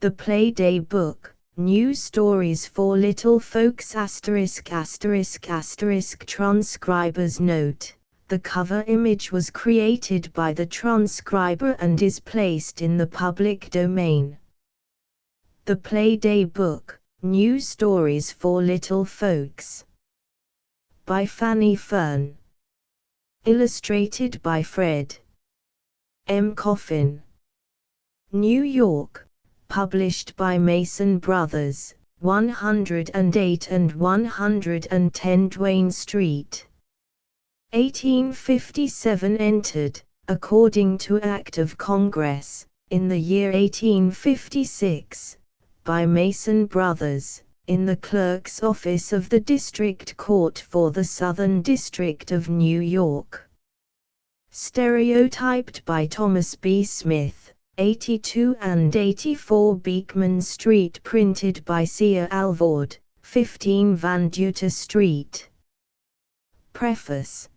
The Playday Book, New Stories for Little Folks ******. Transcriber's note. The cover image was created by the transcriber and is placed in the public domain. The Playday Book, New Stories for Little Folks. By Fanny Fern. Illustrated by Fred M. Coffin. New York. Published by Mason Brothers, 108 and 110 Duane Street. 1857. Entered, according to Act of Congress, in the year 1856, by Mason Brothers, in the Clerk's Office of the District Court for the Southern District of New York. Stereotyped by Thomas B. Smith. 82 and 84 Beekman Street. Printed by C. Alvord, 15 Van Duter Street. Preface.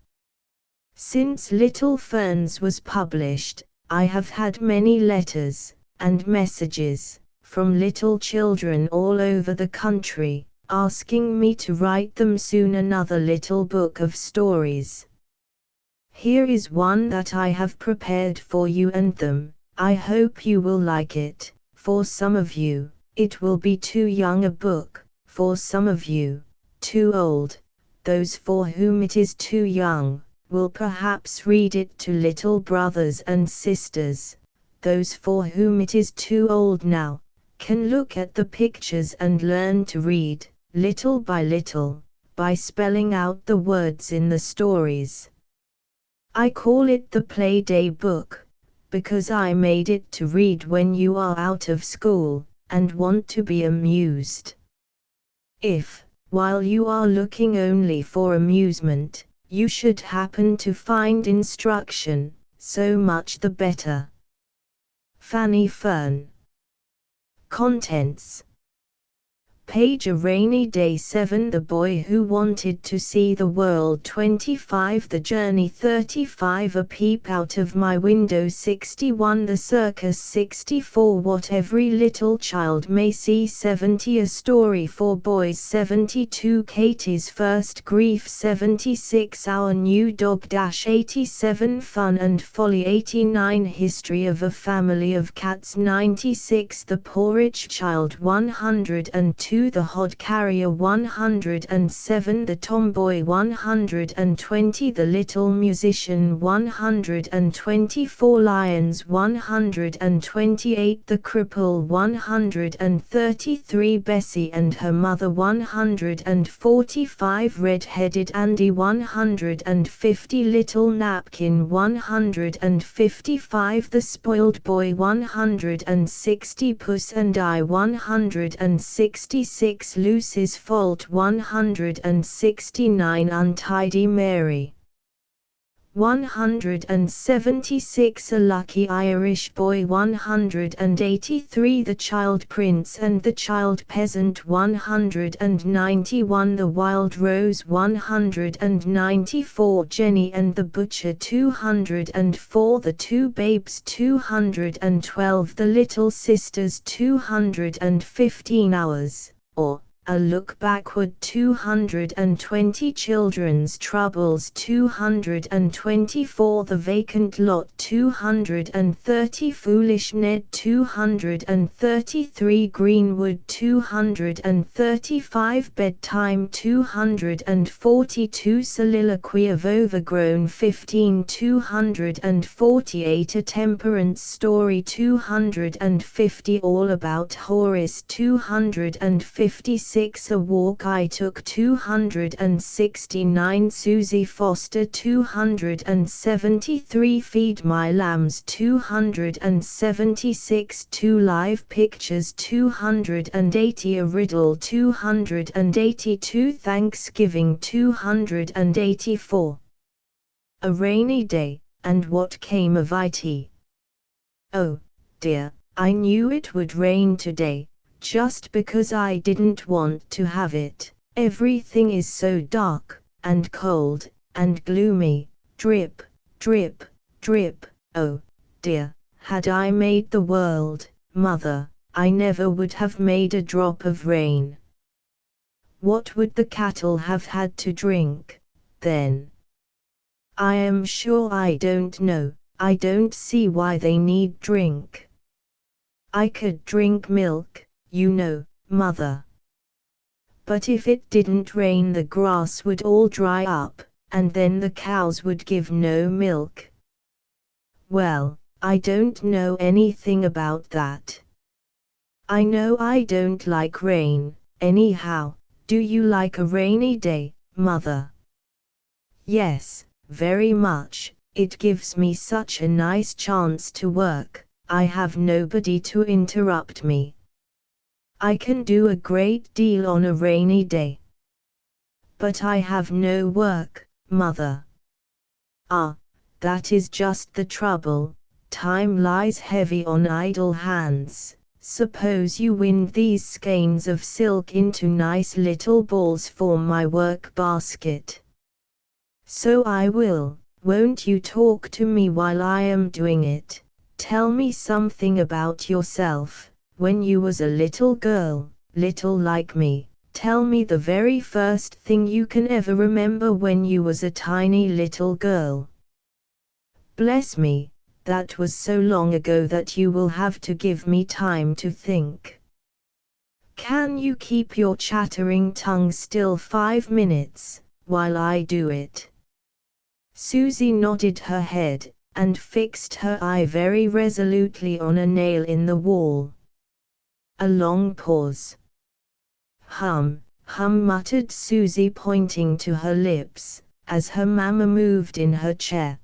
Since Little Ferns was published, I have had many letters and messages from little children all over the country, asking me to write them soon another little book of stories. Here is one that I have prepared for you and them. I hope you will like it. For some of you, it will be too young a book, for some of you, too old. Those for whom it is too young, will perhaps read it to little brothers and sisters. Those for whom it is too old now, can look at the pictures and learn to read, little by little, by spelling out the words in the stories. I call it the Playday Book, because I made it to read when you are out of school, and want to be amused. If, while you are looking only for amusement, you should happen to find instruction, so much the better. Fanny Fern. Contents. Page: A rainy day 7, The boy who wanted to see the world 25, The journey 35, A peep out of my window 61, The circus 64, What every little child may see 70, A story for boys 72, Katie's first grief 76, Our new dog 87, Fun and folly 89, History of a family of cats 96, The poor rich child 102, The hod carrier 107, The tomboy 120, The little musician 124, Lions 128, The cripple 133, Bessie and her mother 145, Red-headed Andy 150, Little napkin 155, The spoiled boy 160, Puss and I 166, Lucy's fault 169, Untidy Mary 176, A lucky Irish boy 183, The child prince and the child peasant 191, The wild rose 194, Jenny and the butcher 204, The two babes 212, The little sisters 215, Hours, or A look backward 220, Children's troubles 224, The vacant lot 230, Foolish Ned 233, Greenwood 235, Bedtime 242, Soliloquy of Overgrown 15 248, A temperance story 250, All about Horace 256, A walk I took 269, Susie Foster 273, Feed my lambs 276, Two live pictures 280, A riddle 282, Thanksgiving 284. A rainy day, and what came of it? Oh, dear, I knew it would rain today. Just because I didn't want to have it. Everything is so dark, and cold, and gloomy. Drip, drip, drip. Oh, dear, had I made the world, Mother, I never would have made a drop of rain. What would the cattle have had to drink, then? I am sure I don't know. I don't see why they need drink. I could drink milk, you know, Mother. But if it didn't rain, the grass would all dry up, and then the cows would give no milk. Well, I don't know anything about that. I know I don't like rain, anyhow. Do you like a rainy day, Mother? Yes, very much. It gives me such a nice chance to work. I have nobody to interrupt me. I can do a great deal on a rainy day. But I have no work, Mother. Ah, that is just the trouble. Time lies heavy on idle hands. Suppose you wind these skeins of silk into nice little balls for my work basket. So I will. Won't you talk to me while I am doing it? Tell me something about yourself. When you was a little girl, little like me, tell me the very first thing you can ever remember when you was a tiny little girl. Bless me, that was so long ago that you will have to give me time to think. Can you keep your chattering tongue still 5 minutes, while I do it? Susie nodded her head, and fixed her eye very resolutely on a nail in the wall. A long pause. Hum, hum, muttered Susie, pointing to her lips, as her mamma moved in her chair.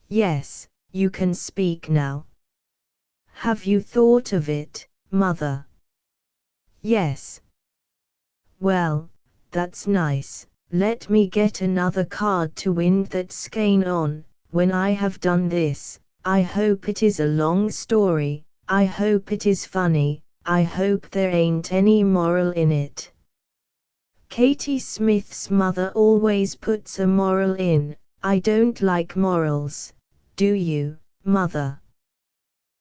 Yes, you can speak now. Have you thought of it, Mother? Yes. Well, that's nice. Let me get another card to wind that skein on. When I have done this, I hope it is a long story. I hope it is funny. I hope there ain't any moral in it. Katie Smith's mother always puts a moral in. I don't like morals. Do you, Mother?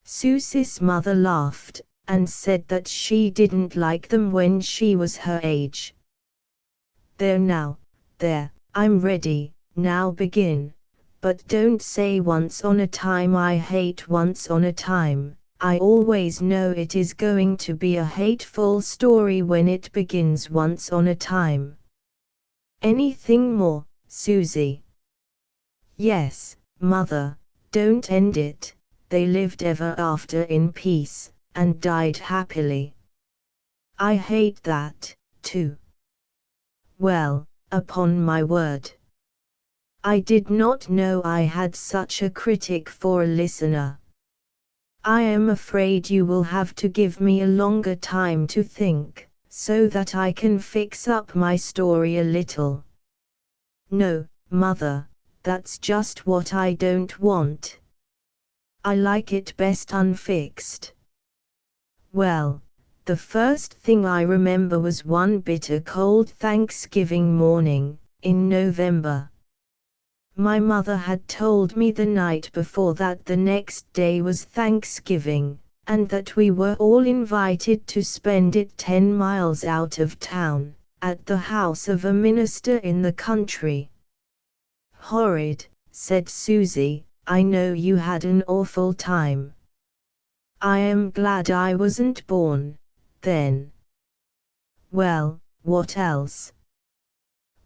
Susie's mother laughed, and said that she didn't like them when she was her age. There now, there, I'm ready, now begin. But don't say once on a time. I hate once on a time. I always know it is going to be a hateful story when it begins once on a time. Anything more, Susie? Yes, Mother, don't end it. They lived ever after in peace, and died happily. I hate that, too. Well, upon my word. I did not know I had such a critic for a listener. I am afraid you will have to give me a longer time to think, so that I can fix up my story a little. No, Mother, that's just what I don't want. I like it best unfixed. Well, the first thing I remember was one bitter cold Thanksgiving morning, in November. My mother had told me the night before that the next day was Thanksgiving, and that we were all invited to spend it 10 miles out of town, at the house of a minister in the country. Horrid, said Susie, I know you had an awful time. I am glad I wasn't born, then. Well, what else?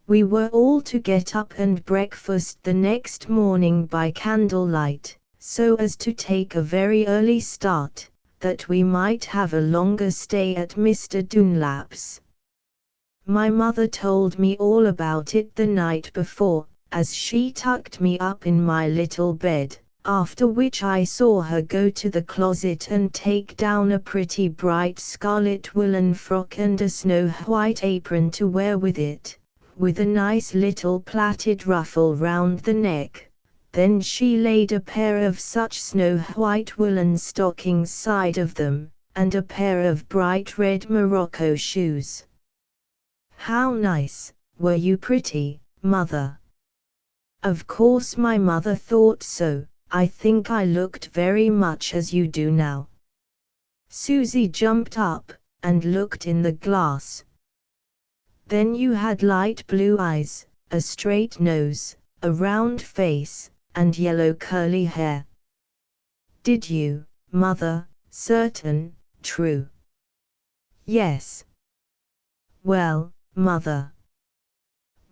We were all to get up and breakfast the next morning by candlelight, so as to take a very early start, that we might have a longer stay at Mr. Dunlap's. My mother told me all about it the night before, as she tucked me up in my little bed, after which I saw her go to the closet and take down a pretty bright scarlet woolen frock and a snow-white apron to wear with it, with a nice little plaited ruffle round the neck. Then she laid a pair of such snow-white woolen stockings side of them, and a pair of bright red morocco shoes. How nice! Were you pretty, Mother? Of course my mother thought so. I think I looked very much as you do now. Susie jumped up and looked in the glass. Then you had light blue eyes, a straight nose, a round face, and yellow curly hair. Did you, Mother? Certain, true. Yes. Well, Mother.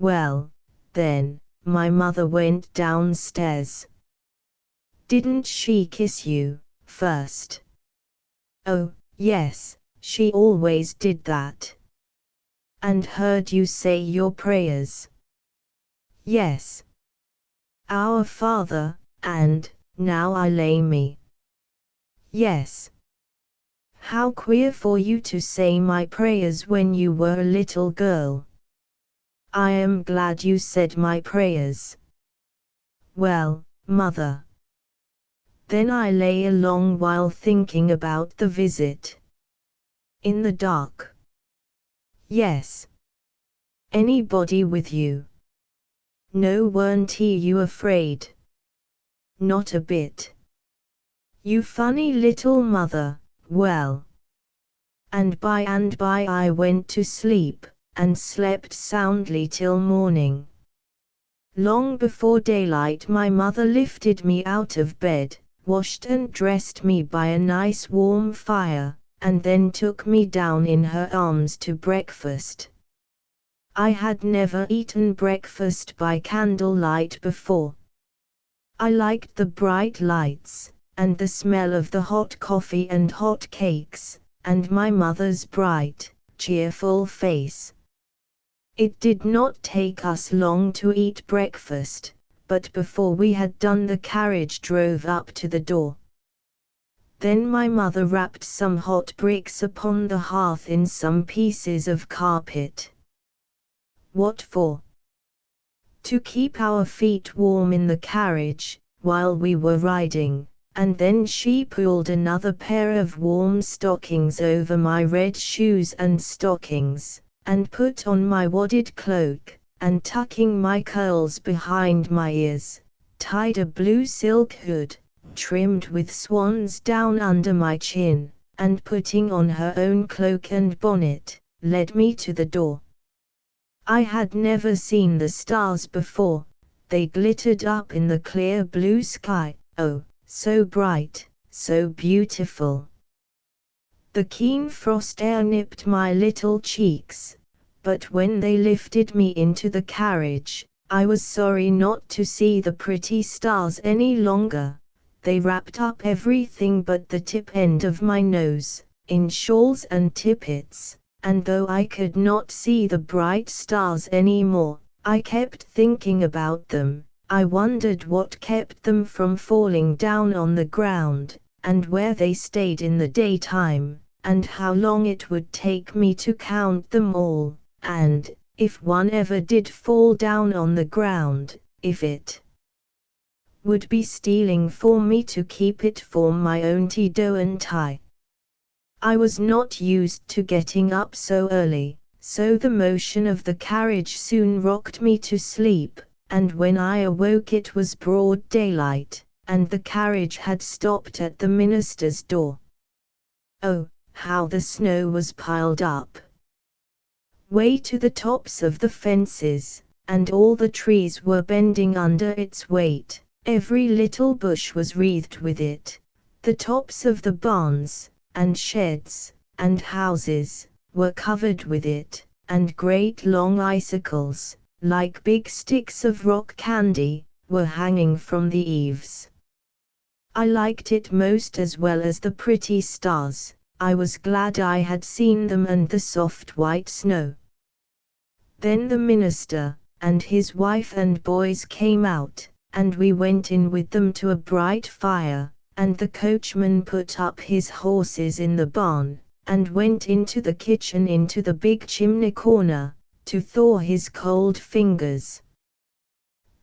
Well, then, my mother went downstairs. Didn't she kiss you, first? Oh, yes, she always did that. And heard you say your prayers? Yes. Our Father, and, now I lay me. Yes. How queer for you to say my prayers when you were a little girl. I am glad you said my prayers. Well, Mother. Then I lay a long while thinking about the visit. In the dark. Yes. Anybody with you? No, weren't you afraid? Not a bit. You funny little mother. Well. And by I went to sleep, and slept soundly till morning. Long before daylight my mother lifted me out of bed, washed and dressed me by a nice warm fire, and then took me down in her arms to breakfast. I had never eaten breakfast by candlelight before. I liked the bright lights, and the smell of the hot coffee and hot cakes, and my mother's bright, cheerful face. It did not take us long to eat breakfast, but before we had done the carriage drove up to the door. Then my mother wrapped some hot bricks upon the hearth in some pieces of carpet. What for? To keep our feet warm in the carriage, while we were riding, and then she pulled another pair of warm stockings over my red shoes and stockings, and put on my wadded cloak, and tucking my curls behind my ears, tied a blue silk hood, trimmed with swan's down under my chin, and putting on her own cloak and bonnet, led me to the door. I had never seen the stars before, they glittered up in the clear blue sky, oh, so bright, so beautiful. The keen frost air nipped my little cheeks, but when they lifted me into the carriage, I was sorry not to see the pretty stars any longer. They wrapped up everything but the tip end of my nose, in shawls and tippets. And though I could not see the bright stars any more, I kept thinking about them. I wondered what kept them from falling down on the ground, and where they stayed in the daytime, and how long it would take me to count them all, and, if one ever did fall down on the ground, if it would be stealing for me to keep it for my own Tido and tie. I was not used to getting up so early, so the motion of the carriage soon rocked me to sleep, and when I awoke it was broad daylight, and the carriage had stopped at the minister's door. Oh, how the snow was piled up! Way to the tops of the fences, and all the trees were bending under its weight, every little bush was wreathed with it, the tops of the barns, and sheds, and houses, were covered with it, and great long icicles, like big sticks of rock candy, were hanging from the eaves. I liked it most as well as the pretty stars. I was glad I had seen them and the soft white snow. Then the minister, and his wife and boys came out, and we went in with them to a bright fire, and the coachman put up his horses in the barn, and went into the kitchen into the big chimney corner, to thaw his cold fingers.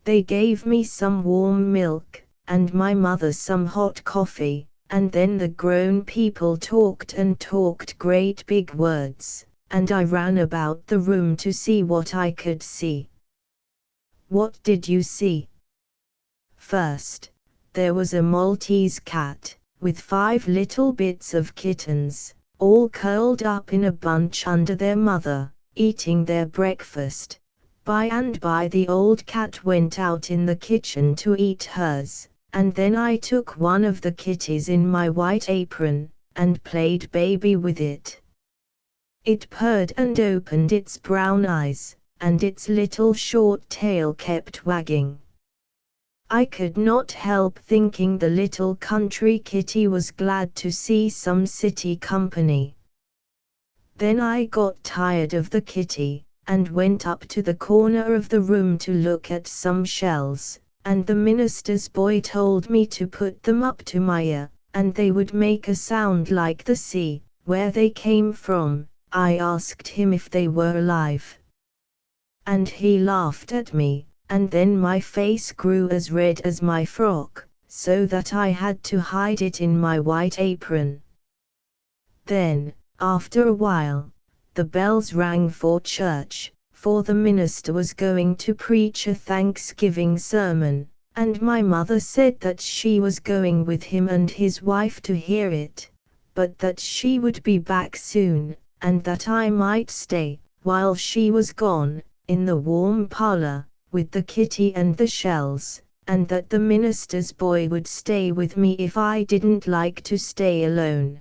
They gave me some warm milk, and my mother some hot coffee, and then the grown people talked and talked great big words, and I ran about the room to see what I could see. What did you see? First, there was a Maltese cat, with 5 little bits of kittens, all curled up in a bunch under their mother, eating their breakfast. By and by the old cat went out in the kitchen to eat hers, and then I took one of the kitties in my white apron, and played baby with it. It purred and opened its brown eyes, and its little short tail kept wagging. I could not help thinking the little country kitty was glad to see some city company. Then I got tired of the kitty, and went up to the corner of the room to look at some shells, and the minister's boy told me to put them up to my ear, and they would make a sound like the sea. Where they came from, I asked him if they were alive. And he laughed at me, and then my face grew as red as my frock, so that I had to hide it in my white apron. Then, after a while, the bells rang for church, for the minister was going to preach a Thanksgiving sermon, and my mother said that she was going with him and his wife to hear it, but that she would be back soon, and that I might stay, while she was gone, in the warm parlor, with the kitty and the shells, and that the minister's boy would stay with me if I didn't like to stay alone.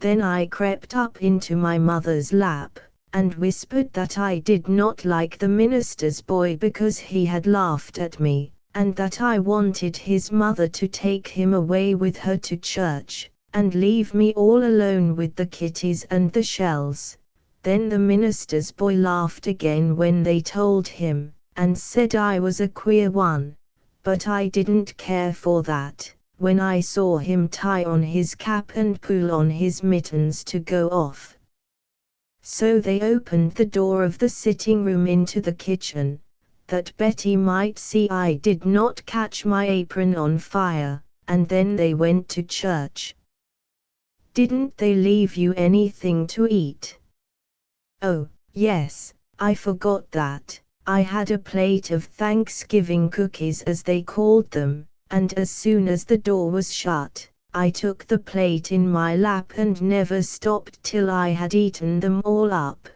Then I crept up into my mother's lap, and whispered that I did not like the minister's boy because he had laughed at me, and that I wanted his mother to take him away with her to church, and leave me all alone with the kitties and the shells. Then the minister's boy laughed again when they told him, and said I was a queer one, but I didn't care for that, when I saw him tie on his cap and pull on his mittens to go off. So they opened the door of the sitting room into the kitchen, that Betty might see I did not catch my apron on fire, and then they went to church. Didn't they leave you anything to eat? Oh, yes, I forgot that. I had a plate of Thanksgiving cookies as they called them, and as soon as the door was shut, I took the plate in my lap and never stopped till I had eaten them all up.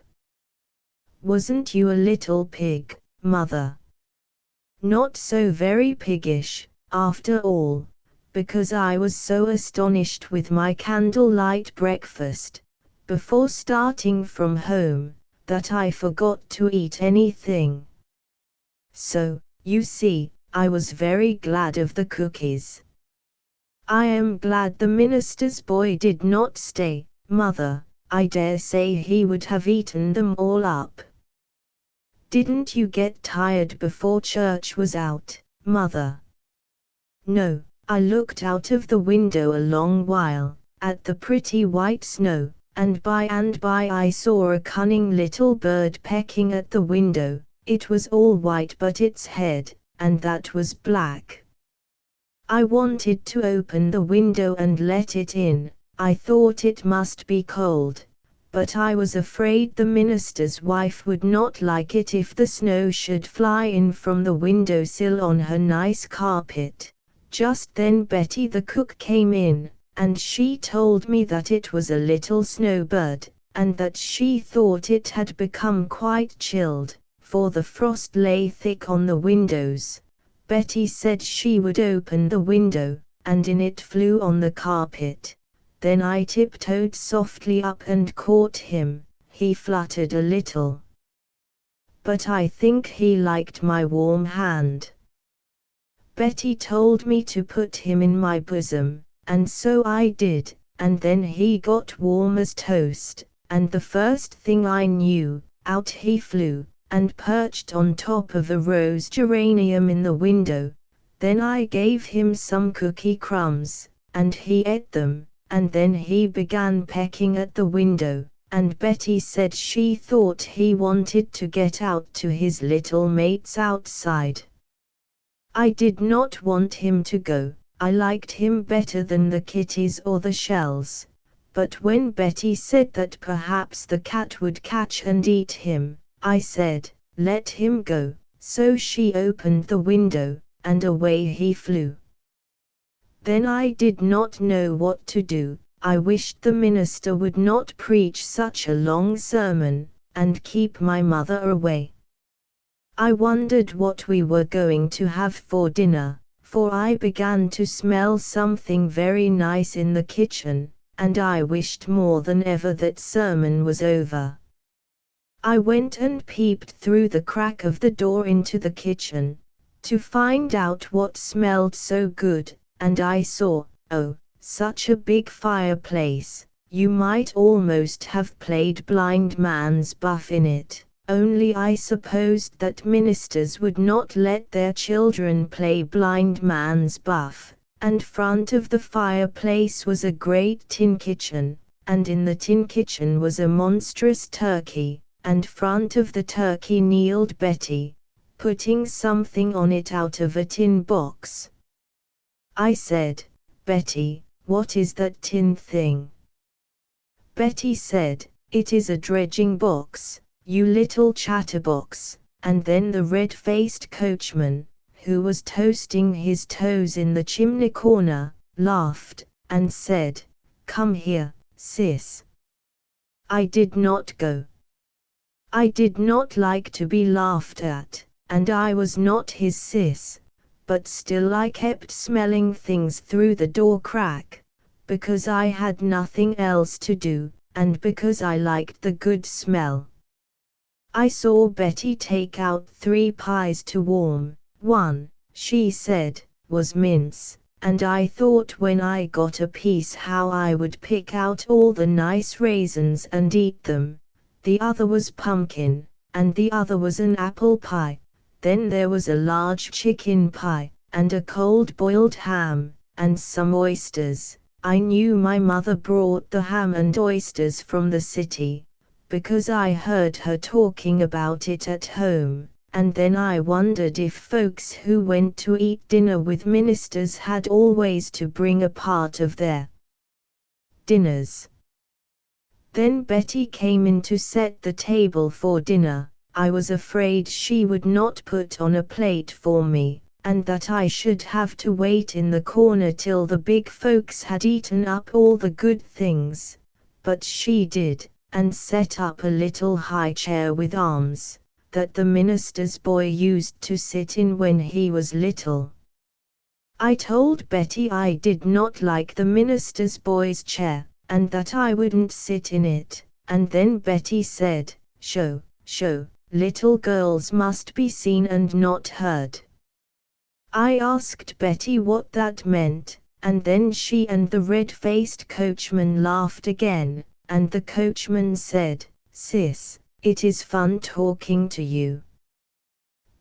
Wasn't you a little pig, Mother? Not so very piggish, after all, because I was so astonished with my candlelight breakfast, before starting from home, that I forgot to eat anything. So, you see, I was very glad of the cookies. I am glad the minister's boy did not stay, Mother. I dare say he would have eaten them all up. Didn't you get tired before church was out, Mother? No, I looked out of the window a long while, at the pretty white snow, and by I saw a cunning little bird pecking at the window. It was all white but its head, and that was black. I wanted to open the window and let it in. I thought it must be cold, but I was afraid the minister's wife would not like it if the snow should fly in from the windowsill on her nice carpet. Just then Betty the cook came in, and she told me that it was a little snowbird, and that she thought it had become quite chilled, for the frost lay thick on the windows. Betty said she would open the window, and in it flew on the carpet. Then I tiptoed softly up and caught him. He fluttered a little, but I think he liked my warm hand. Betty told me to put him in my bosom, and so I did, and then he got warm as toast, and the first thing I knew, out he flew, and perched on top of a rose geranium in the window. Then I gave him some cookie crumbs, and he ate them, and then he began pecking at the window, and Betty said she thought he wanted to get out to his little mates outside. I did not want him to go. I liked him better than the kitties or the shells. But when Betty said that perhaps the cat would catch and eat him, I said, let him go. So she opened the window, and away he flew. Then I did not know what to do. I wished the minister would not preach such a long sermon, and keep my mother away. I wondered what we were going to have for dinner, for I began to smell something very nice in the kitchen, and I wished more than ever that sermon was over. I went and peeped through the crack of the door into the kitchen, to find out what smelled so good, and I saw, oh, such a big fireplace, you might almost have played blind man's buff in it, only I supposed that ministers would not let their children play blind man's buff, and front of the fireplace was a great tin kitchen, and in the tin kitchen was a monstrous turkey, and front of the turkey kneeled Betty, putting something on it out of a tin box. I said, Betty, what is that tin thing? Betty said, it is a dredging box, you little chatterbox, and then the red-faced coachman, who was toasting his toes in the chimney corner, laughed, and said, come here, sis. I did not go. I did not like to be laughed at, and I was not his sis, but still I kept smelling things through the door crack, because I had nothing else to do, and because I liked the good smell. I saw Betty take out 3 pies to warm. One, she said, was mince, and I thought when I got a piece how I would pick out all the nice raisins and eat them. The other was pumpkin, and the other was an apple pie. Then there was a large chicken pie, and a cold boiled ham, and some oysters. I knew my mother brought the ham and oysters from the city, because I heard her talking about it at home, and then I wondered if folks who went to eat dinner with ministers had always to bring a part of their dinners. Then Betty came in to set the table for dinner. I was afraid she would not put on a plate for me, and that I should have to wait in the corner till the big folks had eaten up all the good things. But she did, and set up a little high chair with arms, that the minister's boy used to sit in when he was little. I told Betty I did not like the minister's boy's chair, and that I wouldn't sit in it, and then Betty said, "Show, show, little girls must be seen and not heard." I asked Betty what that meant, and then she and the red-faced coachman laughed again, and the coachman said, "Sis, it is fun talking to you."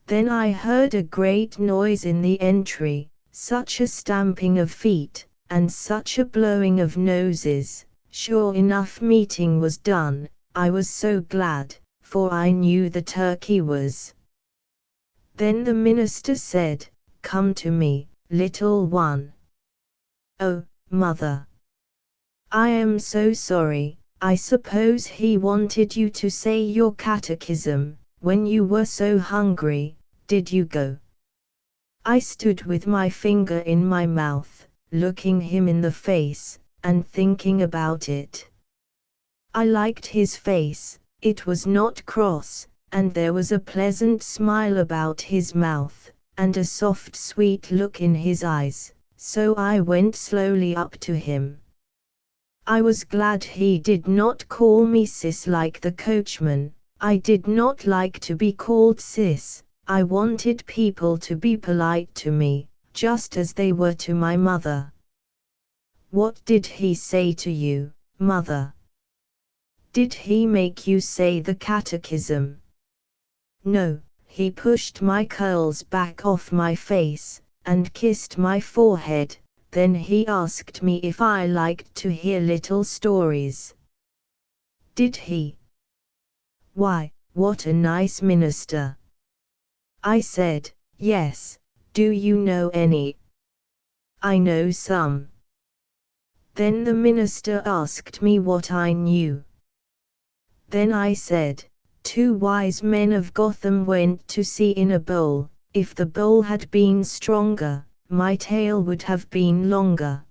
Then I heard a great noise in the entry, such a stamping of feet, and such a blowing of noses. Sure enough, meeting was done. I was so glad, for I knew the turkey was. Then the minister said, "Come to me, little one." "Oh, mother. I am so sorry. I suppose he wanted you to say your catechism. When you were so hungry, did you go?" I stood with my finger in my mouth, looking him in the face, and thinking about it. I liked his face, it was not cross, and there was a pleasant smile about his mouth, and a soft sweet look in his eyes, so I went slowly up to him. I was glad he did not call me sis like the coachman. I did not like to be called sis. I wanted people to be polite to me, just as they were to my mother. "What did he say to you, mother? Did he make you say the catechism?" "No, he pushed my curls back off my face, and kissed my forehead. Then he asked me if I liked to hear little stories." "Did he? Why, what a nice minister." I said, "Yes, do you know any?" "I know some." Then the minister asked me what I knew. Then I said, 2 wise men of Gotham went to sea in a bowl. If the bowl had been stronger, my tail would have been longer.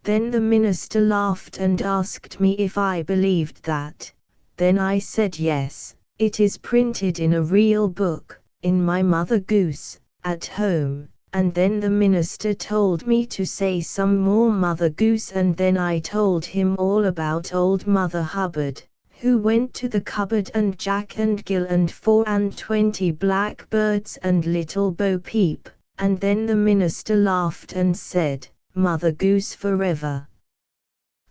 Then the minister laughed and asked me if I believed that. Then I said yes, it is printed in a real book, in my Mother Goose, at home. And then the minister told me to say some more Mother Goose, and then I told him all about old Mother Hubbard, who went to the cupboard, and Jack and Gill and 24 blackbirds and little Bo Peep, and then the minister laughed and said, Mother Goose forever.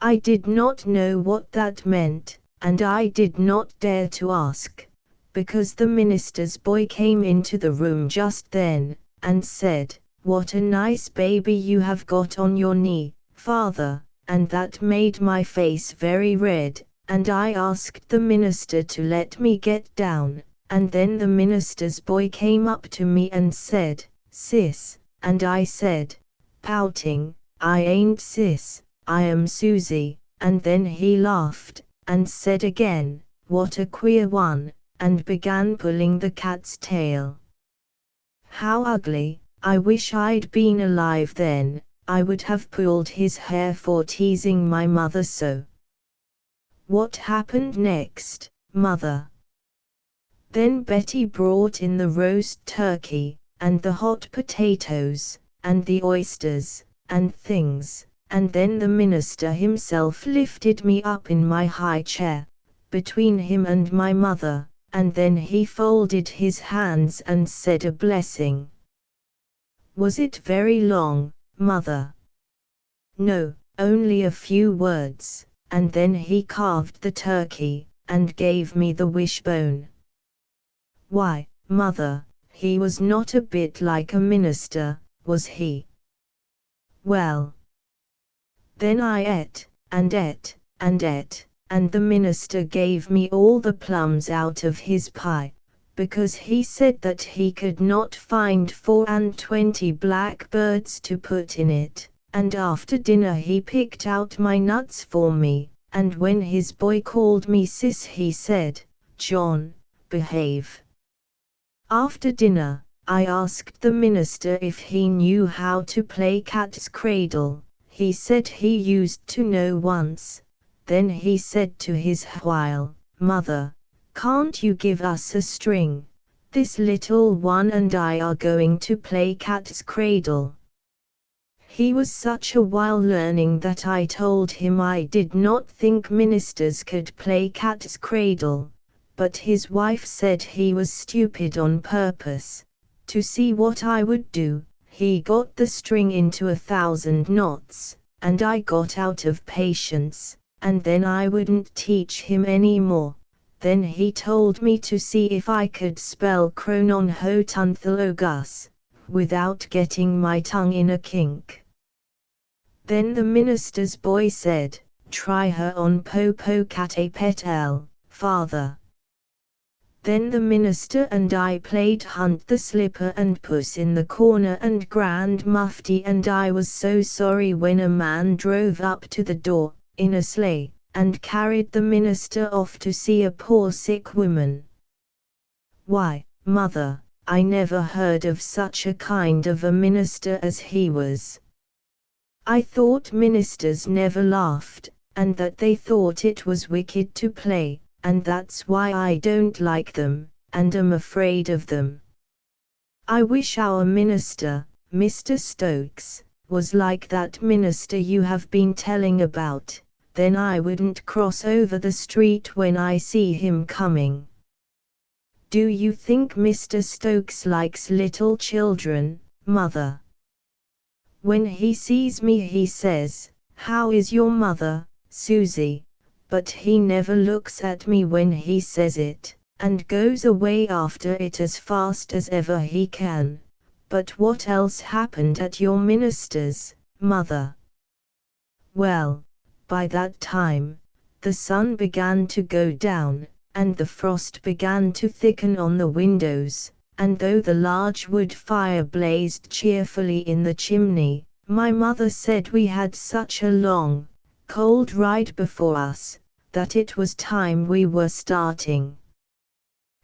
I did not know what that meant, and I did not dare to ask, because the minister's boy came into the room just then, and said, What a nice baby you have got on your knee, father, and that made my face very red, and I asked the minister to let me get down, and then the minister's boy came up to me and said, Sis, and I said, pouting, I ain't sis, I am Susie, and then he laughed, and said again, What a queer one, and began pulling the cat's tail. How ugly! I wish I'd been alive then, I would have pulled his hair for teasing my mother so. What happened next, Mother? Then Betty brought in the roast turkey, and the hot potatoes, and the oysters, and things, and then the minister himself lifted me up in my high chair, between him and my mother, and then he folded his hands and said a blessing. Was it very long, Mother? No, only a few words, and then he carved the turkey, and gave me the wishbone. Why, Mother, he was not a bit like a minister, was he? Well. Then I ate, and ate, and ate, and the minister gave me all the plums out of his pie, because he said that he could not find 24 blackbirds to put in it, and after dinner he picked out my nuts for me, and when his boy called me sis he said, John, behave. After dinner, I asked the minister if he knew how to play cat's cradle. He said he used to know once. Then he said to his while, Mother, can't you give us a string? This little one and I are going to play cat's cradle. He was such a while learning that I told him I did not think ministers could play cat's cradle, but his wife said he was stupid on purpose. To see what I would do, he got the string into 1,000 knots, and I got out of patience, and then I wouldn't teach him any more. Then he told me to see if I could spell Chronon-ho-tunthalogus, without getting my tongue in a kink. Then the minister's boy said, Try her on Popocatépetl, father. Then the minister and I played Hunt the Slipper and Puss in the Corner and Grand Mufti, and I was so sorry when a man drove up to the door, in a sleigh, and carried the minister off to see a poor sick woman. Why, Mother, I never heard of such a kind of a minister as he was. I thought ministers never laughed, and that they thought it was wicked to play, and that's why I don't like them, and am afraid of them. I wish our minister, Mr. Stokes, was like that minister you have been telling about. Then I wouldn't cross over the street when I see him coming. Do you think Mr. Stokes likes little children, Mother? When he sees me he says, How is your mother, Susie? But he never looks at me when he says it, and goes away after it as fast as ever he can. But what else happened at your minister's, Mother? Well, by that time, the sun began to go down, and the frost began to thicken on the windows, and though the large wood fire blazed cheerfully in the chimney, my mother said we had such a long, cold ride before us, that it was time we were starting.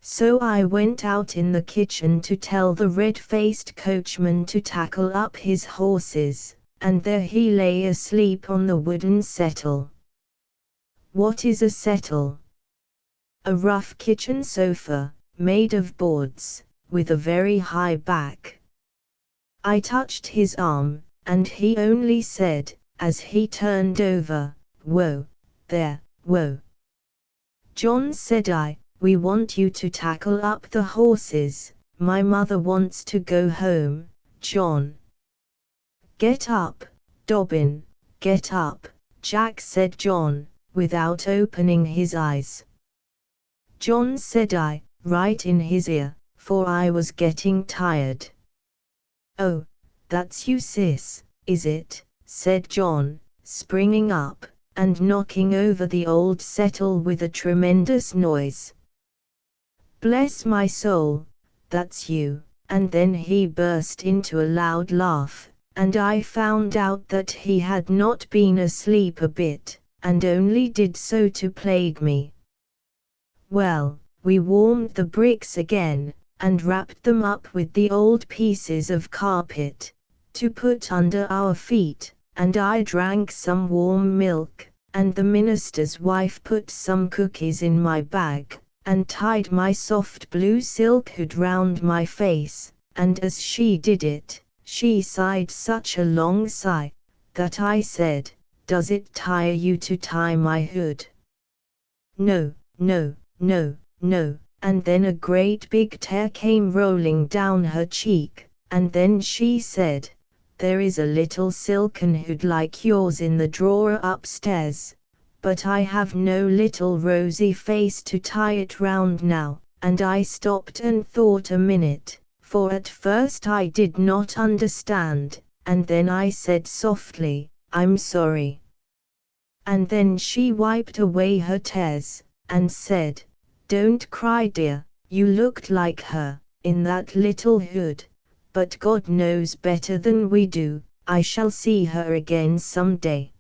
So I went out in the kitchen to tell the red-faced coachman to tackle up his horses, and there he lay asleep on the wooden settle. What is a settle? A rough kitchen sofa, made of boards, with a very high back. I touched his arm, and he only said, as he turned over, "Whoa, there, whoa." "John," said I, "we want you to tackle up the horses, my mother wants to go home, John." "Get up, Dobbin, get up, Jack," said John, without opening his eyes. "John," said I, right in his ear, for I was getting tired. "Oh, that's you, sis, is it?" said John, springing up, and knocking over the old settle with a tremendous noise. "Bless my soul, that's you," and then he burst into a loud laugh, and I found out that he had not been asleep a bit, and only did so to plague me. Well, we warmed the bricks again, and wrapped them up with the old pieces of carpet, to put under our feet, and I drank some warm milk, and the minister's wife put some cookies in my bag, and tied my soft blue silk hood round my face, and as she did it, she sighed such a long sigh, that I said, "Does it tire you to tie my hood?" "No, no, no, no," and then a great big tear came rolling down her cheek, and then she said, "There is a little silken hood like yours in the drawer upstairs, but I have no little rosy face to tie it round now," and I stopped and thought a minute, for at first I did not understand, and then I said softly, "I'm sorry." And then she wiped away her tears, and said, "Don't cry, dear, you looked like her, in that little hood, but God knows better than we do, I shall see her again some day."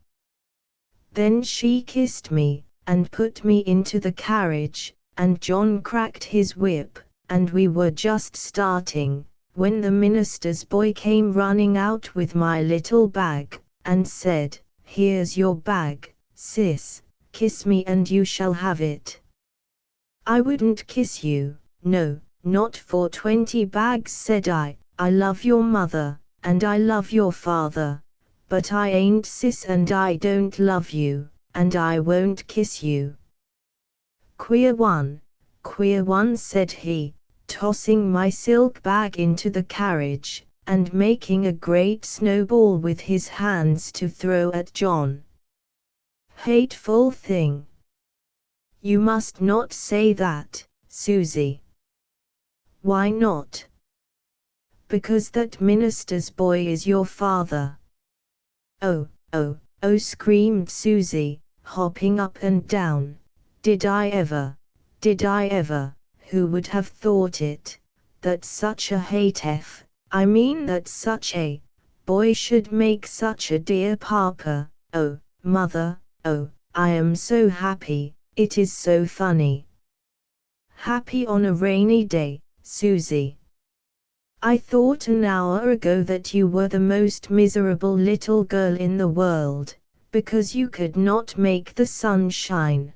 Then she kissed me, and put me into the carriage, and John cracked his whip, and we were just starting, when the minister's boy came running out with my little bag, and said, "Here's your bag, sis, kiss me and you shall have it." "I wouldn't kiss you, no, not for 20 bags," said I. "I love your mother, and I love your father, but I ain't sis and I don't love you, and I won't kiss you." Queer one, said he, tossing my silk bag into the carriage, and making a great snowball with his hands to throw at John. "Hateful thing. You must not say that, Susie." "Why not?" "Because that minister's boy is your father." "Oh, oh, oh," screamed Susie, hopping up and down. Did I ever, who would have thought it, that such a hatef, I mean that such a boy should make such a dear papa. Oh, mother, oh, I am so happy, it is so funny." "Happy on a rainy day, Susie? I thought an hour ago that you were the most miserable little girl in the world, because you could not make the sun shine."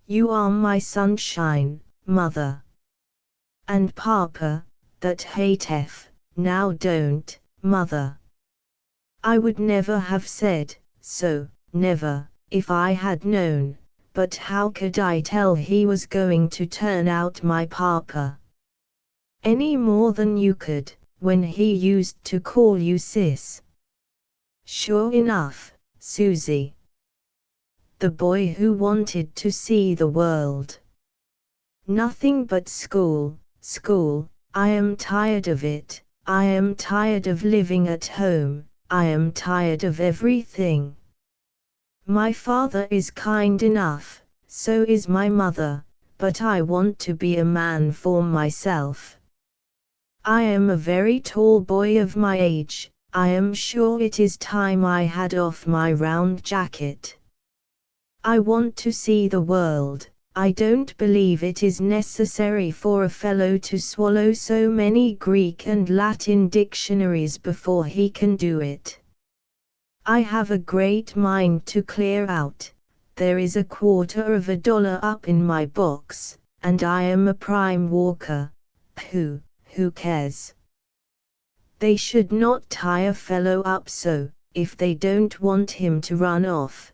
"You are my sunshine, mother." "And papa, that hatef, now don't, mother." "I would never have said so, never, if I had known, but how could I tell he was going to turn out my papa? Any more than you could, when he used to call you sis." "Sure enough, Susie. The boy who wanted to see the world. Nothing but school, school, I am tired of it, I am tired of living at home, I am tired of everything. My father is kind enough, so is my mother, but I want to be a man for myself. I am a very tall boy of my age, I am sure it is time I had off my round jacket. I want to see the world, I don't believe it is necessary for a fellow to swallow so many Greek and Latin dictionaries before he can do it. I have a great mind to clear out. There is $0.25 up in my box, and I am a prime walker. Who cares? They should not tie a fellow up so, if they don't want him to run off.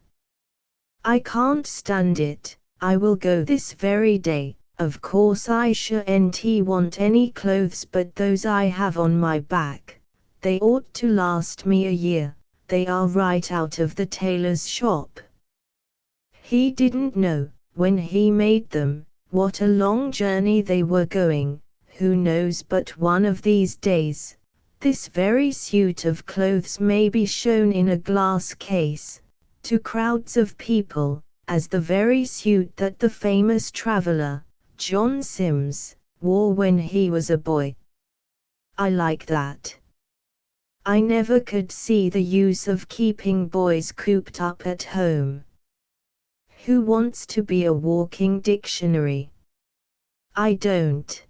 I can't stand it. I will go this very day. Of course I shan't want any clothes but those I have on my back. They ought to last me a year. They are right out of the tailor's shop. He didn't know, when he made them, what a long journey they were going. Who knows, but one of these days, this very suit of clothes may be shown in a glass case, to crowds of people, as the very suit that the famous traveler, John Sims, wore when he was a boy. I like that. I never could see the use of keeping boys cooped up at home. Who wants to be a walking dictionary? I don't.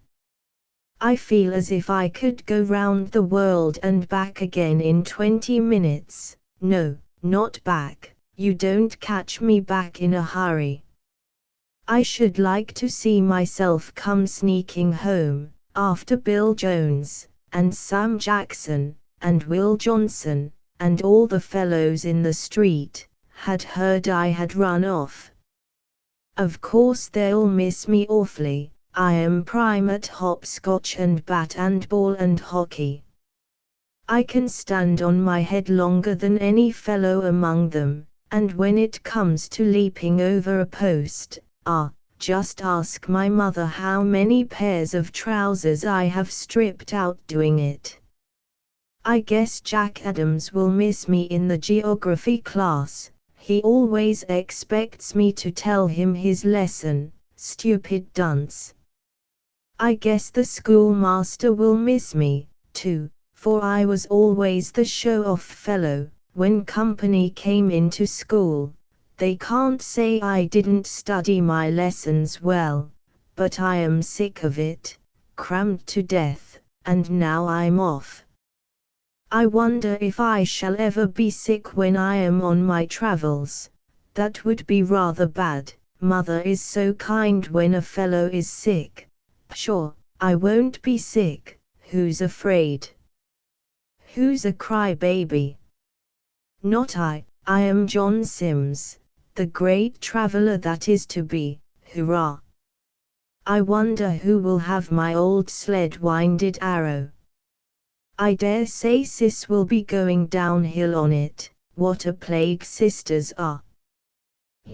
I feel as if I could go round the world and back again in 20 minutes. No, not back. You don't catch me back in a hurry. I should like to see myself come sneaking home, after Bill Jones, and Sam Jackson, and Will Johnson, and all the fellows in the street, had heard I had run off. Of course they'll miss me awfully. I am prime at hopscotch and bat and ball and hockey. I can stand on my head longer than any fellow among them, and when it comes to leaping over a post, just ask my mother how many pairs of trousers I have stripped out doing it. I guess Jack Adams will miss me in the geography class. He always expects me to tell him his lesson, stupid dunce. I guess the schoolmaster will miss me, too, for I was always the show-off fellow. When company came into school, they can't say I didn't study my lessons well, but I am sick of it, crammed to death, and now I'm off. I wonder if I shall ever be sick when I am on my travels. That would be rather bad. Mother is so kind when a fellow is sick. Sure, I won't be sick. Who's afraid? Who's a crybaby? Not I. I am John Sims, the great traveler that is to be. Hurrah! I wonder who will have my old sled-winded arrow. I dare say Sis will be going downhill on it. What a plague sisters are.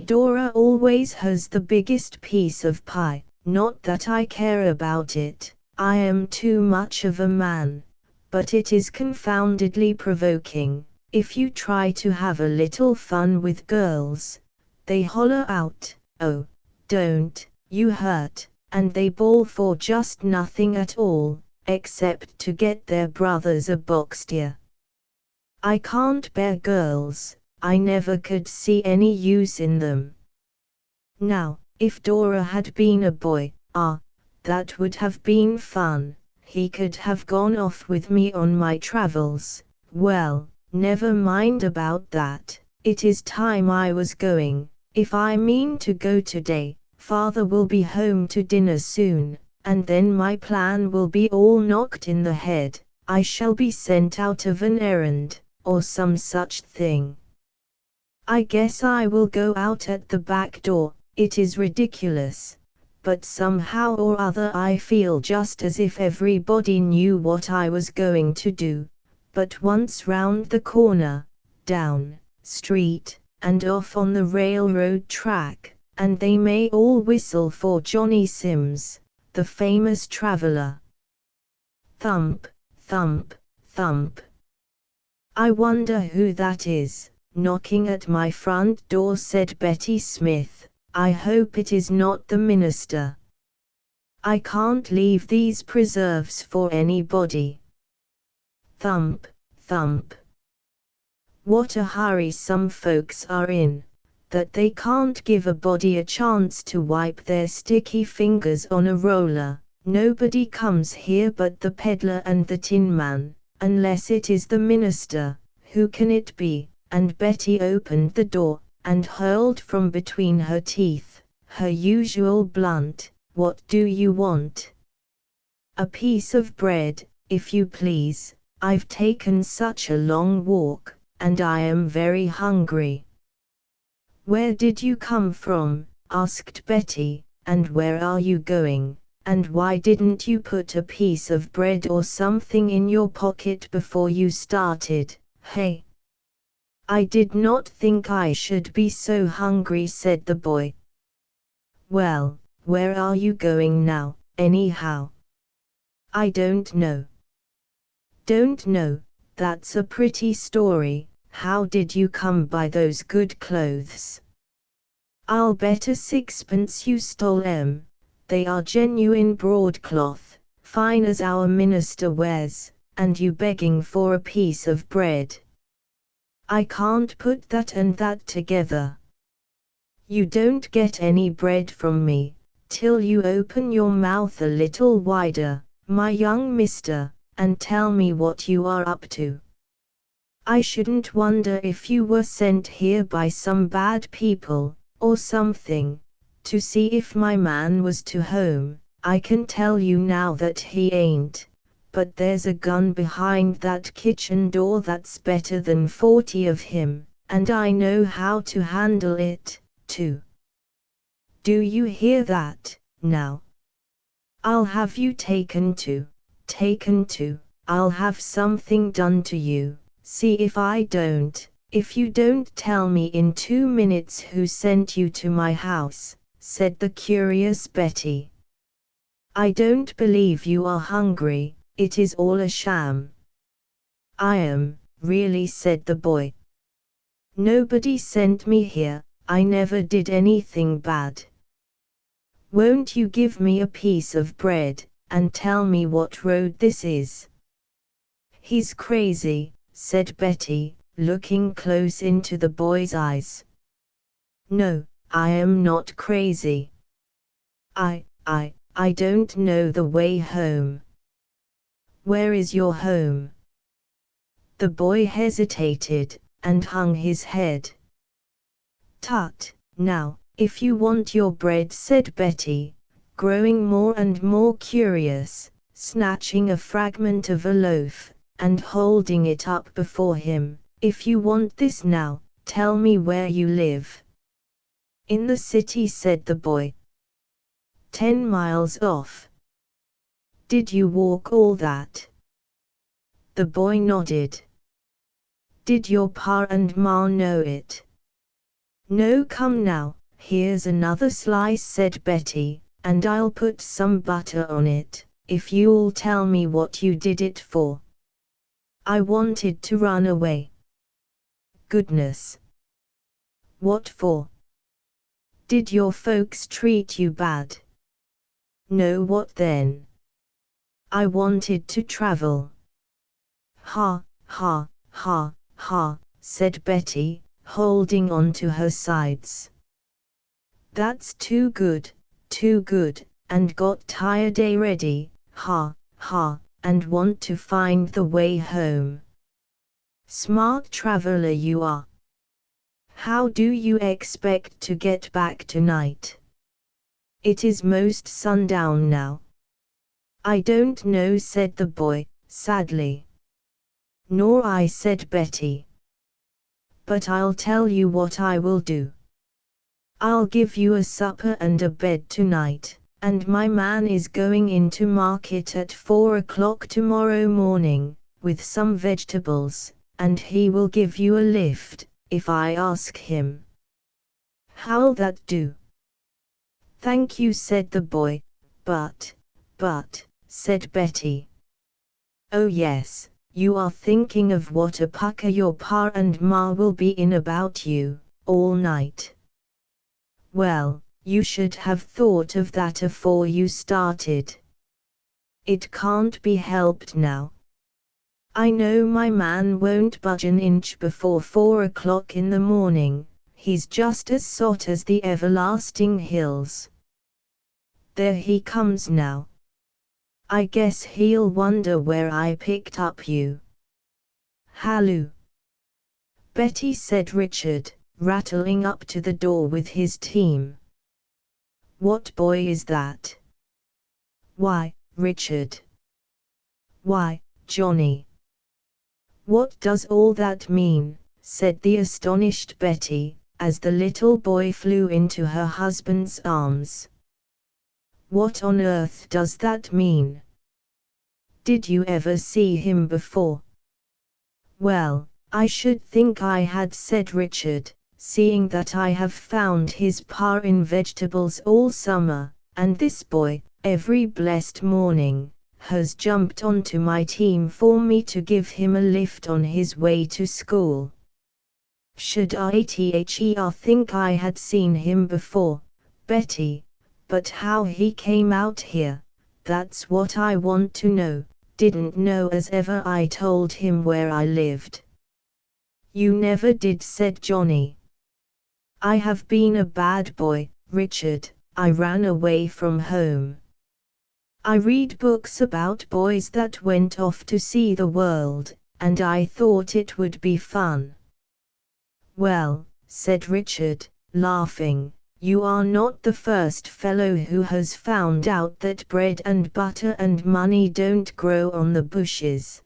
Dora always has the biggest piece of pie. Not that I care about it, I am too much of a man. But it is confoundedly provoking. If you try to have a little fun with girls, they holler out, "Oh, don't, you hurt," and they bawl for just nothing at all, except to get their brothers a box deer. I can't bear girls. I never could see any use in them. Now, if Dora had been a boy, that would have been fun. He could have gone off with me on my travels. Well, never mind about that. It is time I was going. If I mean to go today, Father will be home to dinner soon, and then my plan will be all knocked in the head. I shall be sent out of an errand, or some such thing. I guess I will go out at the back door. It is ridiculous, but somehow or other I feel just as if everybody knew what I was going to do. But once round the corner, down street, and off on the railroad track, and they may all whistle for Johnny Sims, the famous traveler. Thump, thump, thump. I wonder who that is, knocking at my front door, said Betty Smith. I hope it is not the minister. I can't leave these preserves for anybody. Thump, thump. What a hurry some folks are in. that they can't give a body a chance to wipe their sticky fingers on a roller. Nobody comes here but the peddler and the tin man, unless it is the minister. Who can it be? And Betty opened the door, and hurled from between her teeth, her usual blunt, "What do you want?" "A piece of bread, if you please. I've taken such a long walk, and I am very hungry." "Where did you come from?" asked Betty, "and where are you going? And why didn't you put a piece of bread or something in your pocket before you started, hey?" "I did not think I should be so hungry," said the boy. "Well, where are you going now, anyhow?" "I don't know." "Don't know? That's a pretty story. How did you come by those good clothes?" "I'll bet a sixpence you stole 'em. They are genuine broadcloth, fine as our minister wears, and you begging for a piece of bread." "I can't put that and that together." "You don't get any bread from me, till you open your mouth a little wider, my young mister, and tell me what you are up to." "I shouldn't wonder if you were sent here by some bad people, or something, to see if my man was to home. I can tell you now that he ain't, but there's a gun behind that kitchen door that's better than 40 of him, and I know how to handle it, too. Do you hear that, now? I'll have you taken to. I'll have something done to you. See if I don't, if you don't tell me in 2 minutes who sent you to my house," said the curious Betty. "I don't believe you are hungry, it is all a sham." "I am, really," said the boy. "Nobody sent me here, I never did anything bad." "Won't you give me a piece of bread, and tell me what road this is?" "He's crazy," said Betty, looking close into the boy's eyes. "No, I am not crazy. I don't know the way home." "Where is your home?" The boy hesitated, and hung his head. "Tut, now, if you want your bread," said Betty, growing more and more curious, snatching a fragment of a loaf, and holding it up before him, "if you want this now, tell me where you live." "In the city," said the boy. 10 miles off." "Did you walk all that?" The boy nodded. "Did your pa and ma know it?" "No, come now, here's another slice," said Betty, "and I'll put some butter on it, if you'll tell me what you did it for." "I wanted to run away." "Goodness! What for? Did your folks treat you bad?" "No, what then?" "I wanted to travel." "Ha, ha, ha, ha," said Betty, holding on to her sides. "That's too good, and got tired already, ha, ha, and want to find the way home. Smart traveler you are. How do you expect to get back tonight? It is most sundown now." "I don't know," said the boy, sadly. "Nor I," said Betty. "But I'll tell you what I will do. I'll give you a supper and a bed tonight, and my man is going into market at 4 o'clock tomorrow morning, with some vegetables, and he will give you a lift, if I ask him. How'll that do?" "Thank you," said the boy, but, said Betty. "Oh yes, you are thinking of what a pucker your pa and ma will be in about you, all night. Well, you should have thought of that afore you started. It can't be helped now. I know my man won't budge an inch before 4 o'clock in the morning. he's just as sot as the everlasting hills. There he comes now. I guess he'll wonder where I picked up you. Halloo, Betty, said Richard, rattling up to the door with his team. What boy is that? Why, Richard. Why, Johnny. What does all that mean? Said the astonished Betty, as the little boy flew into her husband's arms. What on earth does that mean? Did you ever see him before? Well, I should think I had, said Richard, seeing that I have found his pa in vegetables all summer, and this boy, every blessed morning, has jumped onto my team for me to give him a lift on his way to school. Should I think I had seen him before, Betty, but how he came out here, that's what I want to know. Didn't know as ever I told him where I lived. You never did, said Johnny. I have been a bad boy, Richard. I ran away from home. I read books about boys that went off to see the world, and I thought it would be fun. Well, said Richard, laughing, you are not the first fellow who has found out that bread and butter and money don't grow on the bushes.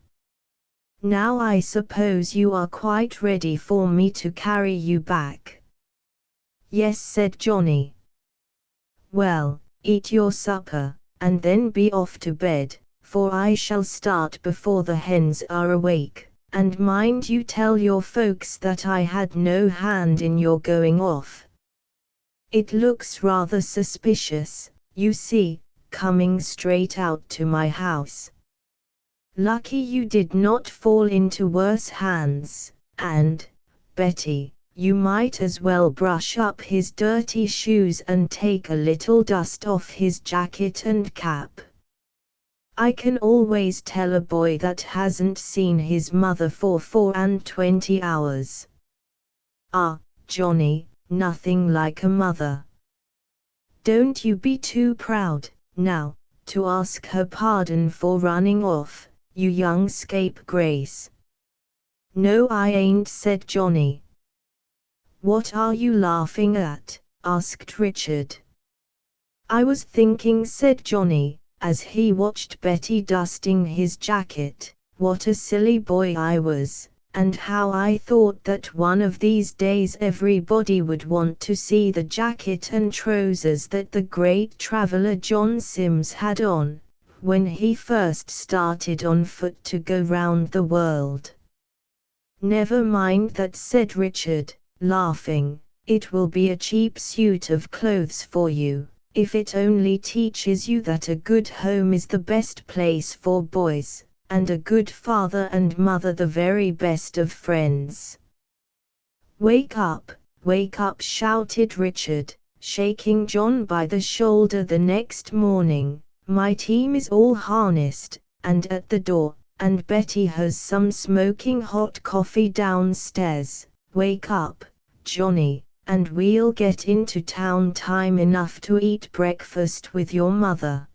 Now I suppose you are quite ready for me to carry you back. Yes, said Johnny. Well, eat your supper, and then be off to bed, for I shall start before the hens are awake, and mind you tell your folks that I had no hand in your going off. It looks rather suspicious, you see, coming straight out to my house. Lucky you did not fall into worse hands, and, Betty, you might as well brush up his dirty shoes and take a little dust off his jacket and cap. I can always tell a boy that hasn't seen his mother for 24 hours. Ah, Johnny, nothing like a mother. Don't you be too proud, now, to ask her pardon for running off, you young scapegrace. No, I ain't, said Johnny. What are you laughing at? Asked Richard. I was thinking, said Johnny, as he watched Betty dusting his jacket, what a silly boy I was, and how I thought that one of these days everybody would want to see the jacket and trousers that the great traveller John Sims had on, when he first started on foot to go round the world. Never mind that, said Richard, laughing, it will be a cheap suit of clothes for you, if it only teaches you that a good home is the best place for boys, and a good father and mother the very best of friends. Wake up, shouted Richard, shaking John by the shoulder the next morning. My team is all harnessed, and at the door, and Betty has some smoking hot coffee downstairs. Wake up, Johnny, and we'll get into town time enough to eat breakfast with your mother.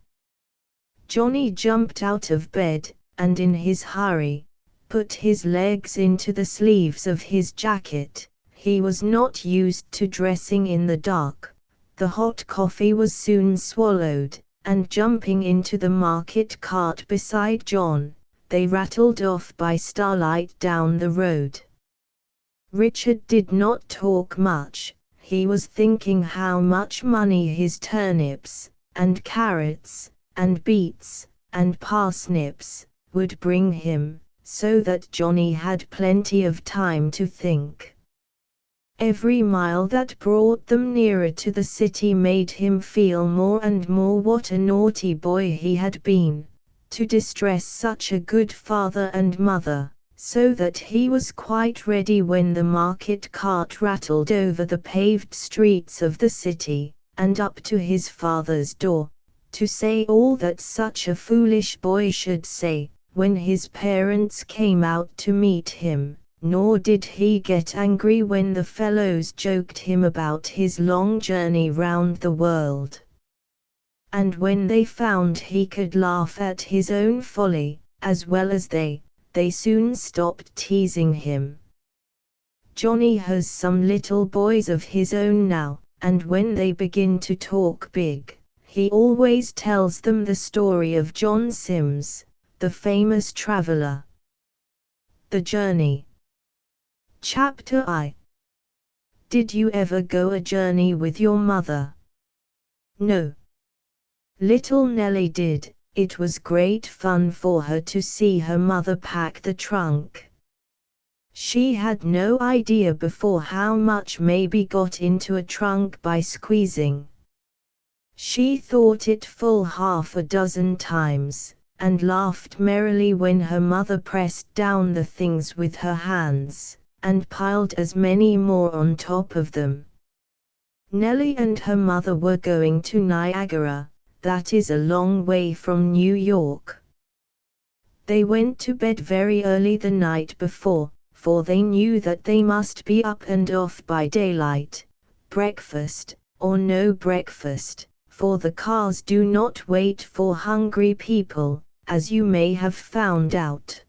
Johnny jumped out of bed, and in his hurry, put his legs into the sleeves of his jacket. He was not used to dressing in the dark. The hot coffee was soon swallowed, and jumping into the market cart beside John, they rattled off by starlight down the road. Richard did not talk much. He was thinking how much money his turnips, and carrots, and beets, and parsnips, would bring him, so that Johnny had plenty of time to think. Every mile that brought them nearer to the city made him feel more and more what a naughty boy he had been, to distress such a good father and mother, so that he was quite ready when the market cart rattled over the paved streets of the city, and up to his father's door, to say all that such a foolish boy should say, when his parents came out to meet him. nor did he get angry when the fellows joked him about his long journey round the world. And when they found he could laugh at his own folly, as well as they soon stopped teasing him. Johnny has some little boys of his own now, and when they begin to talk big, he always tells them the story of John Sims, the famous traveler. The Journey. Chapter I. Did you ever go a journey with your mother? No. Little Nellie did. It was great fun for her to see her mother pack the trunk. She had no idea before how much maybe got into a trunk by squeezing. She thought it full half a dozen times, and laughed merrily when her mother pressed down the things with her hands, and piled as many more on top of them. Nellie and her mother were going to Niagara, that is a long way from New York. They went to bed very early the night before, for they knew that they must be up and off by daylight, breakfast, or no breakfast, for the cars do not wait for hungry people, as you may have found out.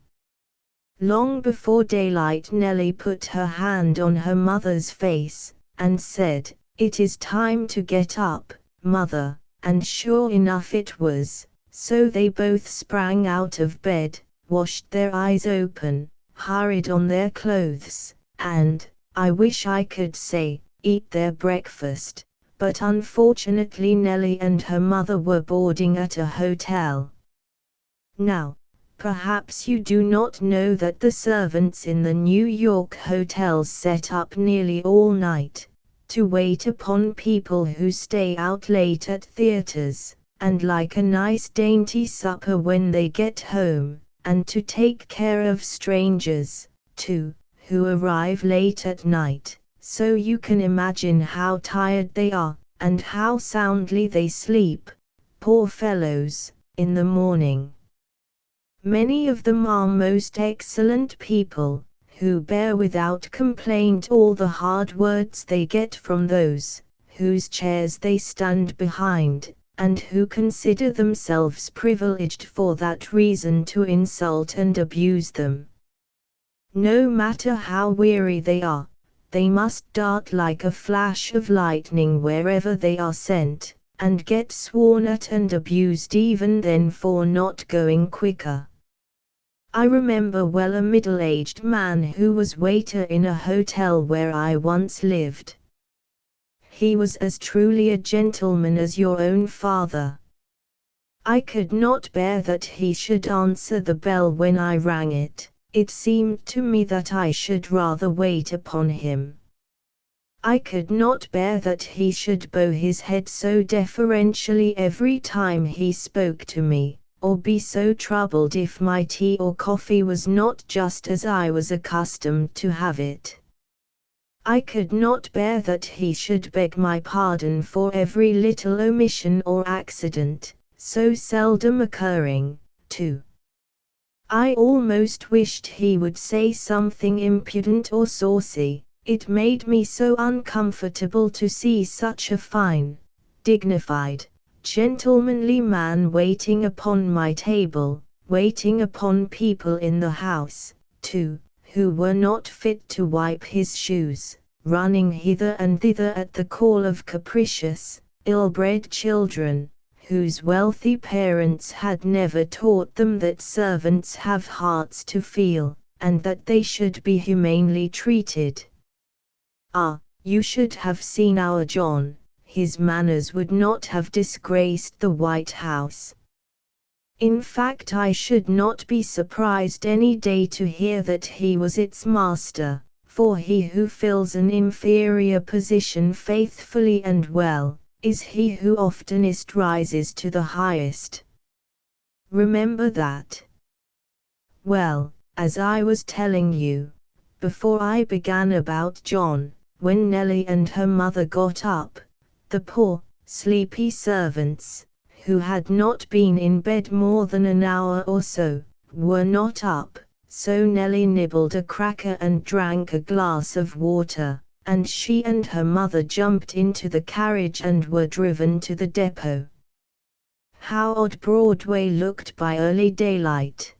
Long before daylight Nellie put her hand on her mother's face, and said, "It is time to get up, Mother," and sure enough it was, so they both sprang out of bed, washed their eyes open, hurried on their clothes, and, I wish I could say, eat their breakfast, but unfortunately Nellie and her mother were boarding at a hotel. Now, perhaps you do not know that the servants in the New York hotels set up nearly all night, to wait upon people who stay out late at theaters, and like a nice dainty supper when they get home, and to take care of strangers, too, who arrive late at night, so you can imagine how tired they are, and how soundly they sleep, poor fellows, in the morning. Many of them are most excellent people, who bear without complaint all the hard words they get from those whose chairs they stand behind, and who consider themselves privileged for that reason to insult and abuse them. No matter how weary they are, they must dart like a flash of lightning wherever they are sent, and get sworn at and abused even then for not going quicker. I remember well a middle-aged man who was waiter in a hotel where I once lived. He was as truly a gentleman as your own father. I could not bear that he should answer the bell when I rang it. It seemed to me that I should rather wait upon him. I could not bear that he should bow his head so deferentially every time he spoke to me, or be so troubled if my tea or coffee was not just as I was accustomed to have it. I could not bear that he should beg my pardon for every little omission or accident, so seldom occurring, too. I almost wished he would say something impudent or saucy. It made me so uncomfortable to see such a fine, dignified, gentlemanly man waiting upon my table, waiting upon people in the house, too, who were not fit to wipe his shoes, running hither and thither at the call of capricious, ill-bred children, whose wealthy parents had never taught them that servants have hearts to feel, and that they should be humanely treated. Ah, you should have seen our John. His manners would not have disgraced the White House. In fact, I should not be surprised any day to hear that he was its master, for he who fills an inferior position faithfully and well, is he who oftenest rises to the highest. Remember that. Well, as I was telling you, before I began about John, when Nellie and her mother got up, the poor, sleepy servants, who had not been in bed more than an hour or so, were not up, So Nellie nibbled a cracker and drank a glass of water, and she and her mother jumped into the carriage and were driven to the depot. How odd Broadway looked by early daylight!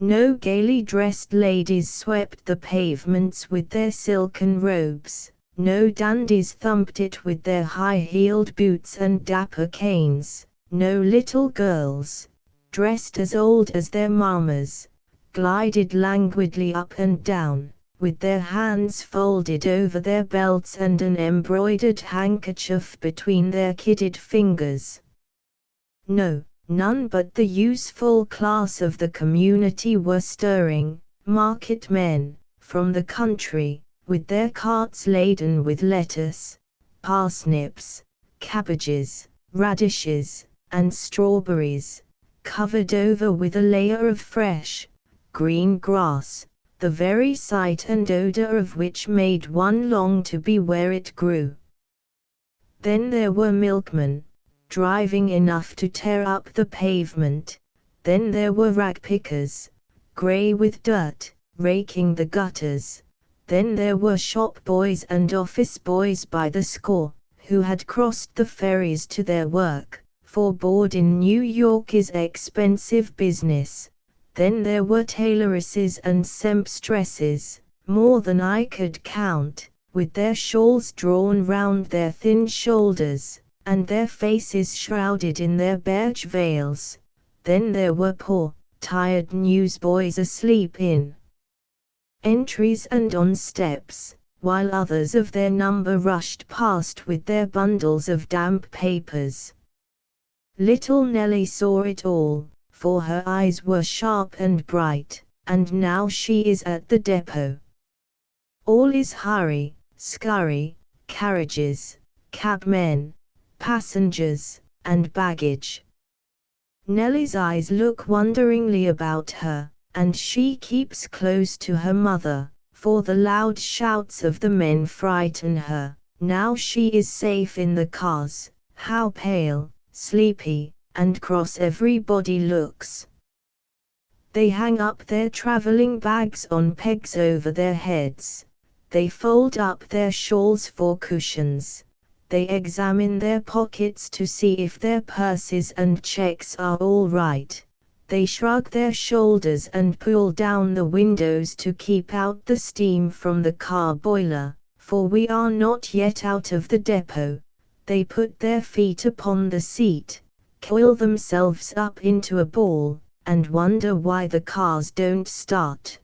No gaily dressed ladies swept the pavements with their silken robes, no dandies thumped it with their high-heeled boots and dapper canes, no little girls, dressed as old as their mammas, glided languidly up and down, with their hands folded over their belts and an embroidered handkerchief between their kidded fingers. No, none but the useful class of the community were stirring, market men, from the country, with their carts laden with lettuce, parsnips, cabbages, radishes, and strawberries, covered over with a layer of fresh, green grass, the very sight and odor of which made one long to be where it grew. Then there were milkmen, driving enough to tear up the pavement. Then there were rag-pickers, grey with dirt, raking the gutters. Then there were shop boys and office boys by the score, who had crossed the ferries to their work, for board in New York is expensive business. Then there were tailoresses and sempstresses, more than I could count, with their shawls drawn round their thin shoulders, and their faces shrouded in their barge veils. Then there were poor, tired newsboys asleep in entries and on steps, while others of their number rushed past with their bundles of damp papers. Little Nellie saw it all, for her eyes were sharp and bright, and now she is at the depot. All is hurry, scurry, carriages, cabmen, passengers, and baggage. Nellie's eyes look wonderingly about her, and she keeps close to her mother, for the loud shouts of the men frighten her. Now she is safe in the cars. How pale, sleepy, and cross everybody looks. They hang up their traveling bags on pegs over their heads. They fold up their shawls for cushions. They examine their pockets to see if their purses and checks are all right. They shrug their shoulders and pull down the windows to keep out the steam from the car boiler, for we are not yet out of the depot. They put their feet upon the seat, coil themselves up into a ball, and wonder why the cars don't start.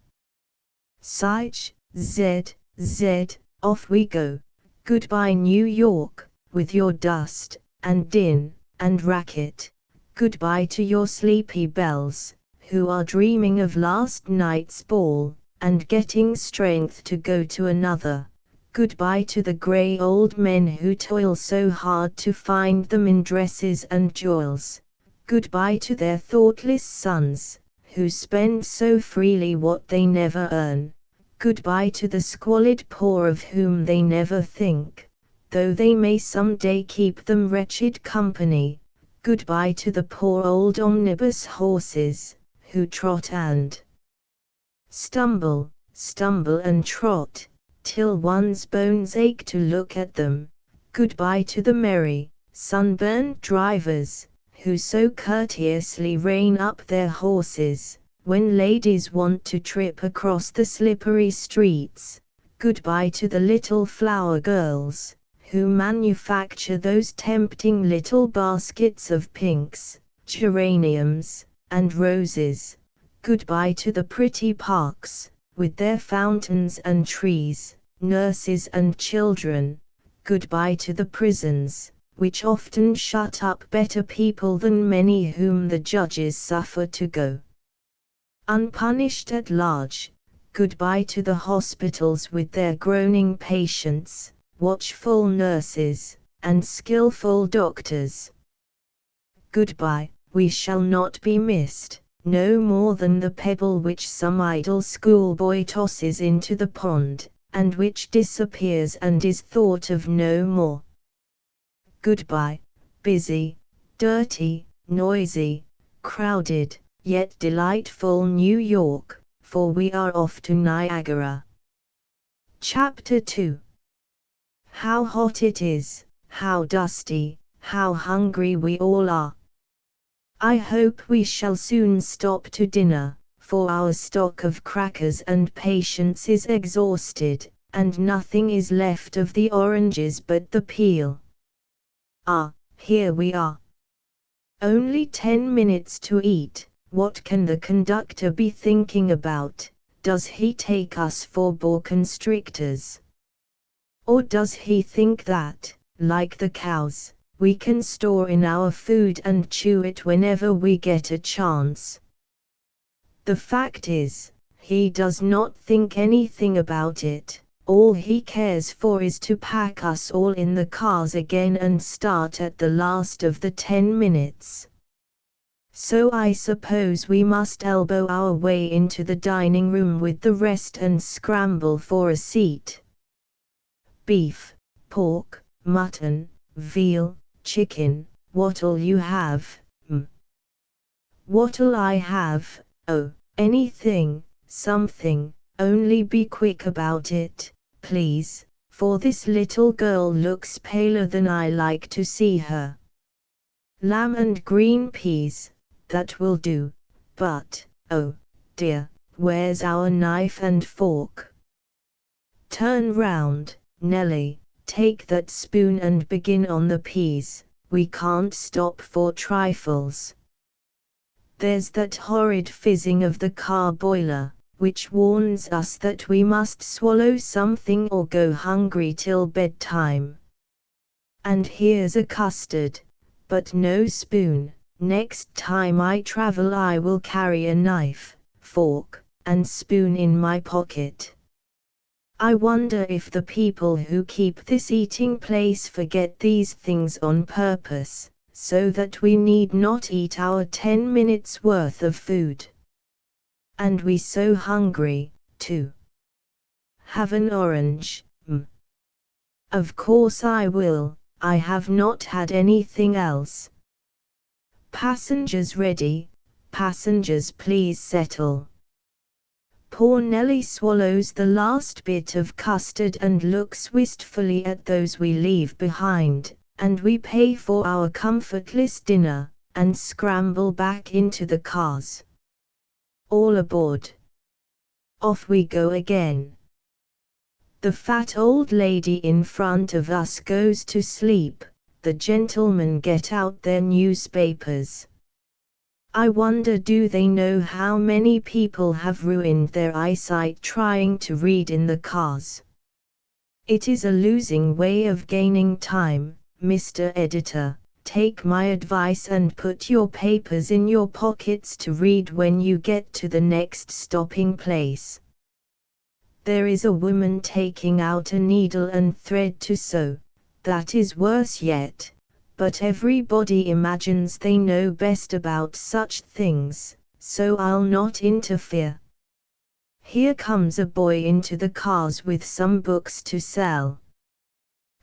Sich, Z, off we go. Goodbye New York, with your dust, and din, and racket. Goodbye to your sleepy belles, who are dreaming of last night's ball, and getting strength to go to another. Goodbye to the grey old men who toil so hard to find them in dresses and jewels. Goodbye to their thoughtless sons, who spend so freely what they never earn. Goodbye to the squalid poor of whom they never think, though they may some day keep them wretched company. Goodbye to the poor old omnibus horses, who trot and stumble and trot, till one's bones ache to look at them. Goodbye to the merry, sunburned drivers, who so courteously rein up their horses when ladies want to trip across the slippery streets. Goodbye to the little flower girls, who manufacture those tempting little baskets of pinks, geraniums, and roses. Goodbye to the pretty parks, with their fountains and trees, nurses and children. Goodbye to the prisons, which often shut up better people than many whom the judges suffer to go unpunished at large. Goodbye to the hospitals with their groaning patients, watchful nurses, and skillful doctors. Goodbye, we shall not be missed, no more than the pebble which some idle schoolboy tosses into the pond, and which disappears and is thought of no more. Goodbye, busy, dirty, noisy, crowded, yet delightful New York, for we are off to Niagara. Chapter 2. How hot it is, how dusty, how hungry we all are. I hope we shall soon stop to dinner, for our stock of crackers and patience is exhausted, and nothing is left of the oranges but the peel. Ah, here we are. Only 10 minutes to eat. What can the conductor be thinking about? Does he take us for boa constrictors? Or does he think that, like the cows, we can store in our food and chew it whenever we get a chance? The fact is, he does not think anything about it. All he cares for is to pack us all in the cars again and start at the last of the 10 minutes. So I suppose we must elbow our way into the dining room with the rest and scramble for a seat. Beef, pork, mutton, veal, chicken, what'll you have? What'll I have? Oh, anything, something, only be quick about it, please, for this little girl looks paler than I like to see her. Lamb and green peas, that will do, but, oh, dear, where's our knife and fork? Turn round, Nellie, take that spoon and begin on the peas, we can't stop for trifles. There's that horrid fizzing of the car boiler, which warns us that we must swallow something or go hungry till bedtime. And here's a custard, but no spoon. Next time I travel I will carry a knife, fork, and spoon in my pocket. I wonder if the people who keep this eating place forget these things on purpose, so that we need not eat our 10 minutes worth of food. And we so hungry, too. Have an orange? Of course I will, I have not had anything else. Passengers ready, passengers please settle. Poor Nellie swallows the last bit of custard and looks wistfully at those we leave behind, and we pay for our comfortless dinner, and scramble back into the cars. All aboard. Off we go again. The fat old lady in front of us goes to sleep, the gentlemen get out their newspapers. I wonder, do they know how many people have ruined their eyesight trying to read in the cars? It is a losing way of gaining time, Mr. Editor. Take my advice and put your papers in your pockets to read when you get to the next stopping place. There is a woman taking out a needle and thread to sew. That is worse yet, but everybody imagines they know best about such things, so I'll not interfere. Here comes a boy into the cars with some books to sell.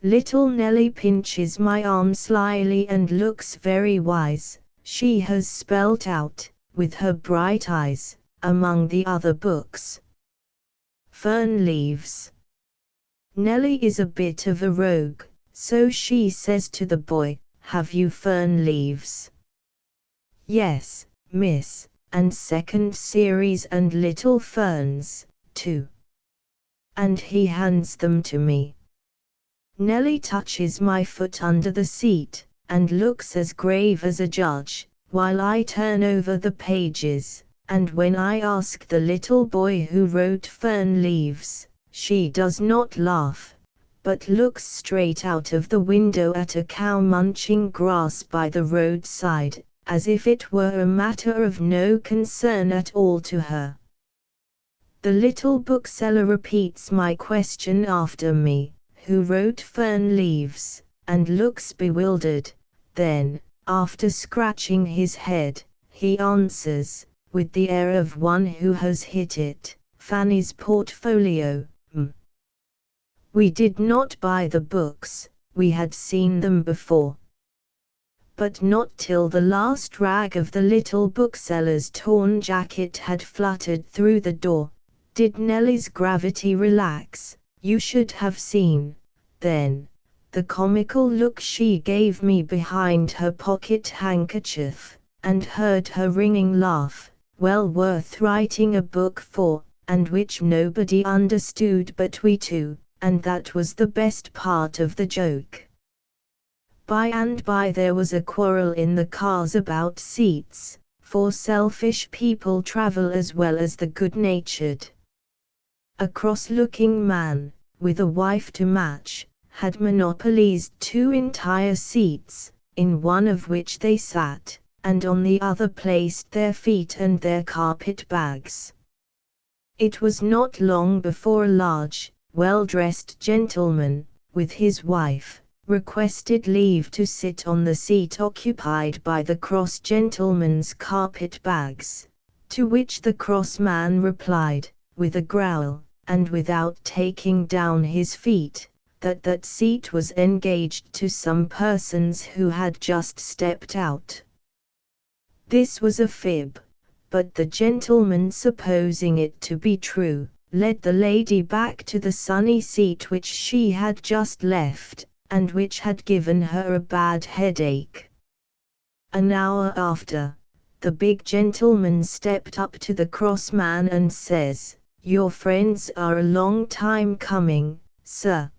Little Nellie pinches my arm slyly and looks very wise. She has spelt out, with her bright eyes, among the other books, Fern leaves. Nellie is a bit of a rogue, so she says to the boy, "Have you fern leaves?" "Yes, miss, and second series and little ferns, too." And he hands them to me. Nellie touches my foot under the seat, and looks as grave as a judge, while I turn over the pages, and when I ask the little boy who wrote Fern Leaves, she does not laugh, but looks straight out of the window at a cow munching grass by the roadside, as if it were a matter of no concern at all to her. The little bookseller repeats my question after me, "Who wrote Fern Leaves?" and looks bewildered. Then, after scratching his head, he answers, with the air of one who has hit it, "Fanny's portfolio." We did not buy the books, we had seen them before. but not till the last rag of the little bookseller's torn jacket had fluttered through the door, did Nellie's gravity relax. You should have seen, then, the comical look she gave me behind her pocket handkerchief, and heard her ringing laugh, well worth writing a book for, and which nobody understood but we two, and that was the best part of the joke. By and by there was a quarrel in the cars about seats, for selfish people travel as well as the good-natured. A cross-looking man, with a wife to match, had monopolized 2 entire seats, in one of which they sat, and on the other placed their feet and their carpet bags. It was not long before a large, well-dressed gentleman, with his wife, requested leave to sit on the seat occupied by the cross gentleman's carpet bags, to which the cross man replied, with a growl, and without taking down his feet, that seat was engaged to some persons who had just stepped out. This was a fib, but the gentleman, supposing it to be true, led the lady back to the sunny seat which she had just left, and which had given her a bad headache. An hour after, the big gentleman stepped up to the cross man and says, "Your friends are a long time coming, sir."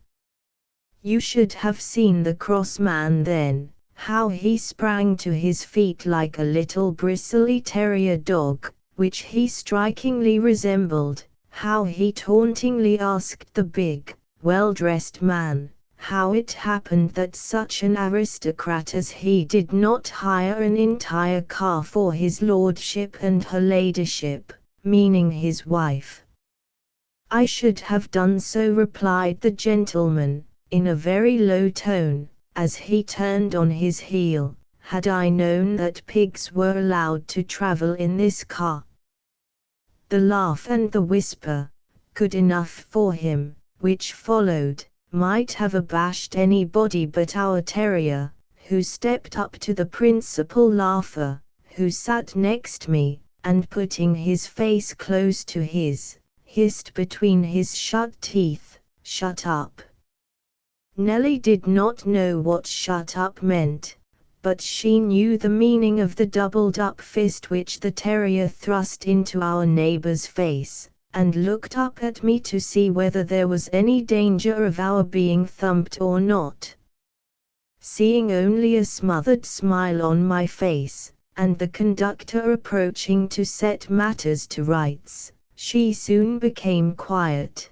You should have seen the cross man then, how he sprang to his feet like a little bristly terrier dog, which he strikingly resembled, how he tauntingly asked the big, well-dressed man, how it happened that such an aristocrat as he did not hire an entire car for his lordship and her ladyship, meaning his wife. "I should have done so," replied the gentleman, in a very low tone, as he turned on his heel, "had I known that pigs were allowed to travel in this car." The laugh and the whisper, good enough for him, which followed, might have abashed anybody but our terrier, who stepped up to the principal laugher, who sat next me, and putting his face close to his, hissed between his shut teeth, "Shut up." Nellie did not know what "shut up" meant, but she knew the meaning of the doubled-up fist which the terrier thrust into our neighbor's face, and looked up at me to see whether there was any danger of our being thumped or not. Seeing only a smothered smile on my face, and the conductor approaching to set matters to rights, she soon became quiet.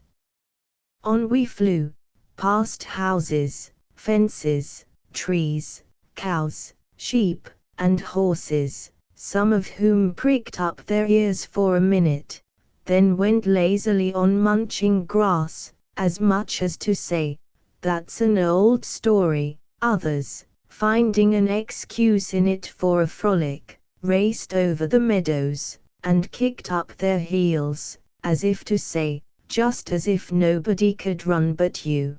On we flew, past houses, fences, trees, cows, sheep, and horses, some of whom pricked up their ears for a minute, then went lazily on munching grass, as much as to say, "That's an old story." Others, finding an excuse in it for a frolic, raced over the meadows, and kicked up their heels, as if to say, "Just as if nobody could run but you."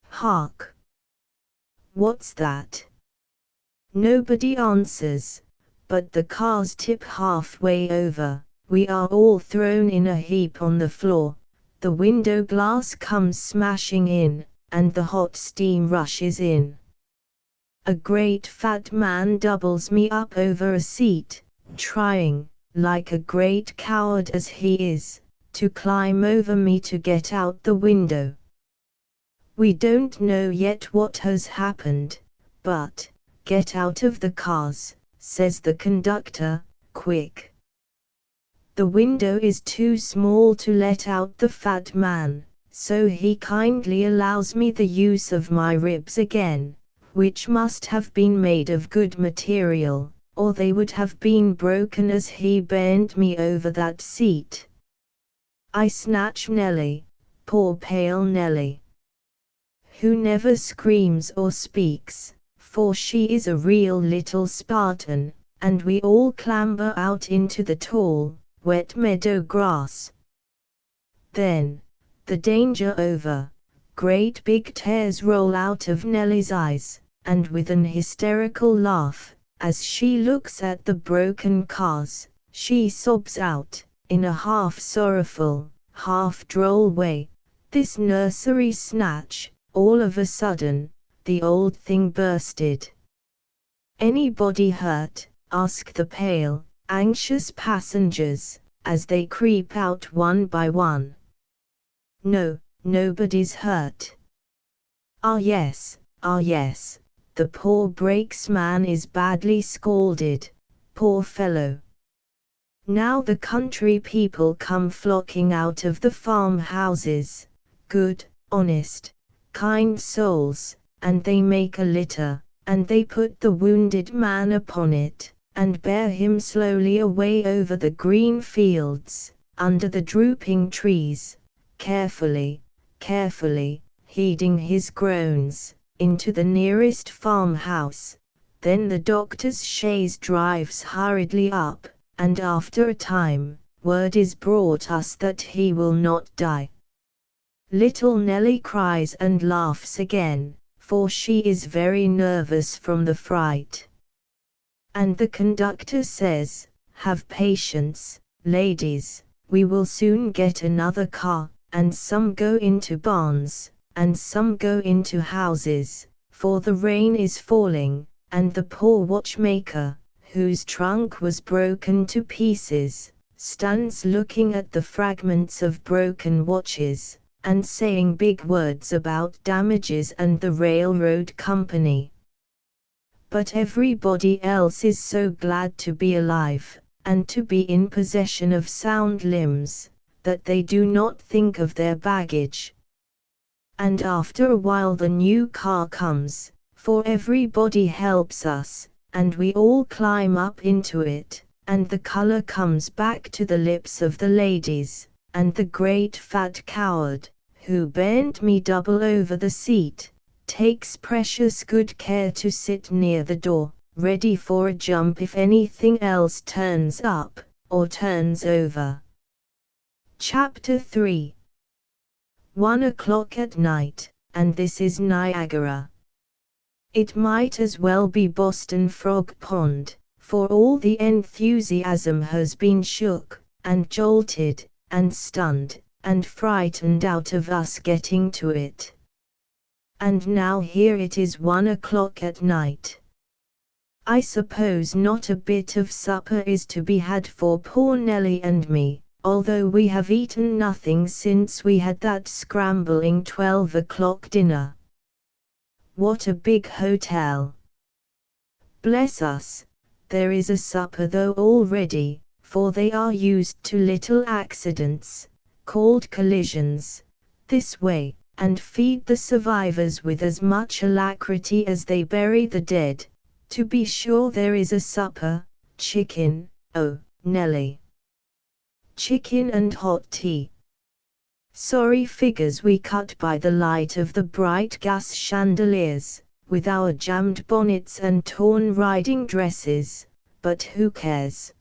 Hark! What's that? Nobody answers, but the cars tip halfway over, we are all thrown in a heap on the floor, the window glass comes smashing in, and the hot steam rushes in. A great fat man doubles me up over a seat, trying, like a great coward as he is, to climb over me to get out the window. We don't know yet what has happened, but, "Get out of the cars," says the conductor, "quick." The window is too small to let out the fat man, so he kindly allows me the use of my ribs again, which must have been made of good material, or they would have been broken as he bent me over that seat. I snatch Nellie, poor pale Nellie, who never screams or speaks, for she is a real little Spartan, and we all clamber out into the tall, wet meadow grass. Then, the danger over, great big tears roll out of Nellie's eyes, and with an hysterical laugh, as she looks at the broken cars, she sobs out, in a half sorrowful, half droll way, "This nursery snatch, all of a sudden, the old thing bursted." "Anybody hurt?" ask the pale, anxious passengers, as they creep out one by one. "No, nobody's hurt." Ah yes, the poor brakesman is badly scalded, poor fellow." Now the country people come flocking out of the farmhouses, good, honest, kind souls, and they make a litter, and they put the wounded man upon it, and bear him slowly away over the green fields, under the drooping trees, carefully, heeding his groans, into the nearest farmhouse. Then the doctor's chaise drives hurriedly up, and after a time, word is brought us that he will not die. Little Nelly cries and laughs again, for she is very nervous from the fright. And the conductor says, "Have patience, ladies, we will soon get another car," and some go into barns, and some go into houses, for the rain is falling, and the poor watchmaker, whose trunk was broken to pieces, stands looking at the fragments of broken watches, and saying big words about damages and the railroad company. But everybody else is so glad to be alive, and to be in possession of sound limbs, that they do not think of their baggage. And after a while the new car comes, for everybody helps us, and we all climb up into it, and the color comes back to the lips of the ladies, and the great fat coward, who bent me double over the seat, takes precious good care to sit near the door, ready for a jump if anything else turns up, or turns over. Chapter 3. 1 o'clock at night, and this is Niagara. It might as well be Boston Frog Pond, for all the enthusiasm has been shook, and jolted, and stunned, and frightened out of us getting to it. And now here it is 1 o'clock at night. I suppose not a bit of supper is to be had for poor Nelly and me, although we have eaten nothing since we had that scrambling 12 o'clock dinner. What a big hotel! Bless us, there is a supper though already, for they are used to little accidents, called collisions, this way, and feed the survivors with as much alacrity as they bury the dead. To be sure there is a supper, chicken, oh, Nelly. Chicken and hot tea. Sorry figures we cut by the light of the bright gas chandeliers, with our jammed bonnets and torn riding dresses, but who cares?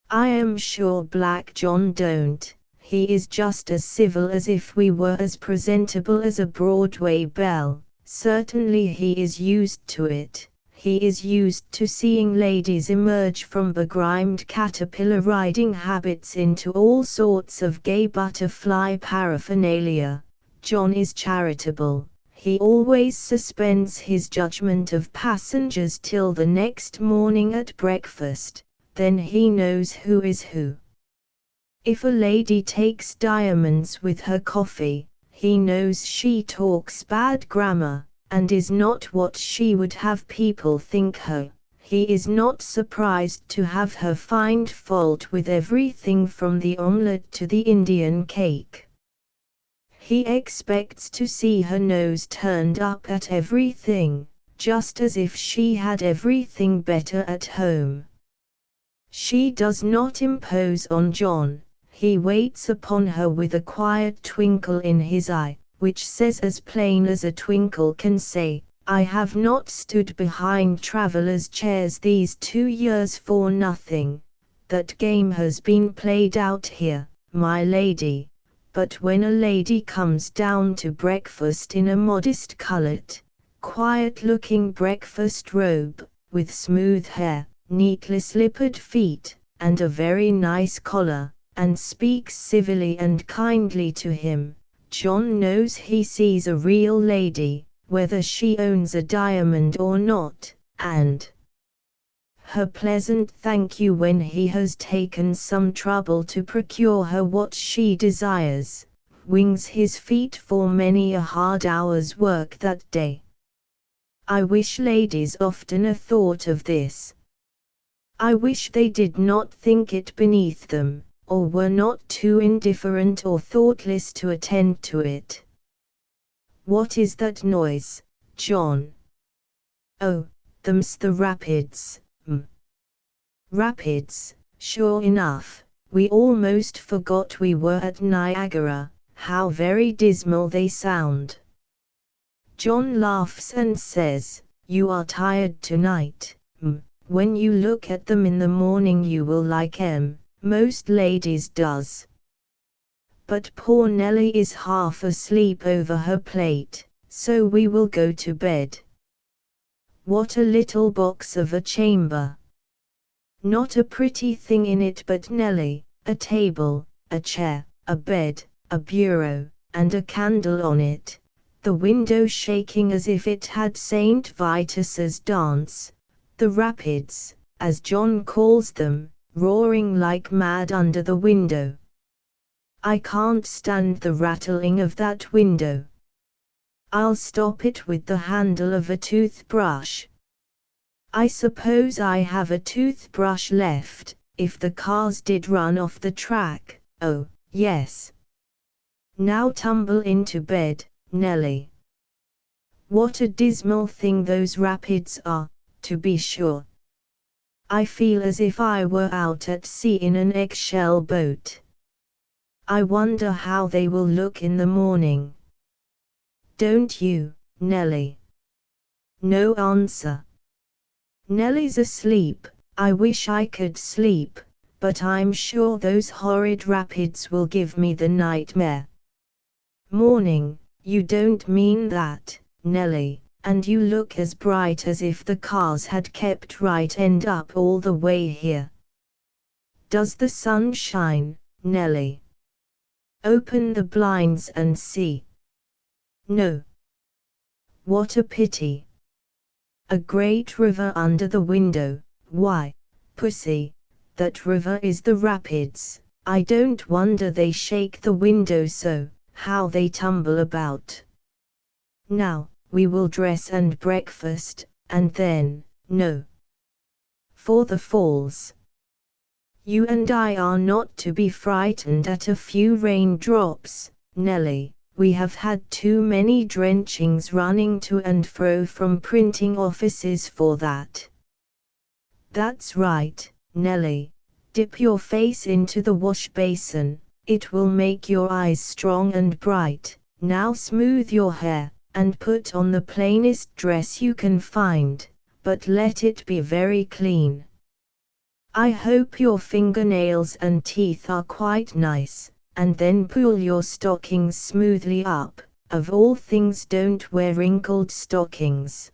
I am sure Black John don't. He is just as civil as if we were as presentable as a Broadway belle. Certainly he is used to it. He is used to seeing ladies emerge from begrimed caterpillar riding habits into all sorts of gay butterfly paraphernalia. John is charitable. He always suspends his judgment of passengers till the next morning at breakfast, then he knows who is who. If a lady takes diamonds with her coffee, he knows she talks bad grammar, and is not what she would have people think her. He is not surprised to have her find fault with everything from the omelette to the Indian cake. He expects to see her nose turned up at everything, just as if she had everything better at home. She does not impose on John. He waits upon her with a quiet twinkle in his eye, which says as plain as a twinkle can say, "I have not stood behind travelers' chairs these 2 years for nothing. That game has been played out here, my lady." But when a lady comes down to breakfast in a modest cullet, quiet-looking breakfast robe, with smooth hair, neatly slippered feet, and a very nice collar, and speaks civilly and kindly to him, John knows he sees a real lady, whether she owns a diamond or not, and her pleasant thank you when he has taken some trouble to procure her what she desires, wings his feet for many a hard hour's work that day. I wish ladies oftener thought of this. I wish they did not think it beneath them, or were not too indifferent or thoughtless to attend to it. What is that noise, John? Oh, them's the rapids. Rapids, sure enough, we almost forgot we were at Niagara, how very dismal they sound. John laughs and says, you are tired tonight. When you look at them in the morning you will like 'em, most ladies does. But poor Nellie is half asleep over her plate, so we will go to bed. What a little box of a chamber! Not a pretty thing in it but Nellie, a table, a chair, a bed, a bureau, and a candle on it, the window shaking as if it had Saint Vitus's dance, the rapids, as John calls them, roaring like mad under the window. I can't stand the rattling of that window. I'll stop it with the handle of a toothbrush. I suppose I have a toothbrush left, if the cars did run off the track. Oh, yes. Now tumble into bed, Nellie. What a dismal thing those rapids are, to be sure. I feel as if I were out at sea in an eggshell boat. I wonder how they will look in the morning. Don't you, Nellie? No answer. Nellie's asleep. I wish I could sleep, but I'm sure those horrid rapids will give me the nightmare. Morning, you don't mean that, Nellie, and you look as bright as if the cars had kept right end up all the way here. Does the sun shine, Nellie? Open the blinds and see. No. What a pity. A great river under the window. Why, pussy, that river is the rapids. I don't wonder they shake the window so, how they tumble about. Now, we will dress and breakfast, and then, no. For the falls. You and I are not to be frightened at a few raindrops, Nellie. We have had too many drenchings running to and fro from printing offices for that. That's right, Nellie. Dip your face into the wash basin, it will make your eyes strong and bright. Now smooth your hair, and put on the plainest dress you can find, but let it be very clean. I hope your fingernails and teeth are quite nice. And then pull your stockings smoothly up. Of all things, don't wear wrinkled stockings.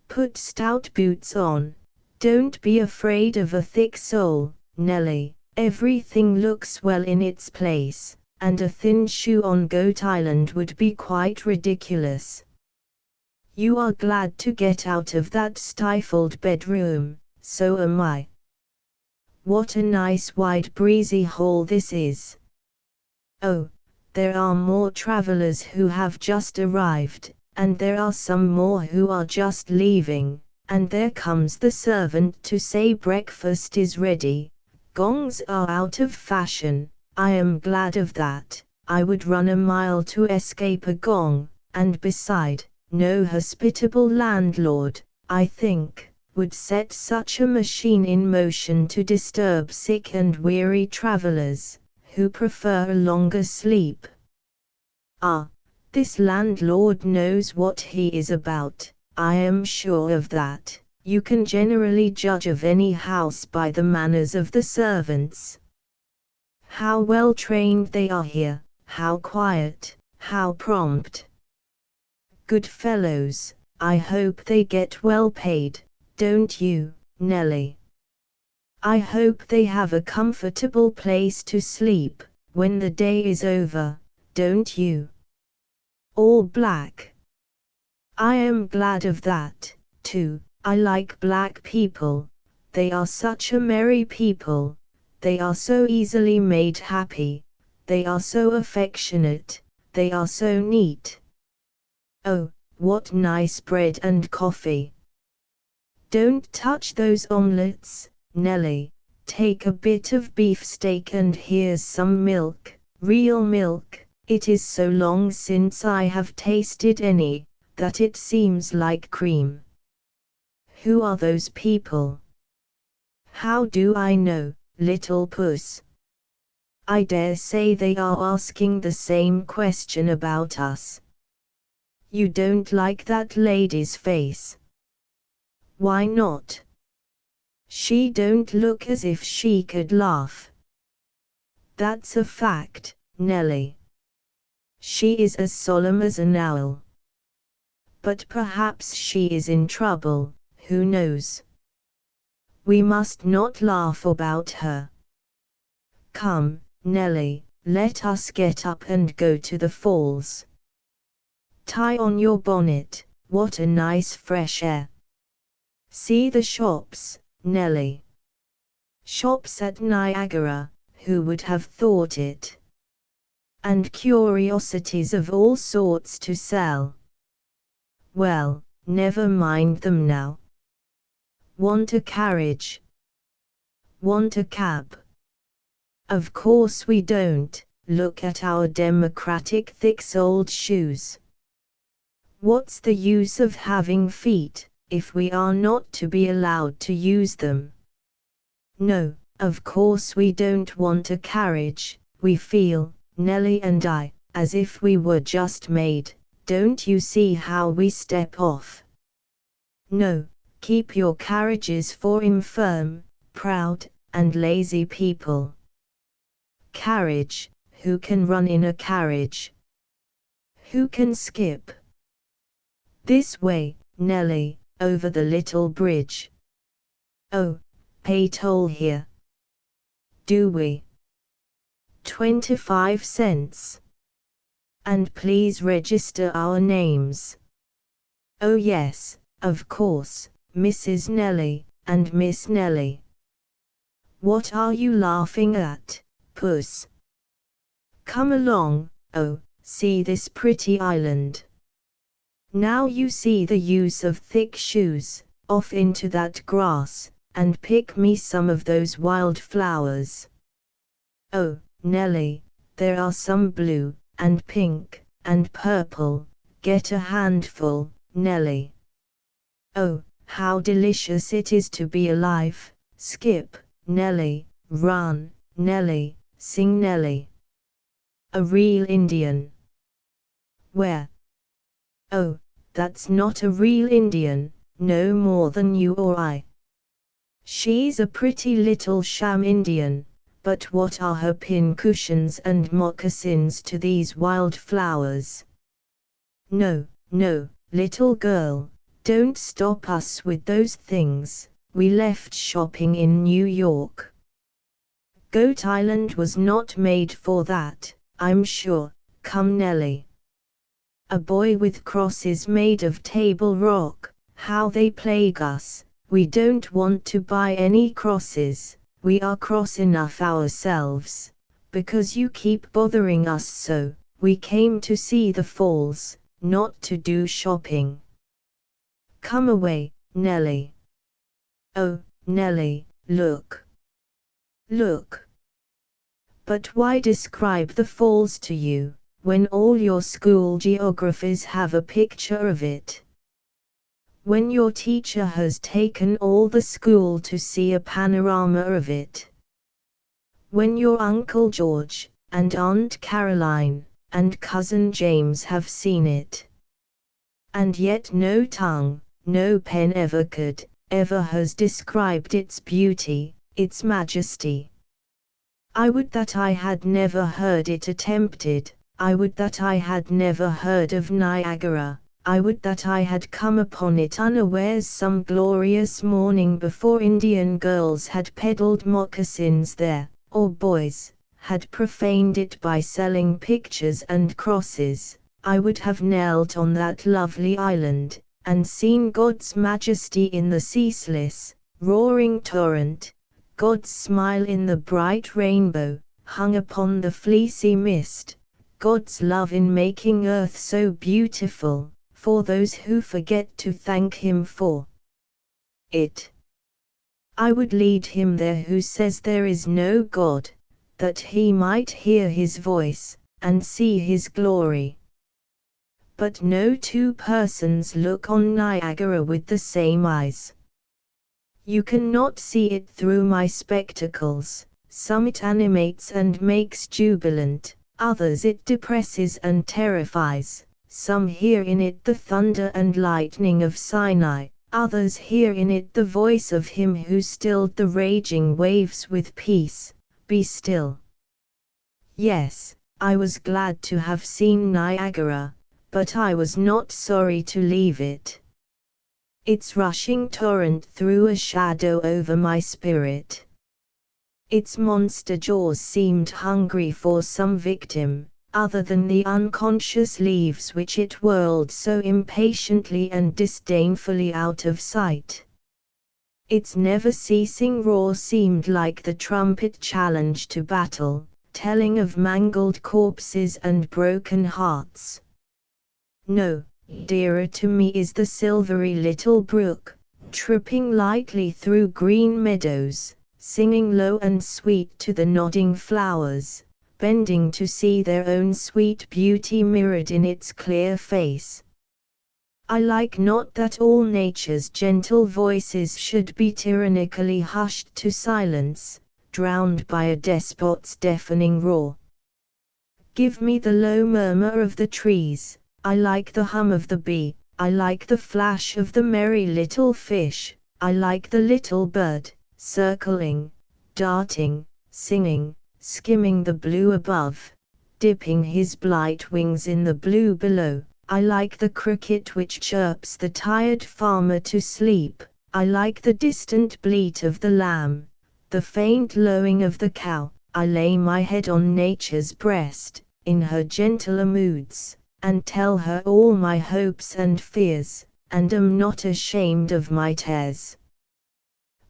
Put stout boots on. Don't be afraid of a thick sole, Nellie. Everything looks well in its place, and a thin shoe on Goat Island would be quite ridiculous. You are glad to get out of that stifled bedroom, so am I. What a nice wide breezy hall this is. Oh, there are more travelers who have just arrived, and there are some more who are just leaving, and there comes the servant to say breakfast is ready. Gongs are out of fashion. I am glad of that. I would run a mile to escape a gong, and beside, no hospitable landlord, I think, would set such a machine in motion to disturb sick and weary travelers, who prefer a longer sleep. Ah, this landlord knows what he is about, I am sure of that. You can generally judge of any house by the manners of the servants. How well trained they are here, how quiet, how prompt. Good fellows, I hope they get well paid, don't you, Nellie? I hope they have a comfortable place to sleep when the day is over, don't you? All black. I am glad of that, too. I like black people. They are such a merry people. They are so easily made happy. They are so affectionate. They are so neat. Oh, what nice bread and coffee. Don't touch those omelettes, Nellie. Take a bit of beefsteak and here's some milk, real milk. It is so long since I have tasted any, that it seems like cream. Who are those people? How do I know, little puss? I dare say they are asking the same question about us. You don't like that lady's face. Why not? She don't look as if she could laugh. That's a fact, Nellie. She is as solemn as an owl. But perhaps she is in trouble, who knows? We must not laugh about her. Come, Nellie, let us get up and go to the falls. Tie on your bonnet, what a nice fresh air. See the shops, Nellie. Shops at Niagara, who would have thought it? And curiosities of all sorts to sell. Well, never mind them now. Want a carriage? Want a cab? Of course we don't. Look at our democratic thick-soled shoes. What's the use of having feet, if we are not to be allowed to use them? No, of course we don't want a carriage. We feel, Nellie and I, as if we were just made. Don't you see how we step off? No, keep your carriages for infirm, proud, and lazy people. Carriage, who can run in a carriage? Who can skip? This way, Nellie, over the little bridge. Oh, pay toll here. Do we? 25 cents. And please register our names. Oh yes, of course, Mrs. Nellie, and Miss Nellie. What are you laughing at, puss? Come along, oh, see this pretty island. Now you see the use of thick shoes, off into that grass, and pick me some of those wild flowers. Oh, Nellie, there are some blue, and pink, and purple, get a handful, Nellie. Oh, how delicious it is to be alive, skip, Nellie, run, Nellie, sing Nellie. A real Indian. Where? Oh, that's not a real Indian, no more than you or I. She's a pretty little sham Indian, but what are her pincushions and moccasins to these wild flowers? No, no, little girl, don't stop us with those things. We left shopping in New York. Goat Island was not made for that, I'm sure. Come Nellie. A boy with crosses made of table rock, how they plague us. We don't want to buy any crosses, we are cross enough ourselves. Because you keep bothering us so, we came to see the falls, not to do shopping. Come away, Nellie. Oh, Nellie, look. Look. But why describe the falls to you, when all your school geographers have a picture of it? When your teacher has taken all the school to see a panorama of it? When your Uncle George, and Aunt Caroline, and Cousin James have seen it? And yet no tongue, no pen ever could, ever has described its beauty, its majesty. I would that I had never heard it attempted. I would that I had never heard of Niagara, I would that I had come upon it unawares some glorious morning before Indian girls had peddled moccasins there, or boys had profaned it by selling pictures and crosses. I would have knelt on that lovely island, and seen God's majesty in the ceaseless, roaring torrent, God's smile in the bright rainbow, hung upon the fleecy mist, God's love in making earth so beautiful, for those who forget to thank Him for it. I would lead him there who says there is no God, that he might hear His voice, and see His glory. But no two persons look on Niagara with the same eyes. You cannot see it through my spectacles. Some it animates and makes jubilant, others it depresses and terrifies. Some hear in it the thunder and lightning of Sinai, others hear in it the voice of Him who stilled the raging waves with peace, "Be still." Yes, I was glad to have seen Niagara, but I was not sorry to leave it. Its rushing torrent threw a shadow over my spirit. Its monster jaws seemed hungry for some victim, other than the unconscious leaves which it whirled so impatiently and disdainfully out of sight. Its never-ceasing roar seemed like the trumpet challenge to battle, telling of mangled corpses and broken hearts. No, dearer to me is the silvery little brook, tripping lightly through green meadows, singing low and sweet to the nodding flowers, bending to see their own sweet beauty mirrored in its clear face. I like not that all nature's gentle voices should be tyrannically hushed to silence, drowned by a despot's deafening roar. Give me the low murmur of the trees, I like the hum of the bee, I like the flash of the merry little fish, I like the little bird, circling, darting, singing, skimming the blue above, dipping his blight wings in the blue below. I like the cricket which chirps the tired farmer to sleep, I like the distant bleat of the lamb, the faint lowing of the cow. I lay my head on nature's breast, in her gentler moods, and tell her all my hopes and fears, and am not ashamed of my tears.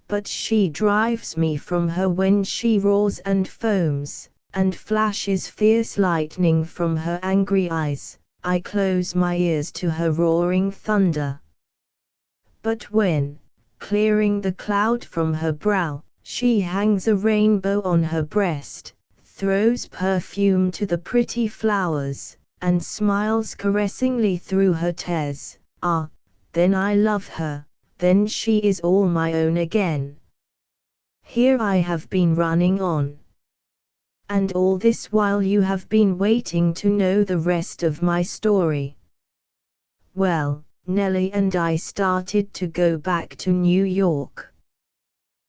But she drives me from her when she roars and foams, and flashes fierce lightning from her angry eyes. I close my ears to her roaring thunder. But when, clearing the cloud from her brow, she hangs a rainbow on her breast, throws perfume to the pretty flowers, and smiles caressingly through her tears, then I love her, then she is all my own again. Here I have been running on. And all this while you have been waiting to know the rest of my story. Well, Nellie and I started to go back to New York.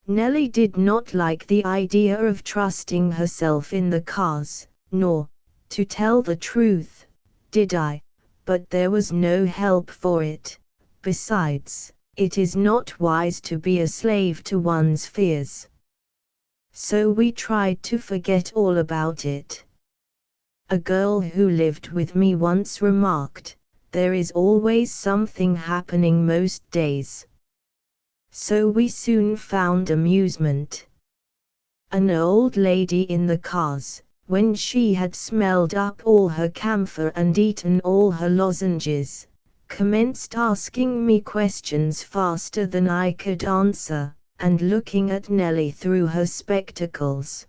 Nellie did not like the idea of trusting herself in the cars, nor, to tell the truth, did I, but there was no help for it. Besides, it is not wise to be a slave to one's fears. So we tried to forget all about it. A girl who lived with me once remarked, "There is always something happening most days." So we soon found amusement. An old lady in the cars, when she had smelled up all her camphor and eaten all her lozenges, commenced asking me questions faster than I could answer, and looking at Nellie through her spectacles.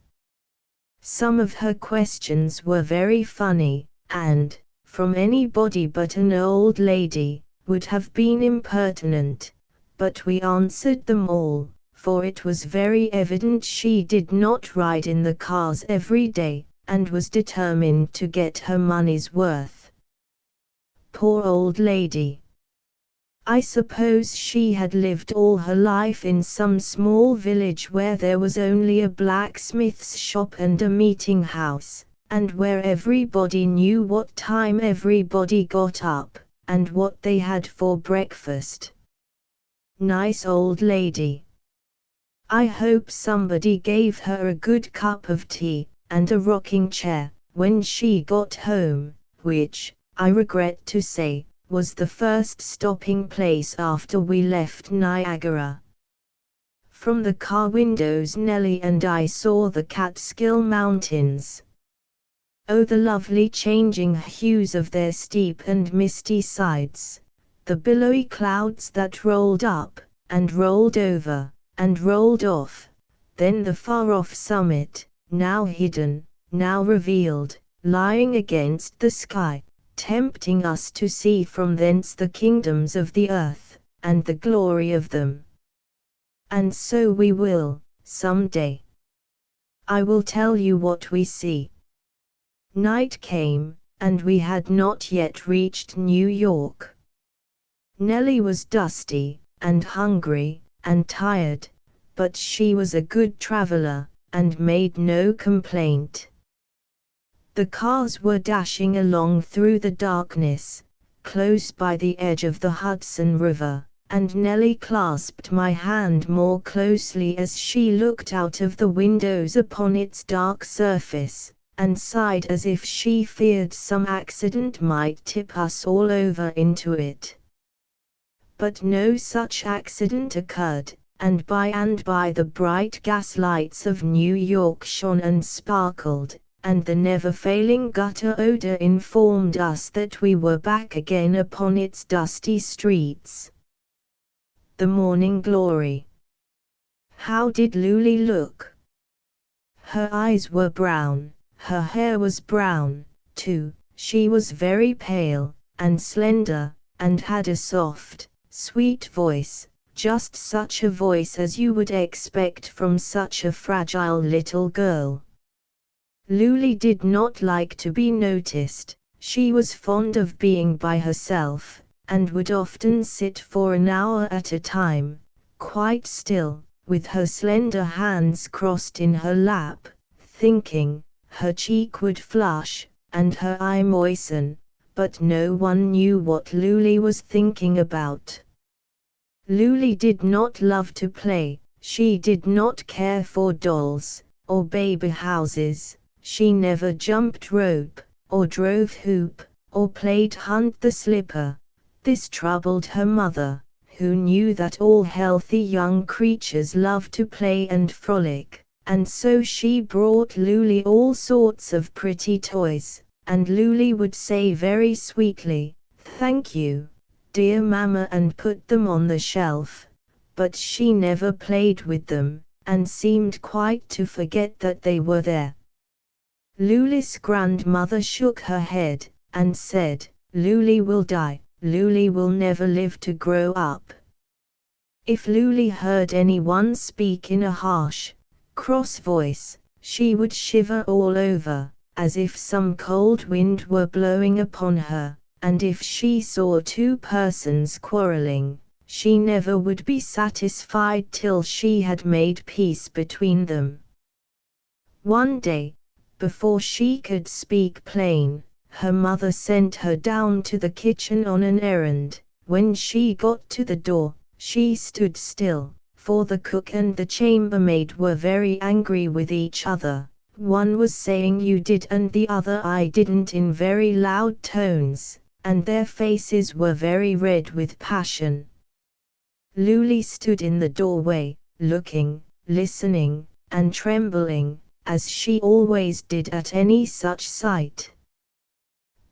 Some of her questions were very funny, and, from anybody but an old lady, would have been impertinent, but we answered them all, for it was very evident she did not ride in the cars every day, and was determined to get her money's worth. Poor old lady! I suppose she had lived all her life in some small village where there was only a blacksmith's shop and a meeting house, and where everybody knew what time everybody got up, and what they had for breakfast. Nice old lady. I hope somebody gave her a good cup of tea, and a rocking chair, when she got home, which, I regret to say, was the first stopping place after we left Niagara. From the car windows Nellie and I saw the Catskill Mountains. Oh, the lovely changing hues of their steep and misty sides, the billowy clouds that rolled up, and rolled over, and rolled off, then the far-off summit, now hidden, now revealed, lying against the sky, tempting us to see from thence the kingdoms of the earth, and the glory of them. And so we will, some day. I will tell you what we see. Night came, and we had not yet reached New York. Nellie was dusty, and hungry, and tired, but she was a good traveler, and made no complaint. The cars were dashing along through the darkness, close by the edge of the Hudson River, and Nellie clasped my hand more closely as she looked out of the windows upon its dark surface, and sighed as if she feared some accident might tip us all over into it. But no such accident occurred, and by the bright gas lights of New York shone and sparkled, and the never-failing gutter odor informed us that we were back again upon its dusty streets. The morning glory. How did Lulie look? Her eyes were brown. Her hair was brown, too. She was very pale, and slender, and had a soft, sweet voice, just such a voice as you would expect from such a fragile little girl. Lulie did not like to be noticed. She was fond of being by herself, and would often sit for an hour at a time, quite still, with her slender hands crossed in her lap, thinking. Her cheek would flush, and her eye moisten, but no one knew what Lulie was thinking about. Lulie did not love to play, she did not care for dolls, or baby houses, she never jumped rope, or drove hoop, or played hunt the slipper. This troubled her mother, who knew that all healthy young creatures love to play and frolic. And so she brought Lulie all sorts of pretty toys, and Lulie would say very sweetly, "Thank you, dear Mama," and put them on the shelf, but she never played with them, and seemed quite to forget that they were there. Lulie's grandmother shook her head, and said, "Lulie will die, Lulie will never live to grow up." If Lulie heard anyone speak in a harsh, cross voice, she would shiver all over, as if some cold wind were blowing upon her, and if she saw two persons quarreling, she never would be satisfied till she had made peace between them. One day, before she could speak plain, her mother sent her down to the kitchen on an errand. When she got to the door, she stood still, for the cook and the chambermaid were very angry with each other. One was saying "you did" and the other "I didn't" in very loud tones, and their faces were very red with passion. Lulie stood in the doorway, looking, listening, and trembling, as she always did at any such sight.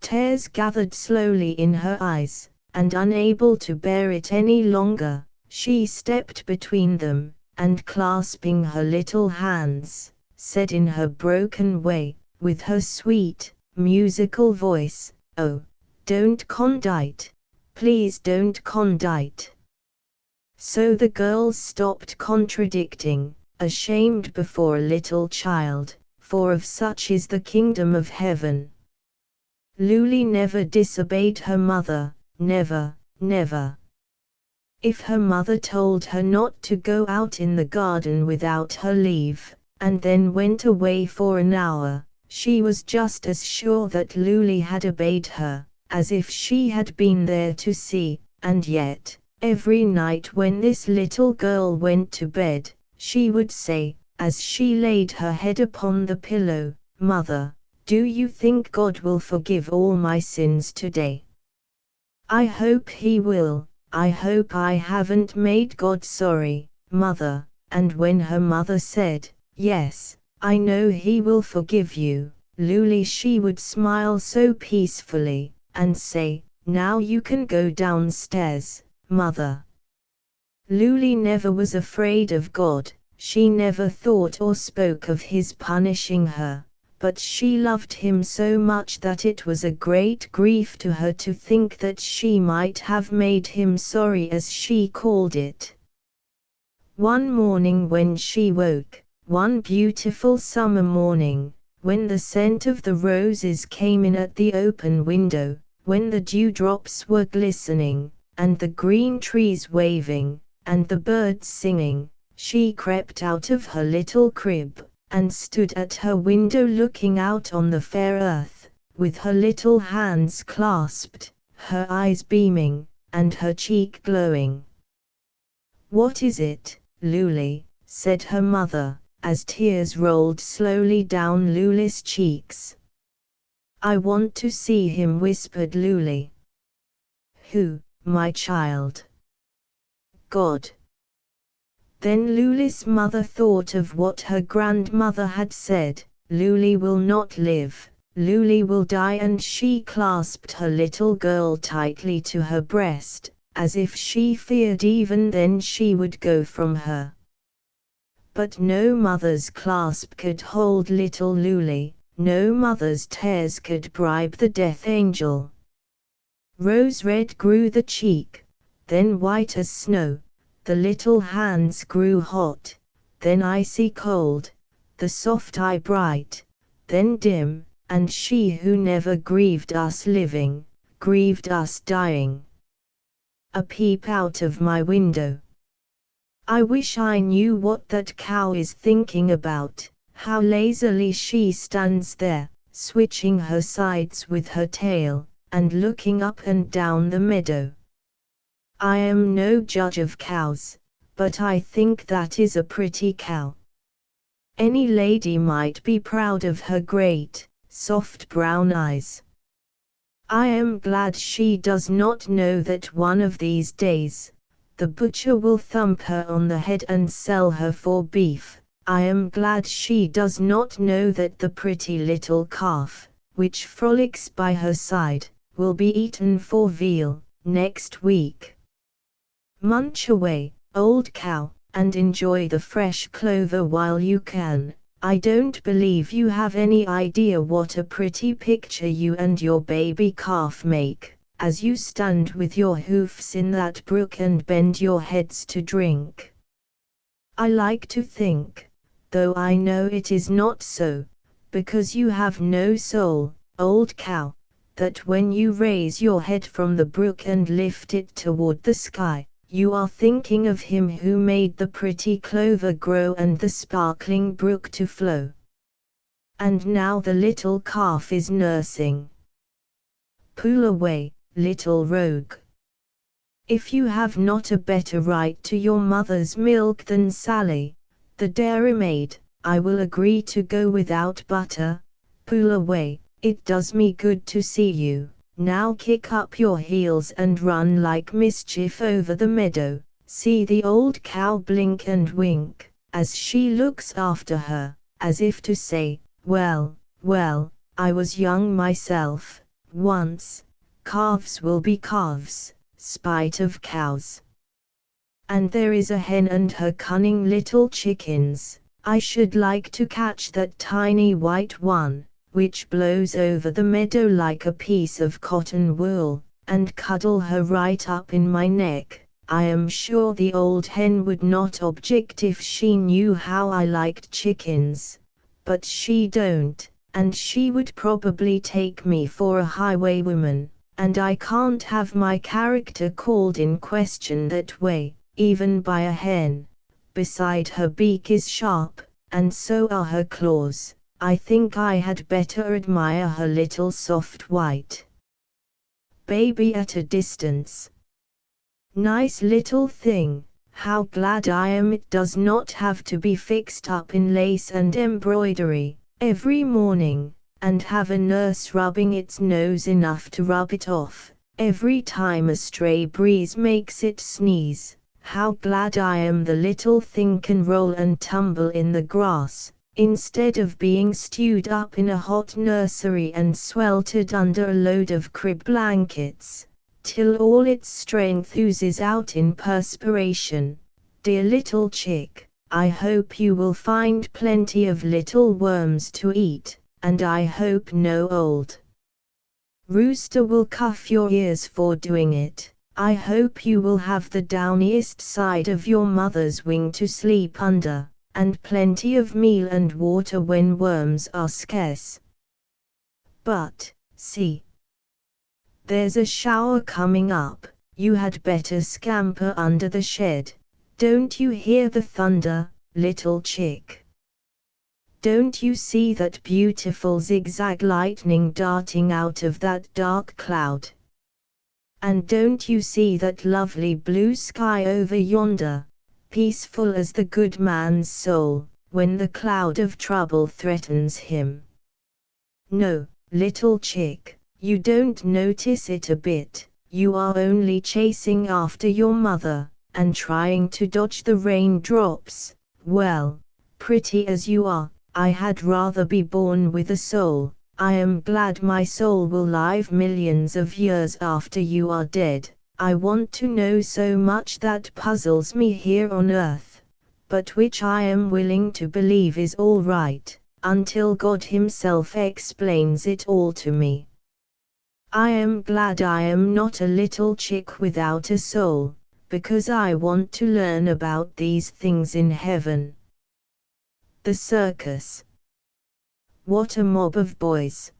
Tears gathered slowly in her eyes, and unable to bear it any longer, she stepped between them, and clasping her little hands, said in her broken way, with her sweet, musical voice, "Oh, don't condite, please don't condite." So the girls stopped contradicting, ashamed before a little child, for of such is the kingdom of heaven. Lulie never disobeyed her mother, never, never. If her mother told her not to go out in the garden without her leave, and then went away for an hour, she was just as sure that Lulie had obeyed her, as if she had been there to see, and yet, every night when this little girl went to bed, she would say, as she laid her head upon the pillow, "Mother, do you think God will forgive all my sins today? I hope He will. I hope I haven't made God sorry, Mother." And when her mother said, "Yes, I know He will forgive you," Luli she would smile so peacefully, and say, "Now you can go downstairs, Mother." Luli never was afraid of God, she never thought or spoke of His punishing her, but she loved Him so much that it was a great grief to her to think that she might have made Him sorry, as she called it. One morning when she woke, one beautiful summer morning, when the scent of the roses came in at the open window, when the dewdrops were glistening, and the green trees waving, and the birds singing, she crept out of her little crib, and stood at her window looking out on the fair earth, with her little hands clasped, her eyes beaming, and her cheek glowing. "What is it, Luli?" said her mother, as tears rolled slowly down Luli's cheeks. "I want to see Him," whispered Luli. "Who, my child?" "God." Then Luli's mother thought of what her grandmother had said, "Luli will not live, Luli will die," and she clasped her little girl tightly to her breast, as if she feared even then she would go from her. But no mother's clasp could hold little Luli, no mother's tears could bribe the death angel. Rose red grew the cheek, then white as snow, the little hands grew hot, then icy cold, the soft eye bright, then dim, and she who never grieved us living, grieved us dying. A peep out of my window. I wish I knew what that cow is thinking about, how lazily she stands there, switching her sides with her tail, and looking up and down the meadow. I am no judge of cows, but I think that is a pretty cow. Any lady might be proud of her great, soft brown eyes. I am glad she does not know that one of these days, the butcher will thump her on the head and sell her for beef. I am glad she does not know that the pretty little calf, which frolics by her side, will be eaten for veal, next week. Munch away, old cow, and enjoy the fresh clover while you can. I don't believe you have any idea what a pretty picture you and your baby calf make, as you stand with your hoofs in that brook and bend your heads to drink. I like to think, though I know it is not so, because you have no soul, old cow, that when you raise your head from the brook and lift it toward the sky, you are thinking of Him who made the pretty clover grow and the sparkling brook to flow. And now the little calf is nursing. Pull away, little rogue. If you have not a better right to your mother's milk than Sally, the dairymaid, I will agree to go without butter. Pull away, it does me good to see you. Now kick up your heels and run like mischief over the meadow. See the old cow blink and wink, as she looks after her, as if to say, well, well, I was young myself, once. Calves will be calves, spite of cows. And there is a hen and her cunning little chickens. I should like to catch that tiny white one, which blows over the meadow like a piece of cotton wool, and cuddle her right up in my neck. I am sure the old hen would not object if she knew how I liked chickens, but she don't, and she would probably take me for a highwaywoman, and I can't have my character called in question that way, even by a hen. Beside, her beak is sharp, and so are her claws. I think I had better admire her little soft white baby at a distance. Nice little thing, how glad I am it does not have to be fixed up in lace and embroidery every morning, and have a nurse rubbing its nose enough to rub it off every time a stray breeze makes it sneeze. How glad I am the little thing can roll and tumble in the grass, instead of being stewed up in a hot nursery and sweltered under a load of crib blankets, till all its strength oozes out in perspiration. Dear little chick, I hope you will find plenty of little worms to eat, and I hope no old rooster will cuff your ears for doing it. I hope you will have the downiest side of your mother's wing to sleep under, and plenty of meal and water when worms are scarce. But, see, there's a shower coming up, you had better scamper under the shed. Don't you hear the thunder, little chick? Don't you see that beautiful zigzag lightning darting out of that dark cloud? And don't you see that lovely blue sky over yonder, peaceful as the good man's soul, when the cloud of trouble threatens him? No, little chick, you don't notice it a bit, you are only chasing after your mother, and trying to dodge the raindrops. Well, pretty as you are, I had rather be born with a soul. I am glad my soul will live millions of years after you are dead. I want to know so much that puzzles me here on earth, but which I am willing to believe is all right, until God Himself explains it all to me. I am glad I am not a little chick without a soul, because I want to learn about these things in heaven. The circus. What a mob of boys!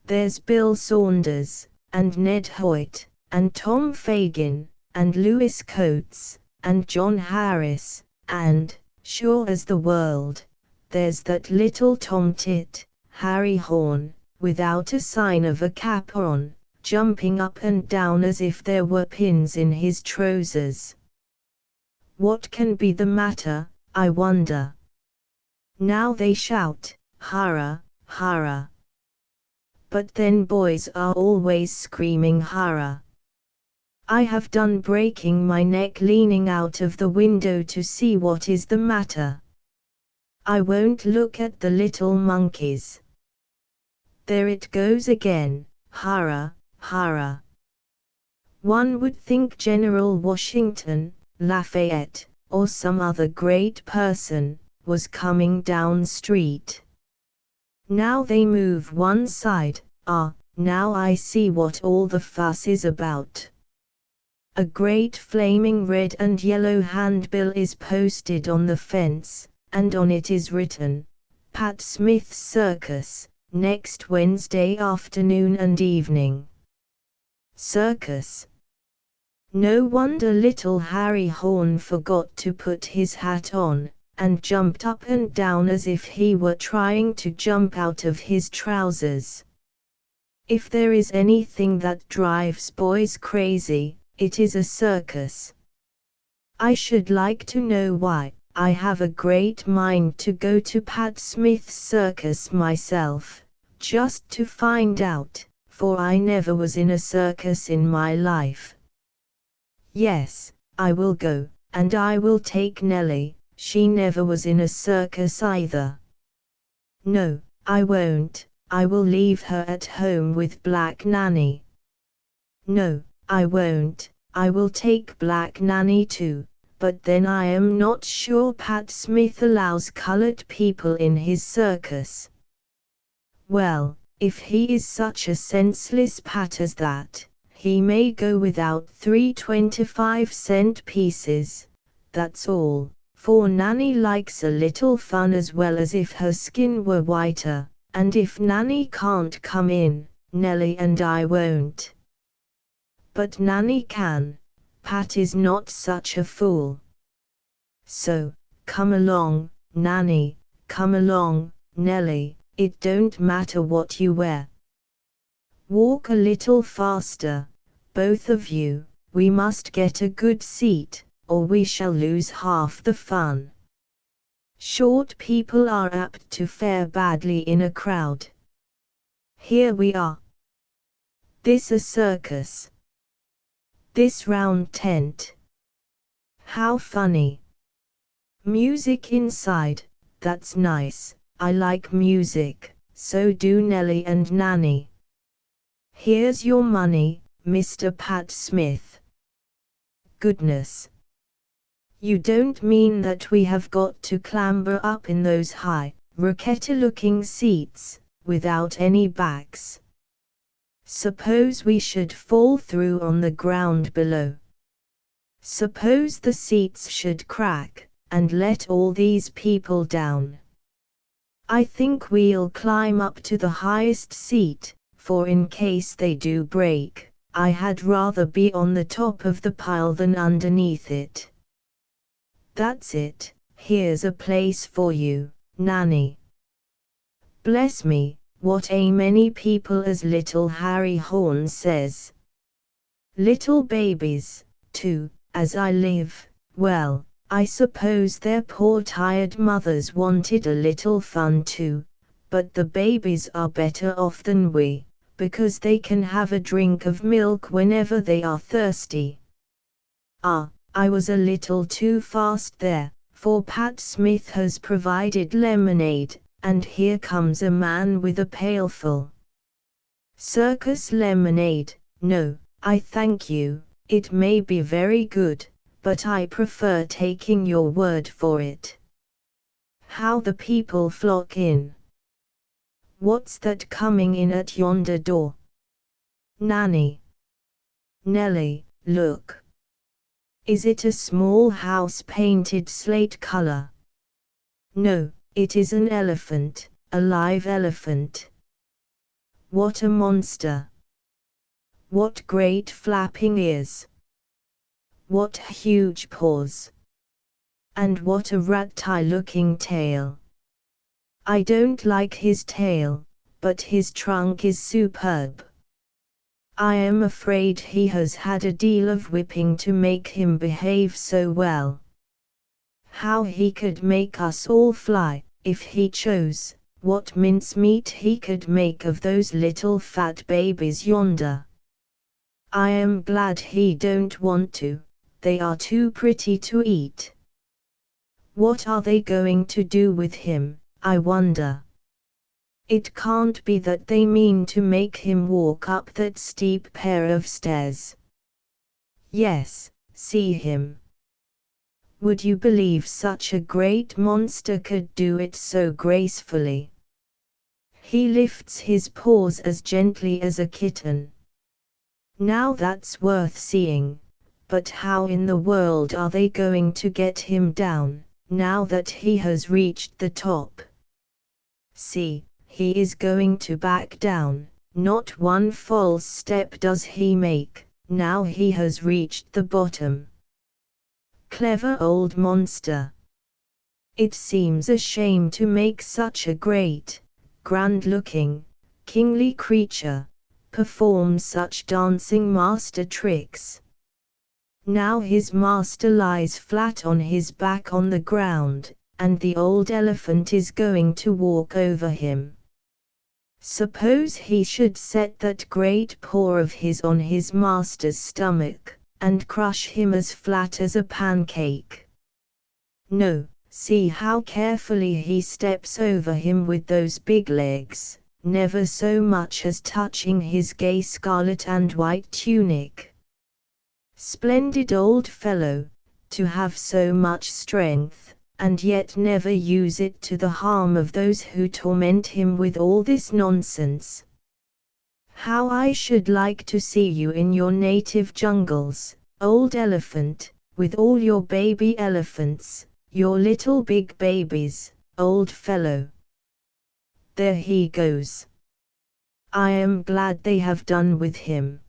There's Bill Saunders, and Ned Hoyt, and Tom Fagin, and Louis Coates, and John Harris, and, sure as the world, there's that little tomtit, Harry Horn, without a sign of a cap on, jumping up and down as if there were pins in his trousers. What can be the matter, I wonder? Now they shout, hurrah, hurrah. But then boys are always screaming hurrah. I have done breaking my neck leaning out of the window to see what is the matter. I won't look at the little monkeys. There it goes again, hurrah, hurrah. One would think General Washington, Lafayette, or some other great person, was coming down street. Now they move one side, now I see what all the fuss is about. A great flaming red and yellow handbill is posted on the fence, and on it is written, Pat Smith's Circus, next Wednesday afternoon and evening. Circus. No wonder little Harry Horn forgot to put his hat on, and jumped up and down as if he were trying to jump out of his trousers. If there is anything that drives boys crazy, it is a circus. I should like to know why. I have a great mind to go to Pat Smith's circus myself, just to find out, for I never was in a circus in my life. Yes, I will go, and I will take Nellie. She never was in a circus either. No, I won't, I will leave her at home with Black Nanny. No, I won't, I will take Black Nanny too, but then I am not sure Pat Smith allows colored people in his circus. Well, if he is such a senseless Pat as that, he may go without 3 25-cent pieces, that's all. For Nanny likes a little fun as well as if her skin were whiter, and if Nanny can't come in, Nellie and I won't. But Nanny can. Pat is not such a fool. So, come along, Nanny, come along, Nellie, it don't matter what you wear. Walk a little faster, both of you, we must get a good seat, or we shall lose half the fun. Short people are apt to fare badly in a crowd. Here we are. This a circus. This round tent. How funny. Music inside, that's nice, I like music, so do Nellie and Nanny. Here's your money, Mr. Pat Smith. Goodness. You don't mean that we have got to clamber up in those high, rickety-looking seats, without any backs? Suppose we should fall through on the ground below? Suppose the seats should crack, and let all these people down? I think we'll climb up to the highest seat, for in case they do break, I had rather be on the top of the pile than underneath it. That's it, here's a place for you, Nanny. Bless me, what a many people, as little Harry Horn says. Little babies, too, as I live. Well, I suppose their poor tired mothers wanted a little fun too, but the babies are better off than we, because they can have a drink of milk whenever they are thirsty. Ah, I was a little too fast there, for Pat Smith has provided lemonade, and here comes a man with a pailful. Circus lemonade? No, I thank you, it may be very good, but I prefer taking your word for it. How the people flock in! What's that coming in at yonder door? Nanny. Nellie, look. Is it a small house painted slate color? No, it is an elephant, a live elephant. What a monster! What great flapping ears! What huge paws! And what a rat-tie-looking tail! I don't like his tail, but his trunk is superb. I am afraid he has had a deal of whipping to make him behave so well. How he could make us all fly, if he chose, what mincemeat he could make of those little fat babies yonder. I am glad he don't want to, they are too pretty to eat. What are they going to do with him, I wonder? It can't be that they mean to make him walk up that steep pair of stairs. Yes, see him. Would you believe such a great monster could do it so gracefully? He lifts his paws as gently as a kitten. Now that's worth seeing, but how in the world are they going to get him down, now that he has reached the top? See, he is going to back down, not one false step does he make, now he has reached the bottom. Clever old monster. It seems a shame to make such a great, grand-looking, kingly creature perform such dancing master tricks. Now his master lies flat on his back on the ground, and the old elephant is going to walk over him. Suppose he should set that great paw of his on his master's stomach, and crush him as flat as a pancake. No, see how carefully he steps over him with those big legs, never so much as touching his gay scarlet and white tunic. Splendid old fellow, to have so much strength, and yet never use it to the harm of those who torment him with all this nonsense. How I should like to see you in your native jungles, old elephant, with all your baby elephants, your little big babies, old fellow. There he goes. I am glad they have done with him.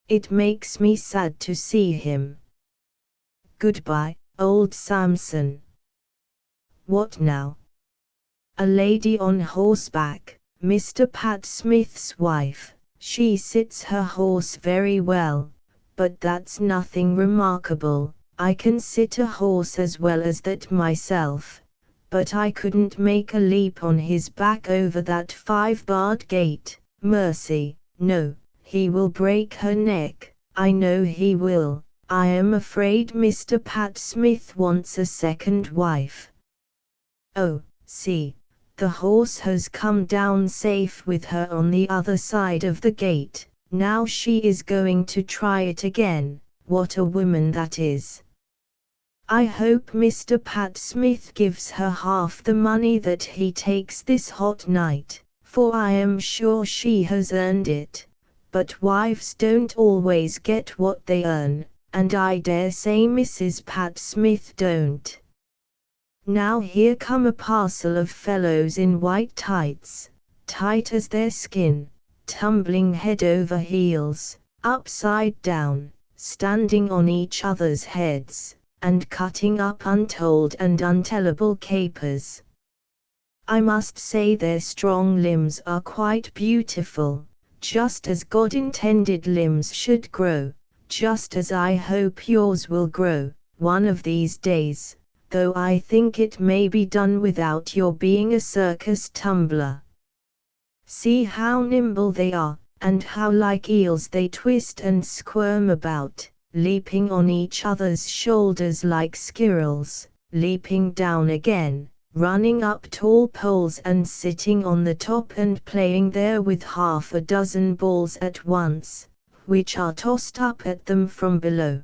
It makes me sad to see him. Goodbye, old Samson. What now? A lady on horseback, Mr. Pat Smith's wife, She sits her horse very well, but that's nothing remarkable. I can sit a horse as well as that myself, but I couldn't make a leap on his back over that 5-barred gate. Mercy, no, he will break her neck, I know he will. I am afraid Mr. Pat Smith wants a second wife. Oh, see, the horse has come down safe with her on the other side of the gate. Now she is going to try it again. What a woman that is. I hope Mr. Pat Smith gives her half the money that he takes this hot night, for I am sure she has earned it. But wives don't always get what they earn, and I dare say Mrs. Pat Smith don't. Now here come a parcel of fellows in white tights, tight as their skin, tumbling head over heels, upside down, standing on each other's heads, and cutting up untold and untellable capers. I must say their strong limbs are quite beautiful, just as God intended limbs should grow, just as I hope yours will grow, one of these days, though I think it may be done without your being a circus tumbler. See how nimble they are, and how like eels they twist and squirm about, leaping on each other's shoulders like squirrels, leaping down again, running up tall poles and sitting on the top and playing there with half a dozen balls at once, which are tossed up at them from below.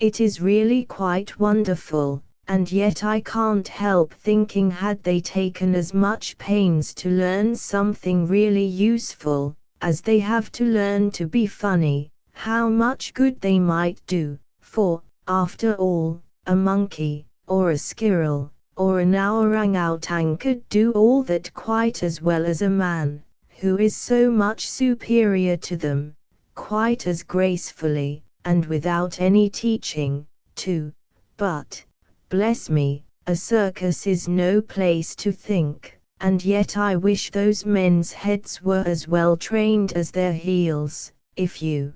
It is really quite wonderful, and yet I can't help thinking had they taken as much pains to learn something really useful, as they have to learn to be funny, how much good they might do, for, after all, a monkey, or a squirrel, or an orangutan could do all that quite as well as a man, who is so much superior to them, quite as gracefully, and without any teaching, too. But, bless me, a circus is no place to think, and yet I wish those men's heads were as well trained as their heels. If you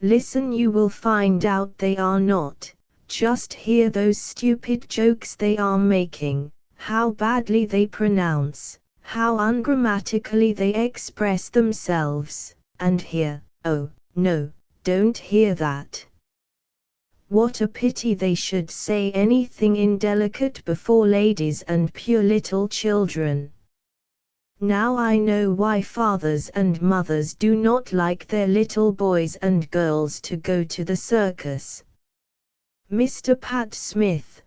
listen you will find out they are not. Just hear those stupid jokes they are making, how badly they pronounce, how ungrammatically they express themselves, and hear, oh, no, don't hear that. What a pity they should say anything indelicate before ladies and pure little children. Now I know why fathers and mothers do not like their little boys and girls to go to the circus. Mr. Pat Smith,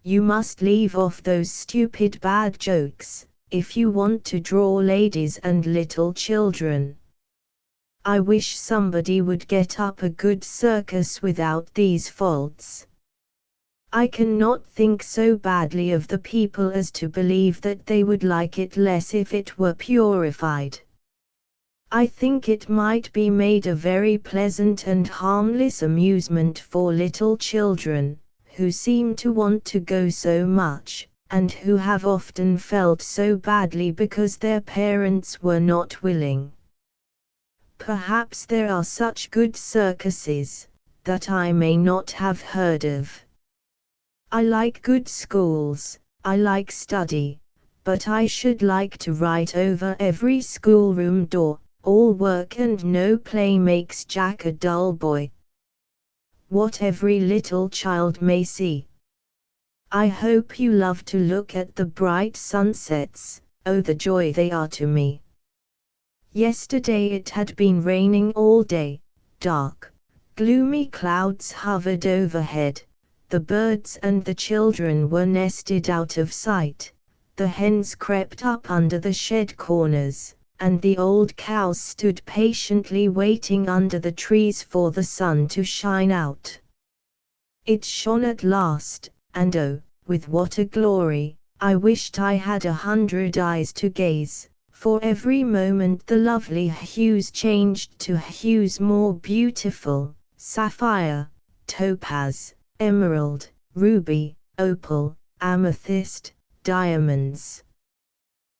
you must leave off those stupid bad jokes, if you want to draw ladies and little children. I wish somebody would get up a good circus without these faults. I cannot think so badly of the people as to believe that they would like it less if it were purified. I think it might be made a very pleasant and harmless amusement for little children, who seem to want to go so much, and who have often felt so badly because their parents were not willing. Perhaps there are such good circuses, that I may not have heard of. I like good schools, I like study, but I should like to write over every schoolroom door, all work and no play makes Jack a dull boy. What every little child may see. I hope you love to look at the bright sunsets, oh the joy they are to me. Yesterday it had been raining all day, dark, gloomy clouds hovered overhead, the birds and the children were nested out of sight, the hens crept up under the shed corners, and the old cows stood patiently waiting under the trees for the sun to shine out. It shone at last, and oh, with what a glory! I wished I had 100 eyes to gaze, for every moment the lovely hues changed to hues more beautiful, sapphire, topaz, emerald, ruby, opal, amethyst, diamonds.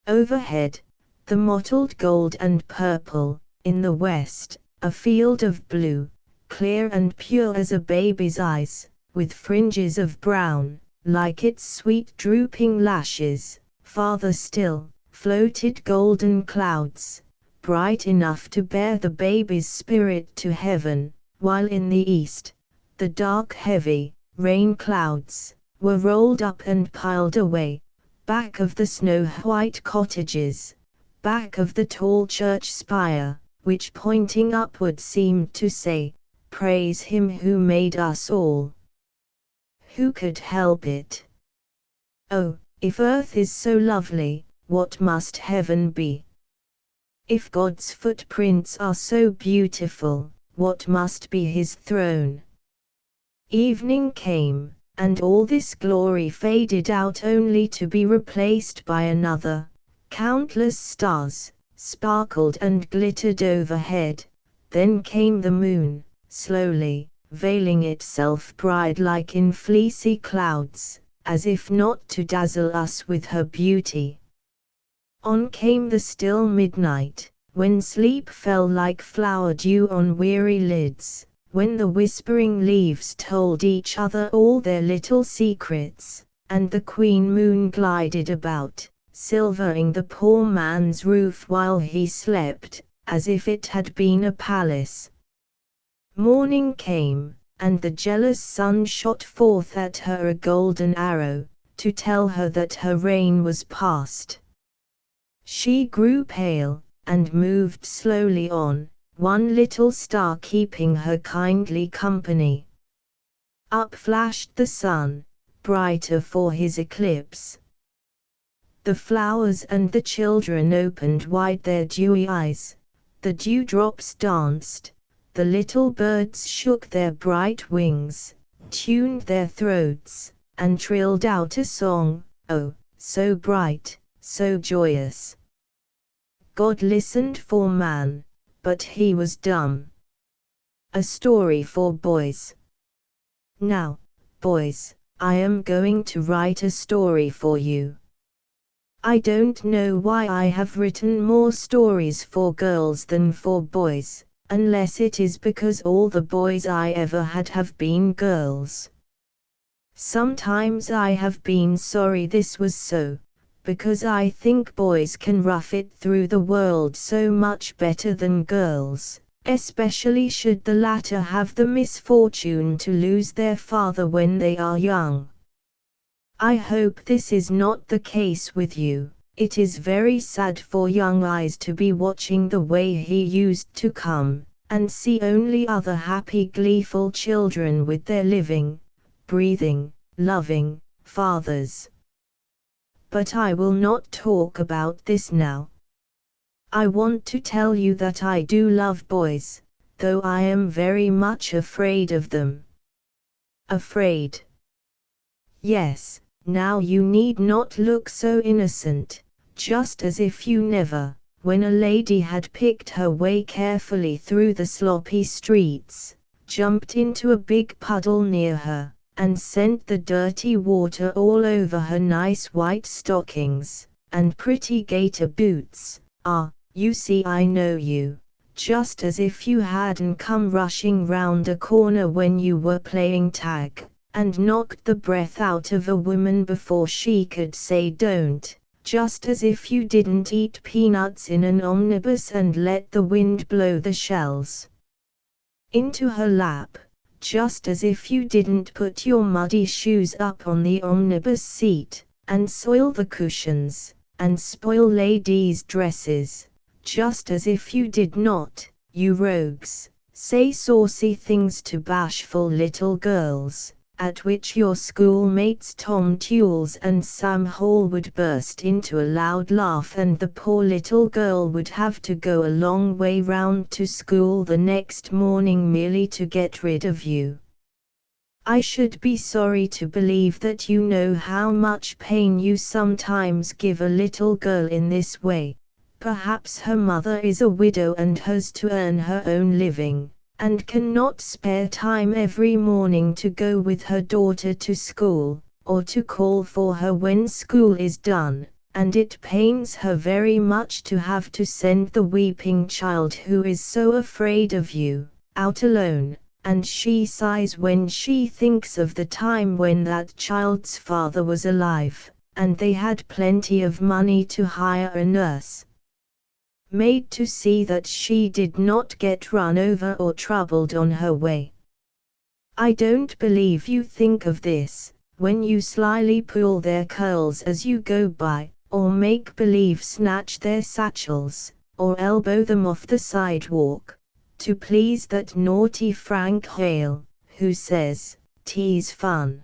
Overhead, the mottled gold and purple, in the west, a field of blue, clear and pure as a baby's eyes, with fringes of brown, like its sweet drooping lashes. Farther still, floated golden clouds, bright enough to bear the baby's spirit to heaven, while in the east, the dark heavy, rain clouds, were rolled up and piled away, back of the snow-white cottages, back of the tall church spire, which pointing upward seemed to say, "Praise Him who made us all." Who could help it? Oh, if earth is so lovely, what must heaven be? If God's footprints are so beautiful, what must be His throne? Evening came, and all this glory faded out only to be replaced by another. Countless stars sparkled and glittered overhead. Then came the moon, slowly, veiling itself bride-like in fleecy clouds, as if not to dazzle us with her beauty. On came the still midnight, when sleep fell like flower dew on weary lids, when the whispering leaves told each other all their little secrets, and the queen moon glided about, silvering the poor man's roof while he slept, as if it had been a palace. Morning came, and the jealous sun shot forth at her a golden arrow, to tell her that her reign was past. She grew pale, and moved slowly on, one little star keeping her kindly company. Up flashed the sun, brighter for his eclipse. The flowers and the children opened wide their dewy eyes, the dewdrops danced, the little birds shook their bright wings, tuned their throats, and trilled out a song, oh, so bright, so joyous. God listened for man, but he was dumb. A story for boys. Now, boys, I am going to write a story for you. I don't know why I have written more stories for girls than for boys, unless it is because all the boys I ever had have been girls. Sometimes I have been sorry this was so, because I think boys can rough it through the world so much better than girls, especially should the latter have the misfortune to lose their father when they are young. I hope this is not the case with you. It is very sad for young eyes to be watching the way he used to come, and see only other happy gleeful children with their living, breathing, loving fathers. But I will not talk about this now. I want to tell you that I do love boys, though I am very much afraid of them. Afraid? Yes. Now you need not look so innocent, just as if you never, when a lady had picked her way carefully through the sloppy streets, jumped into a big puddle near her, and sent the dirty water all over her nice white stockings, and pretty gaiter boots. Ah, you see I know you, just as if you hadn't come rushing round a corner when you were playing tag, and knocked the breath out of a woman before she could say don't, just as if you didn't eat peanuts in an omnibus and let the wind blow the shells into her lap, just as if you didn't put your muddy shoes up on the omnibus seat, and soil the cushions, and spoil ladies' dresses, just as if you did not, you rogues, say saucy things to bashful little girls, at which your schoolmates Tom Tewles and Sam Hall would burst into a loud laugh, and the poor little girl would have to go a long way round to school the next morning merely to get rid of you. I should be sorry to believe that you know how much pain you sometimes give a little girl in this way. Perhaps her mother is a widow and has to earn her own living, and cannot spare time every morning to go with her daughter to school, or to call for her when school is done, and it pains her very much to have to send the weeping child who is so afraid of you, out alone, and she sighs when she thinks of the time when that child's father was alive, and they had plenty of money to hire a nurse maid to see that she did not get run over or troubled on her way. I don't believe you think of this, when you slyly pull their curls as you go by, or make believe snatch their satchels, or elbow them off the sidewalk, to please that naughty Frank Hale, who says, "'Tis fun."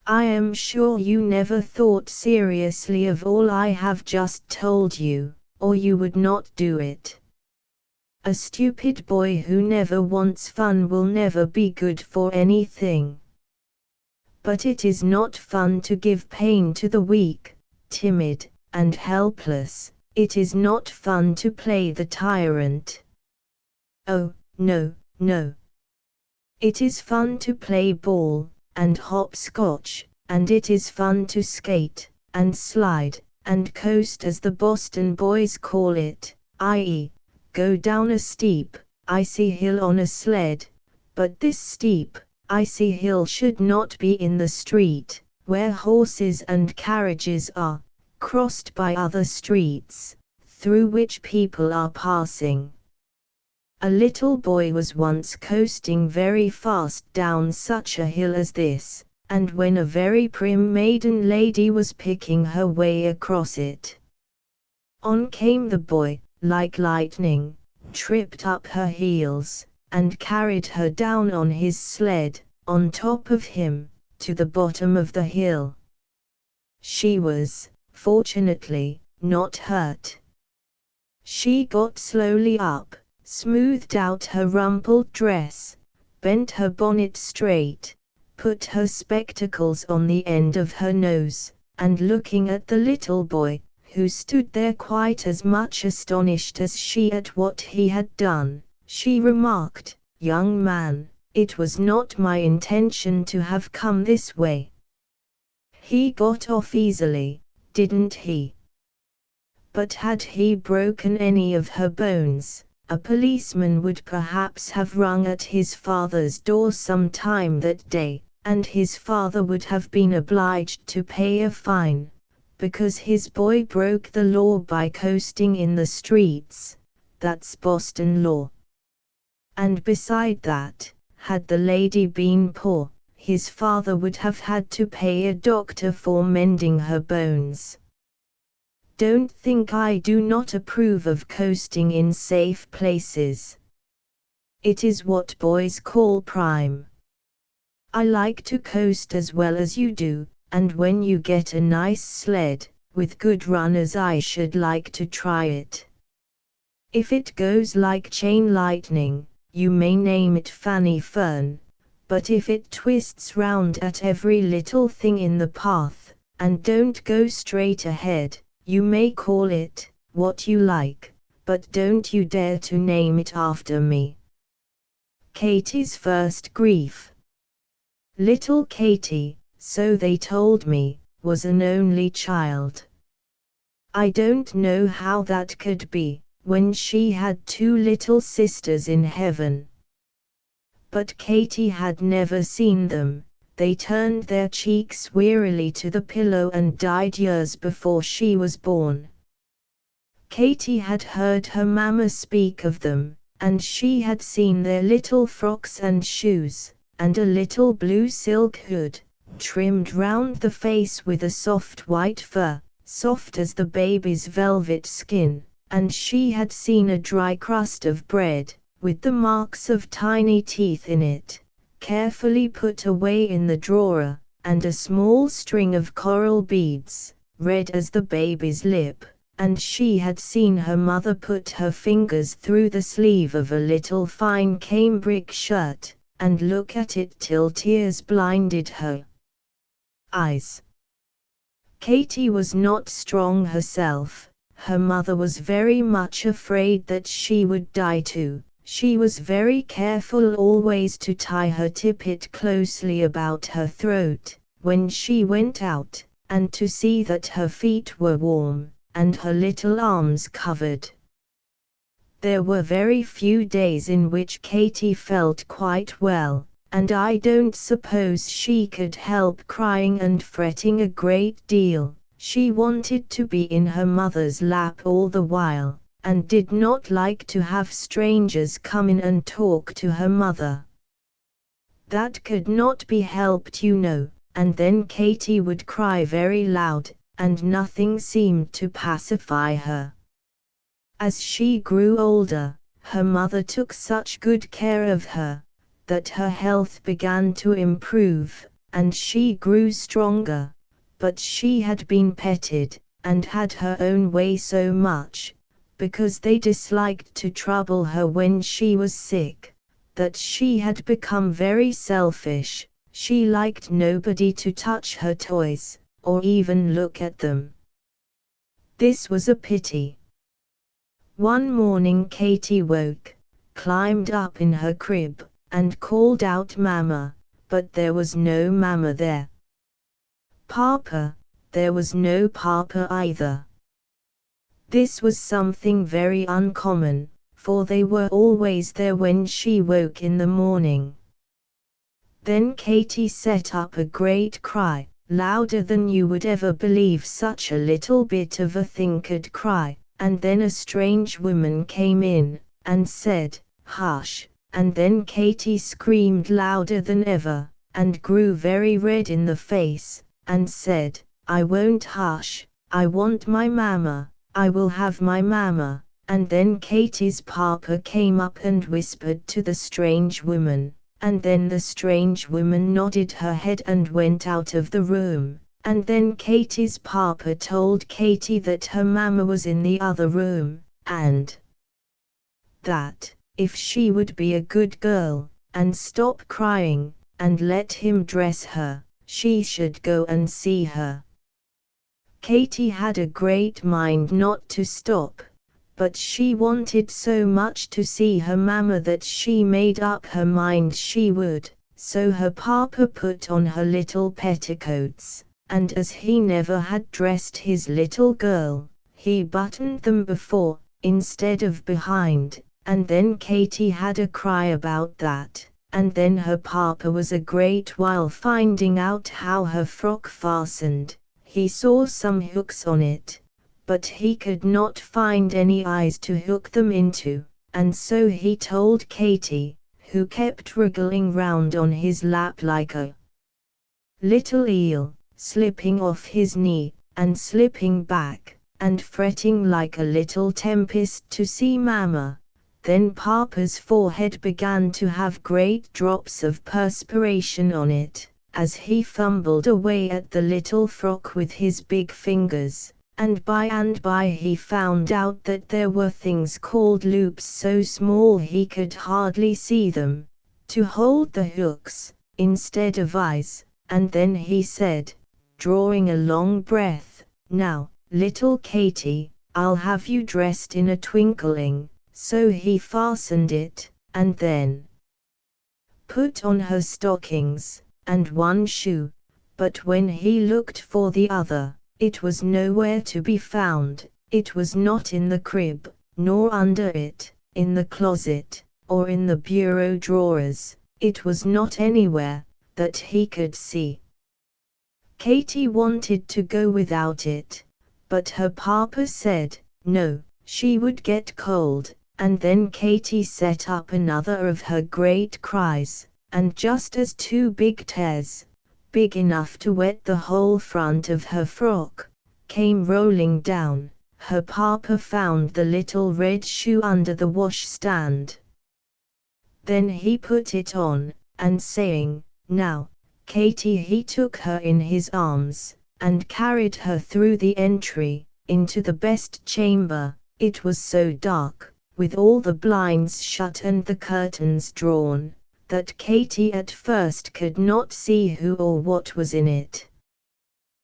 I am sure you never thought seriously of all I have just told you, or you would not do it. A stupid boy who never wants fun will never be good for anything. But it is not fun to give pain to the weak, timid, and helpless. It is not fun to play the tyrant. Oh, no, no. It is fun to play ball, and hopscotch, and it is fun to skate, and slide, and coast as the Boston boys call it, i.e., go down a steep, icy hill on a sled, but this steep, icy hill should not be in the street, where horses and carriages are, crossed by other streets, through which people are passing. A little boy was once coasting very fast down such a hill as this, and when a very prim maiden lady was picking her way across it, on came the boy, like lightning, tripped up her heels, and carried her down on his sled, on top of him, to the bottom of the hill. She was, fortunately, not hurt. She got slowly up, smoothed out her rumpled dress, bent her bonnet straight, put her spectacles on the end of her nose, and looking at the little boy, who stood there quite as much astonished as she at what he had done, she remarked, "Young man, it was not my intention to have come this way." He got off easily, didn't he? But had he broken any of her bones, a policeman would perhaps have rung at his father's door some time that day, and his father would have been obliged to pay a fine, because his boy broke the law by coasting in the streets. That's Boston law. And beside that, had the lady been poor, his father would have had to pay a doctor for mending her bones. Don't think I do not approve of coasting in safe places. It is what boys call prime. I like to coast as well as you do, and when you get a nice sled, with good runners, I should like to try it. If it goes like chain lightning, you may name it Fanny Fern, but if it twists round at every little thing in the path, and don't go straight ahead, you may call it what you like, but don't you dare to name it after me. Katie's first grief. Little Katie, so they told me, was an only child. I don't know how that could be, when she had two little sisters in heaven. But Katie had never seen them. They turned their cheeks wearily to the pillow and died years before she was born. Katie had heard her mamma speak of them, and she had seen their little frocks and shoes, and a little blue silk hood, trimmed round the face with a soft white fur, soft as the baby's velvet skin, and she had seen a dry crust of bread, with the marks of tiny teeth in it, carefully put away in the drawer, and a small string of coral beads, red as the baby's lip, and she had seen her mother put her fingers through the sleeve of a little fine cambric shirt, and look at it till tears blinded her eyes. Katie was not strong herself. Her mother was very much afraid that she would die too. She was very careful always to tie her tippet closely about her throat, when she went out, and to see that her feet were warm, and her little arms covered. There were very few days in which Katy felt quite well, and I don't suppose she could help crying and fretting a great deal. She wanted to be in her mother's lap all the while, and did not like to have strangers come in and talk to her mother. That could not be helped, you know, and then Katy would cry very loud, and nothing seemed to pacify her. As she grew older, her mother took such good care of her, that her health began to improve, and she grew stronger, but she had been petted, and had her own way so much, because they disliked to trouble her when she was sick, that she had become very selfish. She liked nobody to touch her toys, or even look at them. This was a pity. One morning Katy woke, climbed up in her crib, and called out Mama, but there was no Mama there. Papa, there was no Papa either. This was something very uncommon, for they were always there when she woke in the morning. Then Katy set up a great cry, louder than you would ever believe such a little bit of a thing could cry, and then a strange woman came in, and said, "Hush," and then Katy screamed louder than ever, and grew very red in the face, and said, "I won't hush, I want my Mama, I will have my Mama," and then Katy's Papa came up and whispered to the strange woman, and then the strange woman nodded her head and went out of the room. And then Katy's Papa told Katy that her Mama was in the other room, and that, if she would be a good girl, and stop crying, and let him dress her, she should go and see her. Katy had a great mind not to stop, but she wanted so much to see her Mama that she made up her mind she would, so her Papa put on her little petticoats, and as he never had dressed his little girl, he buttoned them before, instead of behind, and then Katy had a cry about that, and then her Papa was a great while finding out how her frock fastened. He saw some hooks on it, but he could not find any eyes to hook them into, and so he told Katy, who kept wriggling round on his lap like a little eel, slipping off his knee, and slipping back, and fretting like a little tempest to see Mama. Then Papa's forehead began to have great drops of perspiration on it, as he fumbled away at the little frock with his big fingers, and by he found out that there were things called loops so small he could hardly see them, to hold the hooks, instead of eyes, and then he said, drawing a long breath, "Now, little Katy, I'll have you dressed in a twinkling." So he fastened it, and then put on her stockings, and one shoe, but when he looked for the other, it was nowhere to be found. It was not in the crib, nor under it, in the closet, or in the bureau drawers. It was not anywhere that he could see. Katy wanted to go without it, but her Papa said, no, she would get cold, and then Katy set up another of her great cries, and just as two big tears, big enough to wet the whole front of her frock, came rolling down, her Papa found the little red shoe under the washstand. Then he put it on, and saying, "Now, Katy," he took her in his arms, and carried her through the entry, into the best chamber. It was so dark, with all the blinds shut and the curtains drawn, that Katy at first could not see who or what was in it.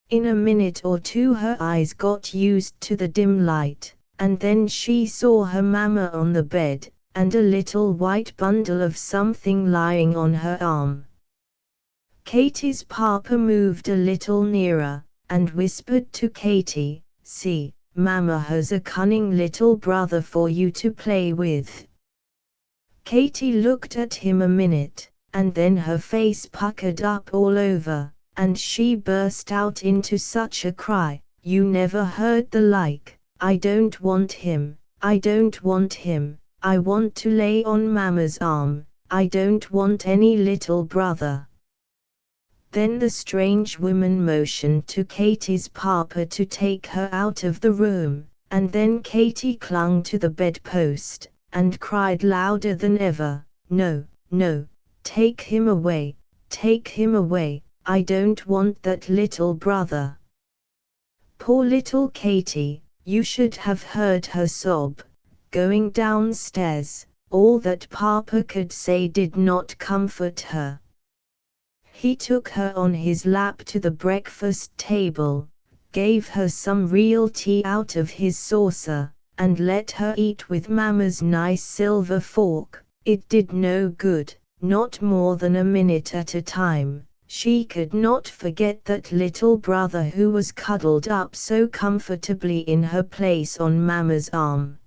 In a minute or two her eyes got used to the dim light, and then she saw her Mama on the bed, and a little white bundle of something lying on her arm. Katy's Papa moved a little nearer, and whispered to Katy, "See, Mama has a cunning little brother for you to play with." Katy looked at him a minute, and then her face puckered up all over, and she burst out into such a cry, "You never heard the like! I don't want him, I don't want him, I want to lay on Mama's arm, I don't want any little brother." Then the strange woman motioned to Katy's papa to take her out of the room, and then Katy clung to the bedpost, and cried louder than ever, "No, no, take him away, I don't want that little brother." Poor little Katy, you should have heard her sob, going downstairs. All that Papa could say did not comfort her. He took her on his lap to the breakfast table, gave her some real tea out of his saucer, and let her eat with Mama's nice silver fork. It did no good, not more than a minute at a time. She could not forget that little brother who was cuddled up so comfortably in her place on Mama's arm.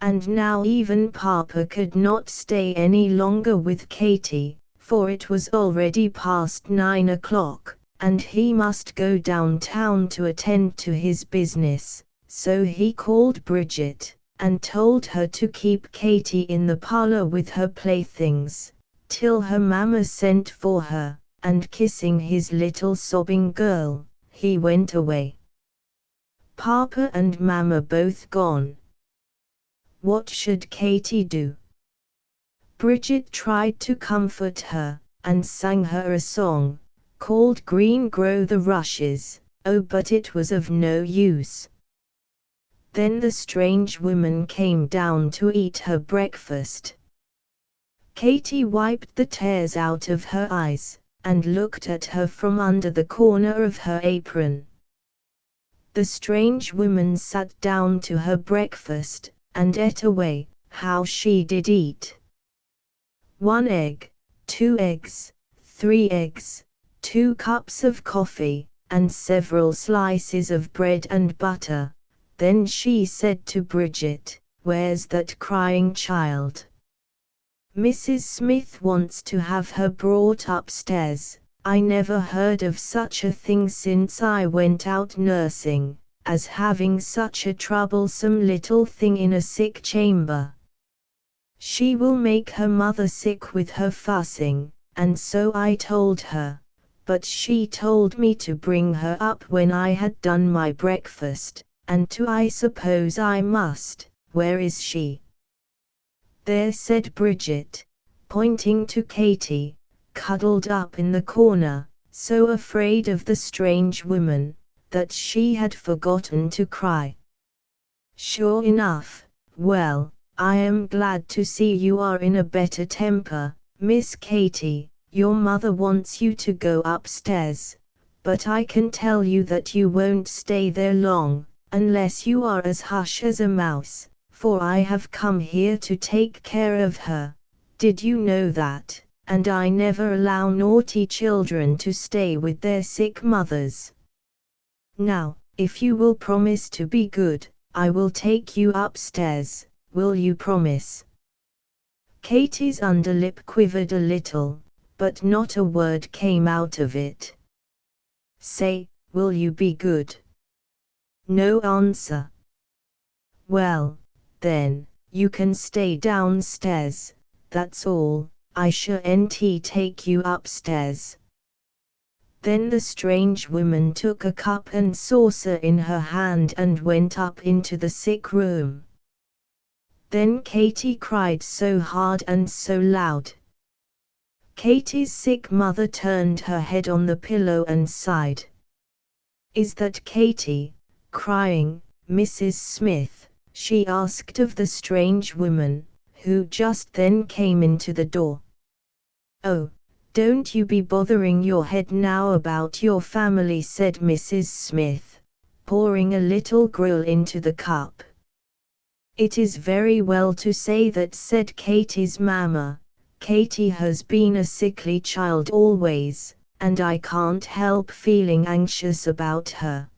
And now even Papa could not stay any longer with Katy, for it was already past 9 o'clock, and he must go downtown to attend to his business, so he called Bridget, and told her to keep Katy in the parlor with her playthings, till her Mama sent for her, and kissing his little sobbing girl, he went away. Papa and Mama both gone. What should Katy do? Bridget tried to comfort her, and sang her a song, called "Green Grow the Rushes," oh but it was of no use. Then the strange woman came down to eat her breakfast. Katy wiped the tears out of her eyes, and looked at her from under the corner of her apron. The strange woman sat down to her breakfast, and ate away. How she did eat! 1 egg, 2 eggs, 3 eggs, 2 cups of coffee, and several slices of bread and butter. Then she said to Bridget, "Where's that crying child? Mrs. Smith wants to have her brought upstairs. I never heard of such a thing since I went out nursing, as having such a troublesome little thing in a sick chamber. She will make her mother sick with her fussing," and so I told her, but she told me to bring her up when I had done my breakfast, and I suppose I must. Where is she?" "There," said Bridget, pointing to Katy, cuddled up in the corner, so afraid of the strange woman, that she had forgotten to cry. "Sure enough. Well, I am glad to see you are in a better temper, Miss Katy. Your mother wants you to go upstairs, but I can tell you that you won't stay there long, unless you are as hush as a mouse, for I have come here to take care of her. Did you know that? And I never allow naughty children to stay with their sick mothers. Now, if you will promise to be good, I will take you upstairs. Will you promise?" Katy's underlip quivered a little, but not a word came out of it. "Say, will you be good?" No answer. "Well, then, you can stay downstairs, that's all. I shan't take you upstairs." Then the strange woman took a cup and saucer in her hand and went up into the sick room. Then Katy cried so hard and so loud. Katy's sick mother turned her head on the pillow and sighed. "Is that Katy, crying, Mrs. Smith?" she asked of the strange woman, who just then came into the door. "Oh, don't you be bothering your head now about your family," said Mrs. Smith, pouring a little gruel into the cup. "It is very well to say that," said Katy's mamma. "Katy has been a sickly child always, and I can't help feeling anxious about her.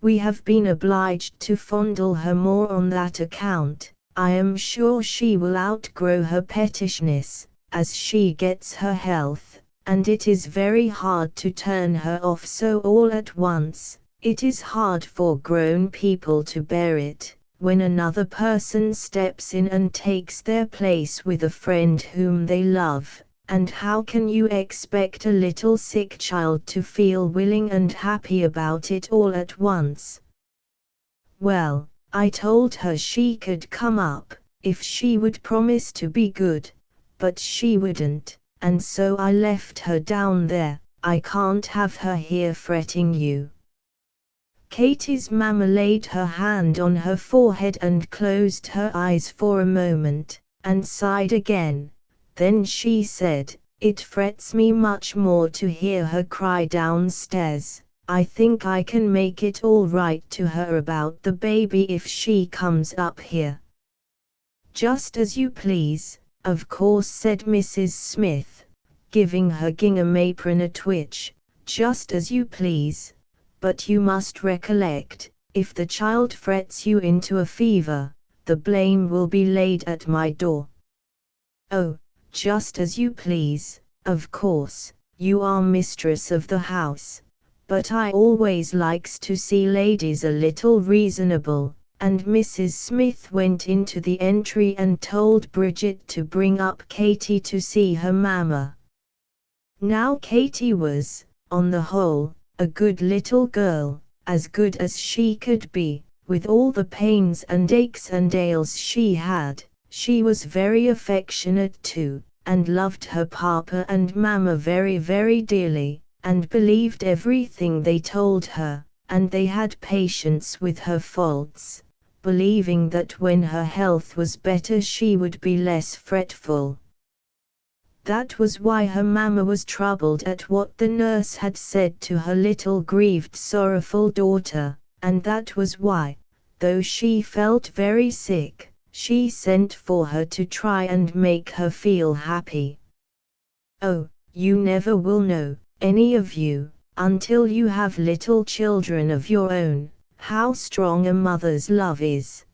We have been obliged to fondle her more on that account. I am sure she will outgrow her pettishness, as she gets her health, and it is very hard to turn her off so all at once. It is hard for grown people to bear it, when another person steps in and takes their place with a friend whom they love, and how can you expect a little sick child to feel willing and happy about it all at once? Well, I told her she could come up, if she would promise to be good, but she wouldn't, and so I left her down there. I can't have her here fretting you. Katie's mamma laid her hand on her forehead and closed her eyes for a moment, and sighed again. Then she said, "It frets me much more to hear her cry downstairs. I think I can make it all right to her about the baby if she comes up here." "Just as you please, of course," said Mrs. Smith, giving her gingham apron a twitch, "just as you please. But you must recollect, if the child frets you into a fever, the blame will be laid at my door." "Oh, just as you please, of course, you are mistress of the house, but I always likes to see ladies a little reasonable," and Mrs. Smith went into the entry and told Bridget to bring up Katie to see her mamma. Now Katie was, on the whole, a good little girl, as good as she could be, with all the pains and aches and ails she had. She was very affectionate too, and loved her papa and mamma very very dearly, and believed everything they told her, and they had patience with her faults, believing that when her health was better she would be less fretful. That was why her mamma was troubled at what the nurse had said to her little grieved sorrowful daughter, and that was why, though she felt very sick, she sent for her to try and make her feel happy. Oh, you never will know, any of you, until you have little children of your own, how strong a mother's love is.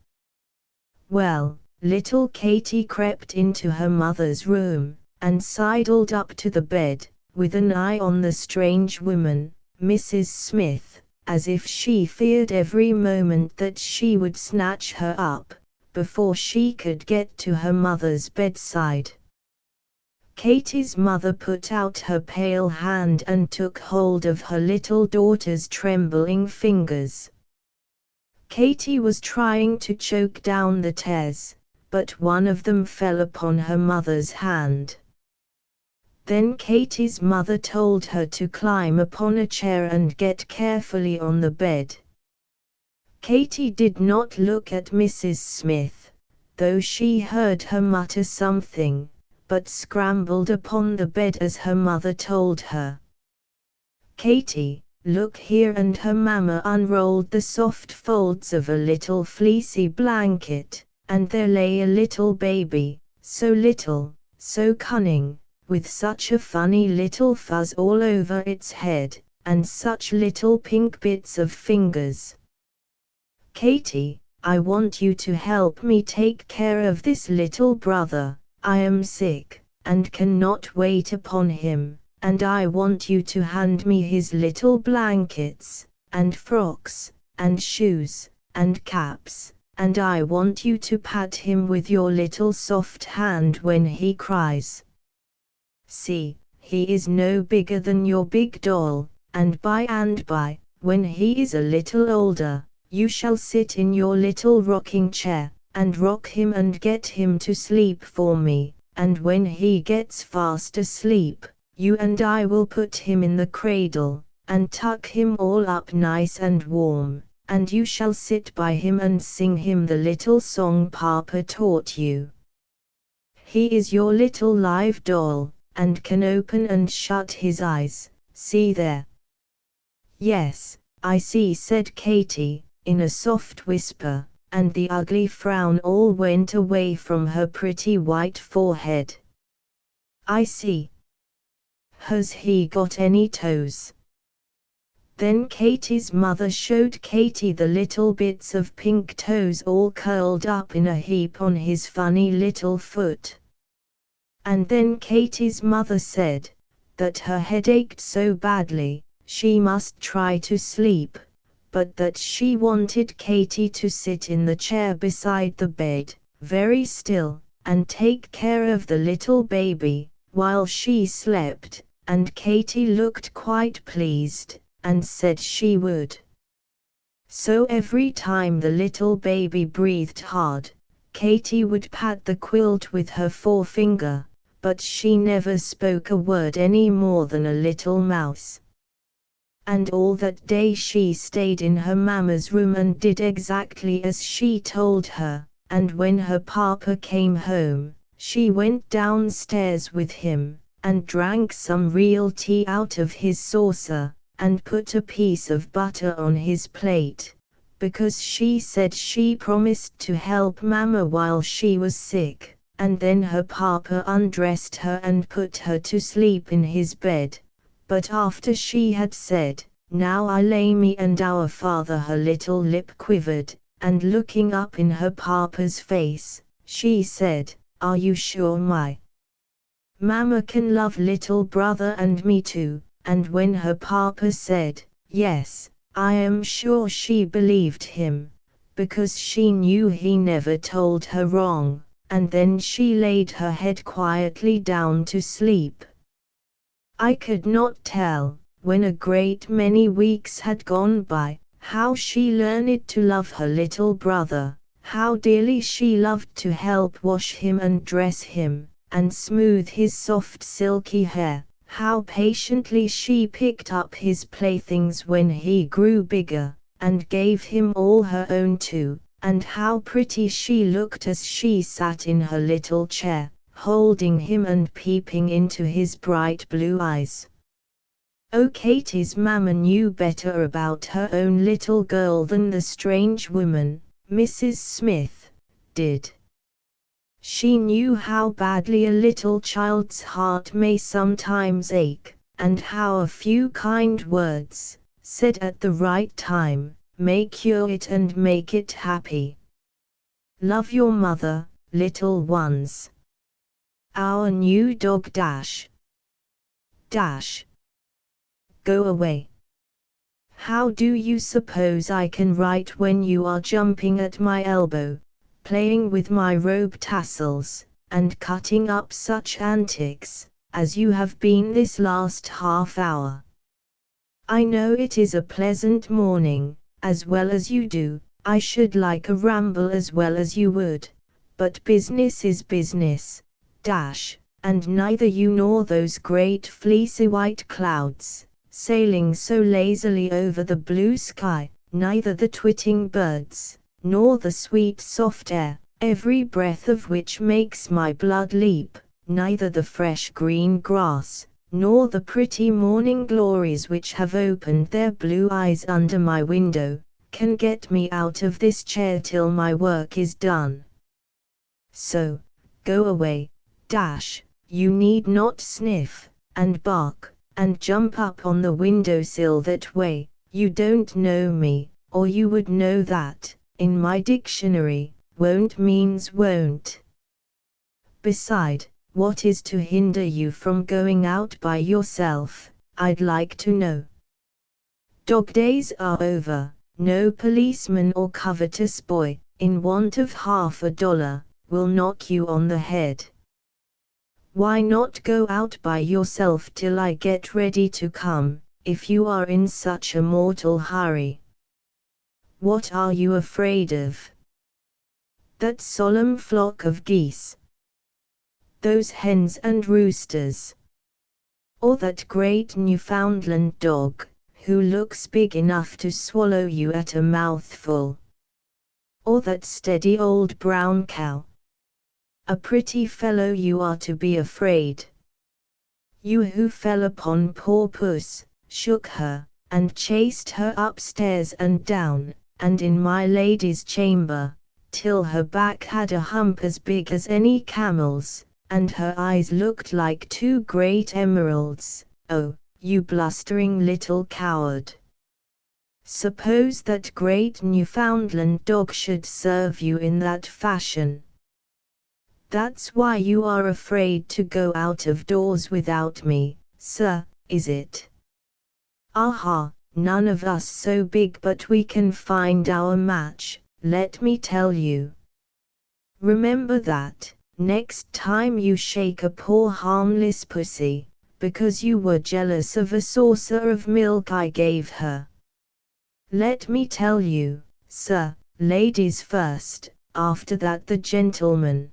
Well, little Katie crept into her mother's room, and sidled up to the bed, with an eye on the strange woman, Mrs. Smith, as if she feared every moment that she would snatch her up, before she could get to her mother's bedside. Katie's mother put out her pale hand and took hold of her little daughter's trembling fingers. Katie was trying to choke down the tears, but one of them fell upon her mother's hand. Then Katie's mother told her to climb upon a chair and get carefully on the bed. Katie did not look at Mrs. Smith, though she heard her mutter something, but scrambled upon the bed as her mother told her. "Katie, look here," and her mamma unrolled the soft folds of a little fleecy blanket, and there lay a little baby, so little, so cunning, with such a funny little fuzz all over its head, and such little pink bits of fingers. "Katie, I want you to help me take care of this little brother. I am sick, and cannot wait upon him, and I want you to hand me his little blankets, and frocks, and shoes, and caps, and I want you to pat him with your little soft hand when he cries. See, he is no bigger than your big doll, and by, when he is a little older, you shall sit in your little rocking chair, and rock him and get him to sleep for me, and when he gets fast asleep, you and I will put him in the cradle, and tuck him all up nice and warm, and you shall sit by him and sing him the little song Papa taught you. He is your little live doll, and can open and shut his eyes, see there." "Yes, I see," said Katie, in a soft whisper, and the ugly frown all went away from her pretty white forehead. "I see." Has he got any toes? Then Katie's mother showed Katie the little bits of pink toes all curled up in a heap on his funny little foot. And then Katie's mother said that her head ached so badly, she must try to sleep, but that she wanted Katie to sit in the chair beside the bed, very still, and take care of the little baby, while she slept, and Katie looked quite pleased, and said she would. So every time the little baby breathed hard, Katie would pat the quilt with her forefinger, but she never spoke a word any more than a little mouse. And all that day she stayed in her mamma's room and did exactly as she told her, and when her papa came home, she went downstairs with him, and drank some real tea out of his saucer, and put a piece of butter on his plate, because she said she promised to help mamma while she was sick, and then her papa undressed her and put her to sleep in his bed. But after she had said, "Now I lay me and our father," her little lip quivered, and looking up in her papa's face, she said, "Are you sure my mamma can love little brother and me too?" And when her papa said, "Yes," I am sure she believed him, because she knew he never told her wrong, and then she laid her head quietly down to sleep. I could not tell, when a great many weeks had gone by, how she learned to love her little brother, how dearly she loved to help wash him and dress him, and smooth his soft silky hair, how patiently she picked up his playthings when he grew bigger, and gave him all her own too, and how pretty she looked as she sat in her little chair, holding him and peeping into his bright blue eyes. Oh, Katie's mamma knew better about her own little girl than the strange woman, Mrs. Smith, did. She knew how badly a little child's heart may sometimes ache, and how a few kind words, said at the right time, may cure it and make it happy. Love your mother, little ones. Our new dog Dash. Dash. Go away. How do you suppose I can write when you are jumping at my elbow, playing with my robe tassels, and cutting up such antics, as you have been this last half hour? I know it is a pleasant morning, as well as you do, I should like a ramble as well as you would, but business is business, Dash, and neither you nor those great fleecy white clouds, sailing so lazily over the blue sky, neither the twitting birds, nor the sweet soft air, every breath of which makes my blood leap, neither the fresh green grass, nor the pretty morning glories which have opened their blue eyes under my window, can get me out of this chair till my work is done. So, go away, Dash, you need not sniff, and bark, and jump up on the windowsill that way, you don't know me, or you would know that, in my dictionary, won't means won't. Beside, what is to hinder you from going out by yourself, I'd like to know? Dog days are over, no policeman or covetous boy, in want of $50, will knock you on the head. Why not go out by yourself till I get ready to come, if you are in such a mortal hurry? What are you afraid of? That solemn flock of geese? Those hens and roosters? Or that great Newfoundland dog, who looks big enough to swallow you at a mouthful? Or that steady old brown cow? A pretty fellow you are to be afraid. You who fell upon poor puss, shook her, and chased her upstairs and down, and in my lady's chamber, till her back had a hump as big as any camel's, and her eyes looked like two great emeralds, Oh, you blustering little coward! Suppose that great Newfoundland dog should serve you in that fashion. That's why you are afraid to go out of doors without me, sir, is it? Aha, none of us so big but we can find our match, let me tell you. Remember that, next time you shake a poor harmless pussy, because you were jealous of a saucer of milk I gave her. Let me tell you, sir, ladies first, after that the gentlemen.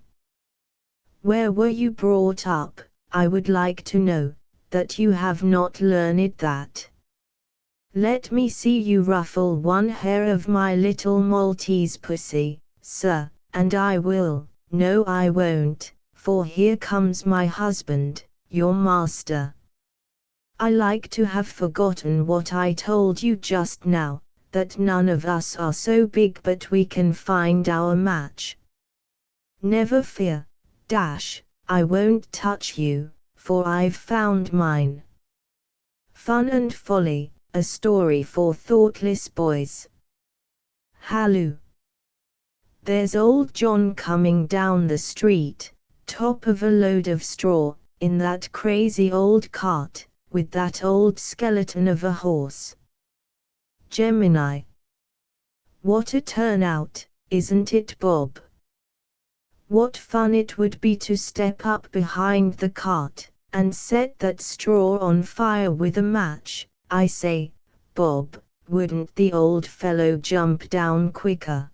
Where were you brought up, I would like to know, that you have not learned that? Let me see you ruffle one hair of my little Maltese pussy, sir, and I will. No, I won't, for here comes my husband, your master. I like to have forgotten what I told you just now, that none of us are so big but we can find our match. Never fear, I won't touch you, for I've found mine. Fun and Folly, a story for thoughtless boys. Halloo! There's old John coming down the street, top of a load of straw, in that crazy old cart, with that old skeleton of a horse. Gemini. What a turnout, isn't it, Bob? What fun it would be to step up behind the cart, and set that straw on fire with a match. I say, Bob, wouldn't the old fellow jump down quicker?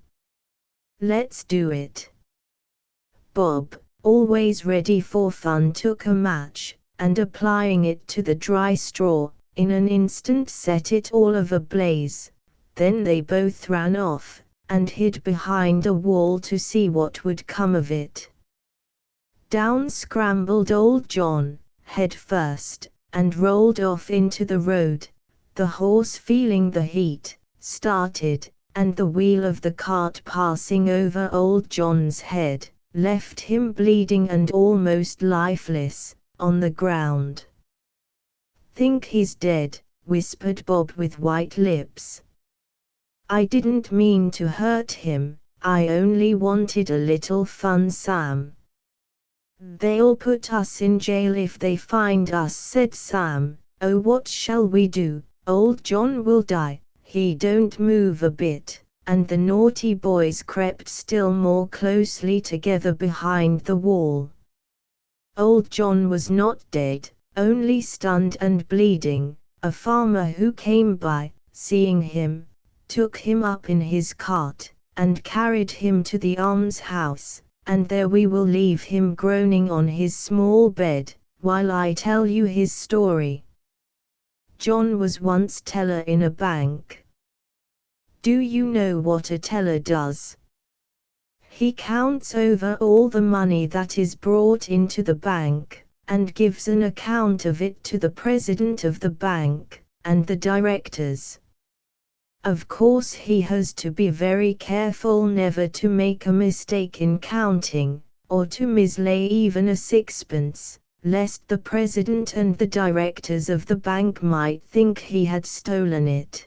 Let's do it. Bob, always ready for fun, took a match, and applying it to the dry straw, in an instant set it all ablaze. Then they both ran off, and hid behind a wall to see what would come of it. Down scrambled old John, head first, and rolled off into the road. The horse, feeling the heat, started, and the wheel of the cart passing over old John's head, left him bleeding and almost lifeless, on the ground. Think he's dead, whispered Bob with white lips. I didn't mean to hurt him, I only wanted a little fun, Sam. They'll put us in jail if they find us, said Sam. Oh, what shall we do? Old John will die. He don't move a bit, and the naughty boys crept still more closely together behind the wall. Old John was not dead, only stunned and bleeding. A farmer who came by, seeing him, took him up in his cart, and carried him to the almshouse, and there we will leave him groaning on his small bed, while I tell you his story. John was once teller in a bank. Do you know what a teller does? He counts over all the money that is brought into the bank, and gives an account of it to the president of the bank, and the directors. Of course he has to be very careful never to make a mistake in counting, or to mislay even a sixpence, lest the president and the directors of the bank might think he had stolen it.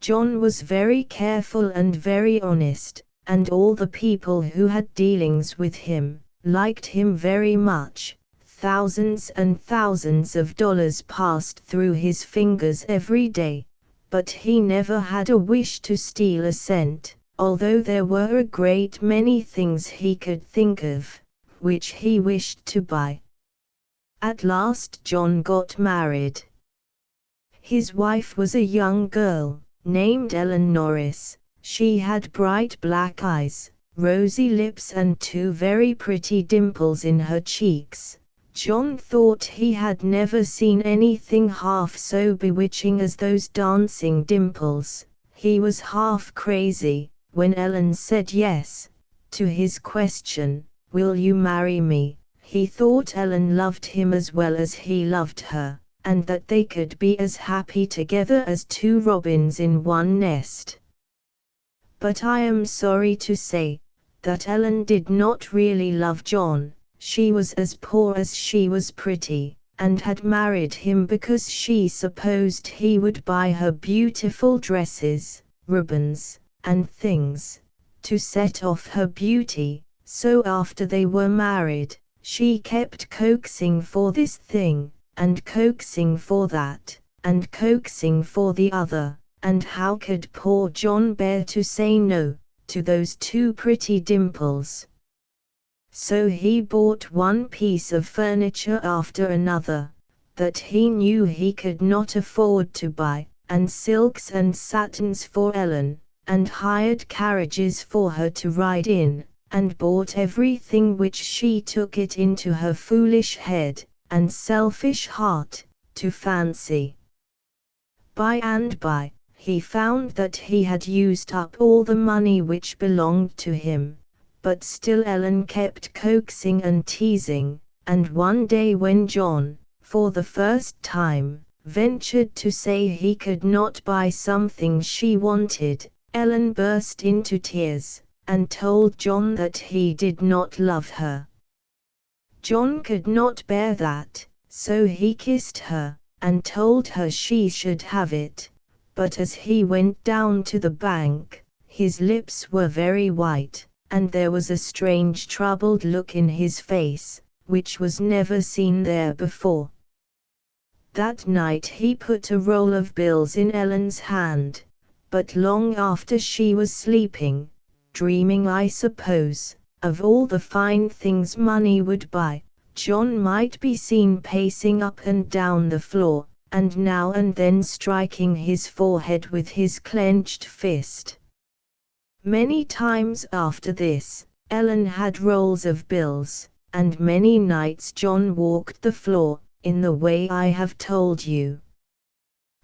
John was very careful and very honest, and all the people who had dealings with him liked him very much. Thousands and thousands of dollars passed through his fingers every day, but he never had a wish to steal a cent, although there were a great many things he could think of, which he wished to buy. At last John got married. His wife was a young girl, named Ellen Norris. She had bright black eyes, rosy lips and two very pretty dimples in her cheeks. John thought he had never seen anything half so bewitching as those dancing dimples. He was half crazy when Ellen said yes to his question, "Will you marry me?" He thought Ellen loved him as well as he loved her, and that they could be as happy together as two robins in one nest. But I am sorry to say that Ellen did not really love John. She was as poor as she was pretty, and had married him because she supposed he would buy her beautiful dresses, ribbons, and things, to set off her beauty. So after they were married, she kept coaxing for this thing, and coaxing for that, and coaxing for the other, and how could poor John bear to say no to those two pretty dimples? So he bought one piece of furniture after another, that he knew he could not afford to buy, and silks and satins for Ellen, and hired carriages for her to ride in, and bought everything which she took it into her foolish head, and selfish heart, to fancy. By and by, he found that he had used up all the money which belonged to him. But still Ellen kept coaxing and teasing, and one day when John, for the first time, ventured to say he could not buy something she wanted, Ellen burst into tears, and told John that he did not love her. John could not bear that, so he kissed her, and told her she should have it, but as he went down to the bank, his lips were very white, and there was a strange troubled look in his face, which was never seen there before. That night he put a roll of bills in Ellen's hand, but long after she was sleeping, dreaming I suppose, of all the fine things money would buy, John might be seen pacing up and down the floor, and now and then striking his forehead with his clenched fist. Many times after this, Ellen had rolls of bills, and many nights John walked the floor, in the way I have told you.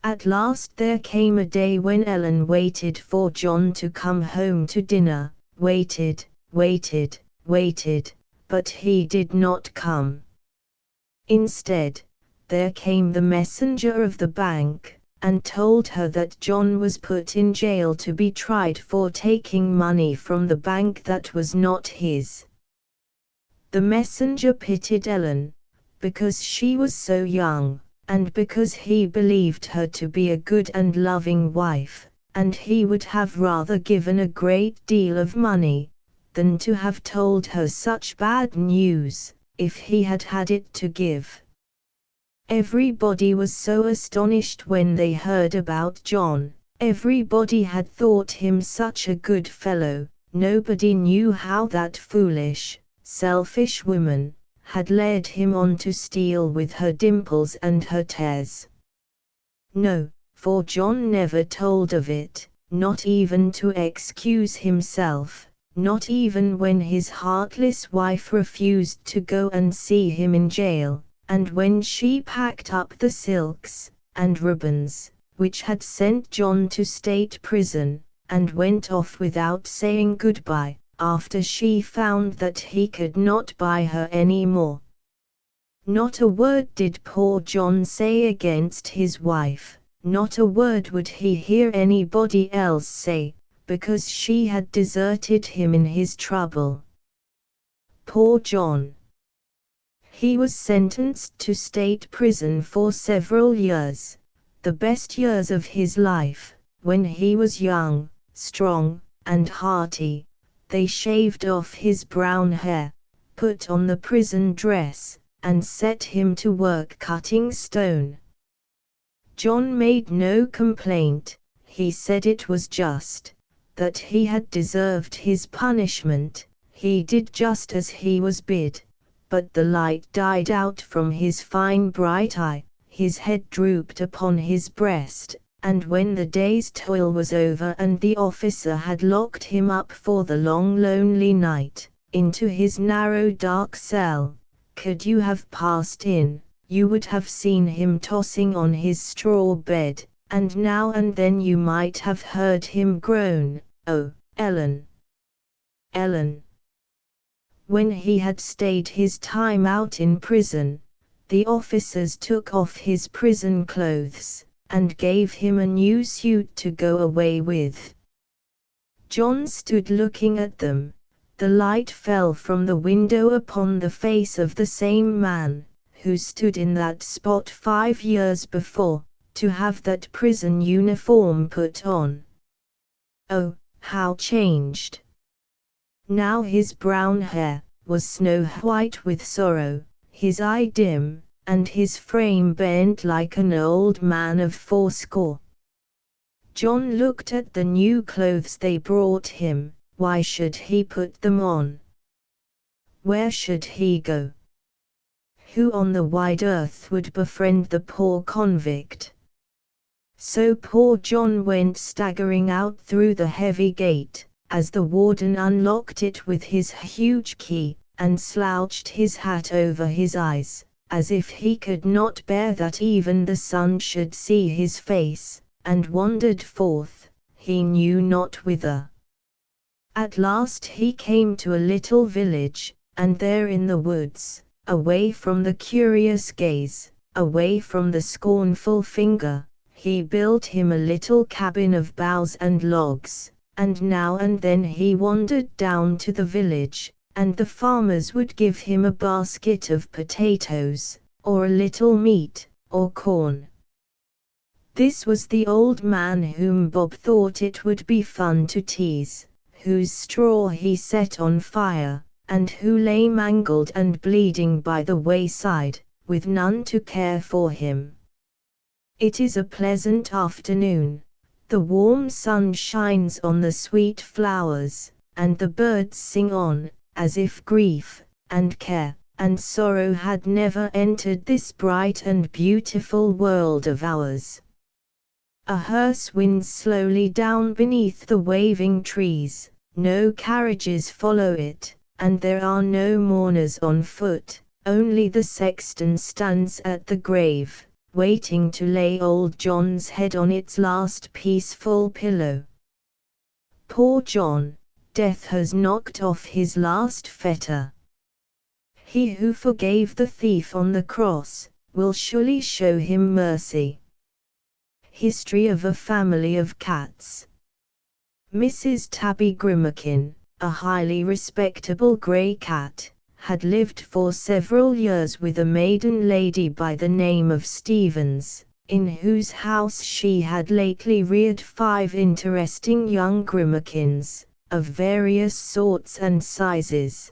At last there came a day when Ellen waited for John to come home to dinner, waited, but he did not come. Instead, there came the messenger of the bank, and told her that John was put in jail to be tried for taking money from the bank that was not his. The messenger pitied Ellen, because she was so young, and because he believed her to be a good and loving wife, and he would have rather given a great deal of money, than to have told her such bad news, if he had had it to give. Everybody was so astonished when they heard about John, everybody had thought him such a good fellow, nobody knew how that foolish, selfish woman had led him on to steal with her dimples and her tears. No, for John never told of it, not even to excuse himself, not even when his heartless wife refused to go and see him in jail. And when she packed up the silks and ribbons, which had sent John to state prison, and went off without saying goodbye, after she found that he could not buy her any more. Not a word did poor John say against his wife, not a word would he hear anybody else say, because she had deserted him in his trouble. Poor John! He was sentenced to state prison for several years, the best years of his life, when he was young, strong, and hearty. They shaved off his brown hair, put on the prison dress, and set him to work cutting stone. John made no complaint, he said it was just, that he had deserved his punishment, he did just as he was bid. But the light died out from his fine bright eye, his head drooped upon his breast, and when the day's toil was over and the officer had locked him up for the long lonely night, into his narrow dark cell, could you have passed in, you would have seen him tossing on his straw bed, and now and then you might have heard him groan, "Oh, Ellen! Ellen!" When he had stayed his time out in prison, the officers took off his prison clothes, and gave him a new suit to go away with. John stood looking at them. The light fell from the window upon the face of the same man, who stood in that spot 5 years before, to have that prison uniform put on. Oh, how changed! Now his brown hair was snow white with sorrow, his eye dim, and his frame bent like an old man of 80. John looked at the new clothes they brought him. Why should he put them on? Where should he go? Who on the wide earth would befriend the poor convict? So poor John went staggering out through the heavy gate, as the warden unlocked it with his huge key, and slouched his hat over his eyes, as if he could not bear that even the sun should see his face, and wandered forth, he knew not whither. At last he came to a little village, and there in the woods, away from the curious gaze, away from the scornful finger, he built him a little cabin of boughs and logs, and now and then he wandered down to the village, and the farmers would give him a basket of potatoes, or a little meat, or corn. This was the old man whom Bob thought it would be fun to tease, whose straw he set on fire, and who lay mangled and bleeding by the wayside, with none to care for him. It is a pleasant afternoon. The warm sun shines on the sweet flowers, and the birds sing on, as if grief, and care, and sorrow had never entered this bright and beautiful world of ours. A hearse winds slowly down beneath the waving trees, no carriages follow it, and there are no mourners on foot, only the sexton stands at the grave, waiting to lay old John's head on its last peaceful pillow. Poor John, death has knocked off his last fetter. He who forgave the thief on the cross, will surely show him mercy. History of a family of cats. Mrs. Tabby Grimakin, a highly respectable grey cat, had lived for several years with a maiden lady by the name of Stevens, in whose house she had lately reared 5 interesting young Grimakins, of various sorts and sizes.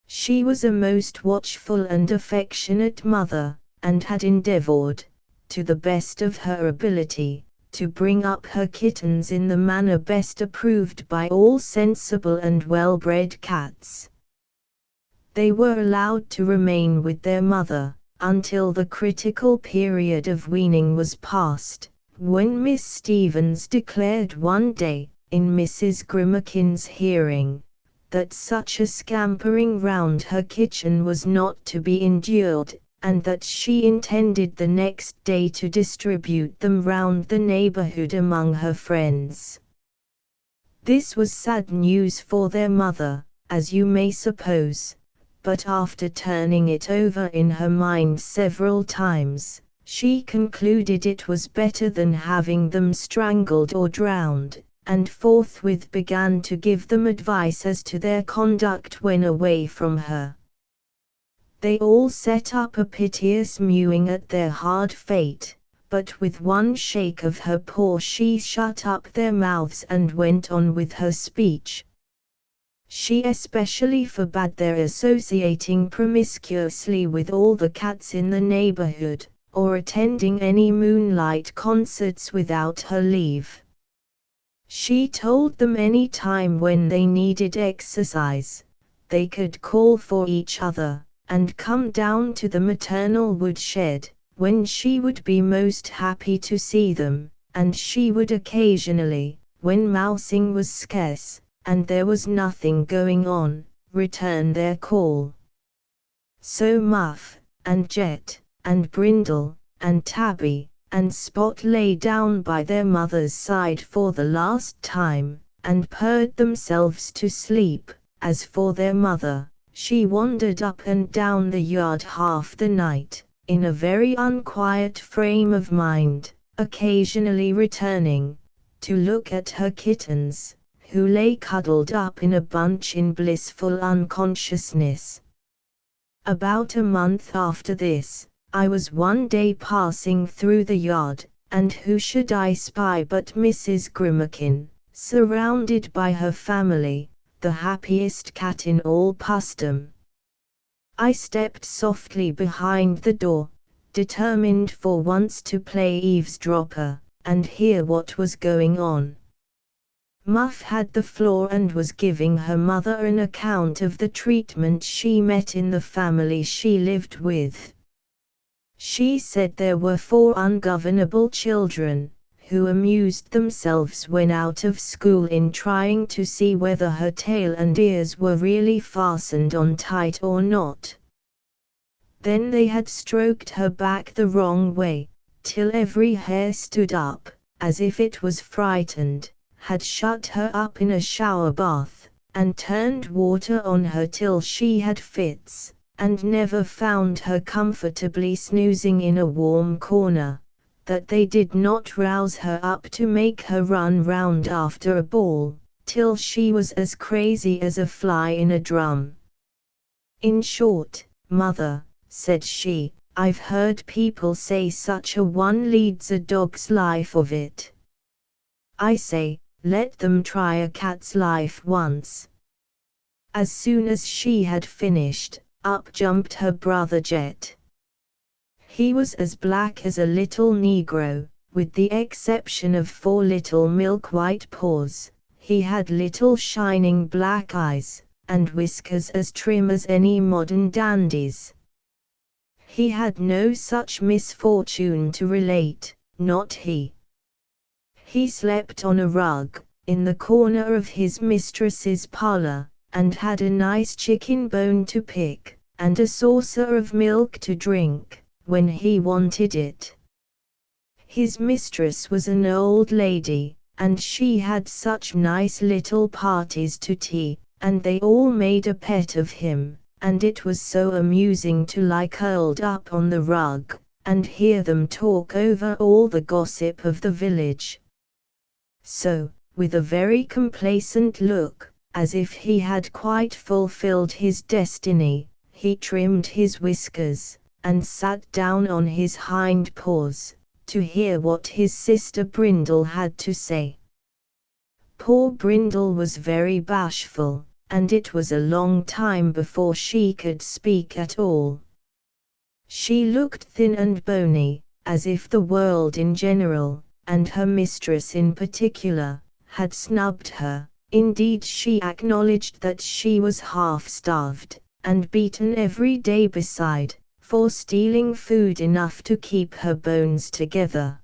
She was a most watchful and affectionate mother, and had endeavoured, to the best of her ability, to bring up her kittens in the manner best approved by all sensible and well-bred cats. They were allowed to remain with their mother, until the critical period of weaning was past, when Miss Stevens declared one day, in Mrs. Grimakin's hearing, that such a scampering round her kitchen was not to be endured, and that she intended the next day to distribute them round the neighbourhood among her friends. This was sad news for their mother, as you may suppose, but after turning it over in her mind several times, she concluded it was better than having them strangled or drowned, and forthwith began to give them advice as to their conduct when away from her. They all set up a piteous mewing at their hard fate, but with one shake of her paw she shut up their mouths and went on with her speech. She especially forbade their associating promiscuously with all the cats in the neighborhood, or attending any moonlight concerts without her leave. She told them any time when they needed exercise, they could call for each other, and come down to the maternal woodshed, when she would be most happy to see them, and she would occasionally, when mousing was scarce, and there was nothing going on, return their call. So Muff, and Jet, and Brindle, and Tabby, and Spot lay down by their mother's side for the last time, and purred themselves to sleep. As for their mother, she wandered up and down the yard half the night, in a very unquiet frame of mind, occasionally returning, to look at her kittens, who lay cuddled up in a bunch in blissful unconsciousness. About a month after this, I was one day passing through the yard, and who should I spy but Mrs. Grimakin, surrounded by her family, the happiest cat in all Pusdom. I stepped softly behind the door, determined for once to play eavesdropper, and hear what was going on. Muff had the floor and was giving her mother an account of the treatment she met in the family she lived with. She said there were 4 ungovernable children, who amused themselves when out of school in trying to see whether her tail and ears were really fastened on tight or not. Then they had stroked her back the wrong way, till every hair stood up, as if it was frightened, had shut her up in a shower bath, and turned water on her till she had fits, and never found her comfortably snoozing in a warm corner, that they did not rouse her up to make her run round after a ball, till she was as crazy as a fly in a drum. In short, mother, said she, I've heard people say such a one leads a dog's life of it. I say, let them try a cat's life once. As soon as she had finished, up jumped her brother Jet. He was as black as a little Negro, with the exception of 4 little milk-white paws. He had little shining black eyes, and whiskers as trim as any modern dandy's. He had no such misfortune to relate, not he. He slept on a rug, in the corner of his mistress's parlor, and had a nice chicken bone to pick, and a saucer of milk to drink, when he wanted it. His mistress was an old lady, and she had such nice little parties to tea, and they all made a pet of him, and it was so amusing to lie curled up on the rug, and hear them talk over all the gossip of the village. So, with a very complacent look, as if he had quite fulfilled his destiny, he trimmed his whiskers, and sat down on his hind paws, to hear what his sister Brindle had to say. Poor Brindle was very bashful, and it was a long time before she could speak at all. She looked thin and bony, as if the world in general, and her mistress in particular, had snubbed her. Indeed, she acknowledged that she was half-starved, and beaten every day beside, for stealing food enough to keep her bones together.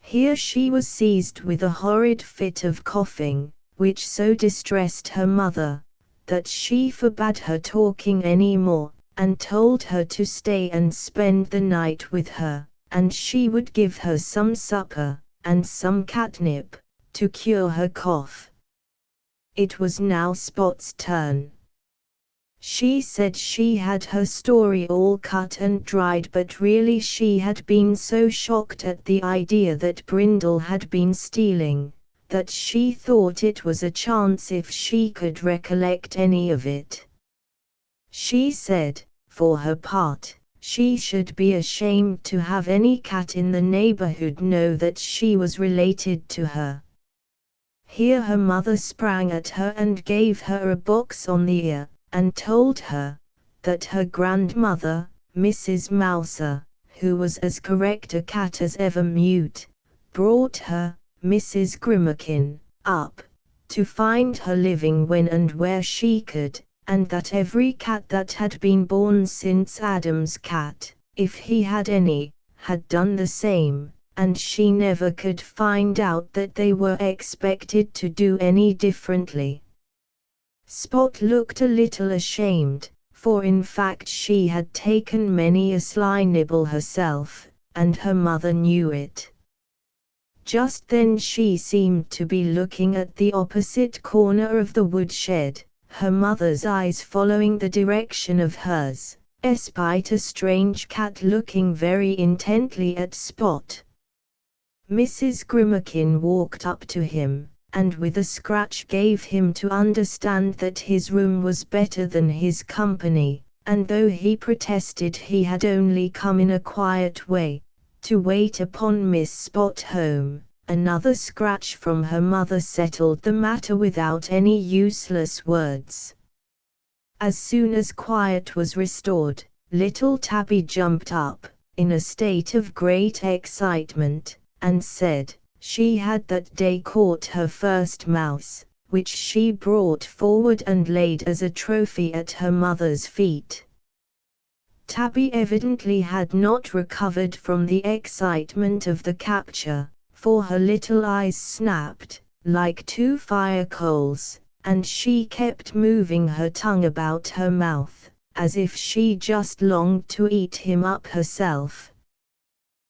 Here she was seized with a horrid fit of coughing, which so distressed her mother, that she forbade her talking any more, and told her to stay and spend the night with her, and she would give her some supper, and some catnip, to cure her cough. It was now Spot's turn. She said she had her story all cut and dried, but really she had been so shocked at the idea that Brindle had been stealing, that she thought it was a chance if she could recollect any of it. She said, for her part, she should be ashamed to have any cat in the neighborhood know that she was related to her. Here her mother sprang at her and gave her a box on the ear, and told her that her grandmother, Mrs. Mouser, who was as correct a cat as ever mewed, brought her, Mrs. Grimakin, up, to find her living when and where she could, and that every cat that had been born since Adam's cat, if he had any, had done the same, and she never could find out that they were expected to do any differently. Spot looked a little ashamed, for in fact she had taken many a sly nibble herself, and her mother knew it. Just then she seemed to be looking at the opposite corner of the woodshed, her mother's eyes following the direction of hers, espied a strange cat looking very intently at Spot. Mrs. Grimakin walked up to him, and with a scratch gave him to understand that his room was better than his company, and though he protested he had only come in a quiet way, to wait upon Miss Spot home, another scratch from her mother settled the matter without any useless words. As soon as quiet was restored, little Tabby jumped up, in a state of great excitement, and said, she had that day caught her first mouse, which she brought forward and laid as a trophy at her mother's feet. Tabby evidently had not recovered from the excitement of the capture, for her little eyes snapped, like two fire coals, and she kept moving her tongue about her mouth, as if she just longed to eat him up herself.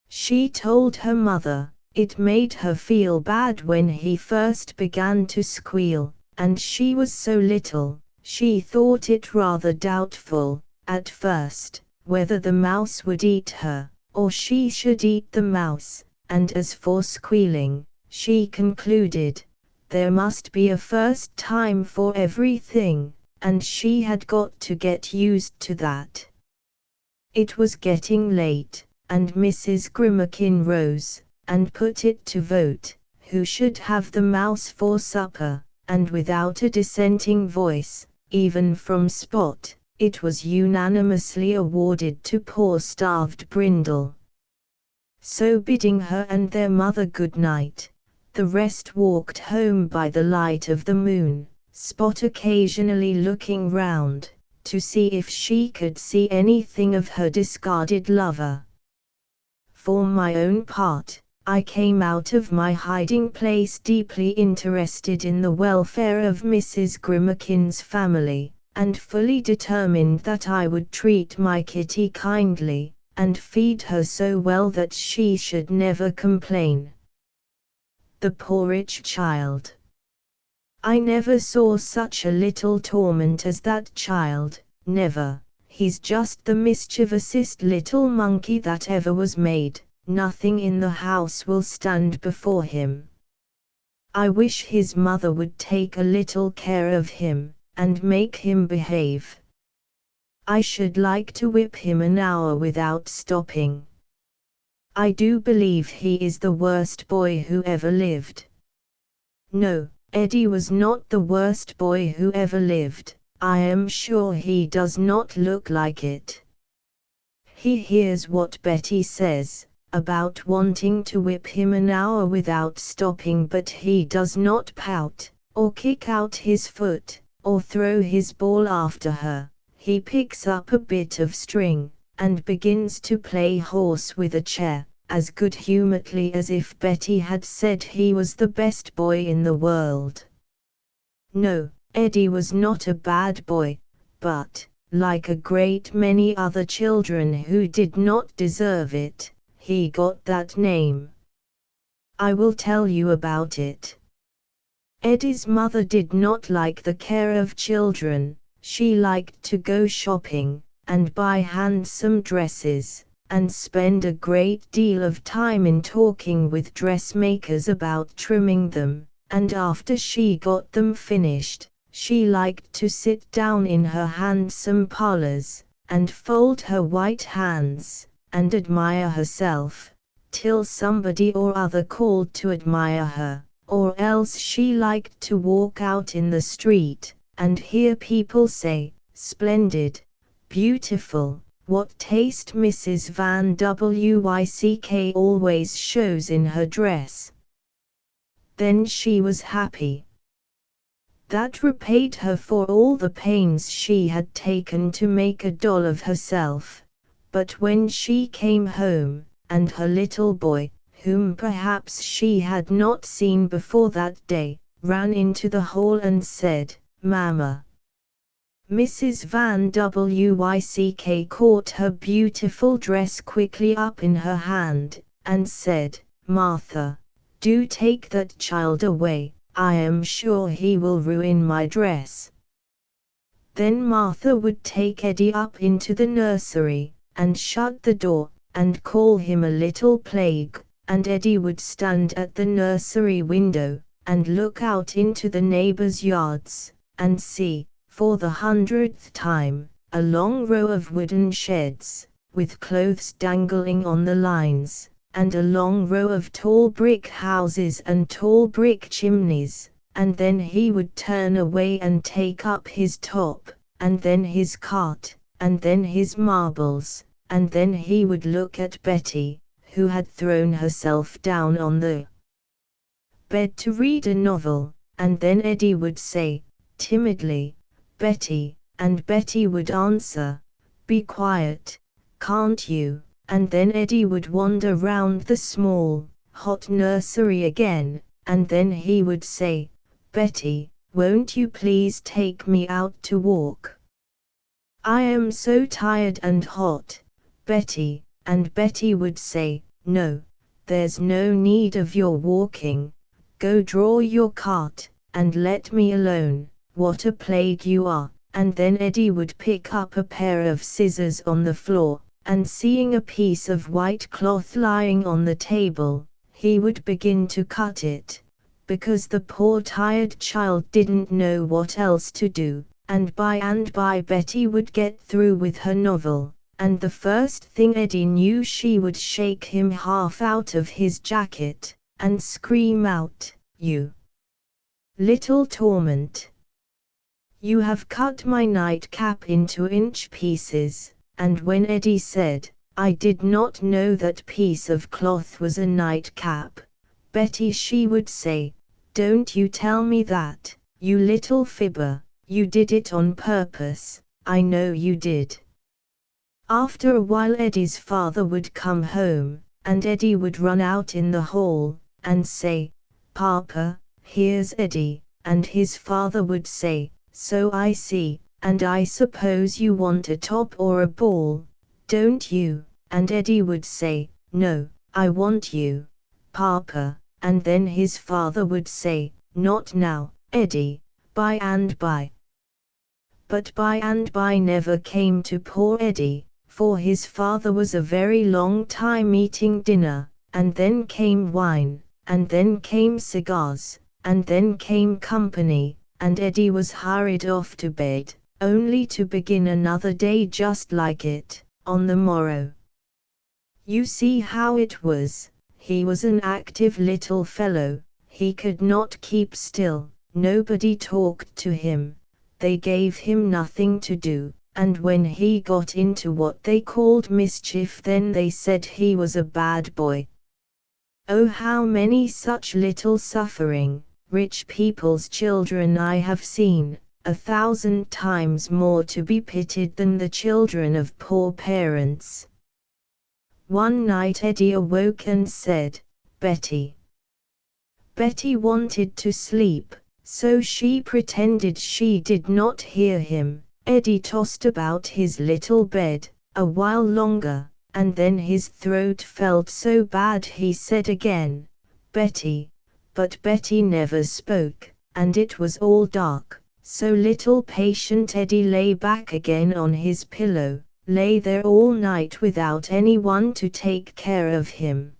She told her mother, it made her feel bad when he first began to squeal, and she was so little, she thought it rather doubtful, at first, whether the mouse would eat her, or she should eat the mouse, and as for squealing, she concluded, there must be a first time for everything, and she had got to get used to that. It was getting late, and Mrs. Grimakin rose, and put it to vote, who should have the mouse for supper, and without a dissenting voice, even from Spot, it was unanimously awarded to poor starved Brindle. So bidding her and their mother good night, the rest walked home by the light of the moon, Spot occasionally looking round, to see if she could see anything of her discarded lover. For my own part, I came out of my hiding place deeply interested in the welfare of Mrs. Grimakin's family, and fully determined that I would treat my kitty kindly, and feed her so well that she should never complain. The poor rich child! I never saw such a little torment as that child, never. He's just the mischievousest little monkey that ever was made. Nothing in the house will stand before him. I wish his mother would take a little care of him, and make him behave. I should like to whip him an hour without stopping. I do believe he is the worst boy who ever lived. No, Eddie was not the worst boy who ever lived. I am sure he does not look like it. He hears what Betty says about wanting to whip him an hour without stopping, but he does not pout, or kick out his foot, or throw his ball after her. He picks up a bit of string, and begins to play horse with a chair, as good-humoredly as if Betty had said he was the best boy in the world. No, Eddie was not a bad boy, but, like a great many other children who did not deserve it, he got that name. I will tell you about it. Eddie's mother did not like the care of children. She liked to go shopping, and buy handsome dresses, and spend a great deal of time in talking with dressmakers about trimming them, and after she got them finished, she liked to sit down in her handsome parlors, and fold her white hands, and admire herself, till somebody or other called to admire her, or else she liked to walk out in the street, and hear people say, "Splendid, beautiful, what taste Mrs. Van Wyck always shows in her dress." Then she was happy. That repaid her for all the pains she had taken to make a doll of herself. But when she came home, and her little boy, whom perhaps she had not seen before that day, ran into the hall and said, "Mama." Mrs. Van Wyck caught her beautiful dress quickly up in her hand, and said, "Martha, do take that child away, I am sure he will ruin my dress." Then Martha would take Eddie up into the nursery, and shut the door, and call him a little plague, and Eddie would stand at the nursery window, and look out into the neighbors' yards, and see, for the 100th time, a long row of wooden sheds, with clothes dangling on the lines, and a long row of tall brick houses and tall brick chimneys, and then he would turn away and take up his top, and then his cart, and then his marbles, and then he would look at Betty, who had thrown herself down on the bed to read a novel, and then Eddie would say, timidly, "Betty," and Betty would answer, "Be quiet, can't you?" And then Eddie would wander round the small, hot nursery again, and then he would say, "Betty, won't you please take me out to walk? I am so tired and hot, Betty," and Betty would say, "No, there's no need of your walking. Go draw your cart, and let me alone, what a plague you are." And then Eddie would pick up a pair of scissors on the floor, and seeing a piece of white cloth lying on the table, he would begin to cut it, because the poor tired child didn't know what else to do, and by Betty would get through with her novel, and the first thing Eddie knew she would shake him half out of his jacket, and scream out, "You little torment! You have cut my nightcap into inch pieces." And when Eddie said, "I did not know that piece of cloth was a nightcap," Betty she would say, "Don't you tell me that, you little fibber, you did it on purpose, I know you did." After a while Eddie's father would come home, and Eddie would run out in the hall, and say, "Papa, here's Eddie," and his father would say, "So I see, and I suppose you want a top or a ball, don't you?" And Eddie would say, "No, I want you, Papa," and then his father would say, "Not now, Eddie, by and by." But by and by never came to poor Eddie, for his father was a very long time eating dinner, and then came wine, and then came cigars, and then came company, and Eddie was hurried off to bed, only to begin another day just like it, on the morrow. You see how it was. He was an active little fellow, he could not keep still, nobody talked to him, they gave him nothing to do, and when he got into what they called mischief then they said he was a bad boy. Oh, how many such little suffering, rich people's children I have seen, 1,000 times more to be pitied than the children of poor parents. One night Eddie awoke and said, "Betty." Betty wanted to sleep, so she pretended she did not hear him. Eddie tossed about his little bed, a while longer, and then his throat felt so bad he said again, "Betty," but Betty never spoke, and it was all dark. So little patient Eddie lay back again on his pillow, lay there all night without anyone to take care of him.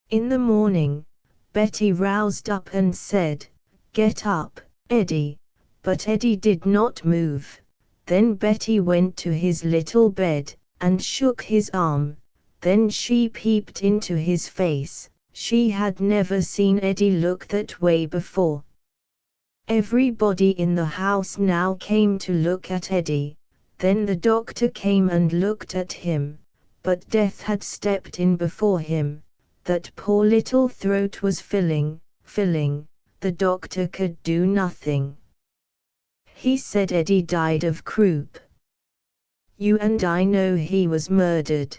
In the morning, Betty roused up and said, "Get up, Eddie," but Eddie did not move. Then Betty went to his little bed, and shook his arm, then she peeped into his face. She had never seen Eddie look that way before. Everybody in the house now came to look at Eddie, then the doctor came and looked at him, but death had stepped in before him. That poor little throat was filling, the doctor could do nothing. He said Eddie died of croup. You and I know he was murdered.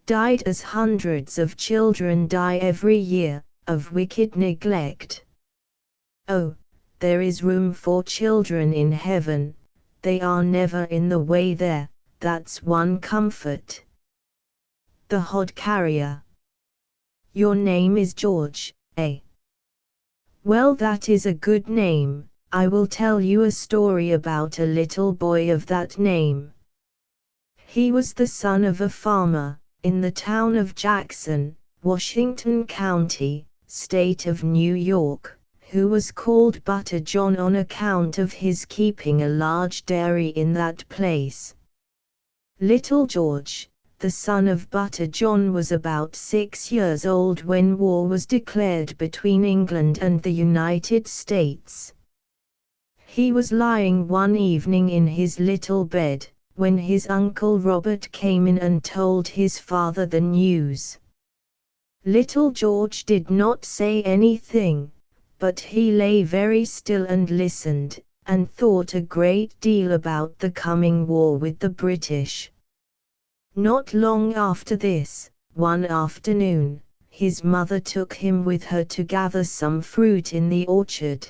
Died as hundreds of children die every year, of wicked neglect. Oh, there is room for children in heaven, they are never in the way there, that's one comfort. The Hod Carrier. Your name is George, eh? Well, that is a good name. I will tell you a story about a little boy of that name. He was the son of a farmer, in the town of Jackson, Washington County, state of New York. who was called Butter John on account of his keeping a large dairy in that place. Little George, the son of Butter John, was about 6 years old when war was declared between England and the United States. He was lying one evening in his little bed, when his Uncle Robert came in and told his father the news. Little George did not say anything, but he lay very still and listened, and thought a great deal about the coming war with the British. Not long after this, one afternoon, his mother took him with her to gather some fruit in the orchard.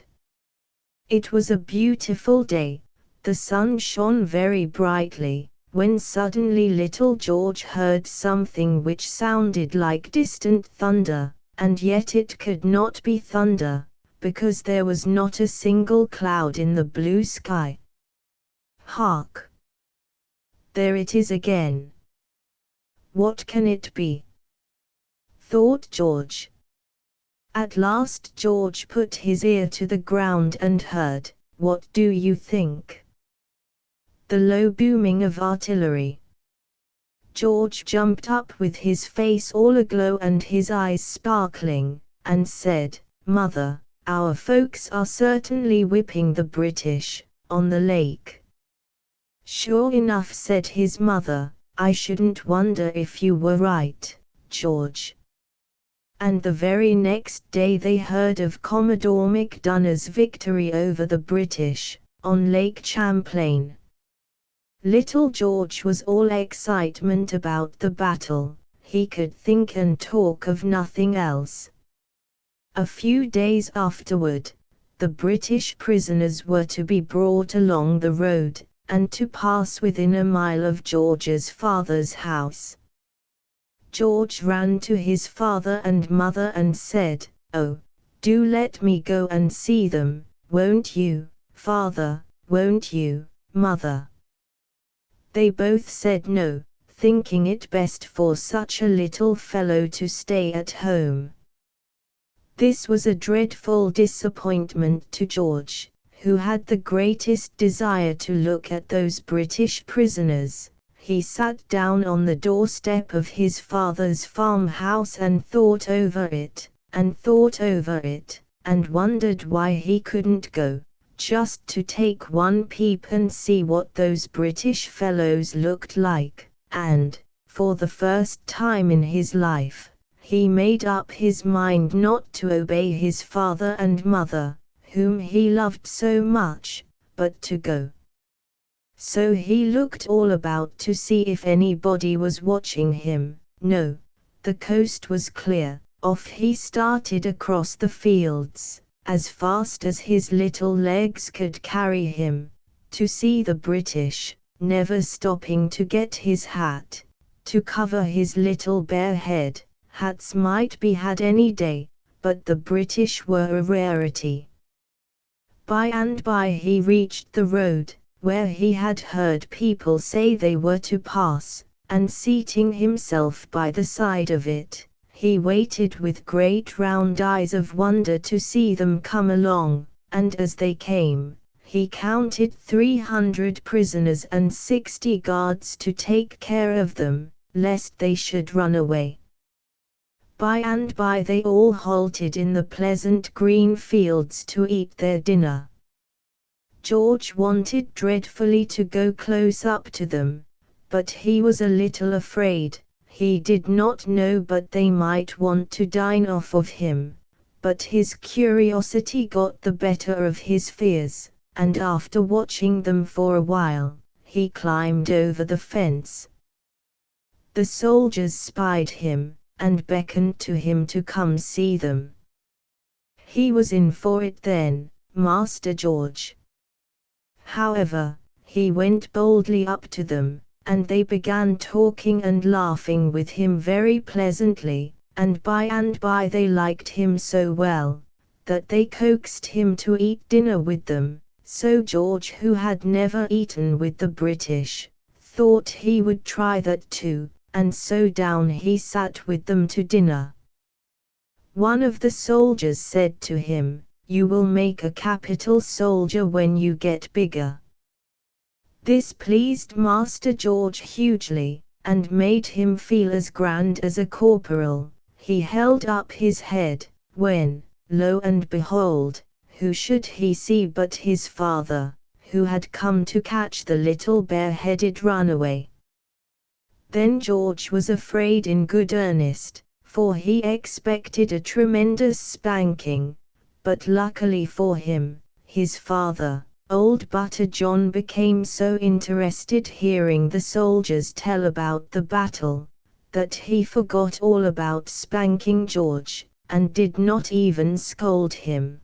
It was a beautiful day, the sun shone very brightly, when suddenly little George heard something which sounded like distant thunder, and yet it could not be thunder, because there was not a single cloud in the blue sky. Hark! There it is again. What can it be? Thought George. At last George put his ear to the ground and heard, what do you think? The low booming of artillery. George jumped up with his face all aglow and his eyes sparkling, and said, Mother, our folks are certainly whipping the British, on the lake. Sure enough, said his mother, I shouldn't wonder if you were right, George. And the very next day they heard of Commodore Macdonough's victory over the British, on Lake Champlain. Little George was all excitement about the battle, he could think and talk of nothing else. A few days afterward, the British prisoners were to be brought along the road, and to pass within a mile of George's father's house. George ran to his father and mother and said, Oh, do let me go and see them, won't you, father, won't you, mother? They both said no, thinking it best for such a little fellow to stay at home. This was a dreadful disappointment to George, who had the greatest desire to look at those British prisoners. He sat down on the doorstep of his father's farmhouse and thought over it, and thought over it, and wondered why he couldn't go, just to take one peep and see what those British fellows looked like, and, for the first time in his life, he made up his mind not to obey his father and mother, whom he loved so much, but to go. So he looked all about to see if anybody was watching him. No, the coast was clear. Off he started across the fields, as fast as his little legs could carry him, to see the British, never stopping to get his hat, to cover his little bare head. Hats might be had any day, but the British were a rarity. By and by he reached the road, where he had heard people say they were to pass, and seating himself by the side of it, he waited with great round eyes of wonder to see them come along, and as they came, he counted 300 prisoners and 60 guards to take care of them, lest they should run away. By and by they all halted in the pleasant green fields to eat their dinner. George wanted dreadfully to go close up to them, but he was a little afraid. He did not know but they might want to dine off of him, but his curiosity got the better of his fears, and after watching them for a while, he climbed over the fence. The soldiers spied him, and beckoned to him to come see them. He was in for it then, Master George. However, he went boldly up to them, and they began talking and laughing with him very pleasantly, and by they liked him so well, that they coaxed him to eat dinner with them. So George, who had never eaten with the British, thought he would try that too, and so down he sat with them to dinner. One of the soldiers said to him, You will make a capital soldier when you get bigger." This pleased Master George hugely, and made him feel as grand as a corporal. He held up his head, when, lo and behold, who should he see but his father, who had come to catch the little bare-headed runaway. Then George was afraid in good earnest, for he expected a tremendous spanking, but luckily for him, his father, Old Butter John, became so interested hearing the soldiers tell about the battle, that he forgot all about spanking George, and did not even scold him.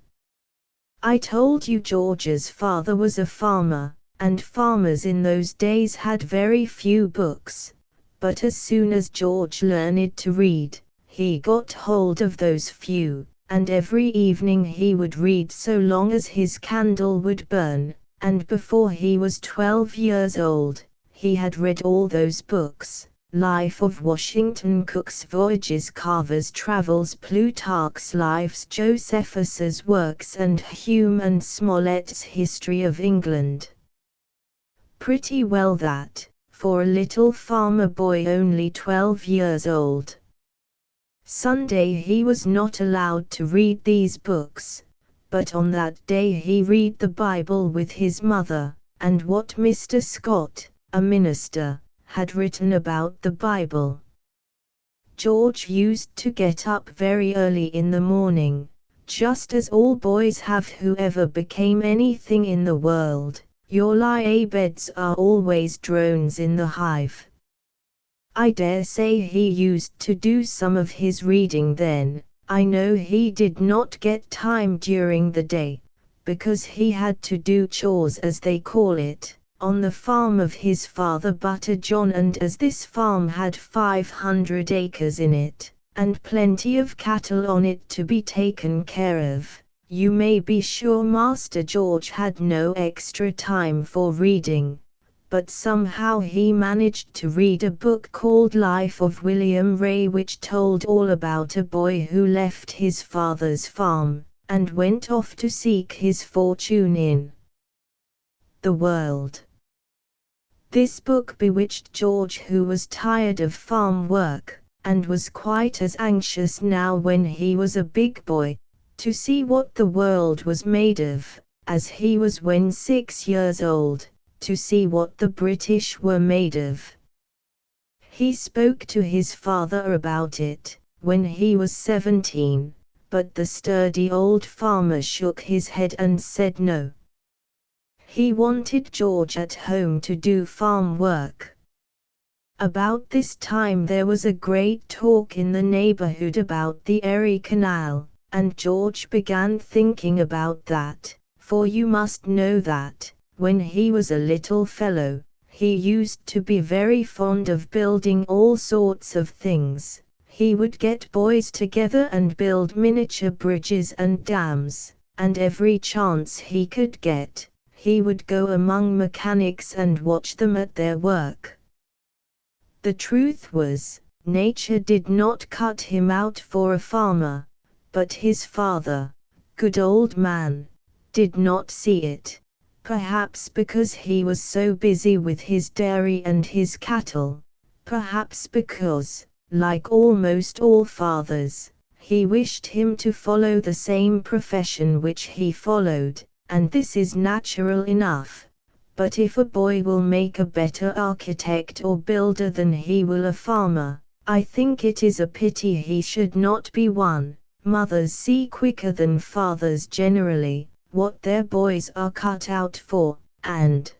I told you George's father was a farmer, and farmers in those days had very few books, but as soon as George learned to read, he got hold of those few, and every evening he would read so long as his candle would burn, and before he was 12 years old, he had read all those books: Life of Washington, Cook's Voyages, Carver's Travels, Plutarch's Lives, Josephus's Works, and Hume and Smollett's History of England. Pretty well that, for a little farmer boy only 12 years old. Sunday he was not allowed to read these books, but on that day he read the Bible with his mother, and what Mr. Scott, a minister, had written about the Bible. George used to get up very early in the morning, just as all boys have who ever became anything in the world. Your lie-beds are always drones in the hive. I dare say he used to do some of his reading then. I know he did not get time during the day, because he had to do chores, as they call it, on the farm of his father Butter John, and as this farm had 500 acres in it, and plenty of cattle on it to be taken care of, you may be sure Master George had no extra time for reading. But somehow he managed to read a book called Life of William Ray, which told all about a boy who left his father's farm, and went off to seek his fortune in the world. This book bewitched George, who was tired of farm work, and was quite as anxious now when he was a big boy, to see what the world was made of, as he was when 6 years old, to see what the British were made of. He spoke to his father about it, when he was 17, but the sturdy old farmer shook his head and said no. He wanted George at home to do farm work. About this time there was a great talk in the neighborhood about the Erie Canal, and George began thinking about that, for you must know that, when he was a little fellow, he used to be very fond of building all sorts of things. He would get boys together and build miniature bridges and dams, and every chance he could get, he would go among mechanics and watch them at their work. The truth was, nature did not cut him out for a farmer, but his father, good old man, did not see it. Perhaps because he was so busy with his dairy and his cattle, perhaps because, like almost all fathers, he wished him to follow the same profession which he followed, and this is natural enough. But if a boy will make a better architect or builder than he will a farmer, I think it is a pity he should not be one. Mothers see quicker than fathers generally what their boys are cut out for, and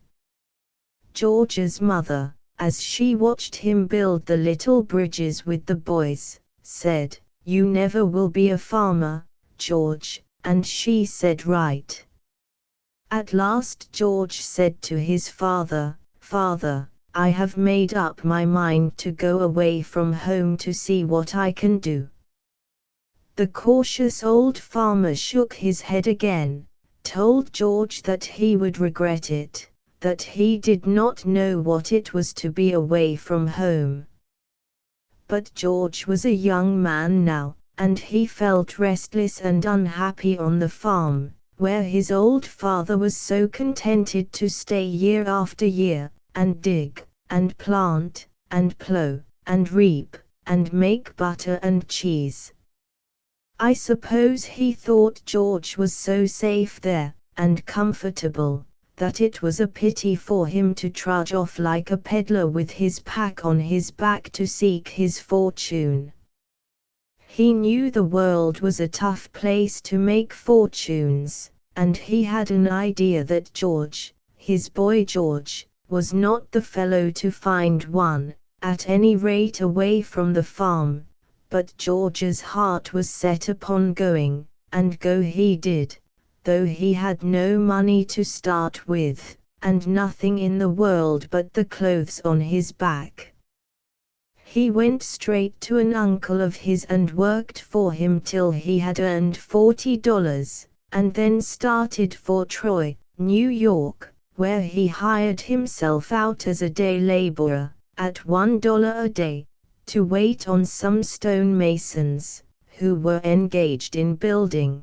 George's mother, as she watched him build the little bridges with the boys, said, "You never will be a farmer, George," and she said right. At last George said to his father, "Father, I have made up my mind to go away from home to see what I can do." The cautious old farmer shook his head again, told George that he would regret it, that he did not know what it was to be away from home. But George was a young man now, and he felt restless and unhappy on the farm, where his old father was so contented to stay year after year, and dig, and plant, and plow, and reap, and make butter and cheese. I suppose he thought George was so safe there, and comfortable, that it was a pity for him to trudge off like a peddler with his pack on his back to seek his fortune. He knew the world was a tough place to make fortunes, and he had an idea that George, his boy George, was not the fellow to find one, at any rate away from the farm. But George's heart was set upon going, and go he did, though he had no money to start with, and nothing in the world but the clothes on his back. He went straight to an uncle of his and worked for him till he had earned $40, and then started for Troy, New York, where he hired himself out as a day laborer, at $1 a day, to wait on some stonemasons, who were engaged in building.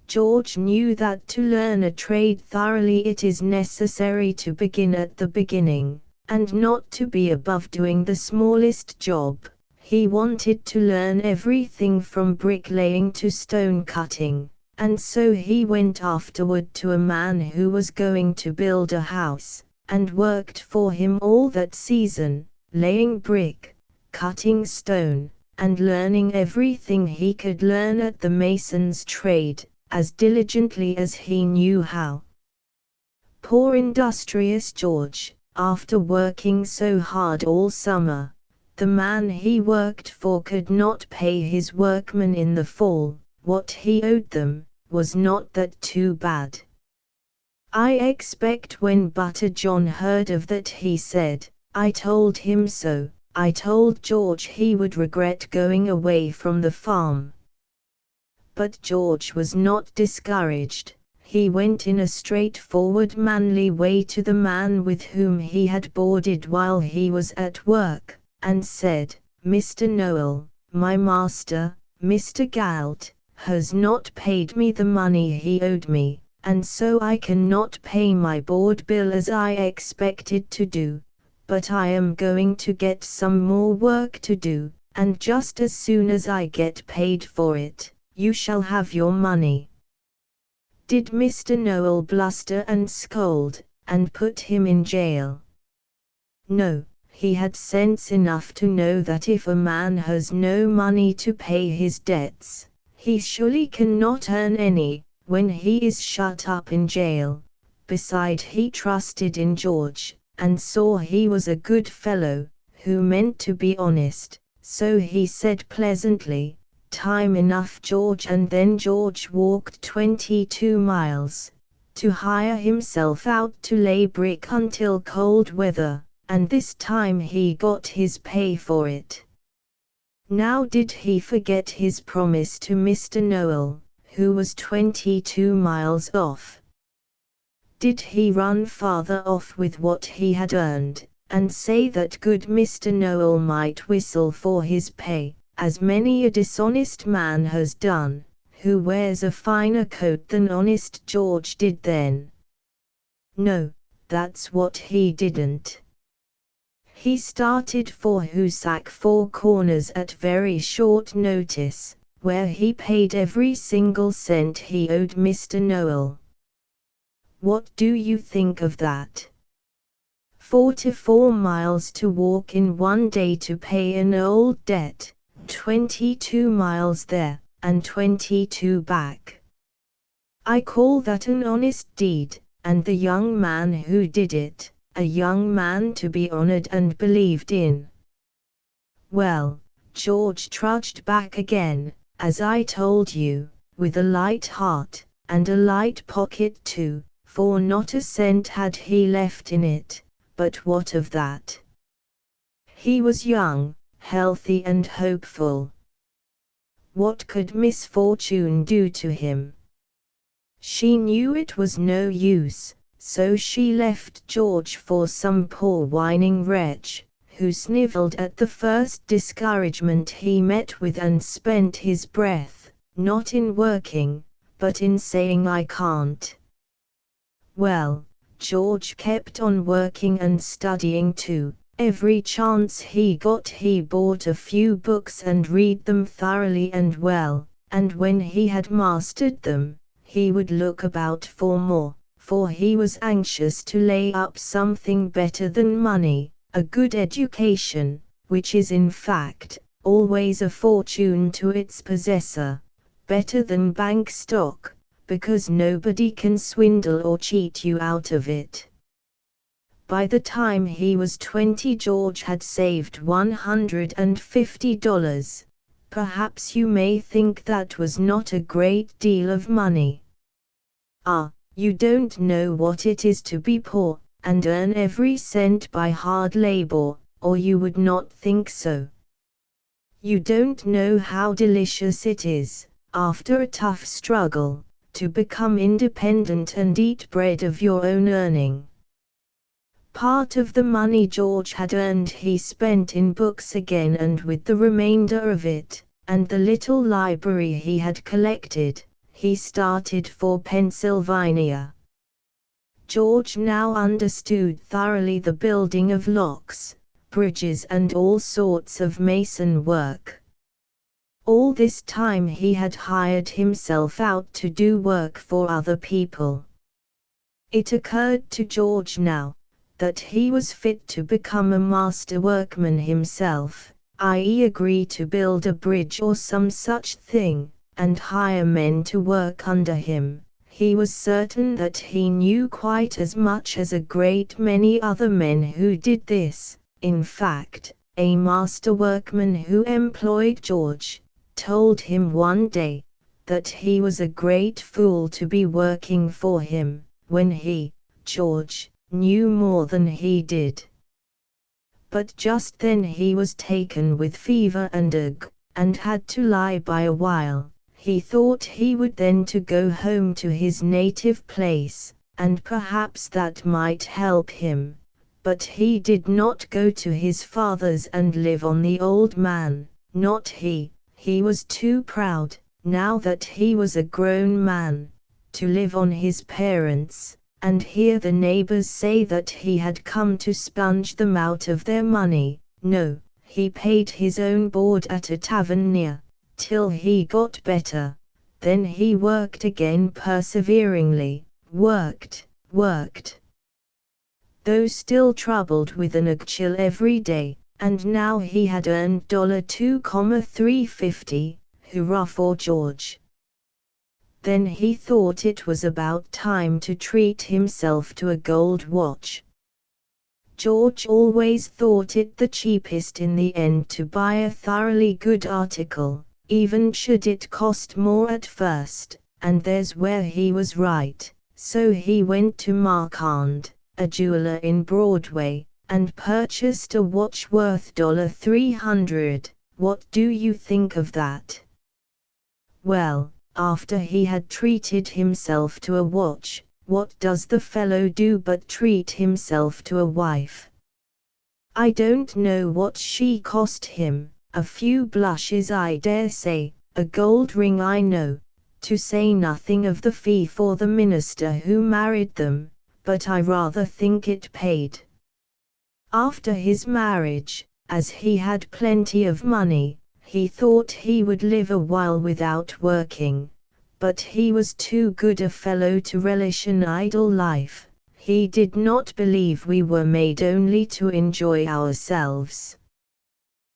George knew that to learn a trade thoroughly it is necessary to begin at the beginning, and not to be above doing the smallest job. He wanted to learn everything from bricklaying to stone cutting, and so he went afterward to a man who was going to build a house, and worked for him all that season, laying brick, cutting stone, and learning everything he could learn at the mason's trade, as diligently as he knew how. Poor industrious George, after working so hard all summer, the man he worked for could not pay his workmen in the fall. What he owed them was not that too bad. I expect when Butter John heard of that he said, "I told him so, I told George he would regret going away from the farm." But George was not discouraged. He went in a straightforward manly way to the man with whom he had boarded while he was at work, and said, "Mr. Noel, my master, Mr. Galt, has not paid me the money he owed me, and so I cannot pay my board bill as I expected to do, but I am going to get some more work to do, and just as soon as I get paid for it, you shall have your money." Did Mr. Noel bluster and scold, and put him in jail? No, he had sense enough to know that if a man has no money to pay his debts, he surely cannot earn any, when he is shut up in jail. Beside, he trusted in George, and saw he was a good fellow, who meant to be honest, so he said pleasantly, "Time enough, George," and then George walked 22 miles, to hire himself out to lay brick until cold weather, and this time he got his pay for it. Now did he forget his promise to Mr. Noel, who was 22 miles off? Did he run farther off with what he had earned, and say that good Mr. Noel might whistle for his pay, as many a dishonest man has done, who wears a finer coat than honest George did then? No, that's what he didn't. He started for Hoosac Four Corners at very short notice, where he paid every single cent he owed Mr. Noel. What do you think of that? 44 miles to walk in one day to pay an old debt, 22 miles there, and 22 back. I call that an honest deed, and the young man who did it, a young man to be honored and believed in. Well, George trudged back again, as I told you, with a light heart, and a light pocket too, for not a cent had he left in it, but what of that? He was young, healthy and hopeful. What could misfortune do to him? She knew it was no use, so she left George for some poor whining wretch, who sniveled at the first discouragement he met with and spent his breath, not in working, but in saying I can't. Well, George kept on working and studying too. Every chance he got he bought a few books and read them thoroughly and well, and when he had mastered them, he would look about for more, for he was anxious to lay up something better than money, a good education, which is in fact always a fortune to its possessor, better than bank stock, because nobody can swindle or cheat you out of it. By the time he was 20, George had saved $150. Perhaps you may think that was not a great deal of money. Ah, you don't know what it is to be poor, and earn every cent by hard labor, or you would not think so. You don't know how delicious it is, after a tough struggle, to become independent and eat bread of your own earning. Part of the money George had earned he spent in books again, and with the remainder of it, and the little library he had collected, he started for Pennsylvania. George now understood thoroughly the building of locks, bridges and all sorts of mason work. All this time he had hired himself out to do work for other people. It occurred to George now that he was fit to become a master workman himself, i.e. agree to build a bridge or some such thing, and hire men to work under him. He was certain that he knew quite as much as a great many other men who did this. In fact, a master workman who employed George told him one day that he was a great fool to be working for him, when he, George, knew more than he did. But just then he was taken with fever and ague, and had to lie by a while. He thought he would then to go home to his native place, and perhaps that might help him. But he did not go to his father's and live on the old man, not he. He was too proud, now that he was a grown man, to live on his parents, and hear the neighbors say that he had come to sponge them out of their money. No, he paid his own board at a tavern near, till he got better. Then he worked again perseveringly, worked, though still troubled with an ague chill every day, and now he had earned $2,350, hurrah for George. Then he thought it was about time to treat himself to a gold watch. George always thought it the cheapest in the end to buy a thoroughly good article, even should it cost more at first, and there's where he was right. So he went to Marquand, a jeweler in Broadway, and purchased a watch worth $300. What do you think of that? Well, after he had treated himself to a watch, what does the fellow do but treat himself to a wife? I don't know what she cost him, a few blushes I dare say, a gold ring I know, to say nothing of the fee for the minister who married them, but I rather think it paid. After his marriage, as he had plenty of money, he thought he would live a while without working, but he was too good a fellow to relish an idle life. He did not believe we were made only to enjoy ourselves.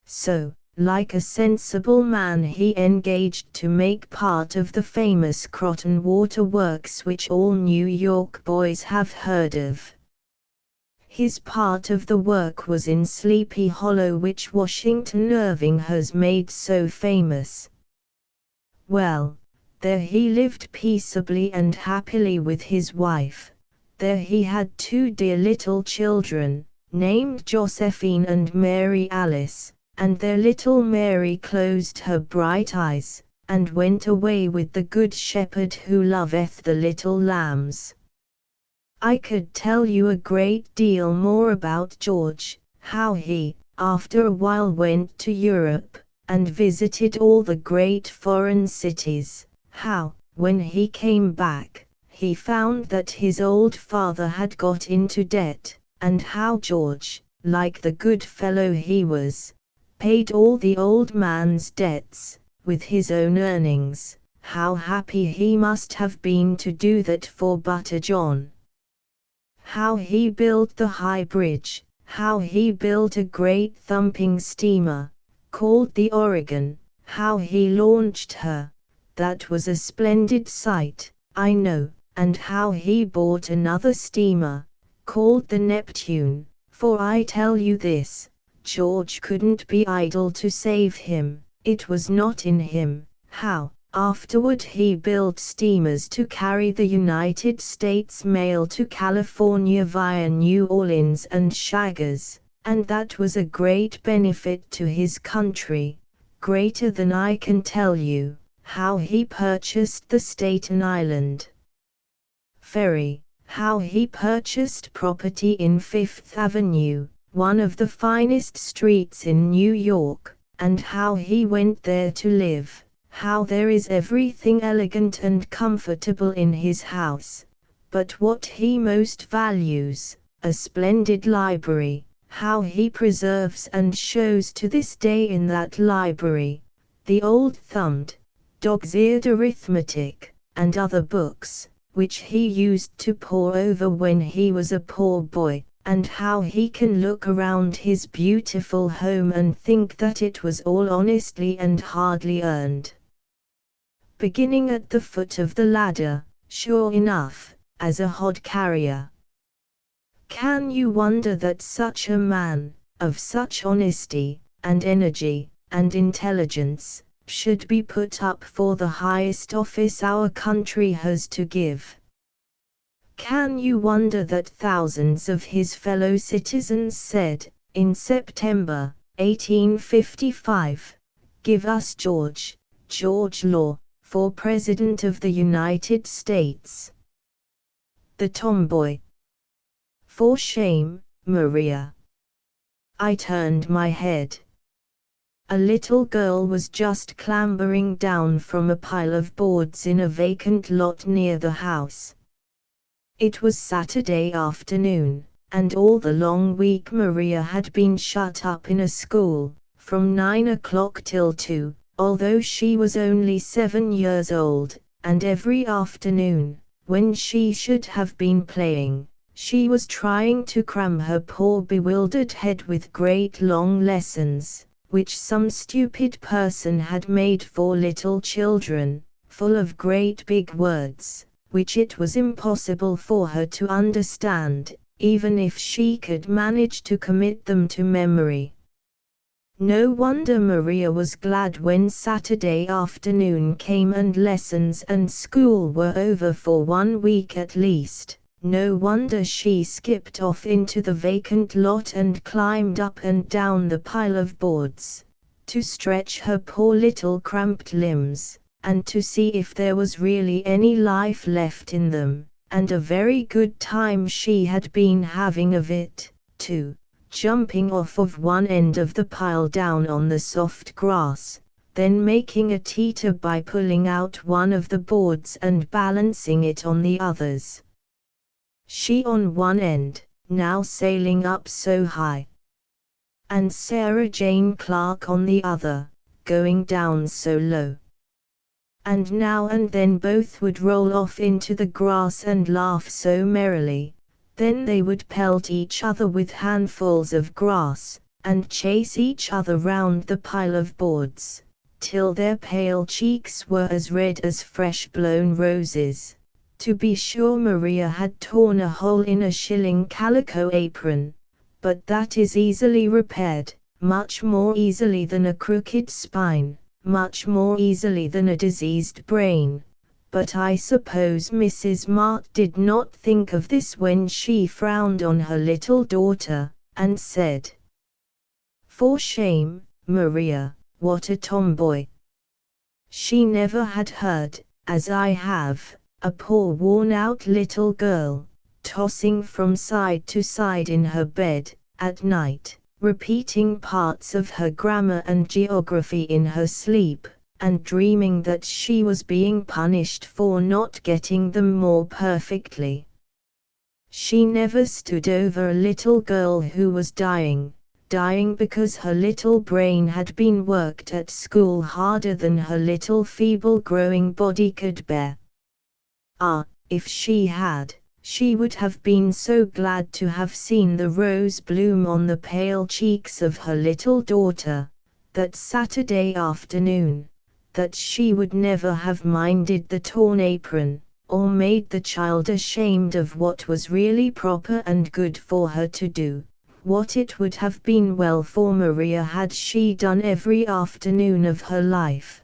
So, like a sensible man, he engaged to make part of the famous Croton Water Works which all New York boys have heard of. His part of the work was in Sleepy Hollow, which Washington Irving has made so famous. Well, there he lived peaceably and happily with his wife. There he had two dear little children, named Josephine and Mary Alice, and their little Mary closed her bright eyes, and went away with the Good Shepherd who loveth the little lambs. I could tell you a great deal more about George, how he, after a while went to Europe, and visited all the great foreign cities, how, when he came back, he found that his old father had got into debt, and how George, like the good fellow he was, paid all the old man's debts, with his own earnings. How happy he must have been to do that for Butter John. How he built the High Bridge, how he built a great thumping steamer, called the Oregon, how he launched her, that was a splendid sight, I know, and how he bought another steamer, called the Neptune, for I tell you this, George couldn't be idle to save him, it was not in him. How, afterward he built steamers to carry the United States mail to California via New Orleans and Chagres, and that was a great benefit to his country, greater than I can tell you. How he purchased the Staten Island Ferry, how he purchased property in Fifth Avenue, one of the finest streets in New York, and how he went there to live, how there is everything elegant and comfortable in his house, but what he most values, a splendid library, how he preserves and shows to this day in that library, the old thumbed, dog's-eared arithmetic, and other books, which he used to pore over when he was a poor boy, and how he can look around his beautiful home and think that it was all honestly and hardly earned. Beginning at the foot of the ladder, sure enough, as a hod carrier. Can you wonder that such a man, of such honesty, and energy, and intelligence, should be put up for the highest office our country has to give? Can you wonder that thousands of his fellow citizens said, in September, 1855, "Give us George Law, for President of the United States"? The tomboy. For shame, Maria. I turned my head. A little girl was just clambering down from a pile of boards in a vacant lot near the house. It was Saturday afternoon, and all the long week Maria had been shut up in a school, from 9 o'clock till 2, although she was only 7 years old, and every afternoon, when she should have been playing, she was trying to cram her poor bewildered head with great long lessons, which some stupid person had made for little children, full of great big words, which it was impossible for her to understand, even if she could manage to commit them to memory. No wonder Maria was glad when Saturday afternoon came and lessons and school were over for 1 week at least. No wonder she skipped off into the vacant lot and climbed up and down the pile of boards, to stretch her poor little cramped limbs, and to see if there was really any life left in them, and a very good time she had been having of it, too, jumping off of one end of the pile down on the soft grass, then making a teeter by pulling out one of the boards and balancing it on the others. She on one end, now sailing up so high, and Sarah Jane Clark on the other, going down so low. And now and then both would roll off into the grass and laugh so merrily, then they would pelt each other with handfuls of grass, and chase each other round the pile of boards, till their pale cheeks were as red as fresh blown roses. To be sure Maria had torn a hole in a shilling calico apron, but that is easily repaired, much more easily than a crooked spine, much more easily than a diseased brain. But I suppose Mrs. Mart did not think of this when she frowned on her little daughter, and said, "For shame, Maria, what a tomboy." She never had heard, as I have, a poor worn-out little girl, tossing from side to side in her bed, at night, repeating parts of her grammar and geography in her sleep, and dreaming that she was being punished for not getting them more perfectly. She never stood over a little girl who was dying because her little brain had been worked at school harder than her little feeble growing body could bear. Ah, if she had, she would have been so glad to have seen the rose bloom on the pale cheeks of her little daughter, that Saturday afternoon, that she would never have minded the torn apron, or made the child ashamed of what was really proper and good for her to do, what it would have been well for Maria had she done every afternoon of her life.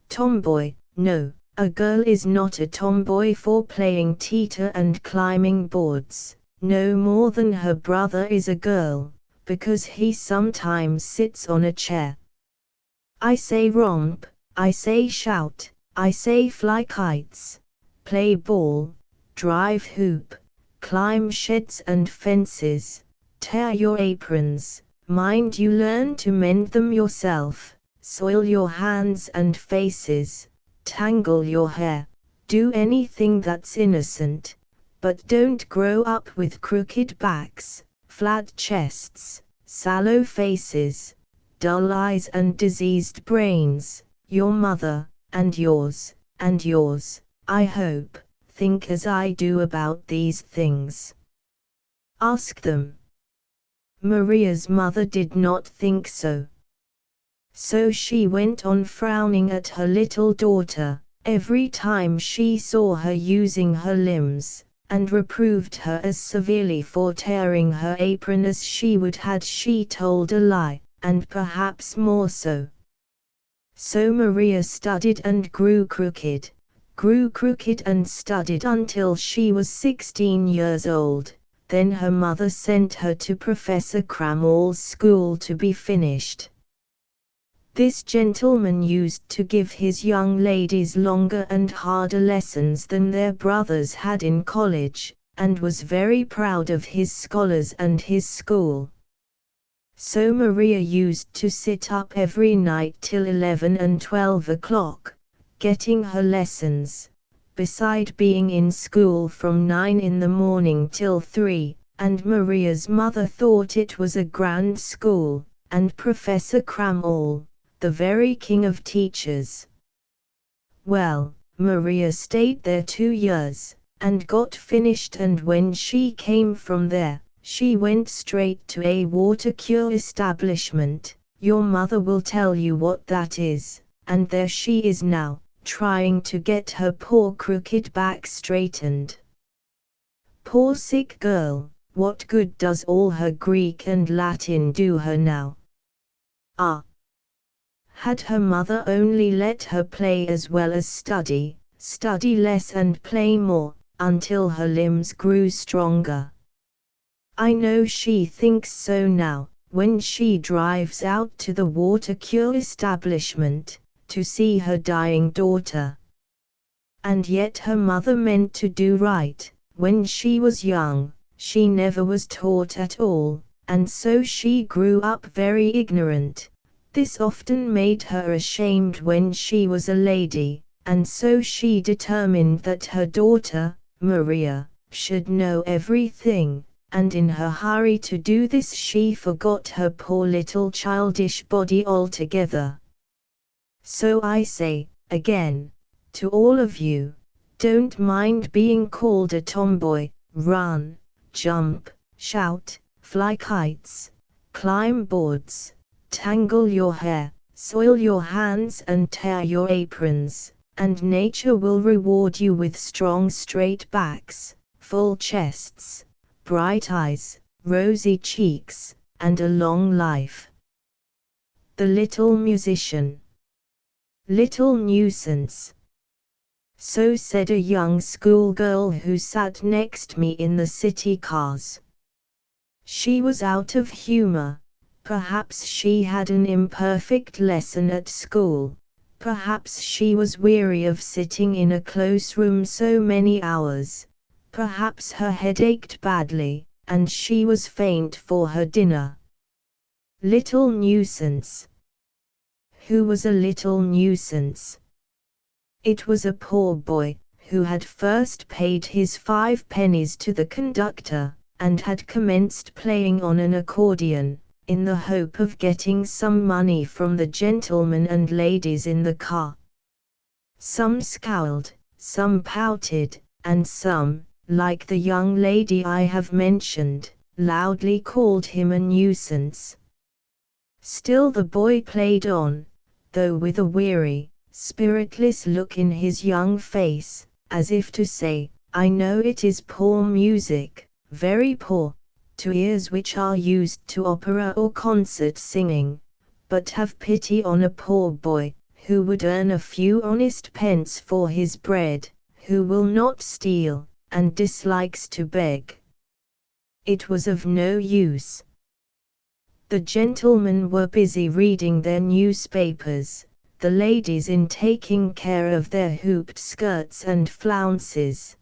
Tomboy, no. A girl is not a tomboy for playing teeter and climbing boards, no more than her brother is a girl, because he sometimes sits on a chair. I say romp, I say shout, I say fly kites, play ball, drive hoop, climb sheds and fences, tear your aprons, mind you learn to mend them yourself, soil your hands and faces, tangle your hair, do anything that's innocent, but don't grow up with crooked backs, flat chests, sallow faces, dull eyes and diseased brains. Your mother, and yours, I hope, think as I do about these things. Ask them. Maria's mother did not think so. So she went on frowning at her little daughter, every time she saw her using her limbs, and reproved her as severely for tearing her apron as she would had she told a lie, and perhaps more so. So Maria studied and grew crooked and studied until she was 16 years old. Then her mother sent her to Professor Cramall's school to be finished. This gentleman used to give his young ladies longer and harder lessons than their brothers had in college, and was very proud of his scholars and his school. So Maria used to sit up every night till 11 and 12 o'clock, getting her lessons, beside being in school from 9 in the morning till 3, and Maria's mother thought it was a grand school, and Professor Cramall, the very king of teachers. Well, Maria stayed there 2 years, and got finished, and when she came from there, she went straight to a water cure establishment. Your mother will tell you what that is, and there she is now, trying to get her poor crooked back straightened. Poor sick girl, what good does all her Greek and Latin do her now? Ah! Had her mother only let her play as well as study less and play more, until her limbs grew stronger. I know she thinks so now, when she drives out to the water cure establishment, to see her dying daughter. And yet her mother meant to do right. When she was young, she never was taught at all, and so she grew up very ignorant. This often made her ashamed when she was a lady, and so she determined that her daughter, Maria, should know everything, and in her hurry to do this she forgot her poor little childish body altogether. So I say, again, to all of you, don't mind being called a tomboy, run, jump, shout, fly kites, climb boards, tangle your hair, soil your hands and tear your aprons, and nature will reward you with strong straight backs, full chests, bright eyes, rosy cheeks, and a long life. The little musician. Little nuisance. So said a young schoolgirl who sat next me in the city cars. She was out of humor. Perhaps she had an imperfect lesson at school. Perhaps she was weary of sitting in a close room so many hours. Perhaps her head ached badly, and she was faint for her dinner. Little nuisance. Who was a little nuisance? It was a poor boy, who had first paid his 5 pennies to the conductor, and had commenced playing on an accordion, in the hope of getting some money from the gentlemen and ladies in the car. Some scowled, some pouted, and some, like the young lady I have mentioned, loudly called him a nuisance. Still the boy played on, though with a weary, spiritless look in his young face, as if to say, I know it is poor music, very poor, to ears which are used to opera or concert singing, but have pity on a poor boy, who would earn a few honest pence for his bread, who will not steal, and dislikes to beg. It was of no use. The gentlemen were busy reading their newspapers, the ladies in taking care of their hooped skirts and flounces.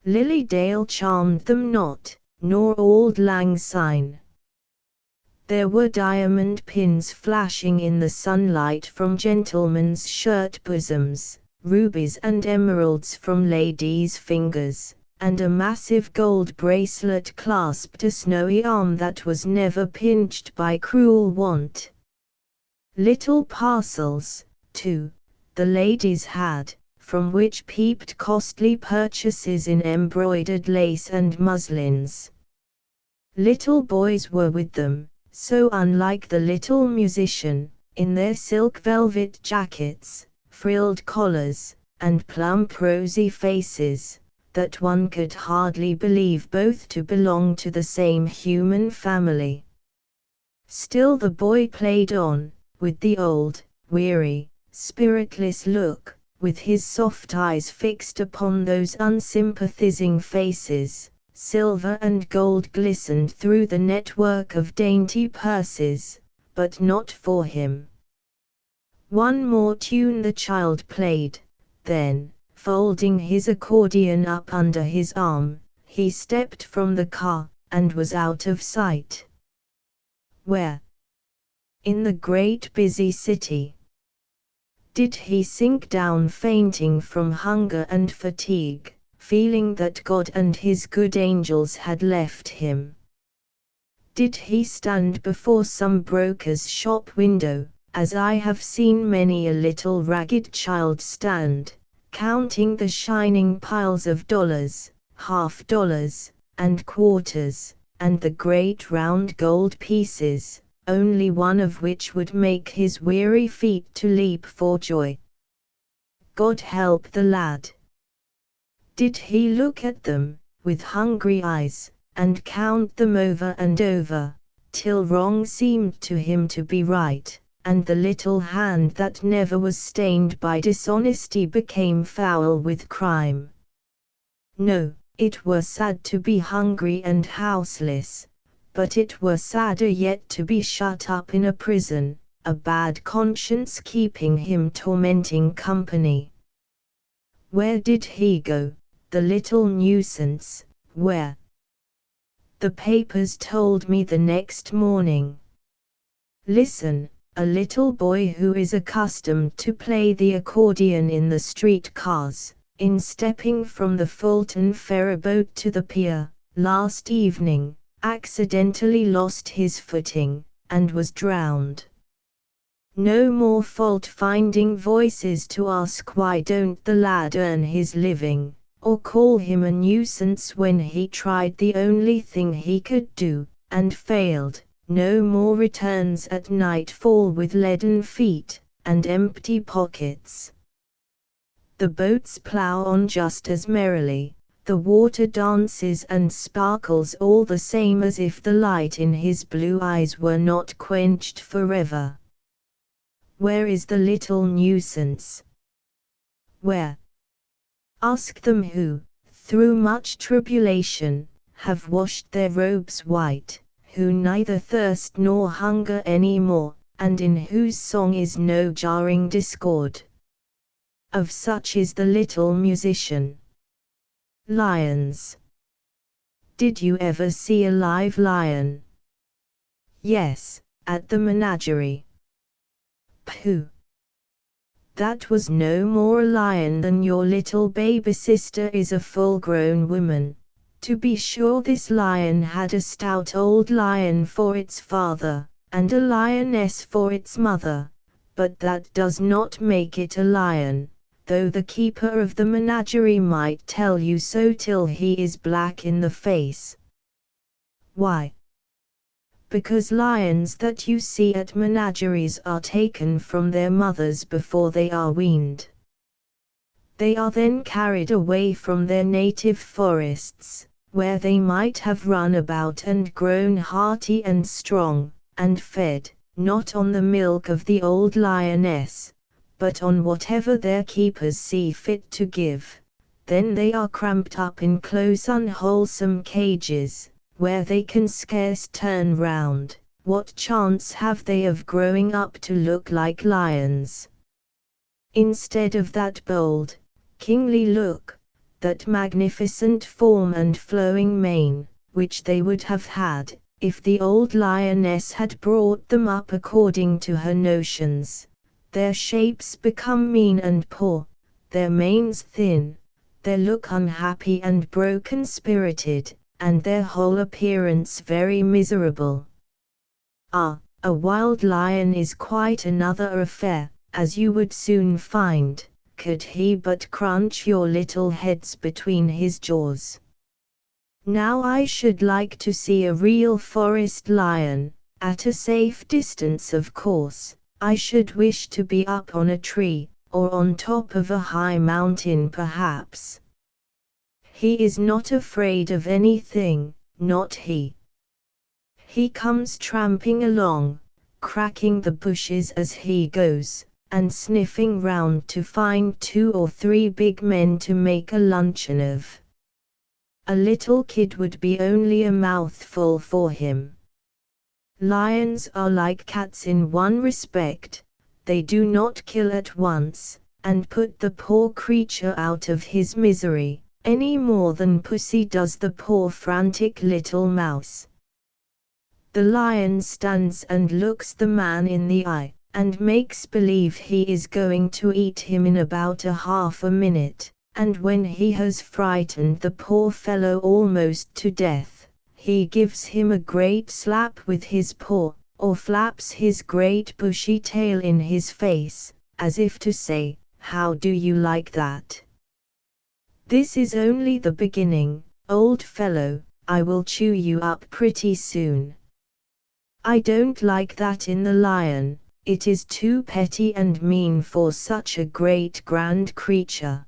Lilydale charmed them not, nor Auld Lang Syne. There were diamond pins flashing in the sunlight from gentlemen's shirt bosoms, rubies and emeralds from ladies' fingers, and a massive gold bracelet clasped a snowy arm that was never pinched by cruel want. Little parcels, too, the ladies had, from which peeped costly purchases in embroidered lace and muslins. Little boys were with them, so unlike the little musician, in their silk velvet jackets, frilled collars, and plump rosy faces, that one could hardly believe both to belong to the same human family. Still the boy played on, with the old, weary, spiritless look, with his soft eyes fixed upon those unsympathizing faces. Silver and gold glistened through the network of dainty purses, but not for him. One more tune the child played, then, folding his accordion up under his arm, he stepped from the car, and was out of sight. Where? In the great busy city. Did he sink down fainting from hunger and fatigue, feeling that God and his good angels had left him? Did he stand before some broker's shop window, as I have seen many a little ragged child stand, counting the shining piles of dollars, half-dollars, and quarters, and the great round gold pieces, only one of which would make his weary feet to leap for joy? God help the lad! Did he look at them, with hungry eyes, and count them over and over, till wrong seemed to him to be right, and the little hand that never was stained by dishonesty became foul with crime? No, it were sad to be hungry and houseless, but it were sadder yet to be shut up in a prison, a bad conscience keeping him tormenting company. Where did he go, the little nuisance, where? The papers told me the next morning. Listen, a little boy who is accustomed to play the accordion in the street cars, in stepping from the Fulton ferryboat to the pier, last evening, accidentally lost his footing, and was drowned. No more fault-finding voices to ask why don't the lad earn his living, or call him a nuisance when he tried the only thing he could do, and failed. No more returns at nightfall with leaden feet, and empty pockets. The boats plough on just as merrily, the water dances and sparkles all the same as if the light in his blue eyes were not quenched forever. Where is the little nuisance? Where? Ask them who, through much tribulation, have washed their robes white, who neither thirst nor hunger any more, and in whose song is no jarring discord. Of such is the little musician. Lions. Did you ever see a live lion? Yes, at the menagerie. Pooh! That was no more a lion than your little baby sister is a full-grown woman. To be sure, this lion had a stout old lion for its father, and a lioness for its mother, but that does not make it a lion, though the keeper of the menagerie might tell you so till he is black in the face. Why? Because lions that you see at menageries are taken from their mothers before they are weaned. They are then carried away from their native forests, where they might have run about and grown hearty and strong, and fed, not on the milk of the old lioness, but on whatever their keepers see fit to give. Then they are cramped up in close unwholesome cages, where they can scarce turn round. What chance have they of growing up to look like lions? Instead of that bold, kingly look, that magnificent form and flowing mane, which they would have had, if the old lioness had brought them up according to her notions, their shapes become mean and poor, their manes thin, their look unhappy and broken-spirited, and their whole appearance very miserable. Ah, a wild lion is quite another affair, as you would soon find, could he but crunch your little heads between his jaws. Now I should like to see a real forest lion, at a safe distance of course. I should wish to be up on a tree, or on top of a high mountain perhaps. He is not afraid of anything, not he. He comes tramping along, cracking the bushes as he goes, and sniffing round to find 2 or 3 big men to make a luncheon of. A little kid would be only a mouthful for him. Lions are like cats in one respect, they do not kill at once, and put the poor creature out of his misery, any more than pussy does the poor frantic little mouse. The lion stands and looks the man in the eye, and makes believe he is going to eat him in about a half a minute, and when he has frightened the poor fellow almost to death, he gives him a great slap with his paw, or flaps his great bushy tail in his face, as if to say, "How do you like that? This is only the beginning, old fellow, I will chew you up pretty soon." I don't like that in the lion, it is too petty and mean for such a great grand creature.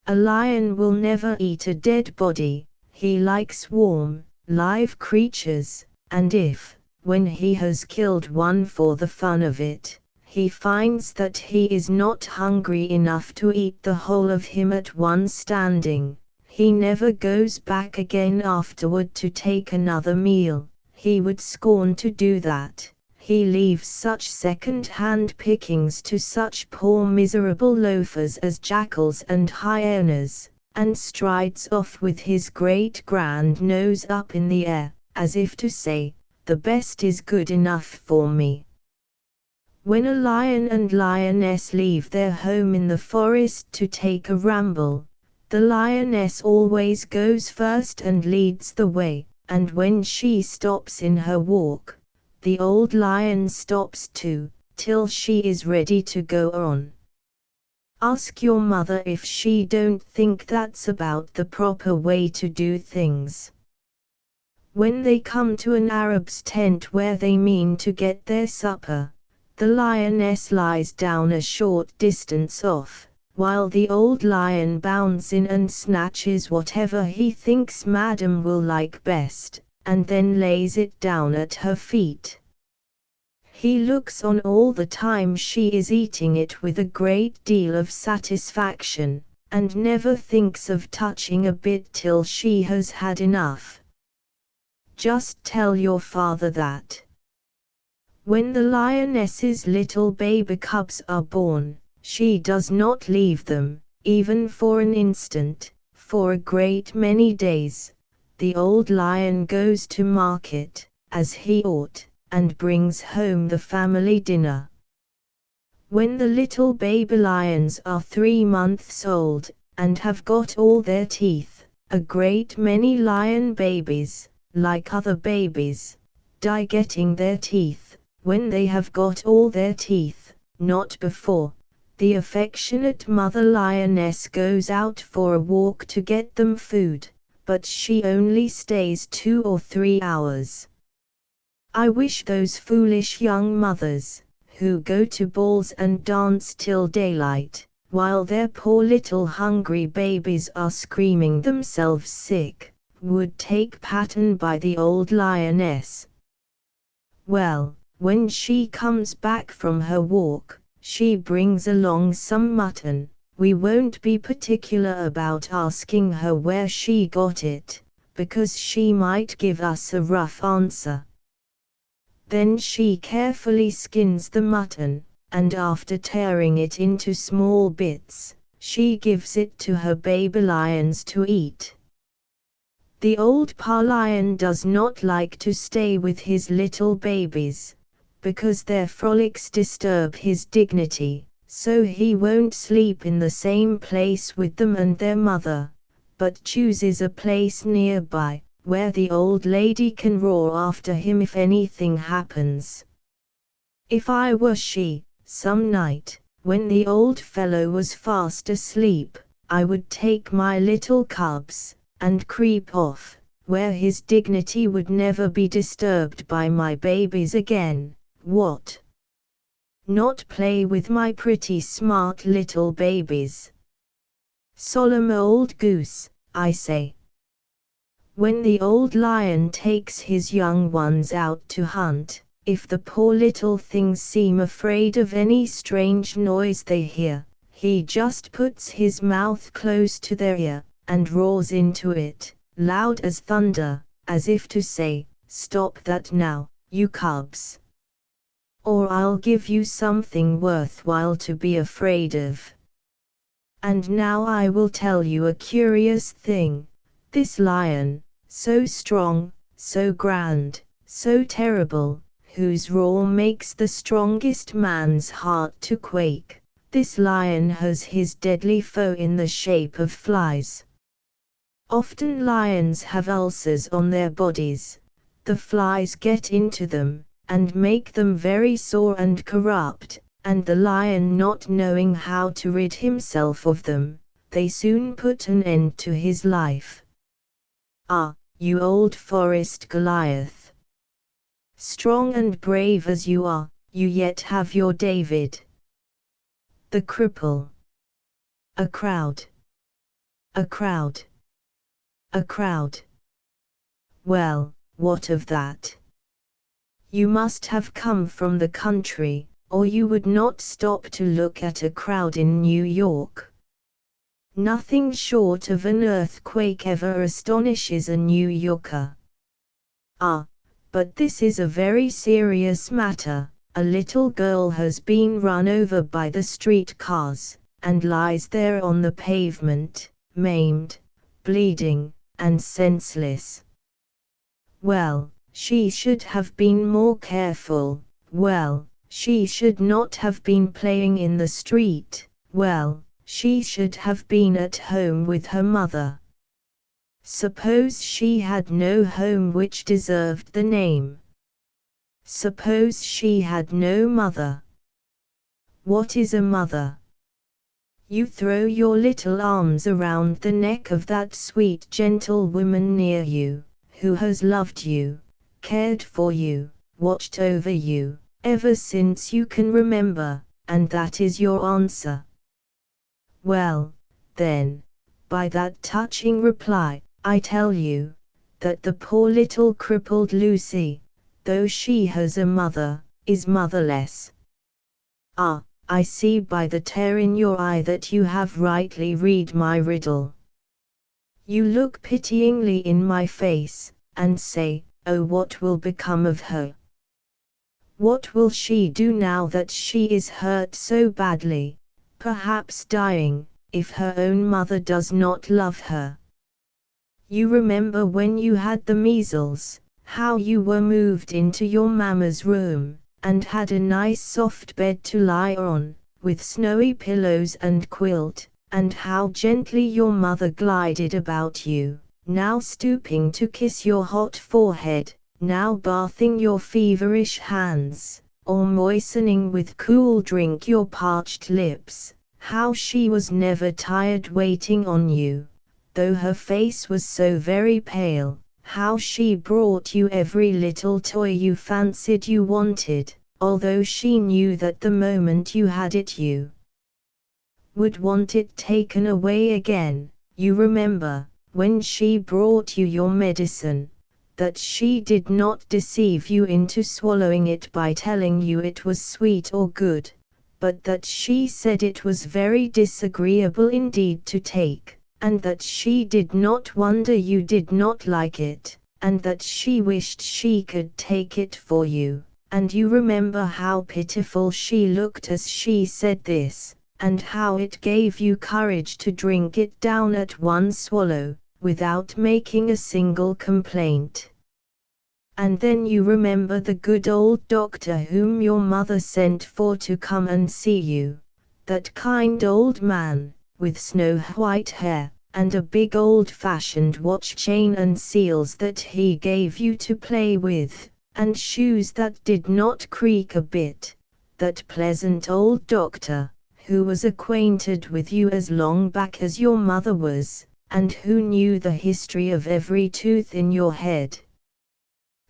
A lion will never eat a dead body, he likes warm, live creatures, and if, when he has killed one for the fun of it, he finds that he is not hungry enough to eat the whole of him at one standing, he never goes back again afterward to take another meal. He would scorn to do that. He leaves such second-hand pickings to such poor miserable loafers as jackals and hyenas, and strides off with his great grand nose up in the air, as if to say, "The best is good enough for me." When a lion and lioness leave their home in the forest to take a ramble, the lioness always goes first and leads the way, and when she stops in her walk, the old lion stops too, till she is ready to go on. Ask your mother if she don't think that's about the proper way to do things. When they come to an Arab's tent where they mean to get their supper, the lioness lies down a short distance off, while the old lion bounds in and snatches whatever he thinks madam will like best, and then lays it down at her feet. He looks on all the time she is eating it with a great deal of satisfaction, and never thinks of touching a bit till she has had enough. Just tell your father that. When the lioness's little baby cubs are born, she does not leave them, even for an instant, for a great many days. The old lion goes to market, as he ought, and brings home the family dinner. When the little baby lions are 3 months old, and have got all their teeth, a great many lion babies, like other babies, die getting their teeth, when they have got all their teeth, not before. The affectionate mother lioness goes out for a walk to get them food, but she only stays 2 or 3 hours. I wish those foolish young mothers, who go to balls and dance till daylight, while their poor little hungry babies are screaming themselves sick, would take pattern by the old lioness. Well, when she comes back from her walk, she brings along some mutton. We won't be particular about asking her where she got it, because she might give us a rough answer. Then she carefully skins the mutton, and after tearing it into small bits, she gives it to her baby lions to eat. The old pa lion does not like to stay with his little babies, because their frolics disturb his dignity, so he won't sleep in the same place with them and their mother, but chooses a place nearby, where the old lady can roar after him if anything happens. If I were she, some night, when the old fellow was fast asleep, I would take my little cubs, and creep off, where his dignity would never be disturbed by my babies again. What? Not play with my pretty smart little babies? Solemn old goose, I say. When the old lion takes his young ones out to hunt, if the poor little things seem afraid of any strange noise they hear, he just puts his mouth close to their ear, and roars into it, loud as thunder, as if to say, "Stop that now, you cubs, or I'll give you something worthwhile to be afraid of." And now I will tell you a curious thing. This lion, so strong, so grand, so terrible, whose roar makes the strongest man's heart to quake, this lion has his deadly foe in the shape of flies. Often lions have ulcers on their bodies. The flies get into them, and make them very sore and corrupt, and the lion not knowing how to rid himself of them, they soon put an end to his life. Ah, you old forest Goliath! Strong and brave as you are, you yet have your David. The cripple. A crowd. A crowd. A crowd. Well, what of that? You must have come from the country, or you would not stop to look at a crowd in New York. Nothing short of an earthquake ever astonishes a New Yorker. Ah, but this is a very serious matter. A little girl has been run over by the street cars, and lies there on the pavement, maimed, bleeding, and senseless. Well, she should have been more careful. Well, she should not have been playing in the street. Well, she should have been at home with her mother. Suppose she had no home which deserved the name. Suppose she had no mother. What is a mother? You throw your little arms around the neck of that sweet gentle woman near you, who has loved you, cared for you, watched over you, ever since you can remember, and that is your answer. Well, then, by that touching reply, I tell you, that the poor little crippled Lucy, though she has a mother, is motherless. Ah, I see by the tear in your eye that you have rightly read my riddle. You look pityingly in my face, and say, "Oh, what will become of her? What will she do now that she is hurt so badly, perhaps dying, if her own mother does not love her?" You remember when you had the measles, how you were moved into your mamma's room, and had a nice soft bed to lie on, with snowy pillows and quilt, and how gently your mother glided about you, now stooping to kiss your hot forehead, now bathing your feverish hands, or moistening with cool drink your parched lips, how she was never tired waiting on you, though her face was so very pale, how she brought you every little toy you fancied you wanted, although she knew that the moment you had it you would want it taken away again. You remember, when she brought you your medicine, that she did not deceive you into swallowing it by telling you it was sweet or good, but that she said it was very disagreeable indeed to take, and that she did not wonder you did not like it, and that she wished she could take it for you. And you remember how pitiful she looked as she said this, and how it gave you courage to drink it down at one swallow, without making a single complaint. And then you remember the good old doctor whom your mother sent for to come and see you, that kind old man, with snow-white hair, and a big old-fashioned watch chain and seals that he gave you to play with, and shoes that did not creak a bit, that pleasant old doctor, who was acquainted with you as long back as your mother was, and who knew the history of every tooth in your head.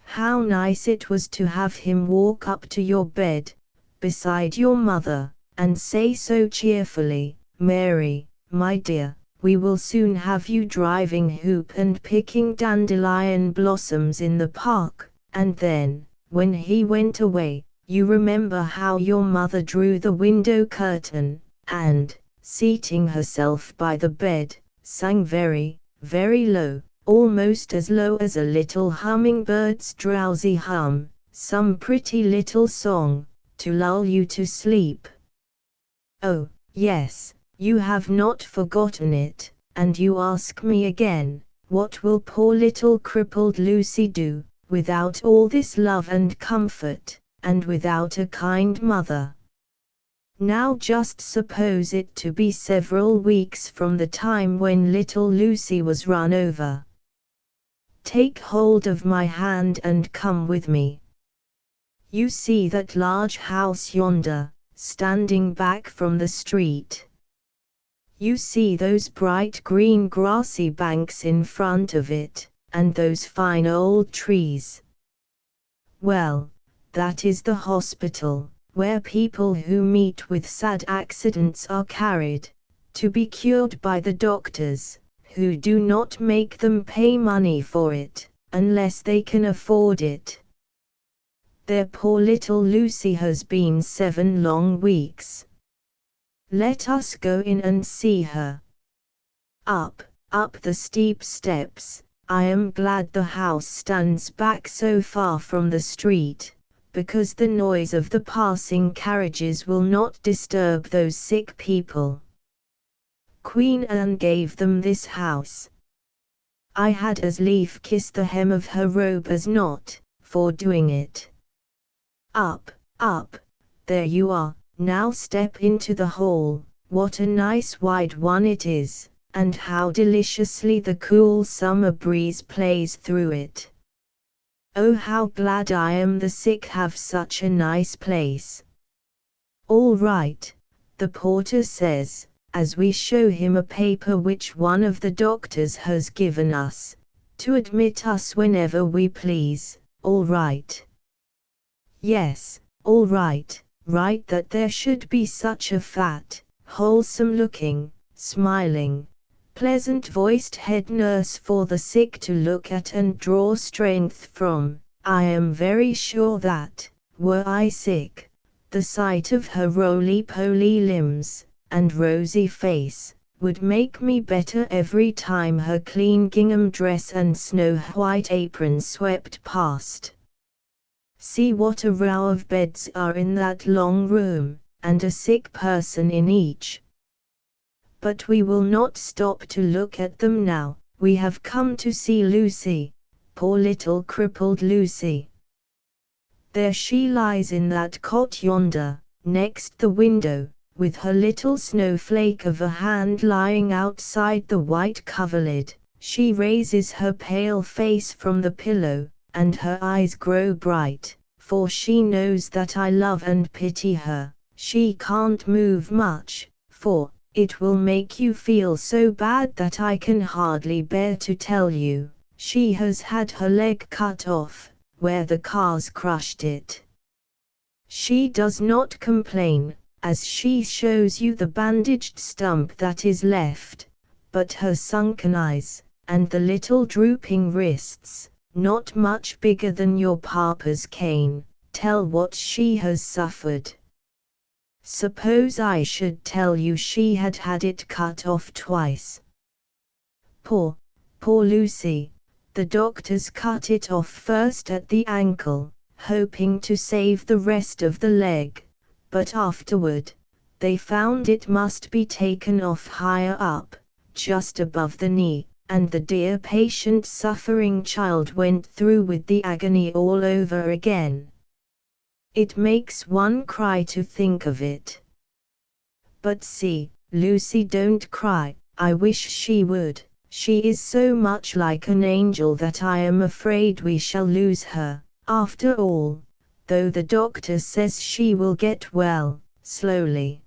How nice it was to have him walk up to your bed, beside your mother, and say so cheerfully, "Mary, my dear, we will soon have you driving hoop and picking dandelion blossoms in the park." And then, when he went away, you remember how your mother drew the window curtain, and, seating herself by the bed, sang very, very low, almost as low as a little hummingbird's drowsy hum, some pretty little song, to lull you to sleep. Oh, yes, you have not forgotten it, and you ask me again, what will poor little crippled Lucy do, without all this love and comfort, and without a kind mother? Now just suppose it to be several weeks from the time when little Lucy was run over. Take hold of my hand and come with me. You see that large house yonder, standing back from the street. You see those bright green grassy banks in front of it, and those fine old trees. Well, that is the hospital, where people who meet with sad accidents are carried, to be cured by the doctors, who do not make them pay money for it, unless they can afford it. Their poor little Lucy has been 7 long weeks. Let us go in and see her. Up the steep steps. I am glad the house stands back so far from the street, because the noise of the passing carriages will not disturb those sick people. Queen Anne gave them this house. I had as lief kiss the hem of her robe as not, for doing it. Up, there you are, now step into the hall. What a nice wide one it is, and how deliciously the cool summer breeze plays through it. Oh, how glad I am the sick have such a nice place. All right, the porter says, as we show him a paper which one of the doctors has given us, to admit us whenever we please. All right. Yes, all right, right that there should be such a fat, wholesome-looking, smiling, pleasant-voiced head nurse for the sick to look at and draw strength from. I am very sure that, were I sick, the sight of her roly-poly limbs, and rosy face, would make me better every time her clean gingham dress and snow-white apron swept past. See what a row of beds are in that long room, and a sick person in each. But we will not stop to look at them now, we have come to see Lucy. poor little crippled Lucy. There she lies in that cot yonder, next the window, with her little snowflake of a hand lying outside the white coverlid. She raises her pale face from the pillow, and her eyes grow bright, for she knows that I love and pity her. She can't move much, for it will make you feel so bad that I can hardly bear to tell you. She has had her leg cut off, where the cars crushed it. She does not complain, as she shows you the bandaged stump that is left, but her sunken eyes, and the little drooping wrists, not much bigger than your papa's cane, tell what she has suffered. Suppose I should tell you she had had it cut off twice. Poor Lucy. The doctors cut it off first at the ankle, hoping to save the rest of the leg, but afterward, they found it must be taken off higher up, just above the knee, and the dear patient suffering child went through with the agony all over again. It makes one cry to think of it. But see, Lucy, don't cry. I wish she would. She is so much like an angel that I am afraid we shall lose her, after all, though the doctor says she will get well, slowly.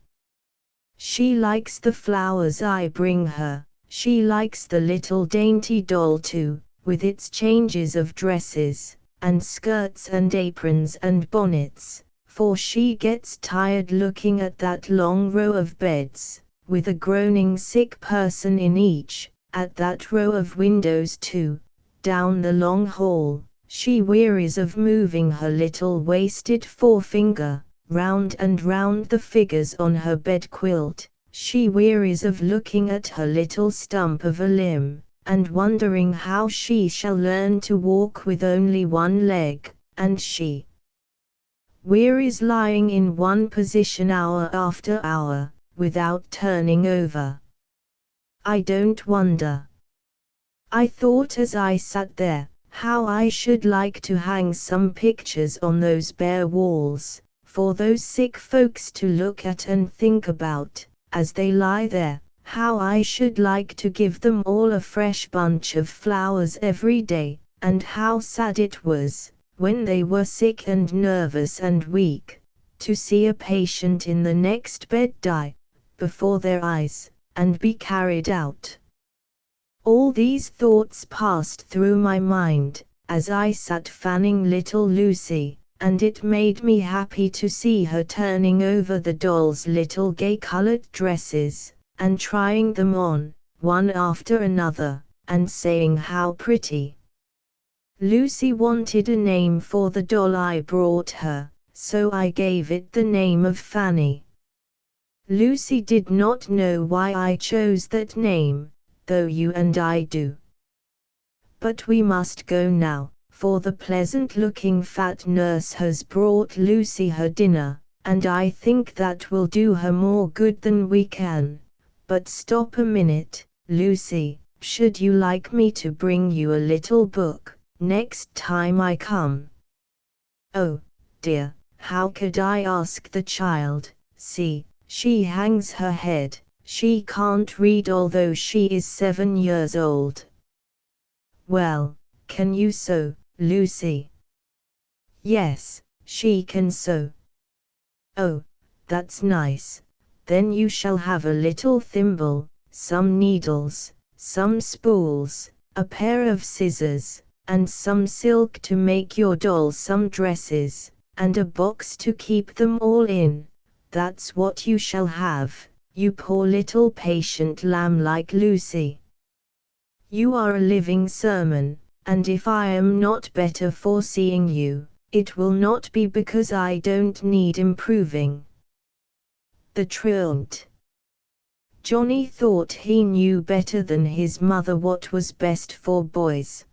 She likes the flowers I bring her, she likes the little dainty doll too, with its changes of dresses, and skirts and aprons and bonnets, for she gets tired looking at that long row of beds, with a groaning sick person in each, at that row of windows too, down the long hall. She wearies of moving her little wasted forefinger, round and round the figures on her bed quilt. She wearies of looking at her little stump of a limb, and wondering how she shall learn to walk with only one leg, and she wearies lying in one position hour after hour, without turning over. I don't wonder. I thought as I sat there, how I should like to hang some pictures on those bare walls, for those sick folks to look at and think about, as they lie there. How I should like to give them all a fresh bunch of flowers every day, and how sad it was, when they were sick and nervous and weak, to see a patient in the next bed die, before their eyes, and be carried out. All these thoughts passed through my mind, as I sat fanning little Lucy, and it made me happy to see her turning over the dolls' little gay-colored dresses, and trying them on, one after another, and saying how pretty. Lucy wanted a name for the doll I brought her, so I gave it the name of Fanny. Lucy did not know why I chose that name, though you and I do. But we must go now, for the pleasant-looking fat nurse has brought Lucy her dinner, and I think that will do her more good than we can. But stop a minute, Lucy, should you like me to bring you a little book, next time I come? Oh, dear, how could I ask the child? See, she hangs her head, she can't read although she is 7 years old. Well, can you sew, Lucy? Yes, she can sew. Oh, that's nice. Then you shall have a little thimble, some needles, some spools, a pair of scissors, and some silk to make your doll some dresses, and a box to keep them all in. That's what you shall have, you poor little patient lamb like Lucy. You are a living sermon, and if I am not better for seeing you, it will not be because I don't need improving. The truant. Johnny thought he knew better than his mother what was best for boys.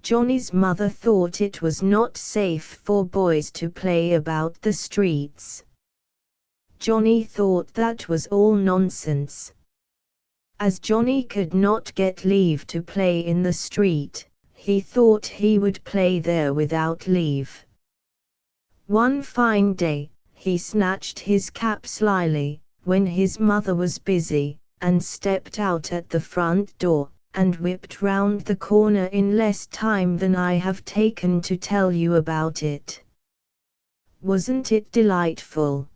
Johnny's mother thought it was not safe for boys to play about the streets. Johnny thought that was all nonsense. As Johnny could not get leave to play in the street, he thought he would play there without leave. One fine day, he snatched his cap slyly, when his mother was busy, and stepped out at the front door, and whipped round the corner in less time than I have taken to tell you about it. Wasn't it delightful?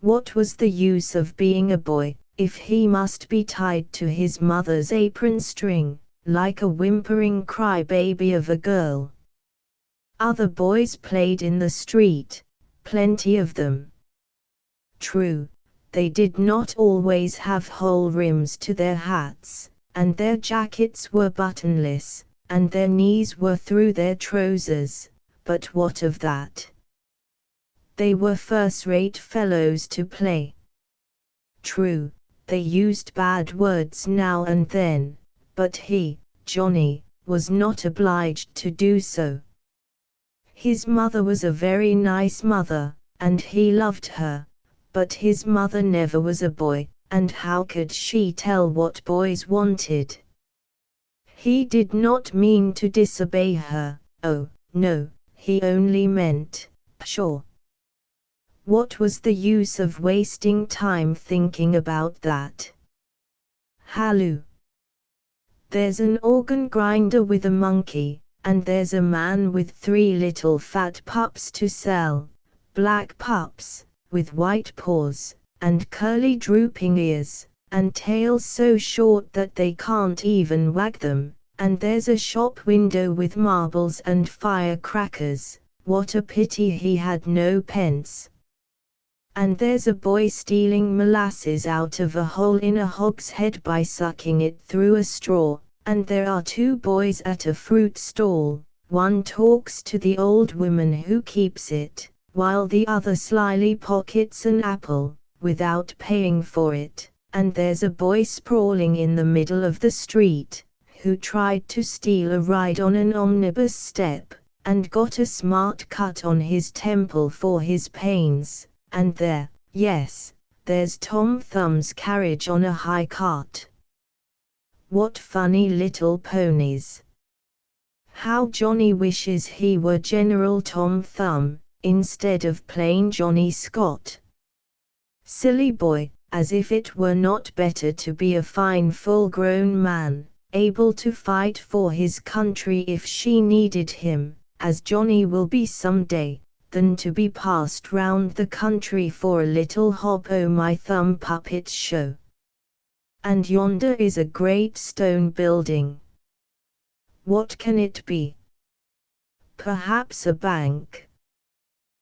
What was the use of being a boy, if he must be tied to his mother's apron string, like a whimpering cry-baby of a girl? Other boys played in the street, plenty of them. True, they did not always have whole rims to their hats, and their jackets were buttonless, and their knees were through their trousers, but what of that? They were first-rate fellows to play. True, they used bad words now and then, but he, Johnny, was not obliged to do so. His mother was a very nice mother, and he loved her, but his mother never was a boy, and how could she tell what boys wanted? He did not mean to disobey her, oh, no, he only meant, pshaw. What was the use of wasting time thinking about that? Halloo! There's an organ grinder with a monkey, and there's a man with 3 little fat pups to sell, black pups, with white paws, and curly drooping ears, and tails so short that they can't even wag them, and there's a shop window with marbles and firecrackers. What a pity he had no pence. And there's a boy stealing molasses out of a hole in a hogshead by sucking it through a straw, and there are 2 boys at a fruit stall. One talks to the old woman who keeps it, while the other slyly pockets an apple, without paying for it, and there's a boy sprawling in the middle of the street, who tried to steal a ride on an omnibus step, and got a smart cut on his temple for his pains, and there, yes, there's Tom Thumb's carriage on a high cart. What funny little ponies! How Johnny wishes he were General Tom Thumb, instead of plain Johnny Scott. Silly boy, as if it were not better to be a fine full-grown man, able to fight for his country if she needed him, as Johnny will be some day, than to be passed round the country for a little hop-o'-my-thumb puppet show. And yonder is a great stone building. What can it be? Perhaps a bank?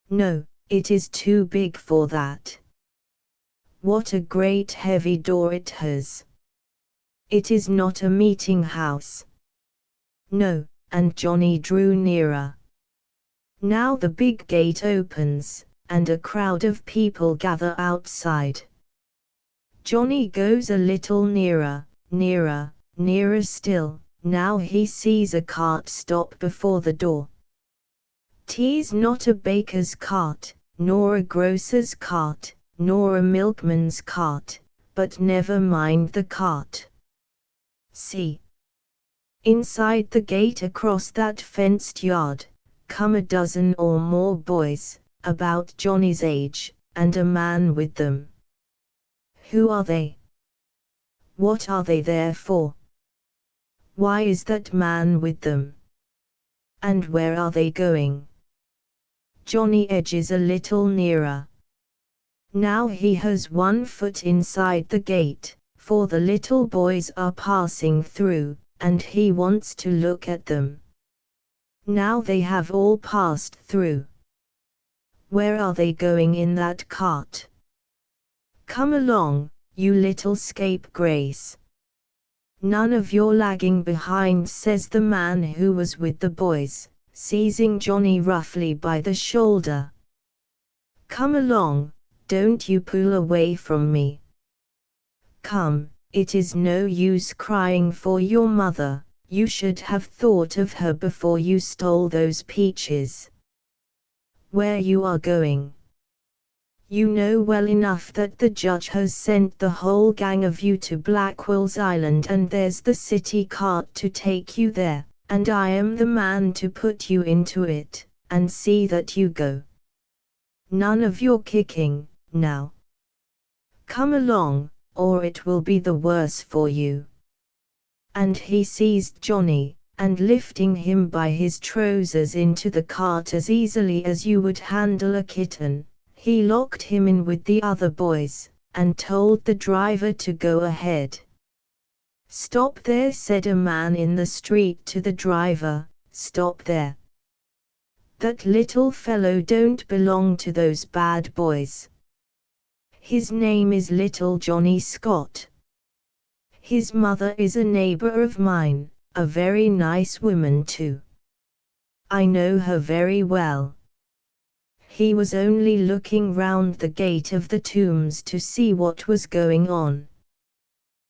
No, it is too big for that. What a great heavy door it has! It is not a meeting house. No, and Johnny drew nearer. Now the big gate opens, and a crowd of people gather outside. Johnny goes a little nearer, nearer, nearer still. Now he sees a cart stop before the door. 'Tis not a baker's cart, nor a grocer's cart, nor a milkman's cart, but never mind the cart. See! Inside the gate across that fenced yard, come a dozen or more boys, about Johnny's age, and a man with them. Who are they? What are they there for? Why is that man with them? And where are they going? Johnny edges a little nearer. Now he has 1 foot inside the gate, for the little boys are passing through, and he wants to look at them. Now they have all passed through. Where are they going in that cart? Come along, you little scapegrace. None of your lagging behind, says the man who was with the boys, seizing Johnny roughly by the shoulder. Come along, don't you pull away from me. Come, it is no use crying for your mother, you should have thought of her before you stole those peaches. Where you are going? You know well enough that the judge has sent the whole gang of you to Blackwell's Island, and there's the city cart to take you there, and I am the man to put you into it, and see that you go. None of your kicking, now. Come along, or it will be the worse for you." And he seized Johnny, and lifting him by his trousers into the cart as easily as you would handle a kitten, he locked him in with the other boys, and told the driver to go ahead. "Stop there," said a man in the street to the driver, "stop there. That little fellow don't belong to those bad boys. His name is Little Johnny Scott. His mother is a neighbor of mine, a very nice woman too. I know her very well." He was only looking round the gate of the Tombs to see what was going on.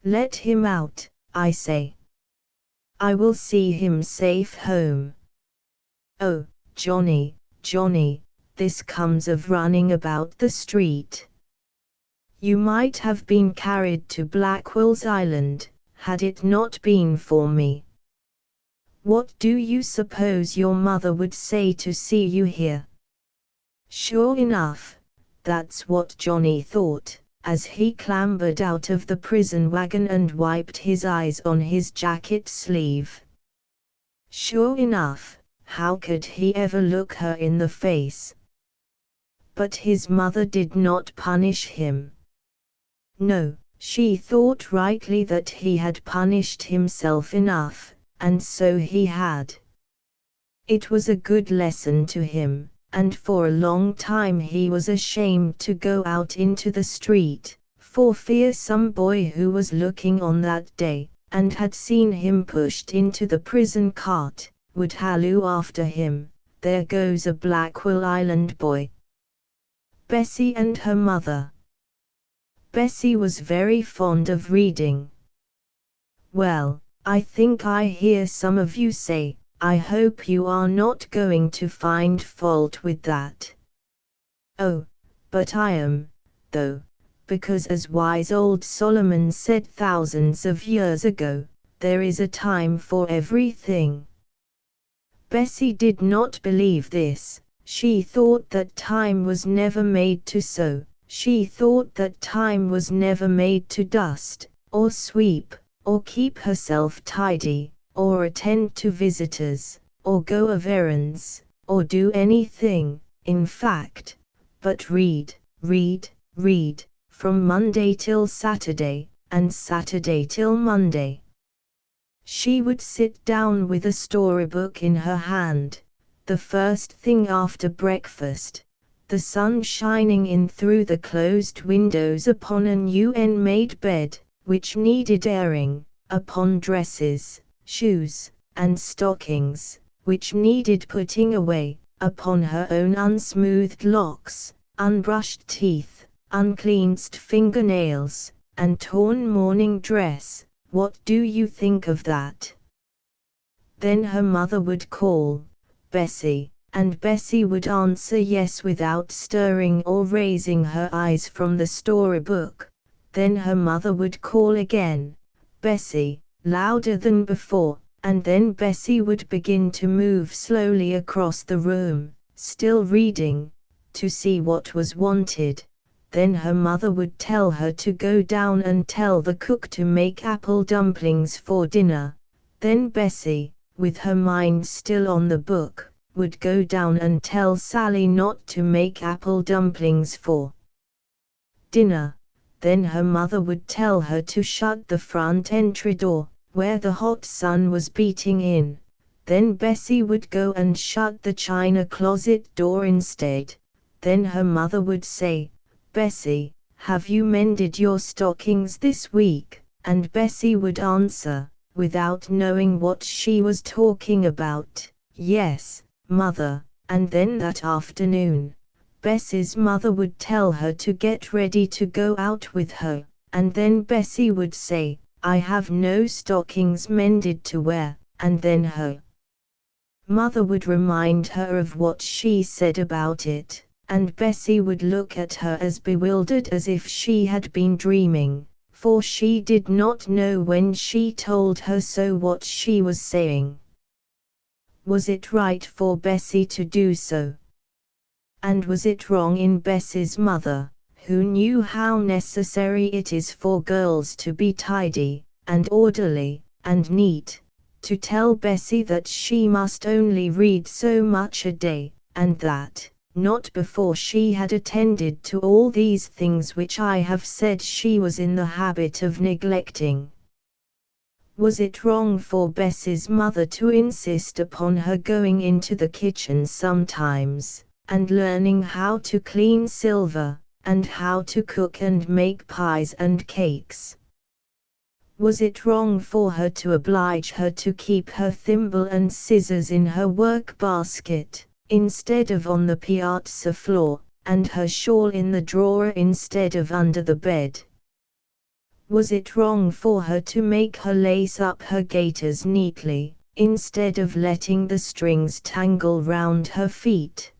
"Let him out, I say. I will see him safe home." "Oh, Johnny, Johnny, this comes of running about the street. You might have been carried to Blackwell's Island, had it not been for me. What do you suppose your mother would say to see you here?" Sure enough, that's what Johnny thought, as he clambered out of the prison wagon and wiped his eyes on his jacket sleeve. Sure enough, how could he ever look her in the face? But his mother did not punish him. No, she thought rightly that he had punished himself enough, and so he had. It was a good lesson to him, and for a long time he was ashamed to go out into the street, for fear some boy who was looking on that day, and had seen him pushed into the prison cart, would halloo after him, "There goes a Blackwell Island boy." Bessie and her mother. Bessie was very fond of reading. "Well, I think I hear some of you say, I hope you are not going to find fault with that." "Oh, but I am, though, because as wise old Solomon said thousands of years ago, there is a time for everything." Bessie did not believe this. She thought that time was never made to sew. She thought that time was never made to dust, or sweep, or keep herself tidy, or attend to visitors, or go of errands, or do anything, in fact, but read, read, read, from Monday till Saturday, and Saturday till Monday. She would sit down with a storybook in her hand, the first thing after breakfast, the sun shining in through the closed windows upon a new-made bed, which needed airing, upon dresses, shoes, and stockings, which needed putting away, upon her own unsmoothed locks, unbrushed teeth, uncleansed fingernails, and torn morning dress. What do you think of that? Then her mother would call, "Bessie," and Bessie would answer yes without stirring or raising her eyes from the storybook. Then her mother would call again, "Bessie," louder than before, and then Bessie would begin to move slowly across the room, still reading, to see what was wanted. Then her mother would tell her to go down and tell the cook to make apple dumplings for dinner. Then Bessie, with her mind still on the book, would go down and tell Sally not to make apple dumplings for dinner. Then her mother would tell her to shut the front entry door, where the hot sun was beating in. Then Bessie would go and shut the china closet door instead. Then her mother would say, "Bessie, have you mended your stockings this week?" And Bessie would answer, without knowing what she was talking about, "Yes, Mother." And then that afternoon, Bessie's mother would tell her to get ready to go out with her, and then Bessie would say, "I have no stockings mended to wear," and then her mother would remind her of what she said about it, and Bessie would look at her as bewildered as if she had been dreaming, for she did not know when she told her so what she was saying. Was it right for Bessie to do so? And was it wrong in Bessie's mother, who knew how necessary it is for girls to be tidy, and orderly, and neat, to tell Bessie that she must only read so much a day, and that, not before she had attended to all these things which I have said she was in the habit of neglecting? Was it wrong for Bessie's mother to insist upon her going into the kitchen sometimes, and learning how to clean silver, and how to cook and make pies and cakes? Was it wrong for her to oblige her to keep her thimble and scissors in her work basket, instead of on the piazza floor, and her shawl in the drawer instead of under the bed? Was it wrong for her to make her lace up her gaiters neatly, instead of letting the strings tangle round her feet?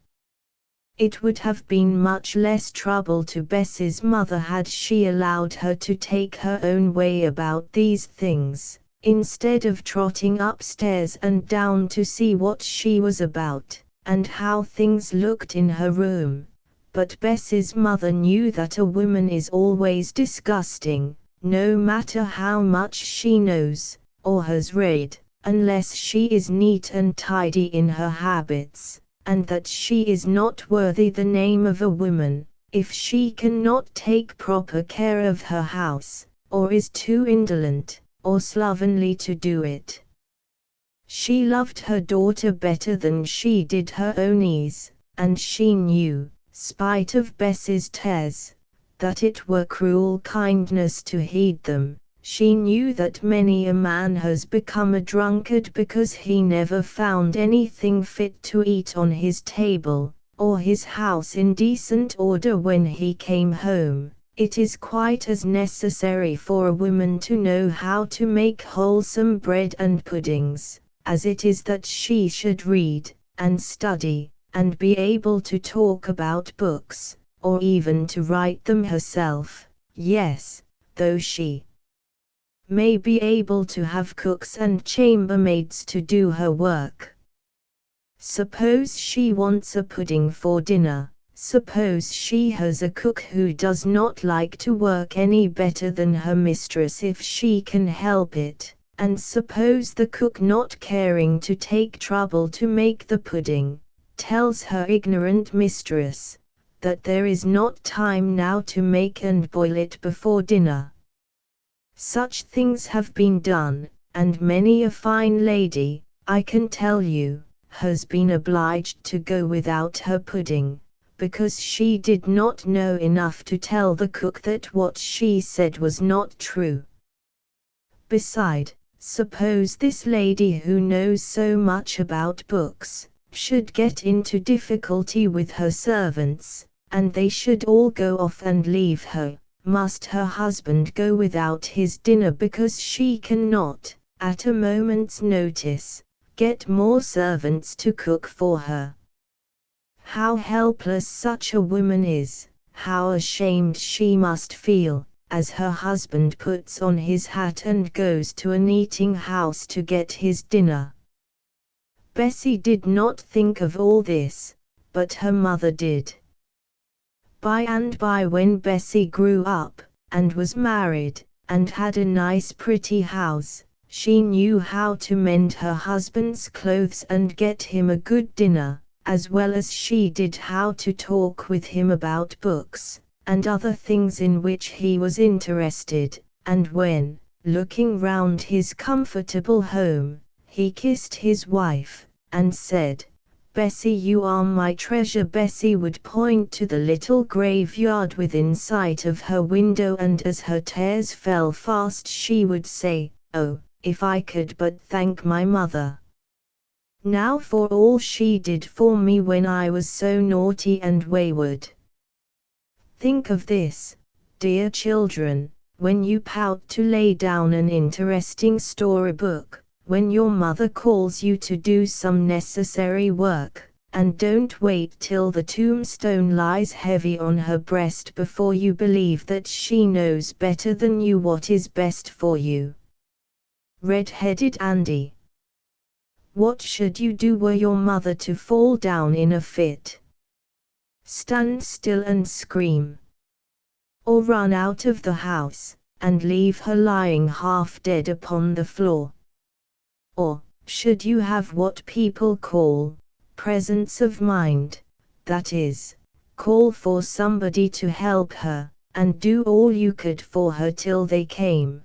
It would have been much less trouble to Bessie's mother had she allowed her to take her own way about these things, instead of trotting upstairs and down to see what she was about, and how things looked in her room. But Bessie's mother knew that a woman is always disgusting, no matter how much she knows, or has read, unless she is neat and tidy in her habits, and that she is not worthy the name of a woman, if she cannot take proper care of her house, or is too indolent, or slovenly to do it. She loved her daughter better than she did her own ease, and she knew, spite of Bessie's tears, that it were cruel kindness to heed them. She knew that many a man has become a drunkard because he never found anything fit to eat on his table, or his house in decent order when he came home. It is quite as necessary for a woman to know how to make wholesome bread and puddings, as it is that she should read, and study, and be able to talk about books, or even to write them herself. Yes, though she may be able to have cooks and chambermaids to do her work. Suppose she wants a pudding for dinner, suppose she has a cook who does not like to work any better than her mistress if she can help it, and suppose the cook, not caring to take trouble to make the pudding, tells her ignorant mistress that there is not time now to make and boil it before dinner. Such things have been done, and many a fine lady, I can tell you, has been obliged to go without her pudding, because she did not know enough to tell the cook that what she said was not true. Beside, suppose this lady who knows so much about books, should get into difficulty with her servants, and they should all go off and leave her. Must her husband go without his dinner because she cannot, at a moment's notice, get more servants to cook for her? How helpless such a woman is, how ashamed she must feel, as her husband puts on his hat and goes to an eating house to get his dinner. Bessie did not think of all this, but her mother did. By and by, when Bessie grew up, and was married, and had a nice pretty house, she knew how to mend her husband's clothes and get him a good dinner, as well as she did how to talk with him about books, and other things in which he was interested, and when, looking round his comfortable home, he kissed his wife, and said, "Bessie, you are my treasure," Bessie would point to the little graveyard within sight of her window, and as her tears fell fast she would say, "Oh, if I could but thank my mother now for all she did for me when I was so naughty and wayward." Think of this, dear children, when you pout to lay down an interesting storybook, when your mother calls you to do some necessary work, and don't wait till the tombstone lies heavy on her breast before you believe that she knows better than you what is best for you. Red-headed Andy. What should you do were your mother to fall down in a fit? Stand still and scream. Or run out of the house, and leave her lying half dead upon the floor? Or, should you have what people call presence of mind, that is, call for somebody to help her, and do all you could for her till they came?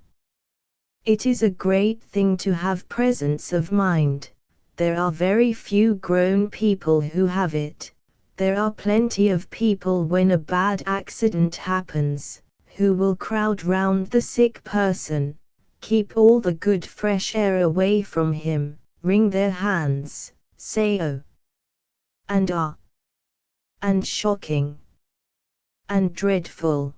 It is a great thing to have presence of mind. There are very few grown people who have it. There are plenty of people when a bad accident happens, who will crowd round the sick person, keep all the good fresh air away from him, wring their hands, say oh, and ah, and shocking, and dreadful.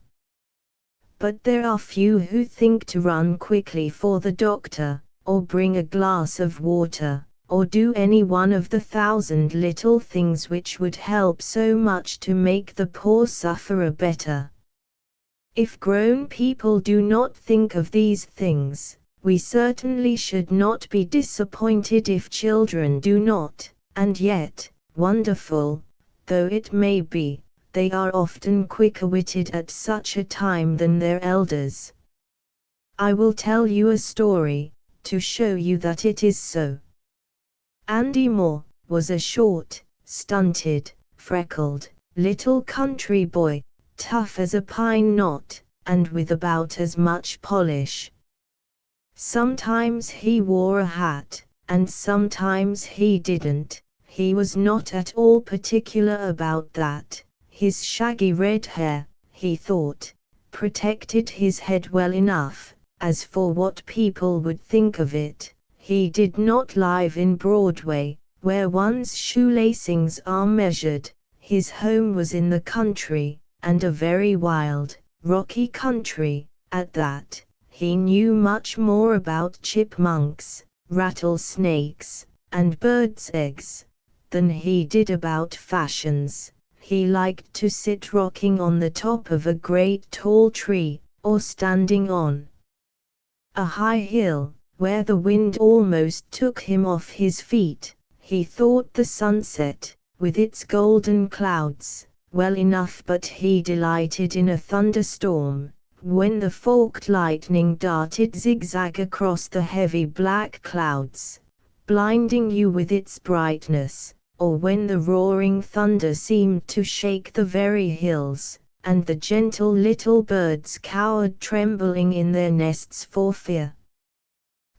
But there are few who think to run quickly for the doctor, or bring a glass of water, or do any one of the 1,000 little things which would help so much to make the poor sufferer better. If grown people do not think of these things, we certainly should not be disappointed if children do not, and yet, wonderful though it may be, they are often quicker-witted at such a time than their elders. I will tell you a story, to show you that it is so. Andy Moore was a short, stunted, freckled, little country boy, tough as a pine knot, and with about as much polish. Sometimes he wore a hat, and sometimes he didn't. He was not at all particular about that. His shaggy red hair, he thought, protected his head well enough. As for what people would think of it, he did not live in Broadway, where one's shoelacings are measured. His home was in the country, and a very wild, rocky country, at that. He knew much more about chipmunks, rattlesnakes, and birds' eggs, than he did about fashions. He liked to sit rocking on the top of a great tall tree, or standing on a high hill, where the wind almost took him off his feet. He thought the sunset, with its golden clouds, well enough, but he delighted in a thunderstorm, when the forked lightning darted zigzag across the heavy black clouds, blinding you with its brightness, or when the roaring thunder seemed to shake the very hills, and the gentle little birds cowered trembling in their nests for fear.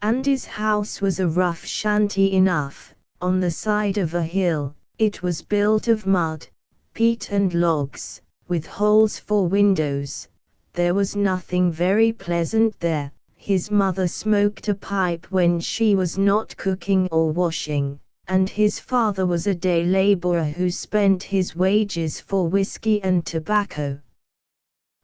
Andy's house was a rough shanty enough, on the side of a hill. It was built of mud, peat and logs, with holes for windows. There was nothing very pleasant there. His mother smoked a pipe when she was not cooking or washing, and his father was a day laborer who spent his wages for whiskey and tobacco.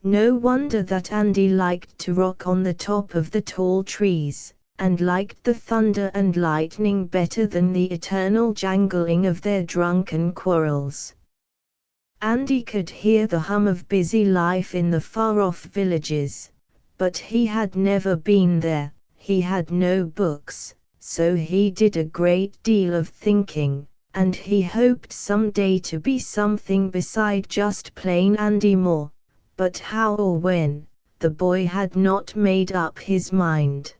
No wonder that Andy liked to rock on the top of the tall trees, and liked the thunder and lightning better than the eternal jangling of their drunken quarrels. Andy could hear the hum of busy life in the far-off villages, but he had never been there. He had no books, so he did a great deal of thinking, and he hoped someday to be something beside just plain Andy Moore. But how or when, the boy had not made up his mind.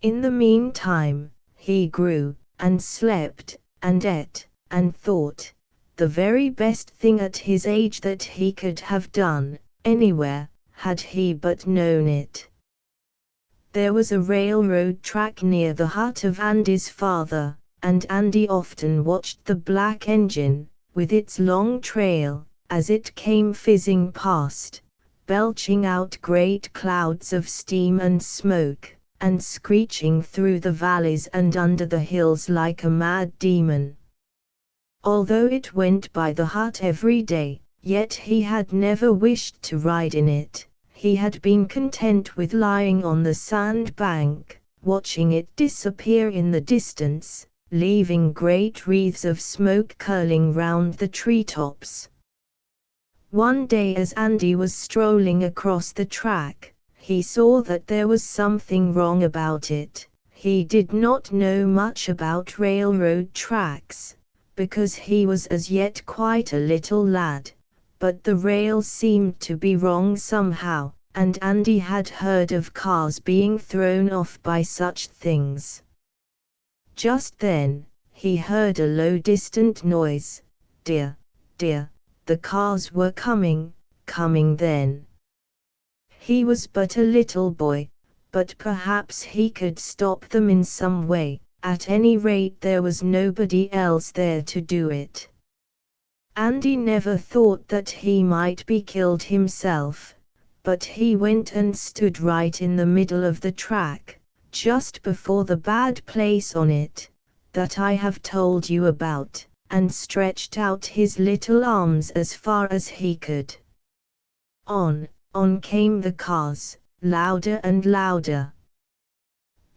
In the meantime, he grew, and slept, and ate, and thought, the very best thing at his age that he could have done, anywhere, had he but known it. There was a railroad track near the hut of Andy's father, and Andy often watched the black engine, with its long trail, as it came fizzing past, belching out great clouds of steam and smoke, and screeching through the valleys and under the hills like a mad demon. Although it went by the hut every day, yet he had never wished to ride in it. He had been content with lying on the sand bank, watching it disappear in the distance, leaving great wreaths of smoke curling round the treetops. One day as Andy was strolling across the track, he saw that there was something wrong about it. He did not know much about railroad tracks, because he was as yet quite a little lad, but the rails seemed to be wrong somehow, and Andy had heard of cars being thrown off by such things. Just then, he heard a low distant noise. Dear, dear, the cars were coming then. He was but a little boy, but perhaps he could stop them in some way. At any rate, there was nobody else there to do it. Andy never thought that he might be killed himself, but he went and stood right in the middle of the track, just before the bad place on it, that I have told you about, and stretched out his little arms as far as he could. On came the cars, louder and louder.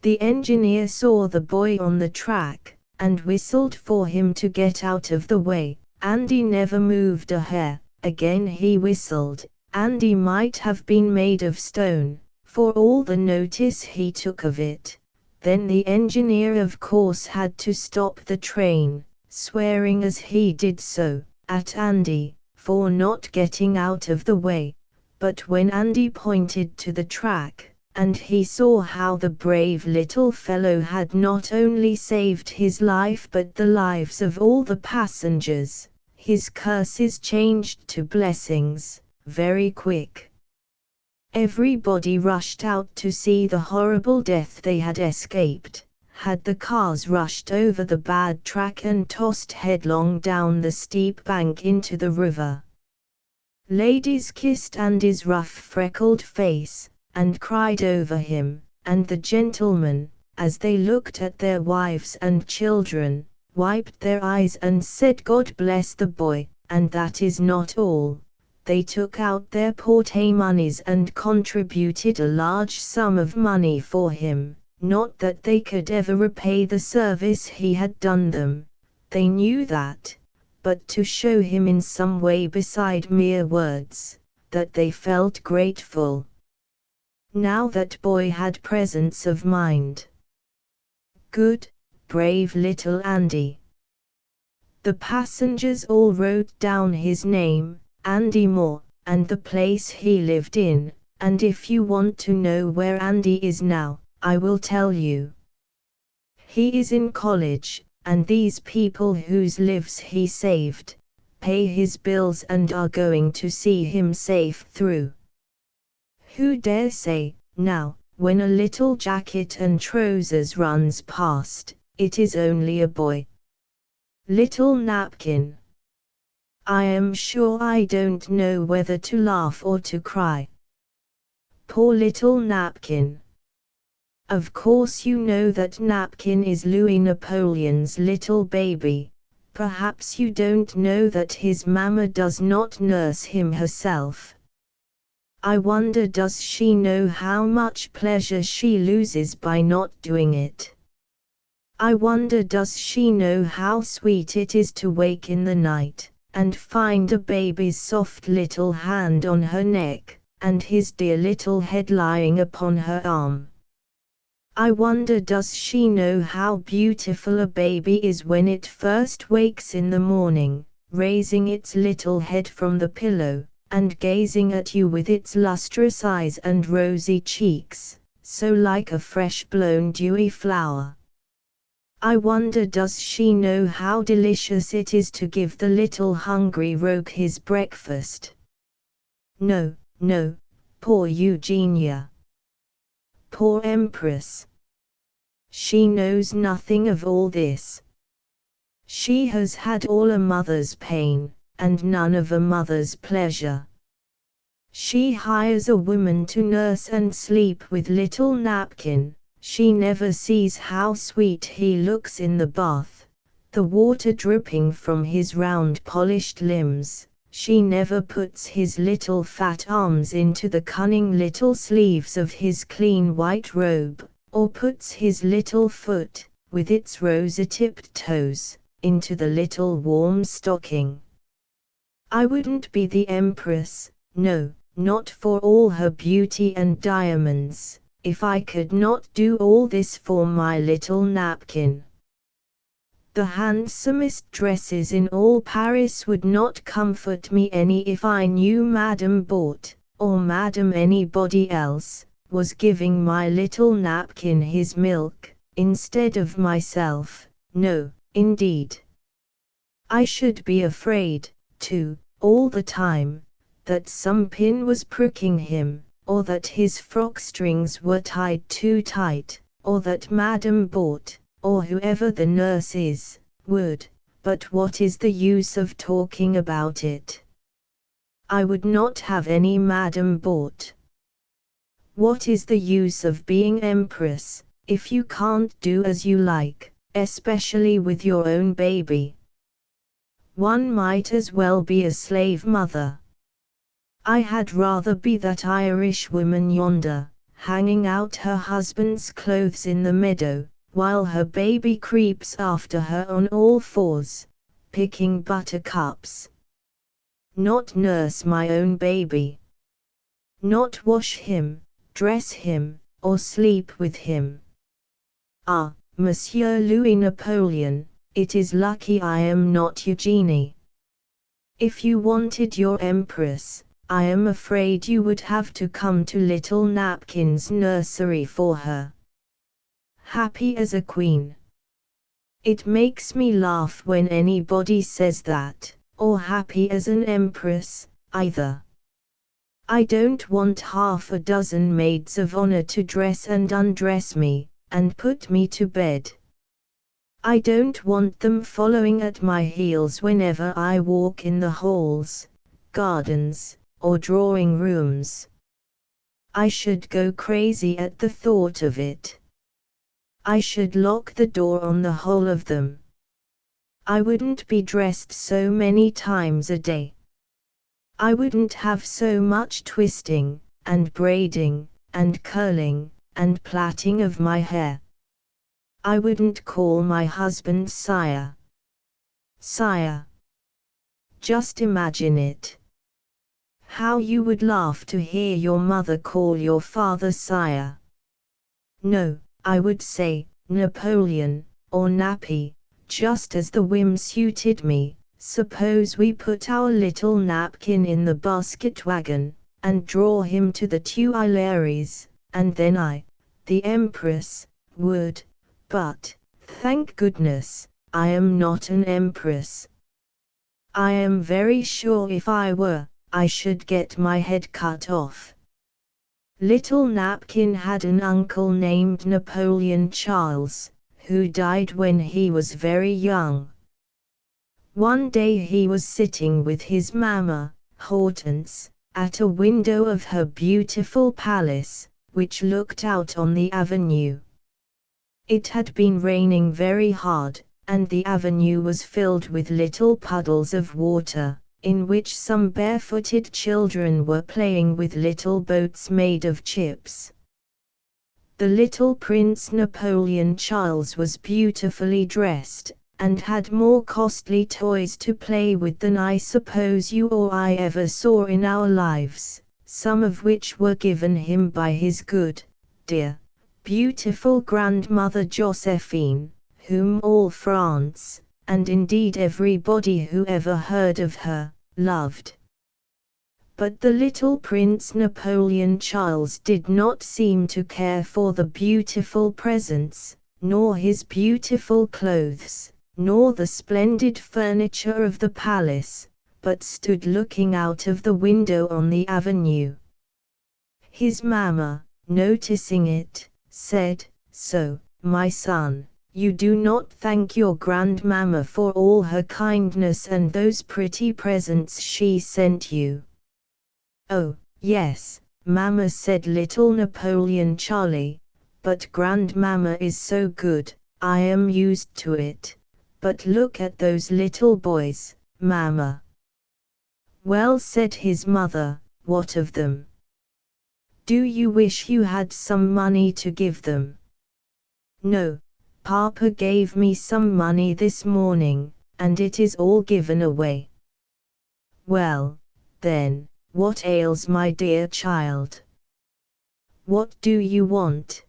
The engineer saw the boy on the track, and whistled for him to get out of the way. Andy never moved a hair. Again he whistled. Andy might have been made of stone, for all the notice he took of it. Then the engineer of course had to stop the train, swearing as he did so, at Andy, for not getting out of the way. But when Andy pointed to the track, and he saw how the brave little fellow had not only saved his life but the lives of all the passengers, his curses changed to blessings, very quick. Everybody rushed out to see the horrible death they had escaped, had the cars rushed over the bad track and tossed headlong down the steep bank into the river. Ladies kissed Andy's rough freckled face, and cried over him, and the gentlemen, as they looked at their wives and children, wiped their eyes and said God bless the boy, and that is not all. They took out their porte-monies and contributed a large sum of money for him, not that they could ever repay the service he had done them, they knew that, but to show him in some way beside mere words, that they felt grateful. Now that boy had presence of mind. Good, brave little Andy. The passengers all wrote down his name, Andy Moore, and the place he lived in, and if you want to know where Andy is now, I will tell you. He is in college, and these people whose lives he saved, pay his bills and are going to see him safe through. Who dare say, now, when a little jacket and trousers runs past, it is only a boy? Little napkin. I am sure I don't know whether to laugh or to cry. Poor little napkin. Of course you know that Napkin is Louis Napoleon's little baby. Perhaps you don't know that his mamma does not nurse him herself. I wonder, does she know how much pleasure she loses by not doing it? I wonder, does she know how sweet it is to wake in the night, and find a baby's soft little hand on her neck, and his dear little head lying upon her arm? I wonder, does she know how beautiful a baby is when it first wakes in the morning, raising its little head from the pillow, and gazing at you with its lustrous eyes and rosy cheeks, so like a fresh blown dewy flower? I wonder, does she know how delicious it is to give the little hungry rogue his breakfast? No, no, poor Eugenia. Poor Empress. She knows nothing of all this. She has had all a mother's pain, and none of a mother's pleasure. She hires a woman to nurse and sleep with little Napkin. She never sees how sweet he looks in the bath, the water dripping from his round polished limbs. She never puts his little fat arms into the cunning little sleeves of his clean white robe, or puts his little foot, with its rosy-tipped toes, into the little warm stocking. I wouldn't be the Empress, no, not for all her beauty and diamonds, if I could not do all this for my little napkin. The handsomest dresses in all Paris would not comfort me any if I knew Madame Bought, or Madame anybody else, was giving my little napkin his milk, instead of myself. No, indeed. I should be afraid, too, all the time, that some pin was pricking him, or that his frock strings were tied too tight, or that Madame Bought, or whoever the nurse is, would, but what is the use of talking about it? I would not have any Madame Bought. What is the use of being empress, if you can't do as you like, especially with your own baby? One might as well be a slave mother. I had rather be that Irish woman yonder, hanging out her husband's clothes in the meadow, while her baby creeps after her on all fours, picking buttercups. Not nurse my own baby. Not wash him, dress him, or sleep with him. Ah, Monsieur Louis Napoleon, it is lucky I am not Eugenie. If you wanted your empress, I am afraid you would have to come to Little Napkin's nursery for her. Happy as a queen. It makes me laugh when anybody says that, or happy as an empress, either. I don't want half a dozen maids of honor to dress and undress me, and put me to bed. I don't want them following at my heels whenever I walk in the halls, gardens, or drawing rooms. I should go crazy at the thought of it. I should lock the door on the whole of them. I wouldn't be dressed so many times a day. I wouldn't have so much twisting, and braiding, and curling, and plaiting of my hair. I wouldn't call my husband sire. Sire. Just imagine it. How you would laugh to hear your mother call your father sire. No, I would say, Napoleon, or Nappy, just as the whim suited me. Suppose we put our little napkin in the basket wagon, and draw him to the Tuileries, and then I, the Empress, would. But, thank goodness, I am not an empress. I am very sure if I were, I should get my head cut off. Little Napkin had an uncle named Napoleon Charles, who died when he was very young. One day he was sitting with his mamma, Hortense, at a window of her beautiful palace, which looked out on the avenue. It had been raining very hard, and the avenue was filled with little puddles of water, in which some barefooted children were playing with little boats made of chips. The little Prince Napoleon Charles was beautifully dressed, and had more costly toys to play with than I suppose you or I ever saw in our lives, some of which were given him by his good, dear, beautiful grandmother Josephine, whom all France, and indeed everybody who ever heard of her, loved. But the little Prince Napoleon Charles did not seem to care for the beautiful presents, nor his beautiful clothes, nor the splendid furniture of the palace, but stood looking out of the window on the avenue. His mamma, noticing it, said, "So, my son, you do not thank your grandmamma for all her kindness and those pretty presents she sent you." "Oh, yes, mamma," said little Napoleon Charlie, "but grandmamma is so good, I am used to it. But look at those little boys, mamma." "Well," said his mother, "what of them? Do you wish you had some money to give them?" "No, Papa gave me some money this morning, and it is all given away." "Well, then, what ails my dear child?" What do you want?"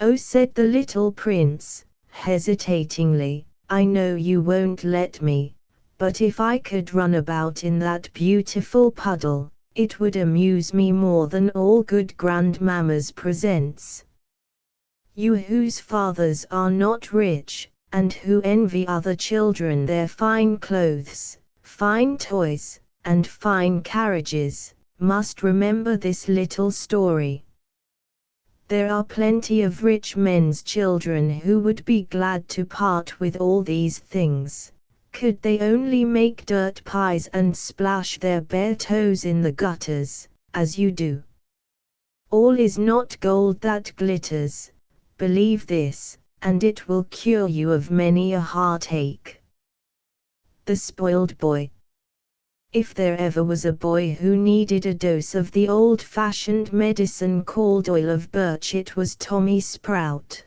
"Oh," said the little prince, hesitatingly, "I know you won't let me, but if I could run about in that beautiful puddle, it would amuse me more than all good grandmamma's presents. You whose fathers are not rich, and who envy other children their fine clothes, fine toys, and fine carriages, must remember this little story. There are plenty of rich men's children who would be glad to part with all these things, could they only make dirt pies and splash their bare toes in the gutters, as you do. All is not gold that glitters. Believe this, and it will cure you of many a heartache." The spoiled boy. If there ever was a boy who needed a dose of the old-fashioned medicine called oil of birch, it was Tommy Sprout.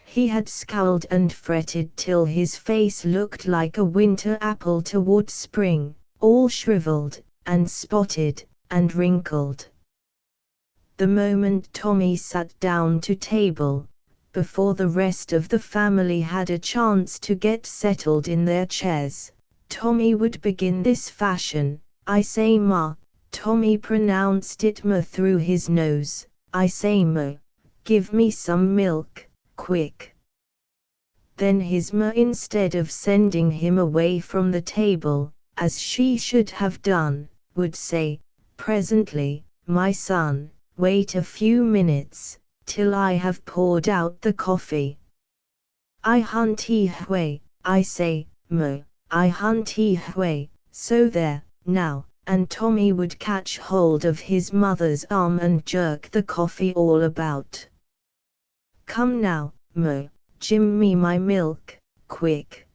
He had scowled and fretted till his face looked like a winter apple toward spring, all shriveled, and spotted, and wrinkled. The moment Tommy sat down to table, before the rest of the family had a chance to get settled in their chairs, Tommy would begin this fashion: "I say, Ma," Tommy pronounced it ma through his nose, "I say, Ma, give me some milk, quick." Then his ma, instead of sending him away from the table, as she should have done, would say, "Presently, my son, wait a few minutes, till I have poured out the coffee." "I hunt way," I say, Ma, "I hunt way, so there, now," and Tommy would catch hold of his mother's arm and jerk the coffee all about. "Come now, Ma, Jim me my milk, quick."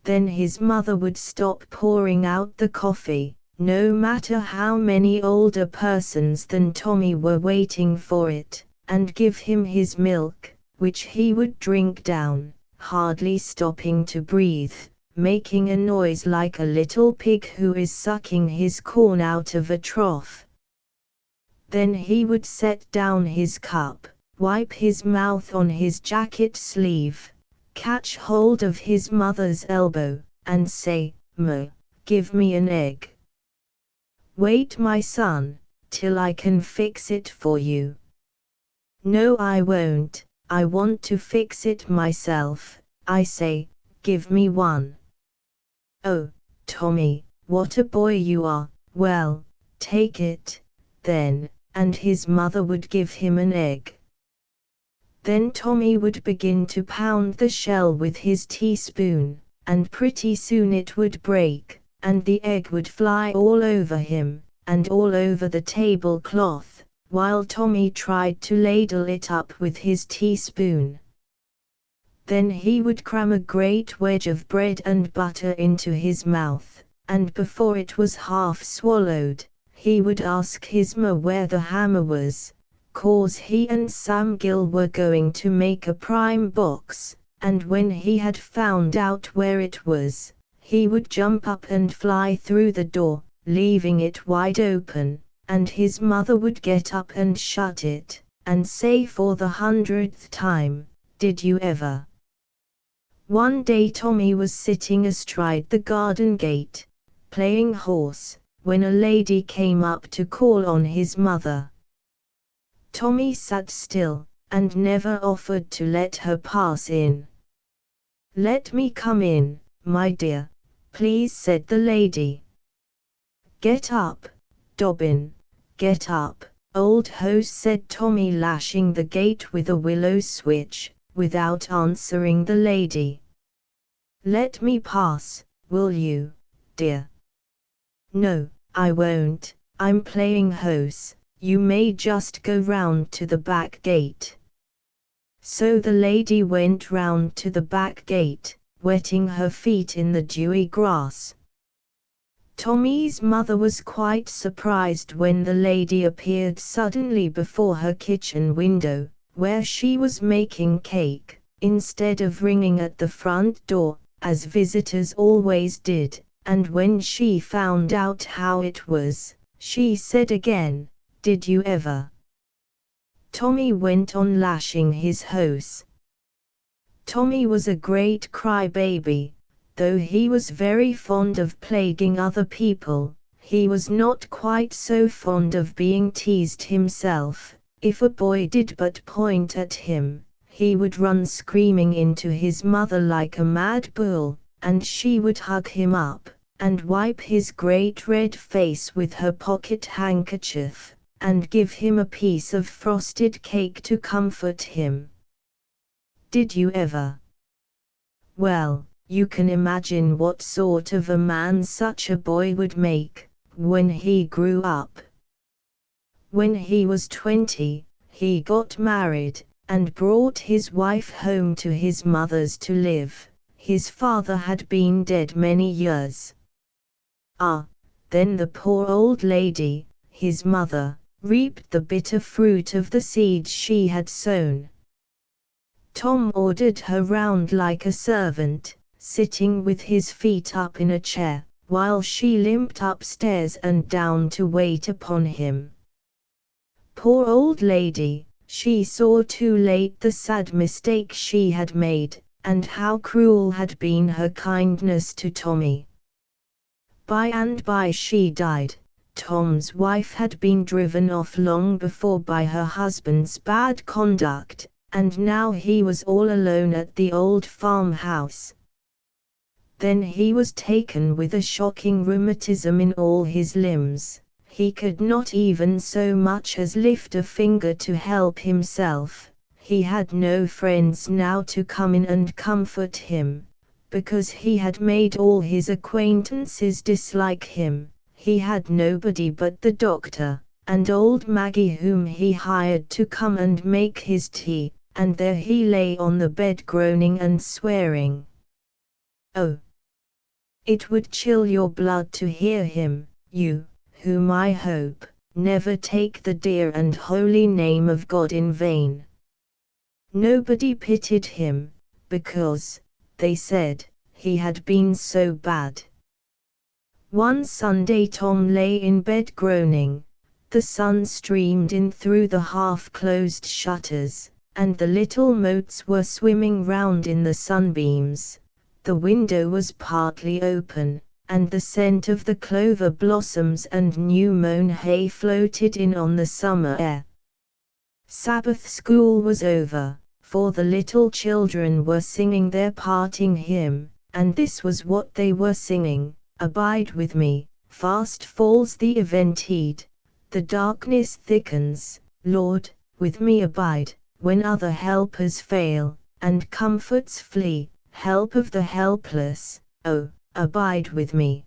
Then his mother would stop pouring out the coffee, no matter how many older persons than Tommy were waiting for it, and give him his milk, which he would drink down, hardly stopping to breathe, making a noise like a little pig who is sucking his corn out of a trough. Then he would set down his cup, wipe his mouth on his jacket sleeve, catch hold of his mother's elbow, and say, "Ma, give me an egg." "Wait, my son, till I can fix it for you." "No, I won't, I want to fix it myself," I say, "give me one." "Oh, Tommy, what a boy you are, well, take it, then," and his mother would give him an egg. Then Tommy would begin to pound the shell with his teaspoon, and pretty soon it would break, and the egg would fly all over him, and all over the tablecloth, while Tommy tried to ladle it up with his teaspoon. Then he would cram a great wedge of bread and butter into his mouth, and before it was half swallowed, he would ask his ma where the hammer was, 'cause he and Sam Gill were going to make a prime box, and when he had found out where it was, he would jump up and fly through the door, leaving it wide open, and his mother would get up and shut it, and say for the 100th time, "Did you ever?" One day Tommy was sitting astride the garden gate, playing horse, when a lady came up to call on his mother. Tommy sat still, and never offered to let her pass in. "Let me come in, my dear, please," said the lady. "Get up, Dobbin, get up, old hose," said Tommy, lashing the gate with a willow switch, without answering the lady. "Let me pass, will you, dear?" "No, I won't, I'm playing hose, you may just go round to the back gate." So the lady went round to the back gate, wetting her feet in the dewy grass. Tommy's mother was quite surprised when the lady appeared suddenly before her kitchen window, where she was making cake, instead of ringing at the front door, as visitors always did, and when she found out how it was, she said again, Did you ever? Tommy went on lashing his hose. Tommy was a great crybaby. Though he was very fond of plaguing other people, he was not quite so fond of being teased himself. If a boy did but point at him, he would run screaming into his mother like a mad bull, and she would hug him up, and wipe his great red face with her pocket handkerchief, and give him a piece of frosted cake to comfort him. Did you ever? Well, you can imagine what sort of a man such a boy would make, when he grew up. When he was 20, he got married, and brought his wife home to his mother's to live. His father had been dead many years. Then the poor old lady, his mother, reaped the bitter fruit of the seeds she had sown. Tom ordered her round like a servant, sitting with his feet up in a chair, while she limped upstairs and down to wait upon him. Poor old lady, she saw too late the sad mistake she had made, and how cruel had been her kindness to Tommy. By and by she died. Tom's wife had been driven off long before by her husband's bad conduct, and now he was all alone at the old farmhouse. Then he was taken with a shocking rheumatism in all his limbs. He could not even so much as lift a finger to help himself. He had no friends now to come in and comfort him, because he had made all his acquaintances dislike him. He had nobody but the doctor, and old Maggie whom he hired to come and make his tea, and there he lay on the bed groaning and swearing. Oh! It would chill your blood to hear him, you, whom I hope, never take the dear and holy name of God in vain. Nobody pitied him, because, they said, he had been so bad. One Sunday Tom lay in bed groaning. The sun streamed in through the half-closed shutters, and the little motes were swimming round in the sunbeams. The window was partly open, and the scent of the clover blossoms and new-mown hay floated in on the summer air. Sabbath school was over, for the little children were singing their parting hymn, and this was what they were singing: Abide with me, fast falls the eventide, the darkness thickens, Lord, with me abide, when other helpers fail, and comforts flee, help of the helpless, oh, abide with me.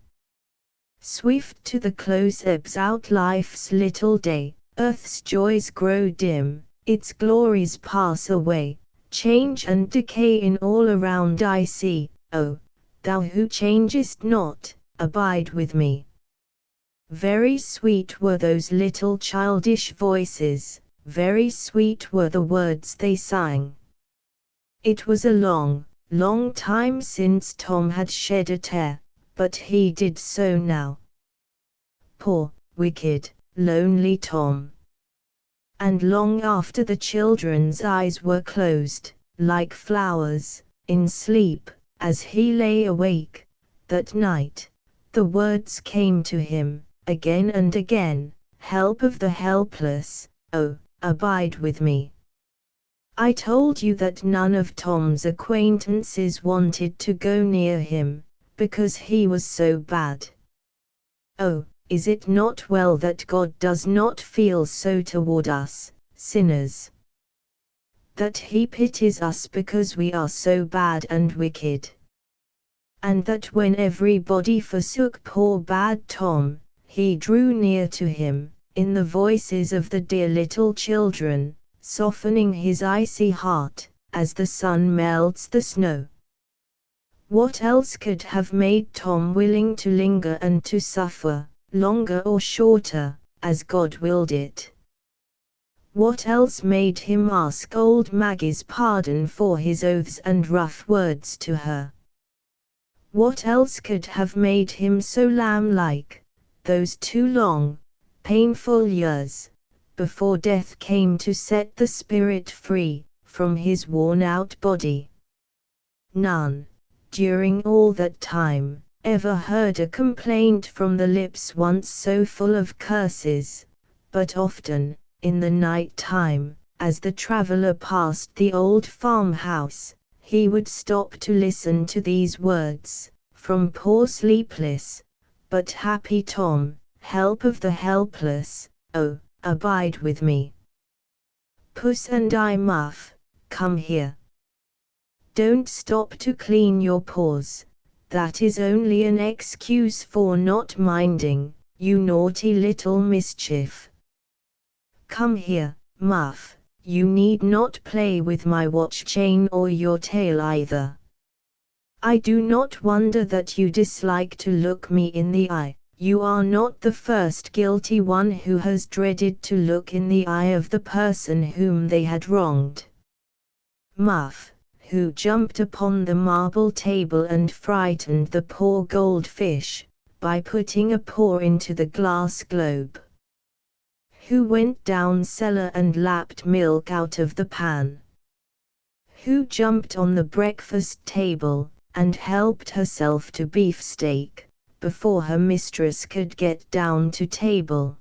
Swift to the close ebbs out life's little day, earth's joys grow dim, its glories pass away, change and decay in all around I see, oh, thou who changest not, abide with me. Very sweet were those little childish voices, very sweet were the words they sang. It was a long, long time since Tom had shed a tear, but he did so now. Poor, wicked, lonely Tom. And long after the children's eyes were closed, like flowers, in sleep, as he lay awake, that night, the words came to him, again and again, help of the helpless, oh, abide with me. I told you that none of Tom's acquaintances wanted to go near him, because he was so bad. Oh, is it not well that God does not feel so toward us, sinners? That he pities us because we are so bad and wicked? And that when everybody forsook poor bad Tom, he drew near to him, in the voices of the dear little children, softening his icy heart, as the sun melts the snow. What else could have made Tom willing to linger and to suffer, longer or shorter, as God willed it? What else made him ask old Maggie's pardon for his oaths and rough words to her? What else could have made him so lamb-like, those 2 long, painful years, before death came to set the spirit free from his worn-out body. None, during all that time, ever heard a complaint from the lips once so full of curses, but often, in the night time, as the traveler passed the old farmhouse, he would stop to listen to these words, from poor sleepless, but happy Tom, help of the helpless, oh, abide with me. Puss and I Muff, come here. Don't stop to clean your paws, that is only an excuse for not minding, you naughty little mischief. Come here, Muff, you need not play with my watch chain or your tail either. I do not wonder that you dislike to look me in the eye. You are not the first guilty one who has dreaded to look in the eye of the person whom they had wronged. Muff, who jumped upon the marble table and frightened the poor goldfish, by putting a paw into the glass globe. Who went down cellar and lapped milk out of the pan. Who jumped on the breakfast table, and helped herself to beefsteak, before her mistress could get down to table.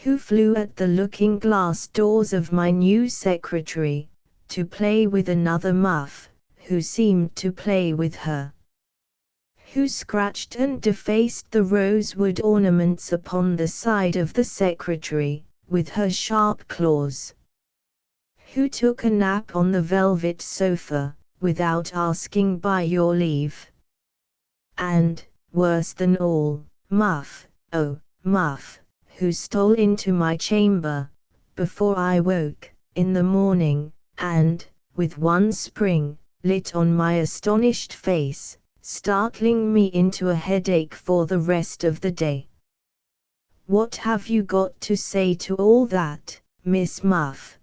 Who flew at the looking-glass doors of my new secretary, to play with another Muff, who seemed to play with her. Who scratched and defaced the rosewood ornaments upon the side of the secretary, with her sharp claws. Who took a nap on the velvet sofa, without asking by your leave. And, worse than all, Muff, oh, Muff, who stole into my chamber, before I woke, in the morning, and, with one spring, lit on my astonished face, startling me into a headache for the rest of the day. What have you got to say to all that, Miss Muff?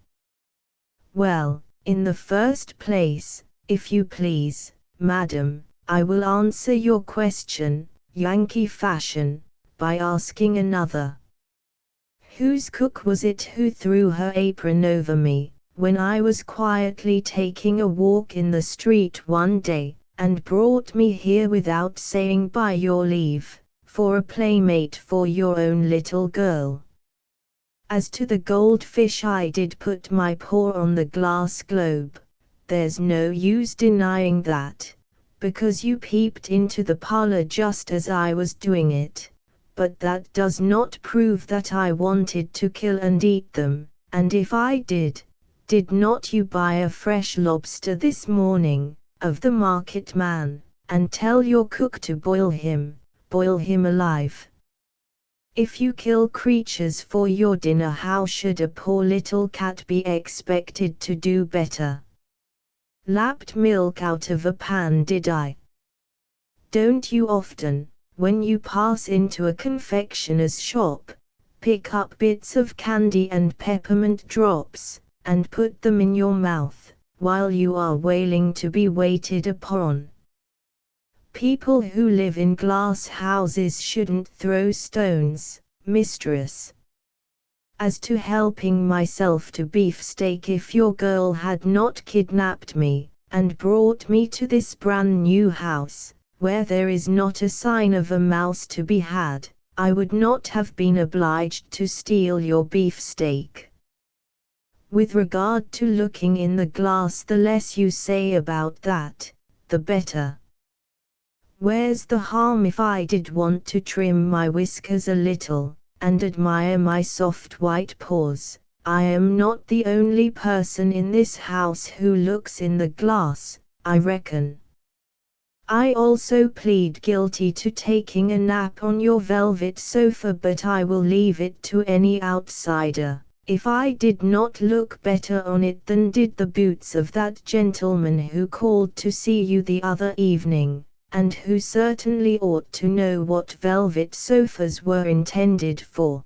Well, in the first place, if you please, madam, I will answer your question, Yankee fashion, by asking another. Whose cook was it who threw her apron over me, when I was quietly taking a walk in the street one day, and brought me here without saying by your leave, for a playmate for your own little girl? As to the goldfish, I did put my paw on the glass globe, there's no use denying that, because you peeped into the parlor just as I was doing it, but that does not prove that I wanted to kill and eat them, and if I did not you buy a fresh lobster this morning, of the market man, and tell your cook to boil him alive? If you kill creatures for your dinner, how should a poor little cat be expected to do better? Lapped milk out of a pan, did I? Don't you often, when you pass into a confectioner's shop, pick up bits of candy and peppermint drops, and put them in your mouth, while you are wailing to be waited upon? People who live in glass houses shouldn't throw stones, mistress. As to helping myself to beefsteak, if your girl had not kidnapped me, and brought me to this brand new house, where there is not a sign of a mouse to be had, I would not have been obliged to steal your beefsteak. With regard to looking in the glass, the less you say about that, the better. Where's the harm if I did want to trim my whiskers a little, and admire my soft white paws? I am not the only person in this house who looks in the glass, I reckon. I also plead guilty to taking a nap on your velvet sofa, but I will leave it to any outsider, if I did not look better on it than did the boots of that gentleman who called to see you the other evening, and who certainly ought to know what velvet sofas were intended for.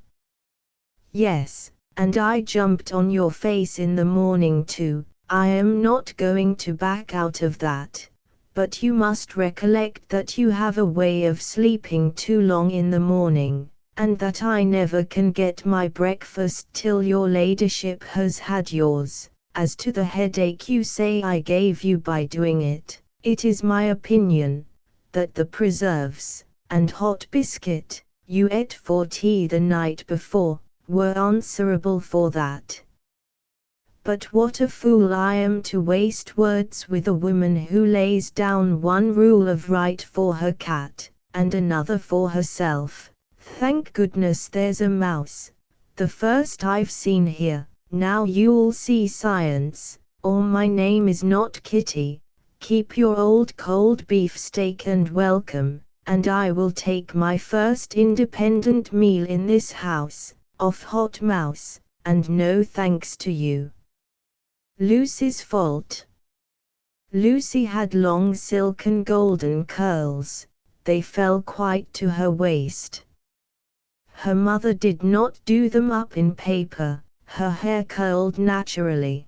Yes, and I jumped on your face in the morning too. I am not going to back out of that, but you must recollect that you have a way of sleeping too long in the morning, and that I never can get my breakfast till your ladyship has had yours. As to the headache you say I gave you by doing it, it is my opinion that the preserves and hot biscuit you ate for tea the night before were answerable for that. But what a fool I am to waste words with a woman who lays down one rule of right for her cat, and another for herself. Thank goodness there's a mouse, the first I've seen here. Now you'll see science, or my name is not Kitty. Keep your old cold beefsteak and welcome, and I will take my first independent meal in this house, off hot mouse, and no thanks to you. Lucy's fault. Lucy had long silken golden curls, they fell quite to her waist. Her mother did not do them up in paper, her hair curled naturally.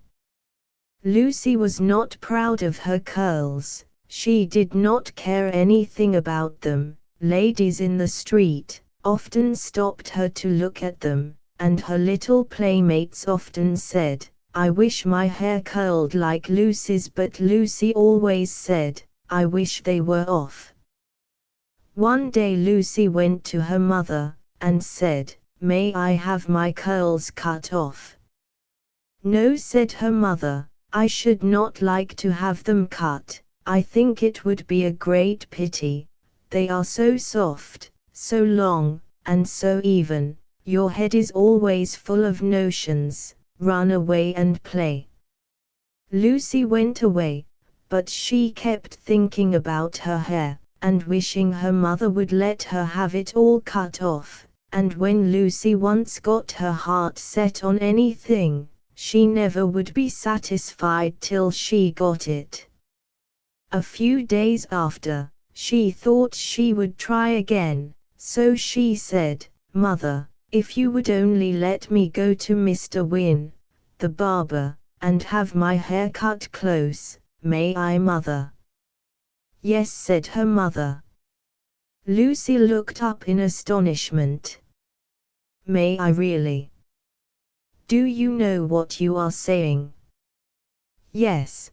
Lucy was not proud of her curls, she did not care anything about them. Ladies in the street often stopped her to look at them, and her little playmates often said, "I wish my hair curled like Lucy's," but Lucy always said, "I wish they were off." One day Lucy went to her mother, and said, "May I have my curls cut off?" "No," said her mother, "I should not like to have them cut. I think it would be a great pity. They are so soft, so long, and so even. Your head is always full of notions. Run away and play." Lucy went away, but she kept thinking about her hair, and wishing her mother would let her have it all cut off, and when Lucy once got her heart set on anything, she never would be satisfied till she got it. A few days after, she thought she would try again, so she said, "Mother, if you would only let me go to Mr. Wynne, the barber, and have my hair cut close, may I, mother?" "Yes," said her mother. Lucy looked up in astonishment. "May I really? Do you know what you are saying?" "Yes."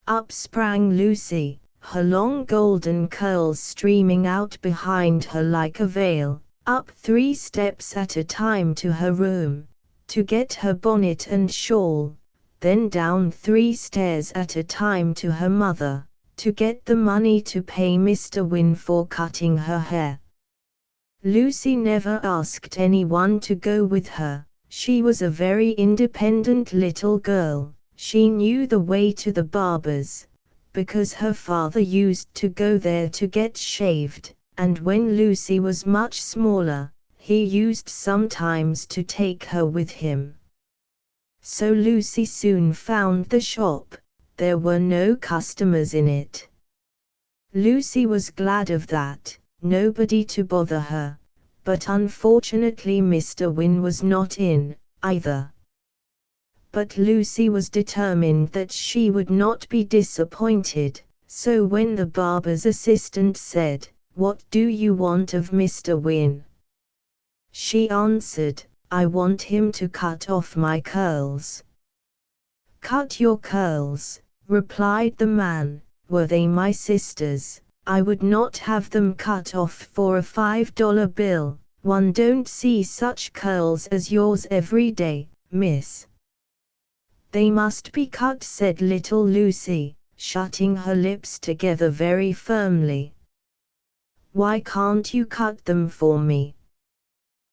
Up sprang Lucy, her long golden curls streaming out behind her like a veil, up 3 steps at a time to her room, to get her bonnet and shawl, then down 3 stairs at a time to her mother, to get the money to pay Mr. Wynne for cutting her hair. Lucy never asked anyone to go with her. She was a very independent little girl. She knew the way to the barber's, because her father used to go there to get shaved, and when Lucy was much smaller, he used sometimes to take her with him. So Lucy soon found the shop. There were no customers in it. Lucy was glad of that, nobody to bother her, but unfortunately Mr. Wynne was not in, either. But Lucy was determined that she would not be disappointed, so when the barber's assistant said, "What do you want of Mr. Wynne?" she answered, "I want him to cut off my curls." "Cut your curls," replied the man. "Were they my sister's, I would not have them cut off for a $5 bill. One don't see such curls as yours every day, miss." "They must be cut," said little Lucy, shutting her lips together very firmly. "Why can't you cut them for me?"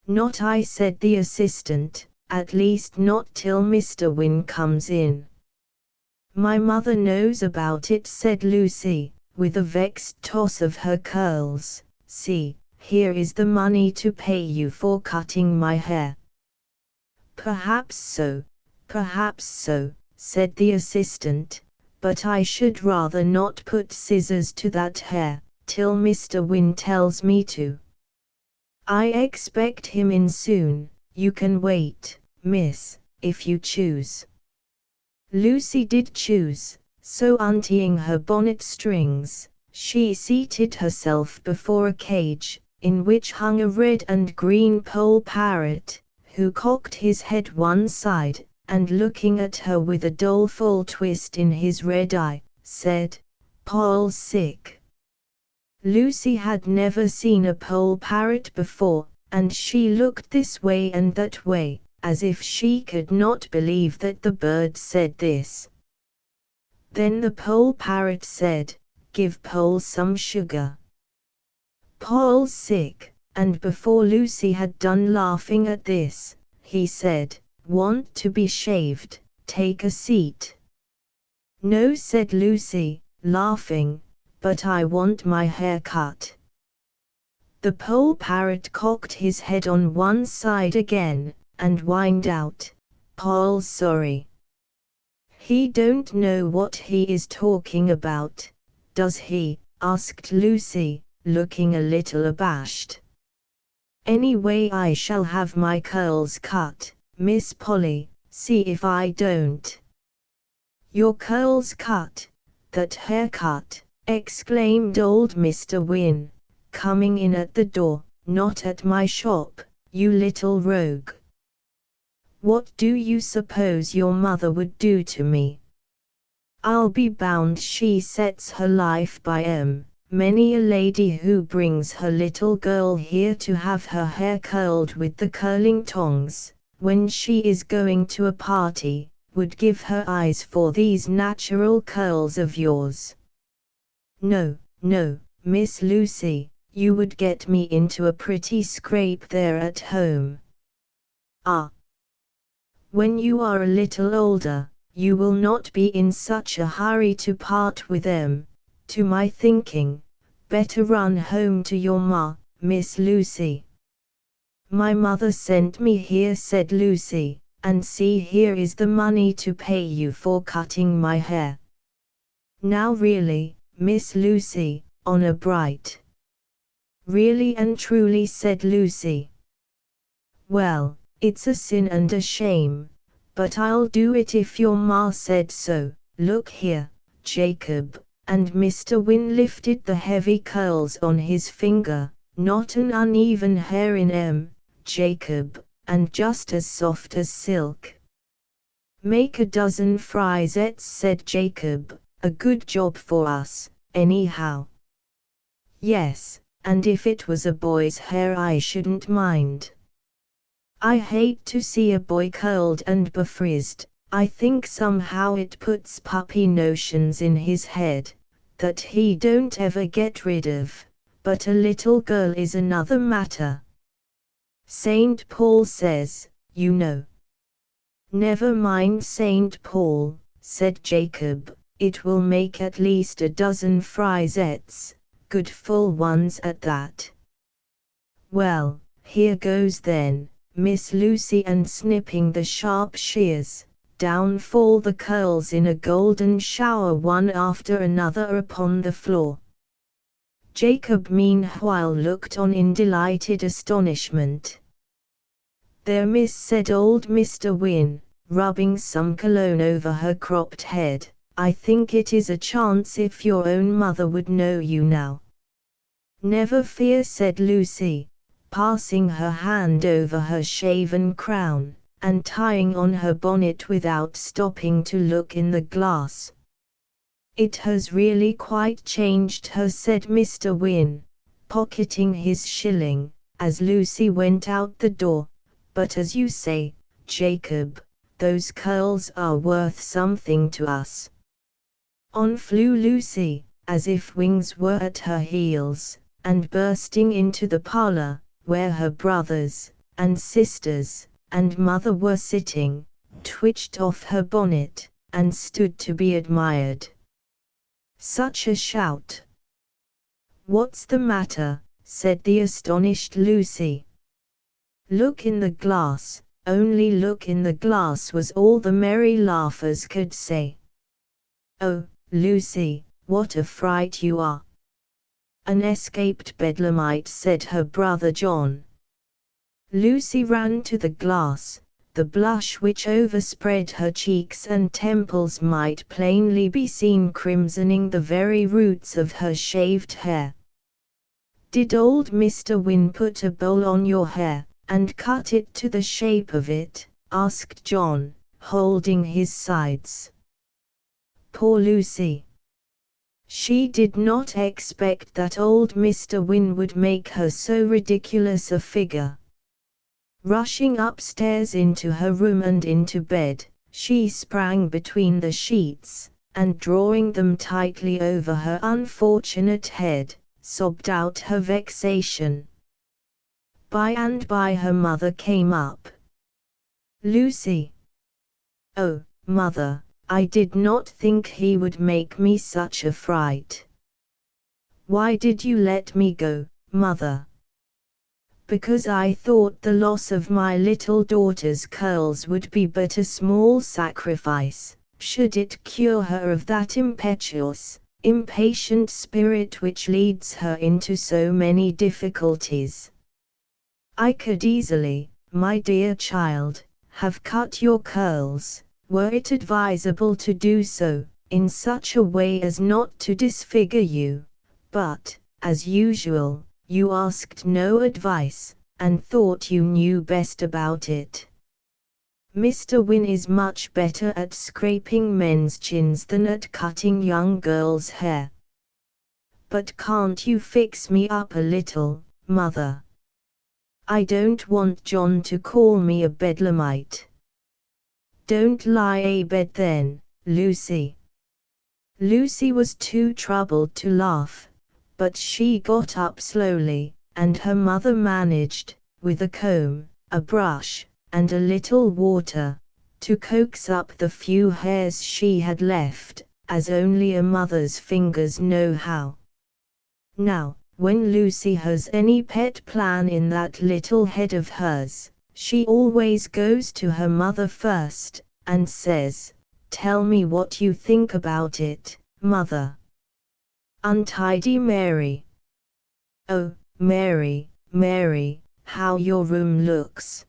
"Not I," said the assistant, "at least not till Mr. Wynne comes in." "My mother knows about it," said Lucy, with a vexed toss of her curls. "See, here is the money to pay you for cutting my hair." Perhaps so, said the assistant, "but I should rather not put scissors to that hair, till Mr. Wynne tells me to." "I expect him in soon. You can wait, miss, if you choose." Lucy did choose, so untying her bonnet strings, she seated herself before a cage, in which hung a red and green poll parrot, who cocked his head one side, and looking at her with a doleful twist in his red eye, said, "Poll's sick." Lucy had never seen a poll parrot before, and she looked this way and that way, as if she could not believe that the bird said this. Then the poll parrot said, "Give Poll some sugar." "Poll's sick," and before Lucy had done laughing at this, he said, "Want to be shaved? Take a seat." "No," said Lucy, laughing, "but I want my hair cut." The poll parrot cocked his head on one side again, and whined out, "Poll's sorry." "He don't know what he is talking about, does he?" asked Lucy, looking a little abashed. "Anyway, I shall have my curls cut, Miss Polly, see if I don't." "Your curls cut? That haircut!" exclaimed old Mr. Wynne, coming in at the door. "Not at my shop, you little rogue. What do you suppose your mother would do to me? I'll be bound she sets her life by many a lady who brings her little girl here to have her hair curled with the curling tongs, when she is going to a party, would give her eyes for these natural curls of yours. No, no, Miss Lucy, you would get me into a pretty scrape there at home. Ah! When you are a little older, you will not be in such a hurry to part with them. To my thinking, better run home to your ma, Miss Lucy." "My mother sent me here," said Lucy, "and see, here is the money to pay you for cutting my hair." "Now really, Miss Lucy, honor bright." "Really and truly," said Lucy. "Well, it's a sin and a shame, but I'll do it if your ma said so. Look here, Jacob," and Mr. Wynne lifted the heavy curls on his finger, "not an uneven hair in Jacob, and just as soft as silk." "Make a dozen frisettes," said Jacob, "a good job for us, anyhow." "Yes, and if it was a boy's hair I shouldn't mind. I hate to see a boy curled and befrizzed. I think somehow it puts puppy notions in his head, that he don't ever get rid of, but a little girl is another matter. St. Paul says, you know." "Never mind St. Paul," said Jacob, "it will make at least a dozen frisettes, good full ones at that." "Well, here goes then, Miss Lucy," and snipping the sharp shears, down fall the curls in a golden shower one after another upon the floor. Jacob meanwhile looked on in delighted astonishment. "There, miss," said old Mr. Wynne, rubbing some cologne over her cropped head, "I think it is a chance if your own mother would know you now." "Never fear," said Lucy, passing her hand over her shaven crown, and tying on her bonnet without stopping to look in the glass. "It has really quite changed her," said Mr. Wynne, pocketing his shilling, as Lucy went out the door. "But as you say, Jacob, those curls are worth something to us." On flew Lucy, as if wings were at her heels, and bursting into the parlor, where her brothers, and sisters, and mother were sitting, twitched off her bonnet, and stood to be admired. Such a shout! "What's the matter?" said the astonished Lucy. "Look in the glass, only look in the glass," was all the merry laughers could say. "Oh, Lucy, what a fright you are! An escaped bedlamite," said her brother John. Lucy ran to the glass. The blush which overspread her cheeks and temples might plainly be seen crimsoning the very roots of her shaved hair. Did old Mr. Wynne put a bowl on your hair, and cut it to the shape of it? Asked John, holding his sides. Poor Lucy. She did not expect that old Mr. Wynne would make her so ridiculous a figure. Rushing upstairs into her room and into bed, she sprang between the sheets, and drawing them tightly over her unfortunate head, sobbed out her vexation. By and by her mother came up. Lucy. Oh, mother, I did not think he would make me such a fright. Why did you let me go, mother? Because I thought the loss of my little daughter's curls would be but a small sacrifice, should it cure her of that impetuous, impatient spirit which leads her into so many difficulties. I could easily, my dear child, have cut your curls, were it advisable to do so, in such a way as not to disfigure you, but, as usual, you asked no advice, and thought you knew best about it. Mr. Wynne is much better at scraping men's chins than at cutting young girls' hair. But can't you fix me up a little, mother? I don't want John to call me a bedlamite. Don't lie abed then, Lucy. Lucy was too troubled to laugh, but she got up slowly, and her mother managed, with a comb, a brush, and a little water, to coax up the few hairs she had left, as only a mother's fingers know how. Now, when Lucy has any pet plan in that little head of hers, she always goes to her mother first, and says, "Tell me what you think about it, mother." Untidy Mary. Oh, Mary, Mary, how your room looks.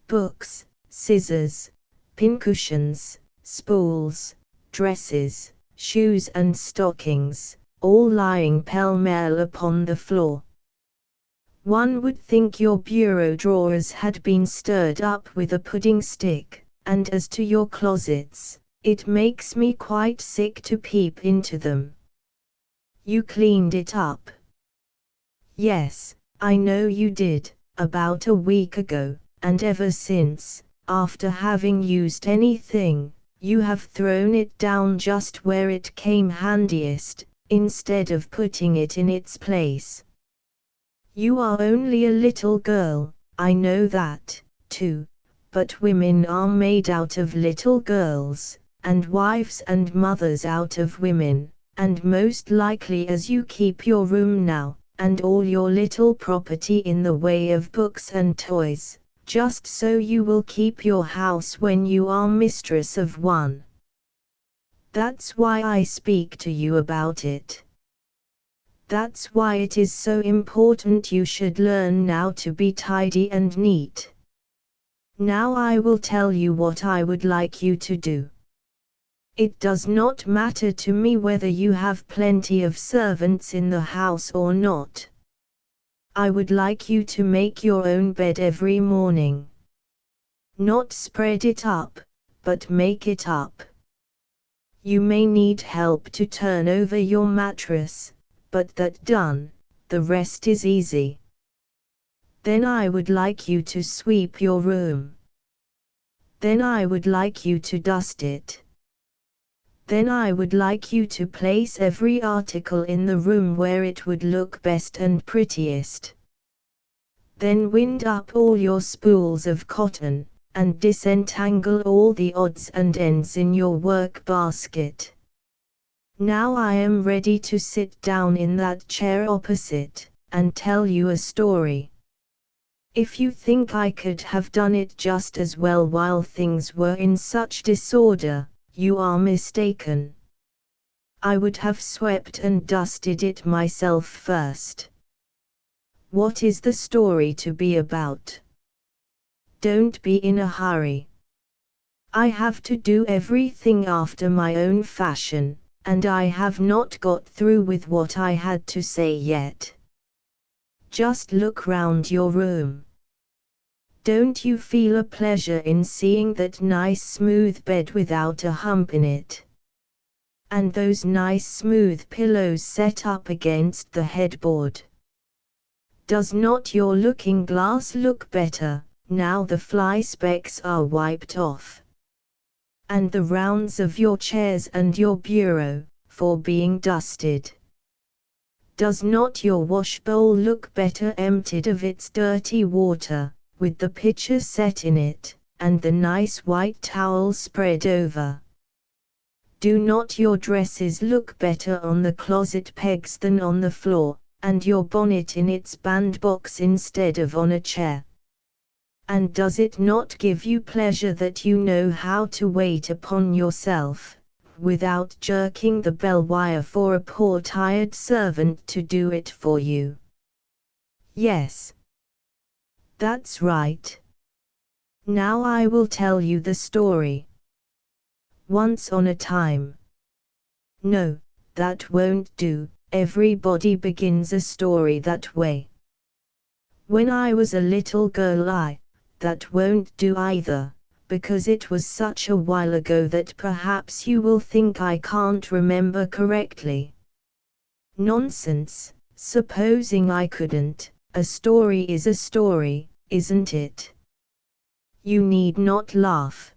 Books, scissors, pincushions, spools, dresses, shoes and stockings, all lying pell-mell upon the floor. One would think your bureau drawers had been stirred up with a pudding stick, and as to your closets, it makes me quite sick to peep into them. You cleaned it up. Yes, I know you did, about a week ago, and ever since, after having used anything, you have thrown it down just where it came handiest, instead of putting it in its place. You are only a little girl, I know that, too, but women are made out of little girls, and wives and mothers out of women, and most likely as you keep your room now, and all your little property in the way of books and toys, just so you will keep your house when you are mistress of one. That's why I speak to you about it. That's why it is so important you should learn now to be tidy and neat. Now I will tell you what I would like you to do. It does not matter to me whether you have plenty of servants in the house or not. I would like you to make your own bed every morning. Not spread it up, but make it up. You may need help to turn over your mattress, but that done, the rest is easy. Then I would like you to sweep your room. Then I would like you to dust it. Then I would like you to place every article in the room where it would look best and prettiest. Then wind up all your spools of cotton, and disentangle all the odds and ends in your work basket. Now I am ready to sit down in that chair opposite, and tell you a story. If you think I could have done it just as well while things were in such disorder, you are mistaken. I would have swept and dusted it myself first. What is the story to be about? Don't be in a hurry. I have to do everything after my own fashion, and I have not got through with what I had to say yet. Just look round your room. Don't you feel a pleasure in seeing that nice smooth bed without a hump in it? And those nice smooth pillows set up against the headboard? Does not your looking glass look better, now the fly specks are wiped off? And the rounds of your chairs and your bureau, for being dusted? Does not your wash bowl look better emptied of its dirty water, with the pitcher set in it, and the nice white towel spread over? Do not your dresses look better on the closet pegs than on the floor, and your bonnet in its bandbox instead of on a chair? And does it not give you pleasure that you know how to wait upon yourself, without jerking the bell wire for a poor tired servant to do it for you? Yes. That's right. Now I will tell you the story. Once on a time. No, that won't do, everybody begins a story that way. When I was a little girl that won't do either, because it was such a while ago that perhaps you will think I can't remember correctly. Nonsense, supposing I couldn't, a story is a story, isn't it? You need not laugh.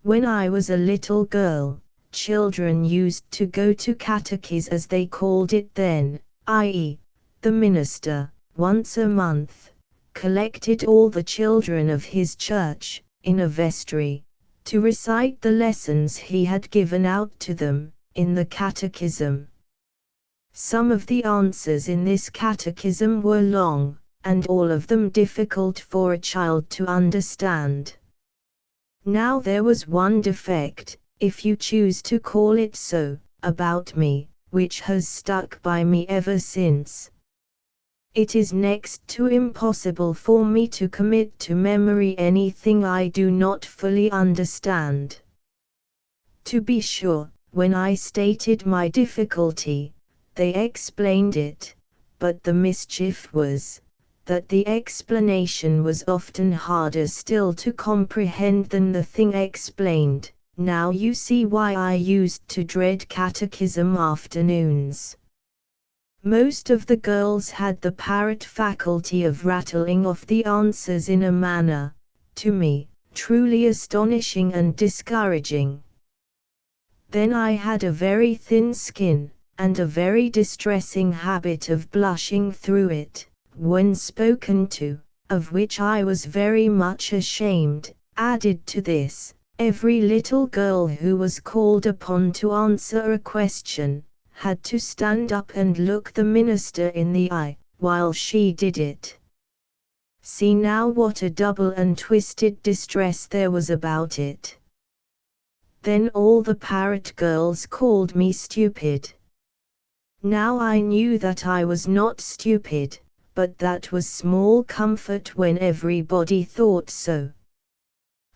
When I was a little girl, children used to go to catechism as they called it then, i.e., the minister, once a month, collected all the children of his church, in a vestry, to recite the lessons he had given out to them, in the catechism. Some of the answers in this catechism were long, and all of them difficult for a child to understand. Now there was one defect, if you choose to call it so, about me, which has stuck by me ever since. It is next to impossible for me to commit to memory anything I do not fully understand. To be sure, when I stated my difficulty, they explained it, but the mischief was, that the explanation was often harder still to comprehend than the thing explained. Now you see why I used to dread catechism afternoons. Most of the girls had the parrot faculty of rattling off the answers in a manner, to me, truly astonishing and discouraging. Then I had a very thin skin, and a very distressing habit of blushing through it, when spoken to, of which I was very much ashamed. Added to this, every little girl who was called upon to answer a question, had to stand up and look the minister in the eye, while she did it. See now what a double and twisted distress there was about it. Then all the parrot girls called me stupid. Now I knew that I was not stupid, but that was small comfort when everybody thought so.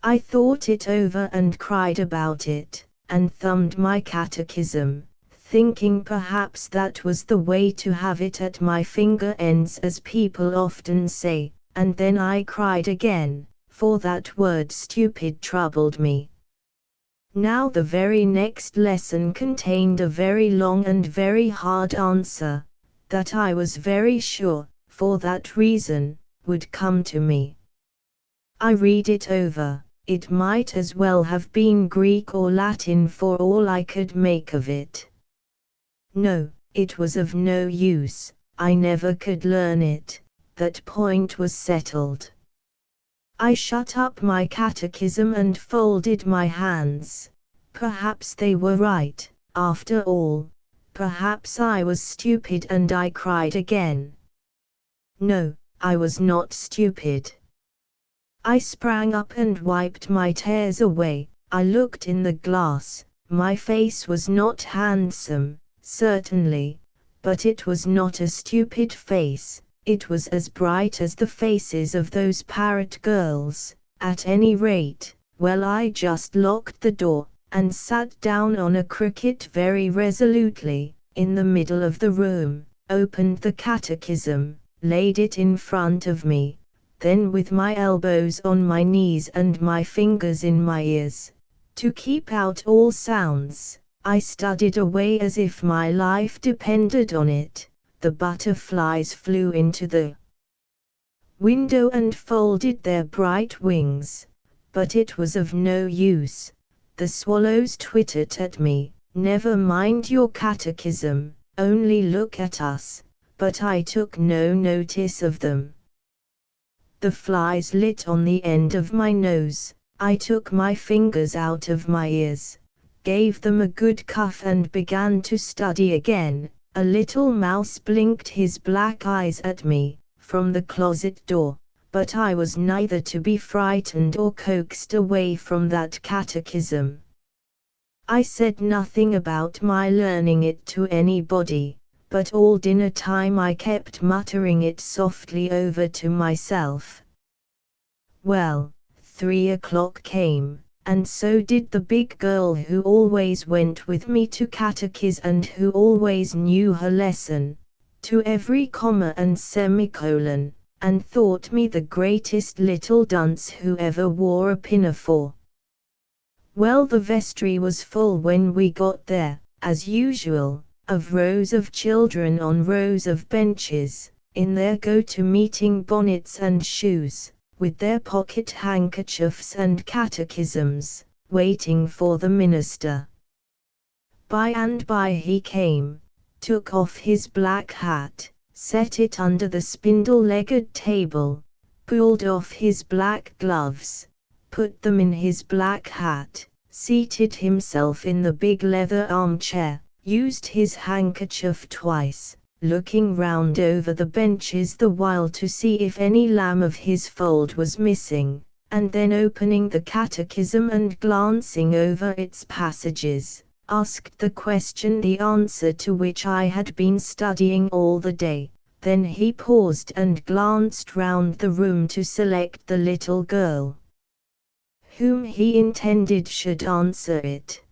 I thought it over and cried about it, and thumbed my catechism, thinking perhaps that was the way to have it at my finger ends as people often say, and then I cried again, for that word stupid troubled me. Now the very next lesson contained a very long and very hard answer, that I was very sure, for that reason, would come to me. I read it over. It might as well have been Greek or Latin for all I could make of it. No, it was of no use, I never could learn it, that point was settled. I shut up my catechism and folded my hands. Perhaps they were right, after all, perhaps I was stupid and I cried again. No, I was not stupid. I sprang up and wiped my tears away. I looked in the glass. My face was not handsome, certainly, but it was not a stupid face. It was as bright as the faces of those parrot girls, at any rate. Well, I just locked the door, and sat down on a cricket very resolutely, in the middle of the room, opened the catechism, laid it in front of me. Then with my elbows on my knees and my fingers in my ears, to keep out all sounds, I studied away as if my life depended on it. The butterflies flew into the window and folded their bright wings, but it was of no use. The swallows twittered at me, "Never mind your catechism, only look at us," but I took no notice of them. The flies lit on the end of my nose. I took my fingers out of my ears, gave them a good cuff and began to study again. A little mouse blinked his black eyes at me from the closet door, but I was neither to be frightened or coaxed away from that catechism. I said nothing about my learning it to anybody, but all dinner time I kept muttering it softly over to myself. Well, 3 o'clock came, and so did the big girl who always went with me to catechism and who always knew her lesson, to every comma and semicolon, and thought me the greatest little dunce who ever wore a pinafore. Well, the vestry was full when we got there, as usual, of rows of children on rows of benches, in their go-to-meeting bonnets and shoes, with their pocket handkerchiefs and catechisms, waiting for the minister. By and by he came, took off his black hat, set it under the spindle-legged table, pulled off his black gloves, put them in his black hat, seated himself in the big leather armchair, used his handkerchief twice, looking round over the benches the while to see if any lamb of his fold was missing, and then opening the catechism and glancing over its passages, asked the question the answer to which I had been studying all the day. Then he paused and glanced round the room to select the little girl whom he intended should answer it.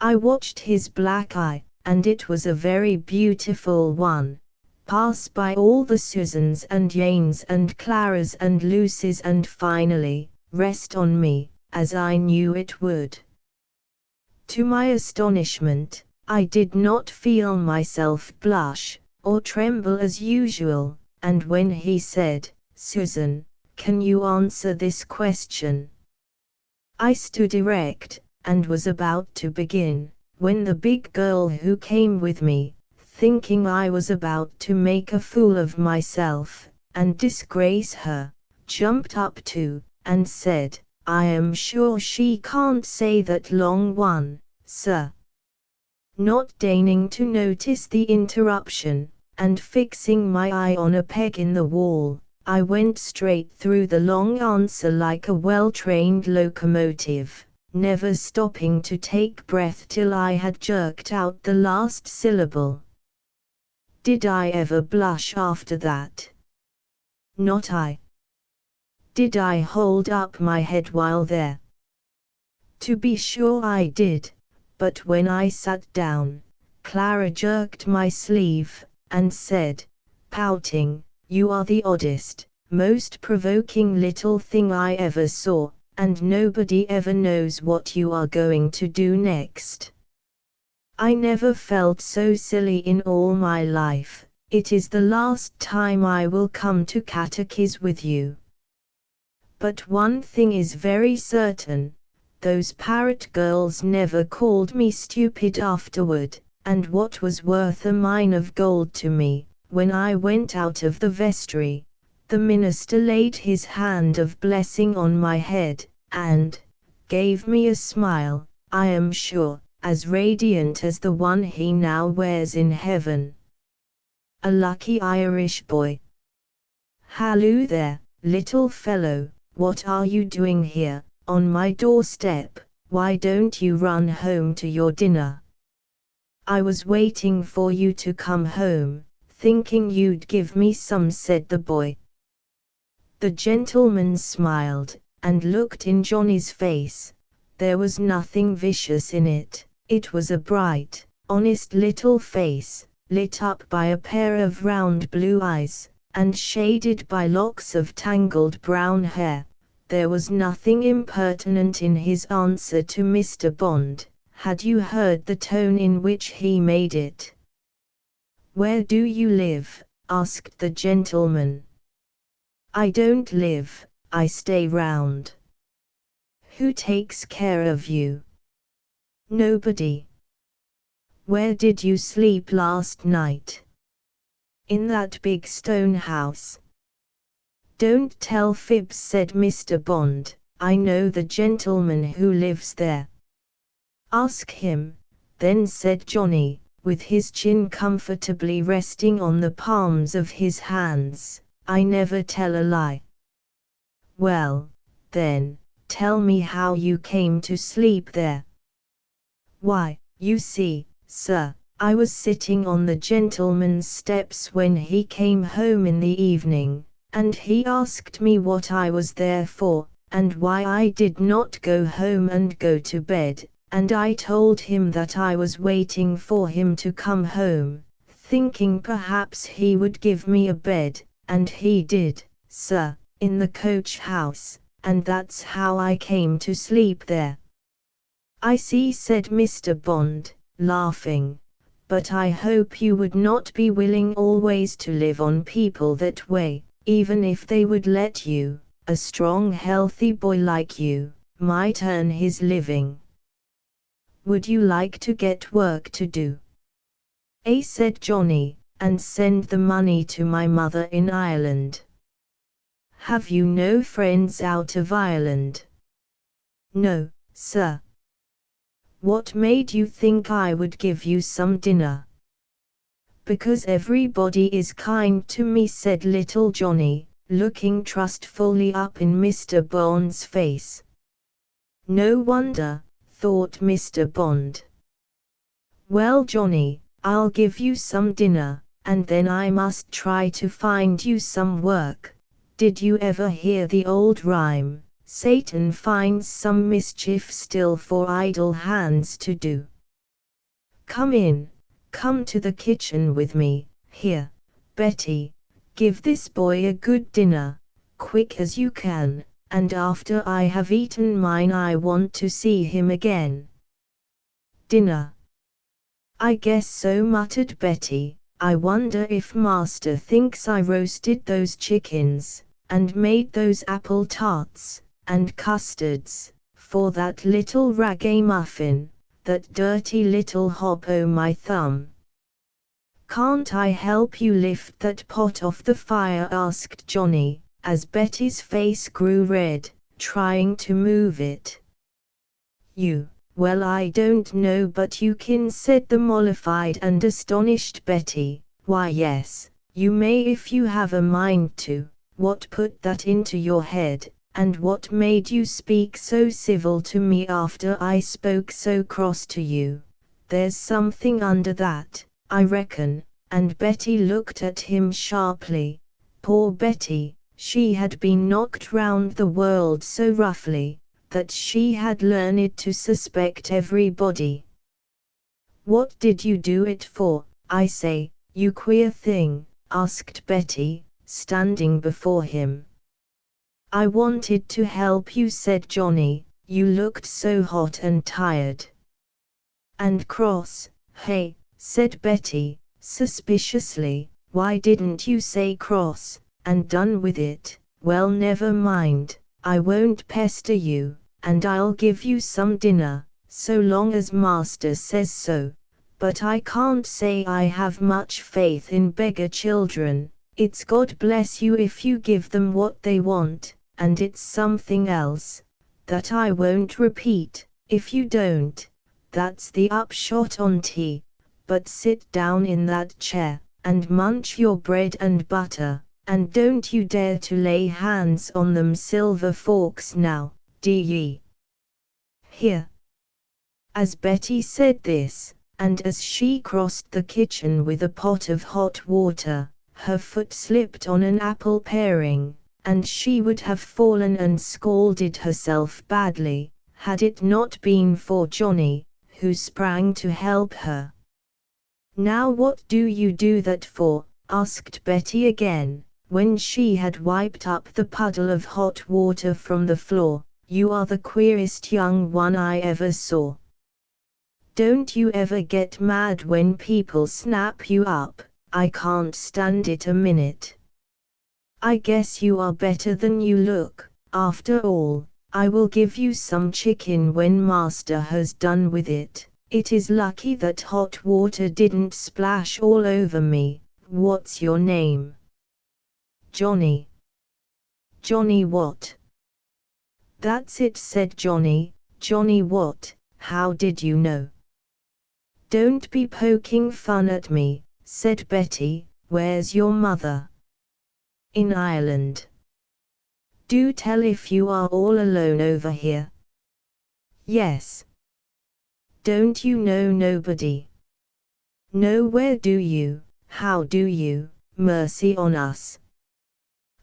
I watched his black eye, and it was a very beautiful one, pass by all the Susans and Janes and Claras and Lucys and finally, rest on me, as I knew it would. To my astonishment, I did not feel myself blush, or tremble as usual, and when he said, "Susan, can you answer this question?" I stood erect, and was about to begin, when the big girl who came with me, thinking I was about to make a fool of myself, and disgrace her, jumped up too, and said, "I am sure she can't say that long one, sir." Not deigning to notice the interruption, and fixing my eye on a peg in the wall, I went straight through the long answer like a well-trained locomotive, never stopping to take breath till I had jerked out the last syllable. Did I ever blush after that? Not I. Did I hold up my head while there? To be sure I did, but when I sat down, Clara jerked my sleeve, and said, pouting, "You are the oddest, most provoking little thing I ever saw, and nobody ever knows what you are going to do next." I never felt so silly in all my life. It is the last time I will come to catechism with you. But one thing is very certain, those parrot girls never called me stupid afterward, and what was worth a mine of gold to me, when I went out of the vestry, the minister laid his hand of blessing on my head, and gave me a smile, I am sure, as radiant as the one he now wears in heaven. A lucky Irish boy. "Halloo there, little fellow, what are you doing here, on my doorstep? Why don't you run home to your dinner?" "I was waiting for you to come home, thinking you'd give me some," said the boy. The gentleman smiled, and looked in Johnny's face. There was nothing vicious in it. It was a bright, honest little face, lit up by a pair of round blue eyes, and shaded by locks of tangled brown hair. There was nothing impertinent in his answer to Mr. Bond. Had you heard the tone in which he made it? "Where do you live?" asked the gentleman. "I don't live, I stay round." "Who takes care of you?" "Nobody." "Where did you sleep last night?" "In that big stone house." "Don't tell fibs," said Mr. Bond. "I know the gentleman who lives there." "Ask him," then said Johnny, with his chin comfortably resting on the palms of his hands. "I never tell a lie." "Well, then, tell me how you came to sleep there." "Why, you see, sir, I was sitting on the gentleman's steps when he came home in the evening, and he asked me what I was there for, and why I did not go home and go to bed, and I told him that I was waiting for him to come home, thinking perhaps he would give me a bed, and he did, sir, in the coach house, and that's how I came to sleep there." "I see," said Mr. Bond, laughing, "but I hope you would not be willing always to live on people that way, even if they would let you. A strong healthy boy like you might earn his living." "Would you like to get work to do?" Said Johnny, "and send the money to my mother in Ireland." "Have you no friends out of Ireland?" "No, sir." "What made you think I would give you some dinner?" "Because everybody is kind to me," said little Johnny, looking trustfully up in Mr. Bond's face. "No wonder," thought Mr. Bond. "Well, Johnny, I'll give you some dinner, and then I must try to find you some work. Did you ever hear the old rhyme, 'Satan finds some mischief still for idle hands to do'? Come to the kitchen with me. Here, Betty, give this boy a good dinner, quick as you can, and after I have eaten mine I want to see him again." "Dinner? I guess so," muttered Betty. "I wonder if Master thinks I roasted those chickens, and made those apple tarts, and custards, for that little ragamuffin, that dirty little hop o' my thumb." "Can't I help you lift that pot off the fire?" asked Johnny, as Betty's face grew red, trying to move it. "Well, I don't know but you can," said the mollified and astonished Betty. "Why, yes, you may if you have a mind to. What put that into your head, and what made you speak so civil to me after I spoke so cross to you? There's something under that, I reckon," and Betty looked at him sharply. Poor Betty, she had been knocked round the world so roughly, that she had learned to suspect everybody. "What did you do it for, I say, you queer thing?" asked Betty, standing before him. "I wanted to help you," said Johnny. "You looked so hot and tired." "And cross, hey?" said Betty, suspiciously. "Why didn't you say cross, and done with it?" "Well, never mind, I won't pester you, and I'll give you some dinner, so long as Master says so. But I can't say I have much faith in beggar children. It's God bless you if you give them what they want, and it's something else, that I won't repeat, if you don't. That's the upshot on't. But sit down in that chair, and munch your bread and butter, and don't you dare to lay hands on them silver forks now, d'ye? Here." As Betty said this, and as she crossed the kitchen with a pot of hot water, her foot slipped on an apple paring, and she would have fallen and scalded herself badly, had it not been for Johnny, who sprang to help her. "Now what do you do that for?" asked Betty again. when she had wiped up the puddle of hot water from the floor, "You are the queerest young one I ever saw. Don't you ever get mad when people snap you up? I can't stand it a minute. I guess you are better than you look. After all, I will give you some chicken when Master has done with it. It is lucky that hot water didn't splash all over me. What's your name?" "Johnny." "Johnny what?" "That's it," said Johnny. "Johnny what? How did you know?" "Don't be poking fun at me," said Betty. "Where's your mother?" "In Ireland." "Do tell if you are all alone over here." "Yes." "Don't you know nobody?" "No, where do you? How do you? Mercy on us.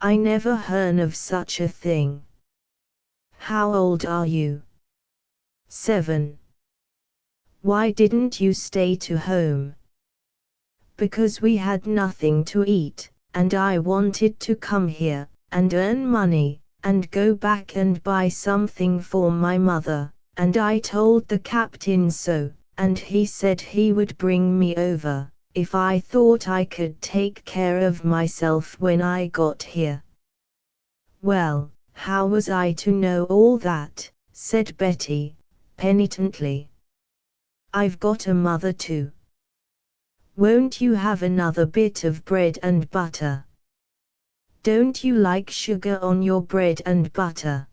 I never heard of such a thing." "How old are you?" "7." "Why didn't you stay to home?" "Because we had nothing to eat, and I wanted to come here, and earn money, and go back and buy something for my mother, and I told the captain so, and he said he would bring me over, if I thought I could take care of myself when I got here." "Well, how was I to know all that?" said Betty, penitently. "I've got a mother too." "Won't you have another bit of bread and butter?" "Don't you like sugar on your bread and butter?"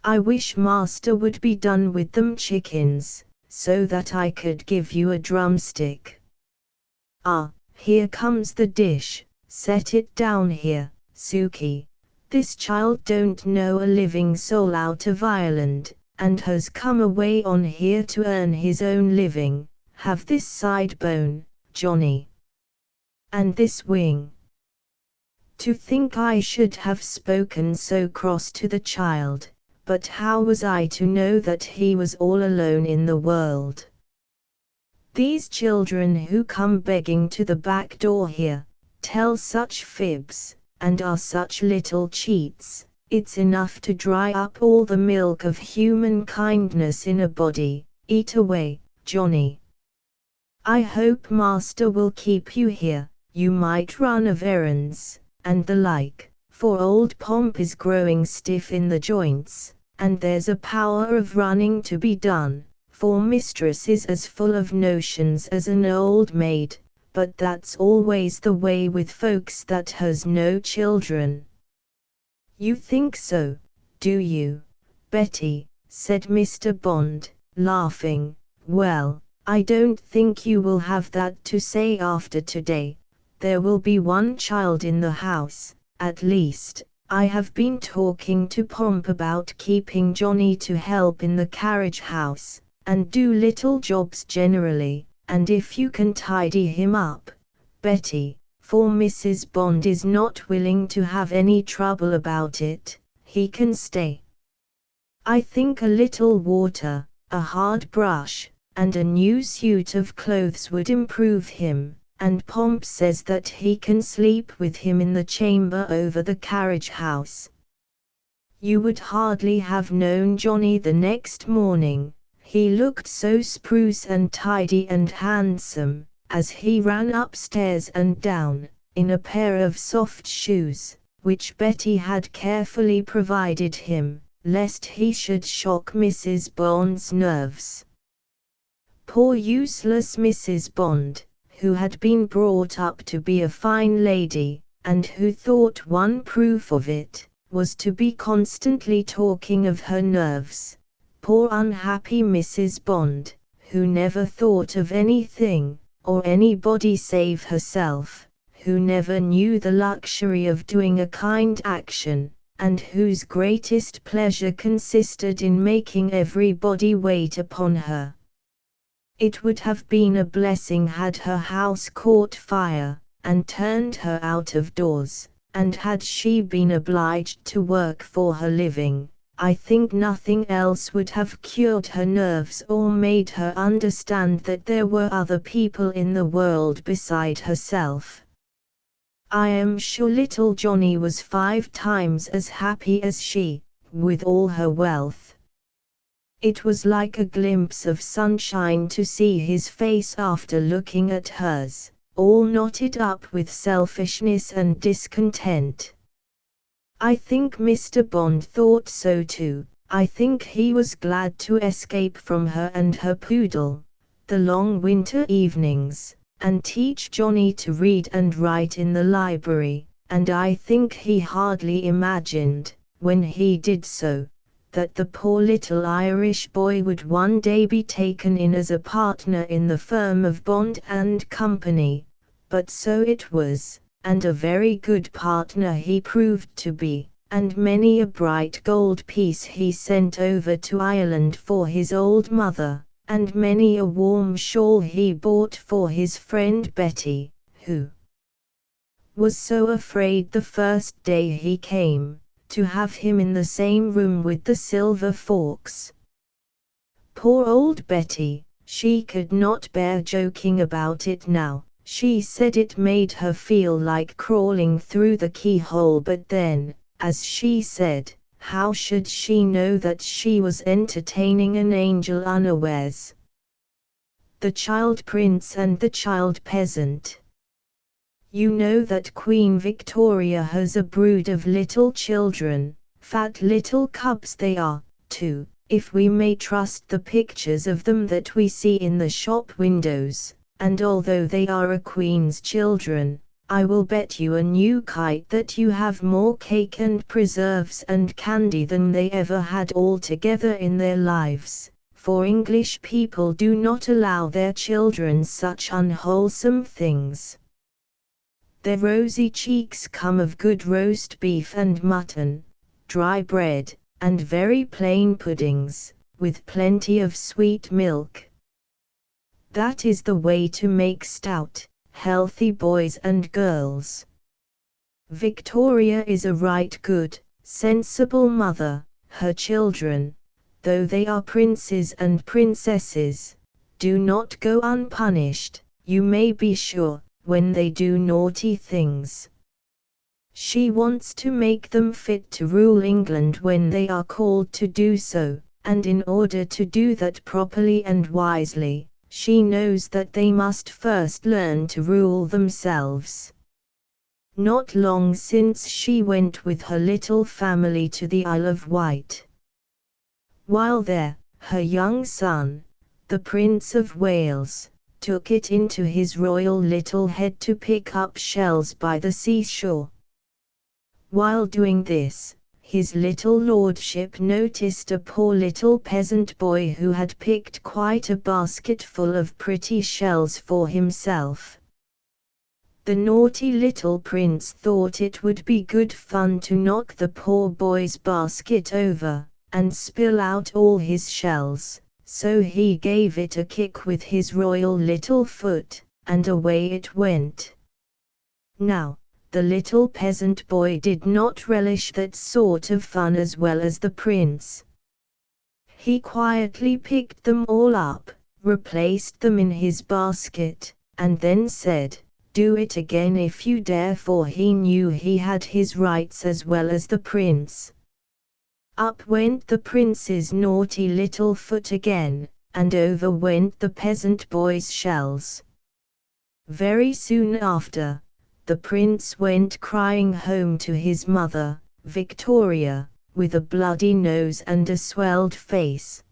"I wish Master would be done with them chickens, so that I could give you a drumstick." "Ah, here comes the dish. Set it down here, Suki. This child don't know a living soul out of Ireland, and has come away on here to earn his own living. Have this side bone, Johnny. And this wing." To think I should have spoken so cross to the child, but how was I to know that he was all alone in the world? These children who come begging to the back door here, tell such fibs, and are such little cheats. It's enough to dry up all the milk of human kindness in a body. Eat away, Johnny. I hope Master will keep you here. You might run of errands, and the like, for old Pomp is growing stiff in the joints, and there's a power of running to be done, for mistress is as full of notions as an old maid, but that's always the way with folks that has no children." "You think so, do you, Betty?" said Mr. Bond, laughing. "Well, I don't think you will have that to say after today. There will be one child in the house, at least. I have been talking to Pomp about keeping Johnny to help in the carriage house, and do little jobs generally, and if you can tidy him up, Betty, for Mrs. Bond is not willing to have any trouble about it, he can stay. I think a little water, a hard brush, and a new suit of clothes would improve him, and Pomp says that he can sleep with him in the chamber over the carriage house." You would hardly have known Johnny the next morning, he looked so spruce and tidy and handsome, as he ran upstairs and down, in a pair of soft shoes, which Betty had carefully provided him, lest he should shock Mrs. Bond's nerves. Poor useless Mrs. Bond, who had been brought up to be a fine lady, and who thought one proof of it was to be constantly talking of her nerves. Poor unhappy Mrs. Bond, who never thought of anything, or anybody save herself, who never knew the luxury of doing a kind action, and whose greatest pleasure consisted in making everybody wait upon her. It would have been a blessing had her house caught fire, and turned her out of doors, and had she been obliged to work for her living. I think nothing else would have cured her nerves or made her understand that there were other people in the world beside herself. I am sure little Johnny was 5 times as happy as she, with all her wealth. It was like a glimpse of sunshine to see his face after looking at hers, all knotted up with selfishness and discontent. I think Mr. Bond thought so too. I think he was glad to escape from her and her poodle, the long winter evenings, and teach Johnny to read and write in the library, and I think he hardly imagined, when he did so, that the poor little Irish boy would one day be taken in as a partner in the firm of Bond and Company, but so it was, and a very good partner he proved to be, and many a bright gold piece he sent over to Ireland for his old mother, and many a warm shawl he bought for his friend Betty, who was so afraid the first day he came, to have him in the same room with the silver forks. Poor old Betty, she could not bear joking about it now. She said it made her feel like crawling through the keyhole, but then, as she said, how should she know that she was entertaining an angel unawares? The child prince and the child peasant. You know that Queen Victoria has a brood of little children, fat little cubs they are, too, if we may trust the pictures of them that we see in the shop windows. And although they are a queen's children, I will bet you a new kite that you have more cake and preserves and candy than they ever had all together in their lives, for English people do not allow their children such unwholesome things. Their rosy cheeks come of good roast beef and mutton, dry bread, and very plain puddings, with plenty of sweet milk. That is the way to make stout, healthy boys and girls. Victoria is a right good, sensible mother. Her children, though they are princes and princesses, do not go unpunished, you may be sure, when they do naughty things. She wants to make them fit to rule England when they are called to do so, and in order to do that properly and wisely, she knows that they must first learn to rule themselves. Not long since she went with her little family to the Isle of Wight. While there, her young son, the Prince of Wales, took it into his royal little head to pick up shells by the seashore. While doing this, his little lordship noticed a poor little peasant boy who had picked quite a basketful of pretty shells for himself. The naughty little prince thought it would be good fun to knock the poor boy's basket over, and spill out all his shells, so he gave it a kick with his royal little foot, and away it went. Now, the little peasant boy did not relish that sort of fun as well as the prince. He quietly picked them all up, replaced them in his basket, and then said, "Do it again if you dare," for he knew he had his rights as well as the prince. Up went the prince's naughty little foot again, and over went the peasant boy's shells. Very soon after, the prince went crying home to his mother, Victoria, with a bloody nose and a swelled face.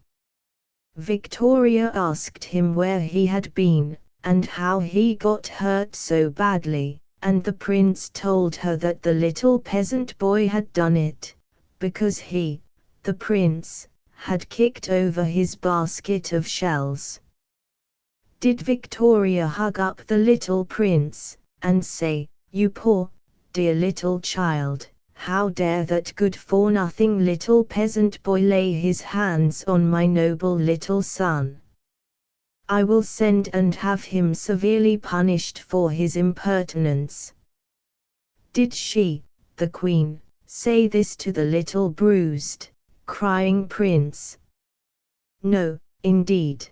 Victoria asked him where he had been, and how he got hurt so badly, and the prince told her that the little peasant boy had done it, because he, the prince, had kicked over his basket of shells. Did Victoria hug up the little prince, and say, "You poor, dear little child, how dare that good-for-nothing little peasant boy lay his hands on my noble little son? I will send and have him severely punished for his impertinence." Did she, the queen, say this to the little bruised, crying prince? No, indeed.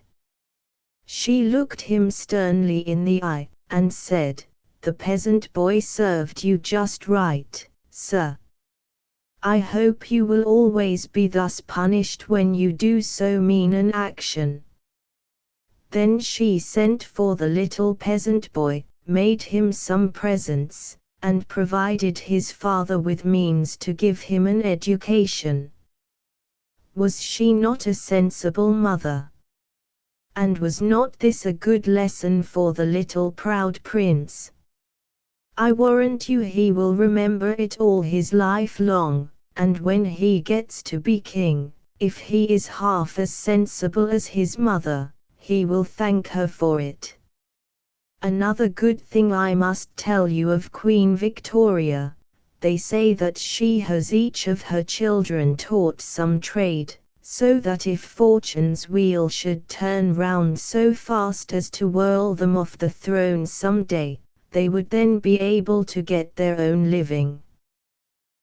She looked him sternly in the eye, and said, the peasant boy served you just right, sir. I hope you will always be thus punished when you do so mean an action." Then she sent for the little peasant boy, made him some presents, and provided his father with means to give him an education. Was she not a sensible mother? And was not this a good lesson for the little proud prince? I warrant you he will remember it all his life long, and when he gets to be king, if he is half as sensible as his mother, he will thank her for it. Another good thing I must tell you of Queen Victoria. They say that she has each of her children taught some trade, so that if Fortune's wheel should turn round so fast as to whirl them off the throne some day, they would then be able to get their own living.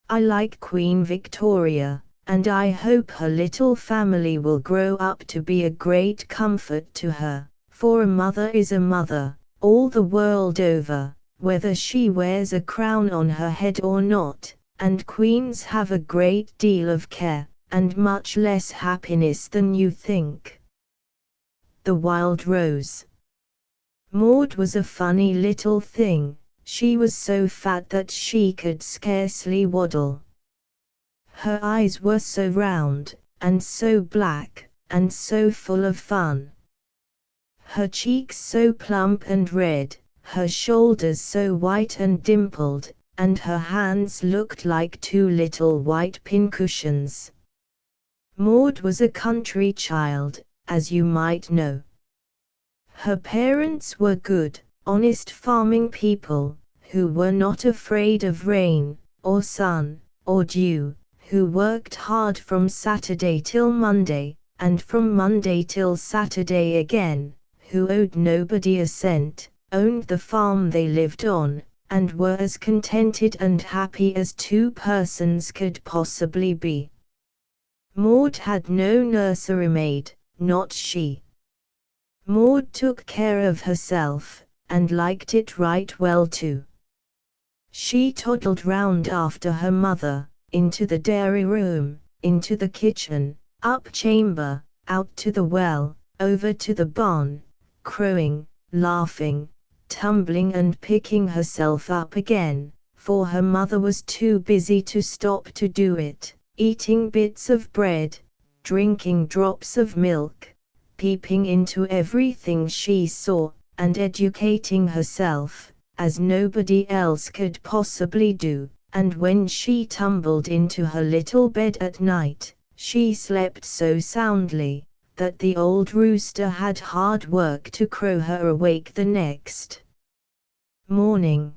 I like Queen Victoria, and I hope her little family will grow up to be a great comfort to her, for a mother is a mother, all the world over, whether she wears a crown on her head or not, and queens have a great deal of care, and much less happiness than you think. The Wild Rose. Maud was a funny little thing. She was so fat that she could scarcely waddle. Her eyes were so round, and so black, and so full of fun. Her cheeks so plump and red, her shoulders so white and dimpled, and her hands looked like two little white pincushions. Maud was a country child, as you might know. Her parents were good, honest farming people, who were not afraid of rain, or sun, or dew, who worked hard from Saturday till Monday, and from Monday till Saturday again, who owed nobody a cent, owned the farm they lived on, and were as contented and happy as two persons could possibly be. Maud had no nursery maid, not she. Maud took care of herself, and liked it right well too. She toddled round after her mother, into the dairy room, into the kitchen, up chamber, out to the well, over to the barn, crowing, laughing, tumbling and picking herself up again, for her mother was too busy to stop to do it, eating bits of bread, drinking drops of milk, peeping into everything she saw, and educating herself, as nobody else could possibly do, and when she tumbled into her little bed at night, she slept so soundly, that the old rooster had hard work to crow her awake the next morning.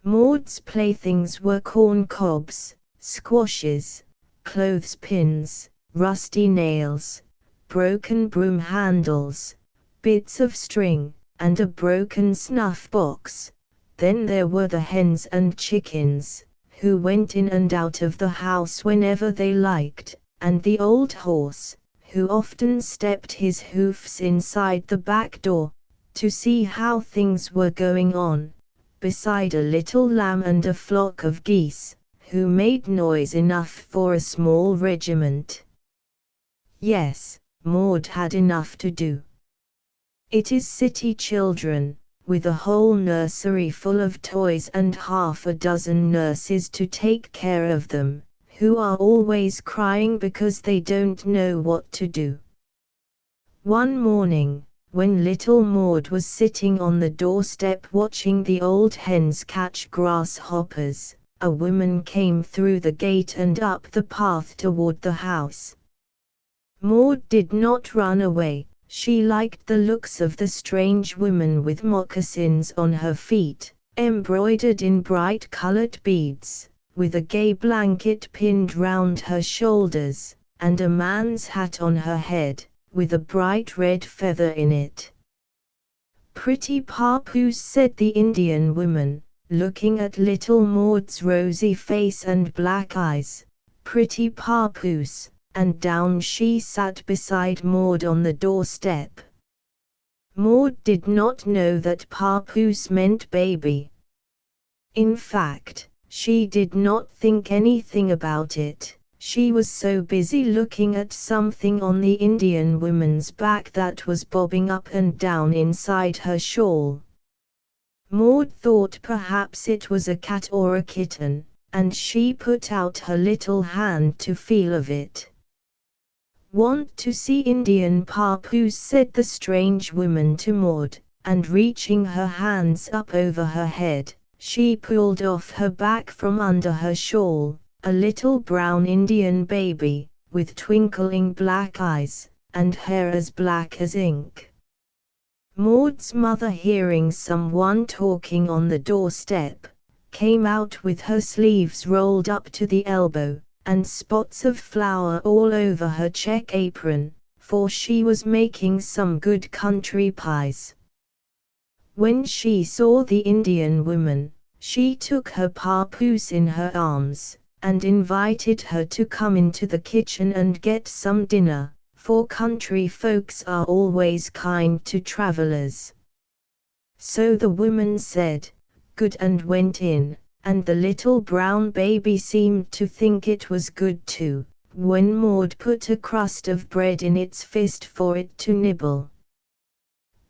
Maud's playthings were corn cobs, squashes, clothespins, rusty nails, broken broom handles, bits of string, and a broken snuff box. Then there were the hens and chickens, who went in and out of the house whenever they liked, and the old horse, who often stepped his hoofs inside the back door, to see how things were going on, beside a little lamb and a flock of geese, who made noise enough for a small regiment. Yes, Maud had enough to do. It is city children, with a whole nursery full of toys and half a dozen nurses to take care of them, who are always crying because they don't know what to do. One morning, when little Maud was sitting on the doorstep watching the old hens catch grasshoppers, a woman came through the gate and up the path toward the house. Maud did not run away. She liked the looks of the strange woman with moccasins on her feet, embroidered in bright-colored beads, with a gay blanket pinned round her shoulders, and a man's hat on her head, with a bright red feather in it. "Pretty papoose," said the Indian woman, looking at little Maud's rosy face and black eyes. "Pretty papoose," and down she sat beside Maud on the doorstep. Maud did not know that papoose meant baby. In fact, she did not think anything about it. She was so busy looking at something on the Indian woman's back that was bobbing up and down inside her shawl. Maud thought perhaps it was a cat or a kitten, and she put out her little hand to feel of it. "Want to see Indian papoose?" said the strange woman to Maud, and reaching her hands up over her head, she pulled off her back from under her shawl, a little brown Indian baby, with twinkling black eyes, and hair as black as ink. Maud's mother, hearing someone talking on the doorstep, came out with her sleeves rolled up to the elbow, and spots of flour all over her check apron, for she was making some good country pies. When she saw the Indian woman, she took her papoose in her arms, and invited her to come into the kitchen and get some dinner, for country folks are always kind to travelers. So the woman said, "Good," and went in, and the little brown baby seemed to think it was good too, when Maud put a crust of bread in its fist for it to nibble.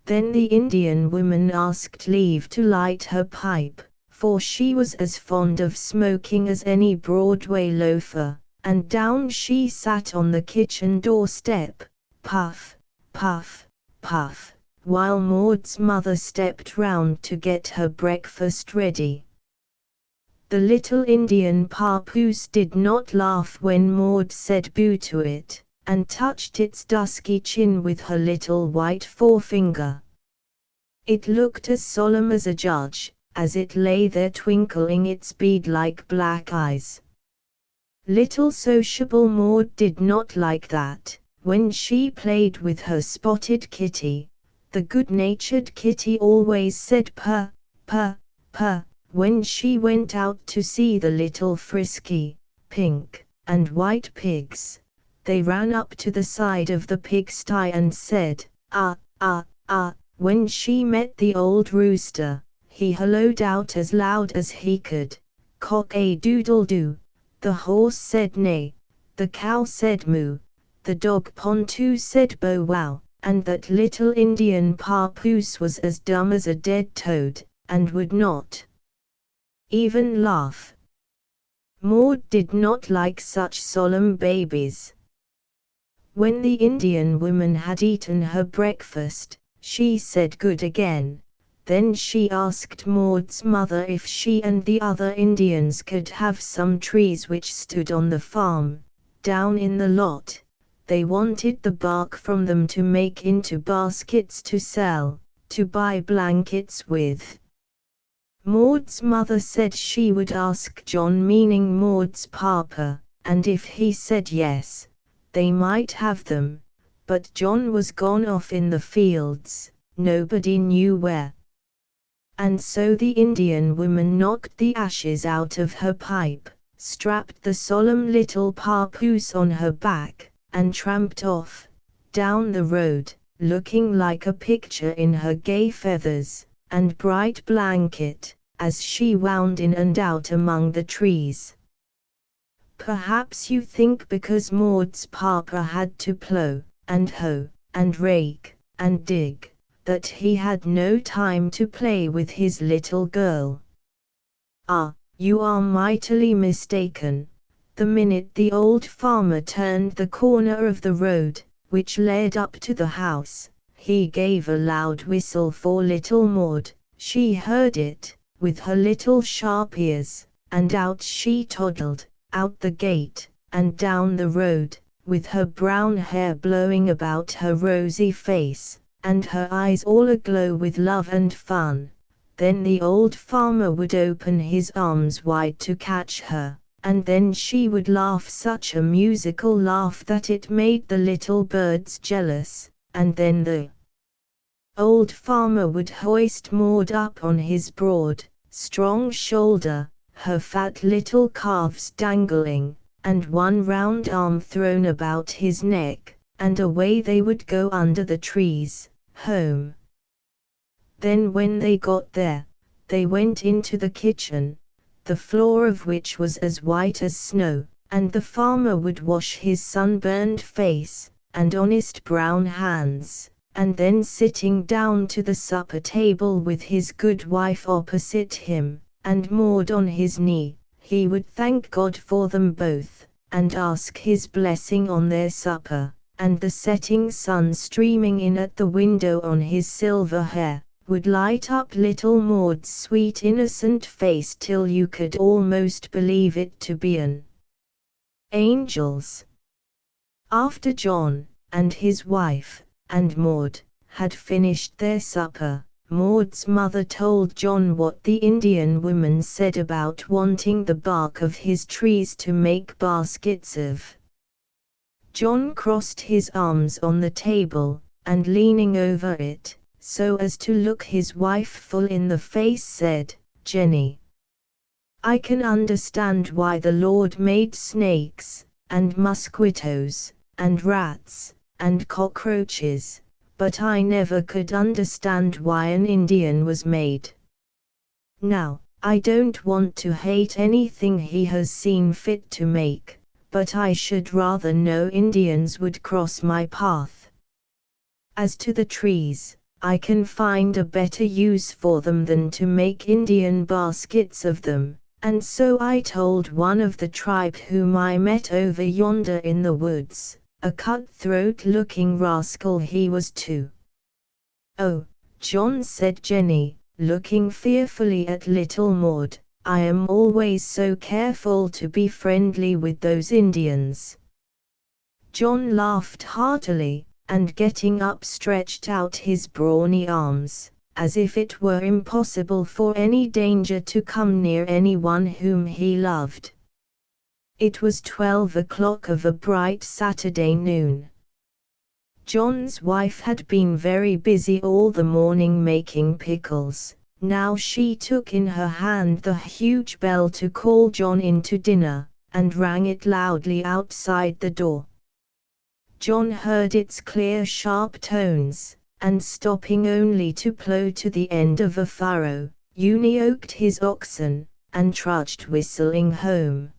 Then the Indian woman asked leave to light her pipe, for she was as fond of smoking as any Broadway loafer, and down she sat on the kitchen doorstep, puff, puff, puff, while Maud's mother stepped round to get her breakfast ready. The little Indian papoose did not laugh when Maud said boo to it, and touched its dusky chin with her little white forefinger. It looked as solemn as a judge, as it lay there twinkling its bead-like black eyes. Little sociable Maud did not like that. When she played with her spotted kitty, the good-natured kitty always said purr, purr, purr. When she went out to see the little frisky, pink, and white pigs, they ran up to the side of the pigsty and said, "Ah, ah, ah." When she met the old rooster, he hallooed out as loud as he could, "Cock-a-doodle-doo." The horse said neigh, the cow said moo, the dog Ponto said bow wow, and that little Indian papoose was as dumb as a dead toad, and would not even laugh. Maud did not like such solemn babies. When the Indian woman had eaten her breakfast, she said good again. Then she asked Maud's mother if she and the other Indians could have some trees which stood on the farm, down in the lot. They wanted the bark from them to make into baskets to sell, to buy blankets with. Maud's mother said she would ask John, meaning Maud's papa, and if he said yes, they might have them, but John was gone off in the fields, nobody knew where. And so the Indian woman knocked the ashes out of her pipe, strapped the solemn little papoose on her back, and tramped off, down the road, looking like a picture in her gay feathers and bright blanket, as she wound in and out among the trees. Perhaps you think because Maud's papa had to plow, and hoe, and rake, and dig, that he had no time to play with his little girl. Ah, you are mightily mistaken. The minute the old farmer turned the corner of the road, which led up to the house, he gave a loud whistle for little Maud. She heard it, with her little sharp ears, and out she toddled, out the gate, and down the road, with her brown hair blowing about her rosy face, and her eyes all aglow with love and fun. Then the old farmer would open his arms wide to catch her, and then she would laugh such a musical laugh that it made the little birds jealous, and then the old farmer would hoist Maud up on his broad, strong shoulder, her fat little calves dangling, and one round arm thrown about his neck, and away they would go under the trees, home, Then when they got there, they went into the kitchen, the floor of which was as white as snow, and the farmer would wash his sunburned face and honest brown hands, and then sitting down to the supper table with his good wife opposite him, and Maud on his knee, he would thank God for them both, and ask his blessing on their supper, and the setting sun streaming in at the window on his silver hair would light up little Maud's sweet innocent face till you could almost believe it to be an angel's. After John, and his wife, and Maud, had finished their supper, Maud's mother told John what the Indian woman said about wanting the bark of his trees to make baskets of. John crossed his arms on the table, and leaning over it, so as to look his wife full in the face, said, "Jenny, I can understand why the Lord made snakes, and mosquitoes, and rats, and cockroaches, but I never could understand why an Indian was made. Now, I don't want to hate anything he has seen fit to make, but I should rather no Indians would cross my path. As to the trees, I can find a better use for them than to make Indian baskets of them, and so I told one of the tribe whom I met over yonder in the woods, a cutthroat-looking rascal he was too." "Oh, John," said Jenny, looking fearfully at little Maud, "I am always so careful to be friendly with those Indians." John laughed heartily, and getting up stretched out his brawny arms, as if it were impossible for any danger to come near anyone whom he loved. It was 12 o'clock of a bright Saturday noon. John's wife had been very busy all the morning making pickles. Now she took in her hand the huge bell to call John in to dinner, and rang it loudly outside the door. John heard its clear sharp tones, and stopping only to plough to the end of a furrow, unyoked his oxen, and trudged whistling home.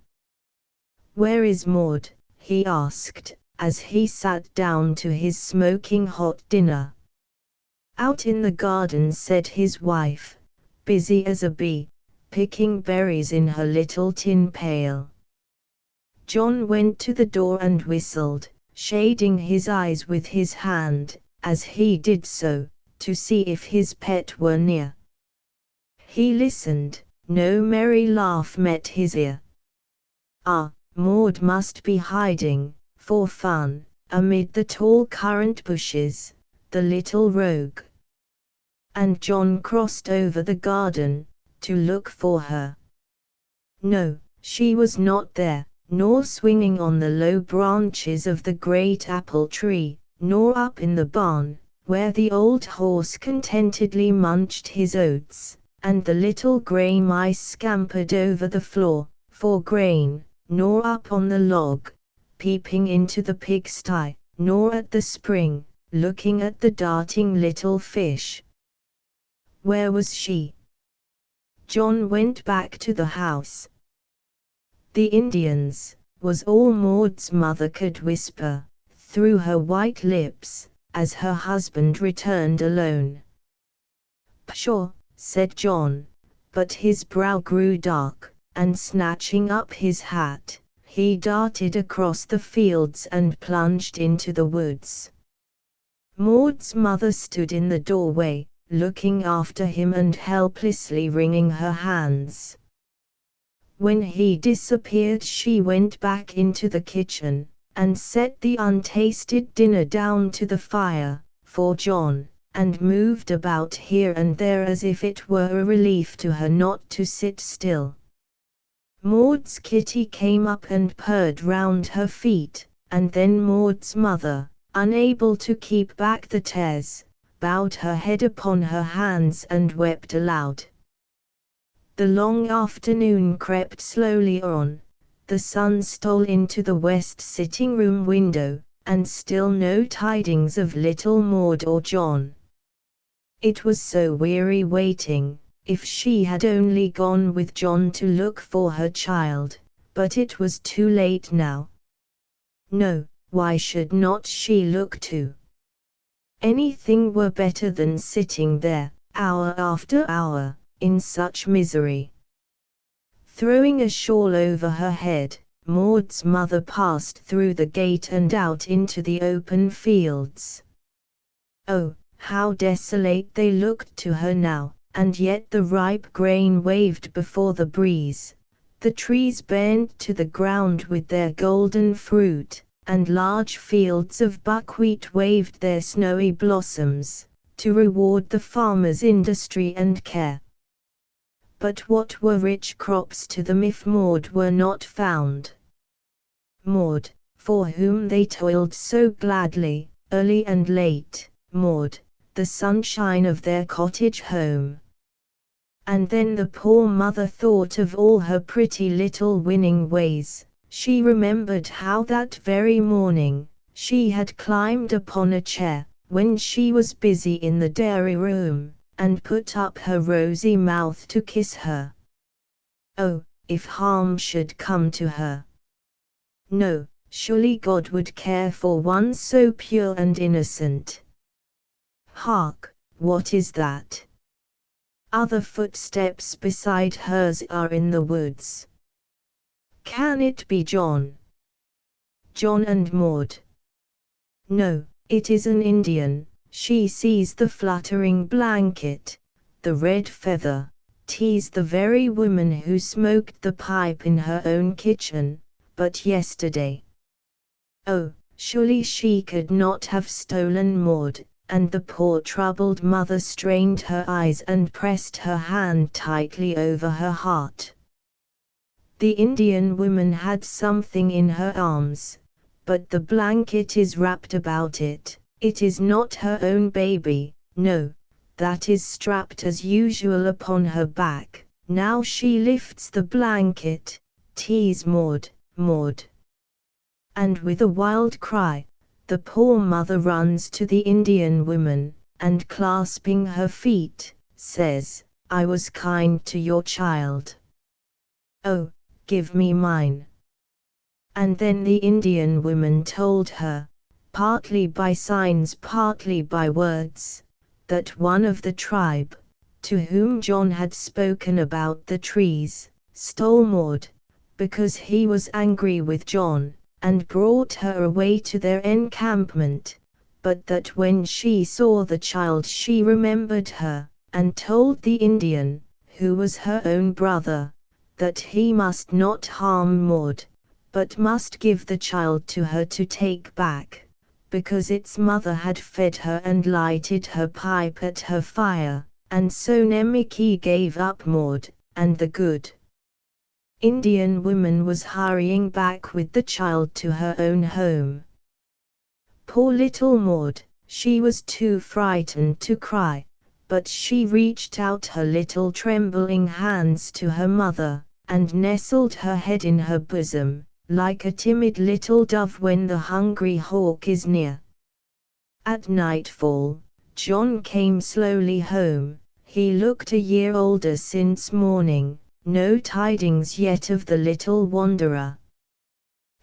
"Where is Maud?" he asked, as he sat down to his smoking hot dinner. "Out in the garden," said his wife, busy as a bee, picking berries in her little tin pail. John went to the door and whistled, shading his eyes with his hand, as he did so, to see if his pet were near. He listened, no merry laugh met his ear. Ah, Maud must be hiding, for fun, amid the tall currant bushes, the little rogue. And John crossed over the garden, to look for her. No, she was not there, nor swinging on the low branches of the great apple tree, nor up in the barn, where the old horse contentedly munched his oats, and the little gray mice scampered over the floor, for grain, nor up on the log, peeping into the pigsty, nor at the spring, looking at the darting little fish. Where was she? John went back to the house. "The Indians," was all Maud's mother could whisper, through her white lips, as her husband returned alone. "Pshaw," said John, but his brow grew dark, and snatching up his hat, he darted across the fields and plunged into the woods. Maud's mother stood in the doorway, looking after him and helplessly wringing her hands. When he disappeared, she went back into the kitchen, and set the untasted dinner down to the fire, for John, and moved about here and there as if it were a relief to her not to sit still. Maud's kitty came up and purred round her feet, and then Maud's mother, unable to keep back the tears, bowed her head upon her hands and wept aloud. The long afternoon crept slowly on, the sun stole into the west sitting-room window, and still no tidings of little Maud or John. It was so weary waiting. If she had only gone with John to look for her child, but it was too late now. No, why should not she look too? Anything were better than sitting there, hour after hour, in such misery. Throwing a shawl over her head, Maud's mother passed through the gate and out into the open fields. Oh, how desolate they looked to her now, and yet the ripe grain waved before the breeze, the trees bent to the ground with their golden fruit, and large fields of buckwheat waved their snowy blossoms, to reward the farmer's industry and care. But what were rich crops to them if Maud were not found? Maud, for whom they toiled so gladly, early and late, Maud, the sunshine of their cottage home. And then the poor mother thought of all her pretty little winning ways. She remembered how that very morning, she had climbed upon a chair, when she was busy in the dairy room, and put up her rosy mouth to kiss her. Oh, if harm should come to her! No, surely God would care for one so pure and innocent. Hark, what is that? Other footsteps beside hers are in the woods. Can it be John? John and Maud? No, it is an Indian. She sees the fluttering blanket, the red feather. 'Tis the very woman who smoked the pipe in her own kitchen, but yesterday. Oh, surely she could not have stolen Maud, and the poor troubled mother strained her eyes and pressed her hand tightly over her heart. The Indian woman had something in her arms, but the blanket is wrapped about it. It is not her own baby, no, that is strapped as usual upon her back. Now she lifts the blanket. 'Tis Maud, Maud. And with a wild cry, the poor mother runs to the Indian woman, and clasping her feet, says, "I was kind to your child. Oh, give me mine." And then the Indian woman told her, partly by signs partly by words, that one of the tribe, to whom John had spoken about the trees, stole Maud, because he was angry with John, and brought her away to their encampment, but that when she saw the child she remembered her, and told the Indian, who was her own brother, that he must not harm Maud, but must give the child to her to take back, because its mother had fed her and lighted her pipe at her fire, and so Nemiki gave up Maud, and the good Indian woman was hurrying back with the child to her own home. Poor little Maud, she was too frightened to cry, but she reached out her little trembling hands to her mother, and nestled her head in her bosom, like a timid little dove when the hungry hawk is near. At nightfall, John came slowly home. He looked a year older since morning. No tidings yet of the little wanderer.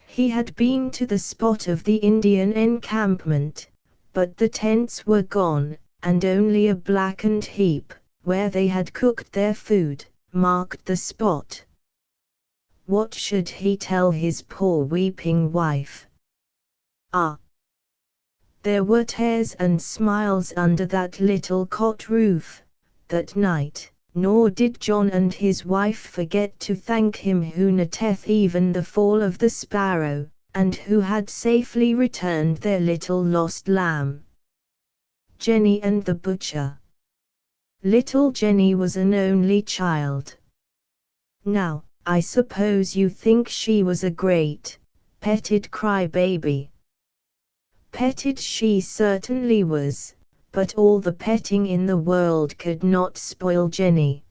He had been to the spot of the Indian encampment, but the tents were gone, and only a blackened heap, where they had cooked their food, marked the spot. What should he tell his poor weeping wife? Ah! There were tears and smiles under that little cot roof, that night. Nor did John and his wife forget to thank him who netteth even the fall of the sparrow, and who had safely returned their little lost lamb. Jenny and the butcher. Little Jenny was an only child. Now, I suppose you think she was a great, petted cry-baby. Petted she certainly was, but all the petting in the world could not spoil Jenny.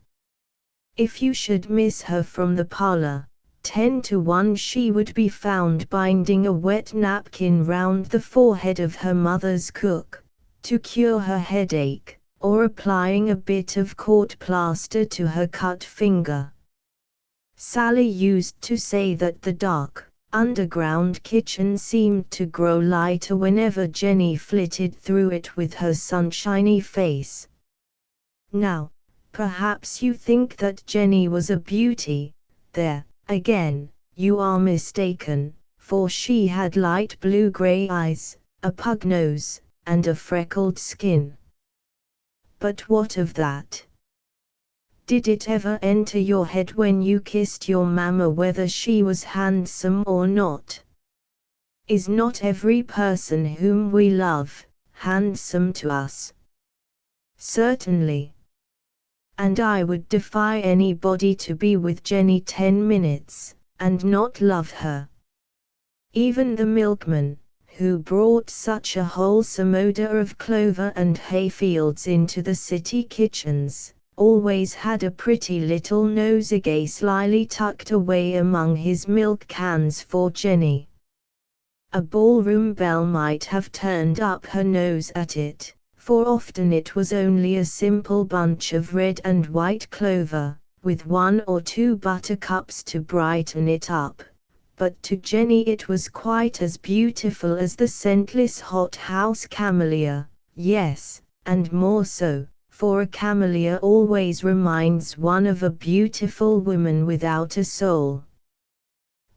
If you should miss her from the parlor, 10 to 1 she would be found binding a wet napkin round the forehead of her mother's cook, to cure her headache, or applying a bit of court plaster to her cut finger. Sally used to say that the dark, underground kitchen seemed to grow lighter whenever Jenny flitted through it with her sunshiny face. Now, perhaps you think that Jenny was a beauty. There, again, you are mistaken, for she had light blue-gray eyes, a pug nose, and a freckled skin. But what of that? Did it ever enter your head when you kissed your mamma whether she was handsome or not? Is not every person whom we love handsome to us? Certainly. And I would defy anybody to be with Jenny 10 minutes, and not love her. Even the milkman, who brought such a wholesome odor of clover and hayfields into the city kitchens, always had a pretty little nosegay slyly tucked away among his milk cans for Jenny. A ballroom belle might have turned up her nose at it, for often it was only a simple bunch of red and white clover, with 1 or 2 buttercups to brighten it up. But to Jenny it was quite as beautiful as the scentless hothouse camellia, yes, and more so, for a camellia always reminds one of a beautiful woman without a soul.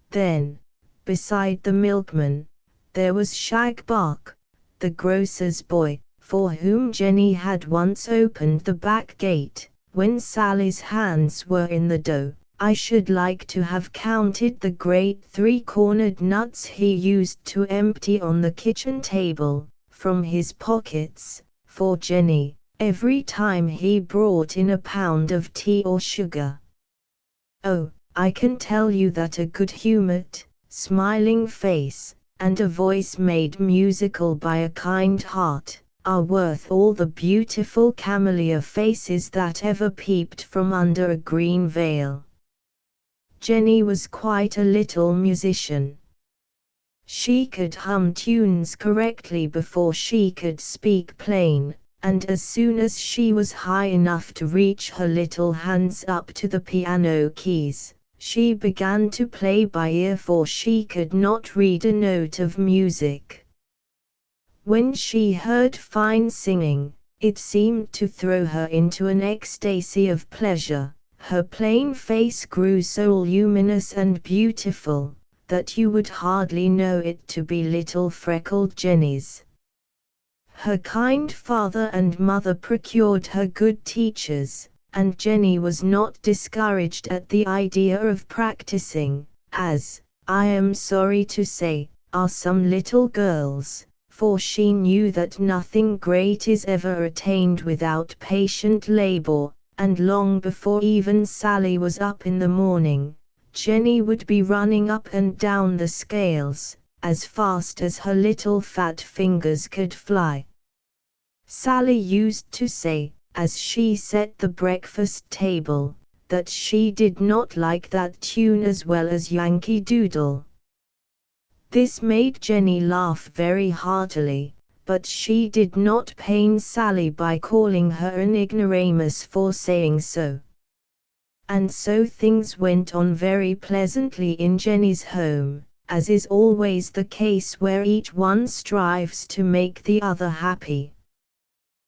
Then, beside the milkman, there was Shagbark, the grocer's boy, for whom Jenny had once opened the back gate, when Sally's hands were in the dough. I should like to have counted the great 3-cornered nuts he used to empty on the kitchen table, from his pockets, for Jenny, every time he brought in a pound of tea or sugar. Oh, I can tell you that a good-humored, smiling face, and a voice made musical by a kind heart, are worth all the beautiful camellia faces that ever peeped from under a green veil. Jenny was quite a little musician. She could hum tunes correctly before she could speak plain, and as soon as she was high enough to reach her little hands up to the piano keys, she began to play by ear, for she could not read a note of music. When she heard fine singing, it seemed to throw her into an ecstasy of pleasure. Her plain face grew so luminous and beautiful, that you would hardly know it to be little freckled Jenny's. Her kind father and mother procured her good teachers, and Jenny was not discouraged at the idea of practicing, as, I am sorry to say, are some little girls, for she knew that nothing great is ever attained without patient labor. And long before even Sally was up in the morning, Jenny would be running up and down the scales, as fast as her little fat fingers could fly. Sally used to say, as she set the breakfast table, that she did not like that tune as well as Yankee Doodle. This made Jenny laugh very heartily, but she did not pain Sally by calling her an ignoramus for saying so. And so things went on very pleasantly in Jenny's home, as is always the case where each one strives to make the other happy.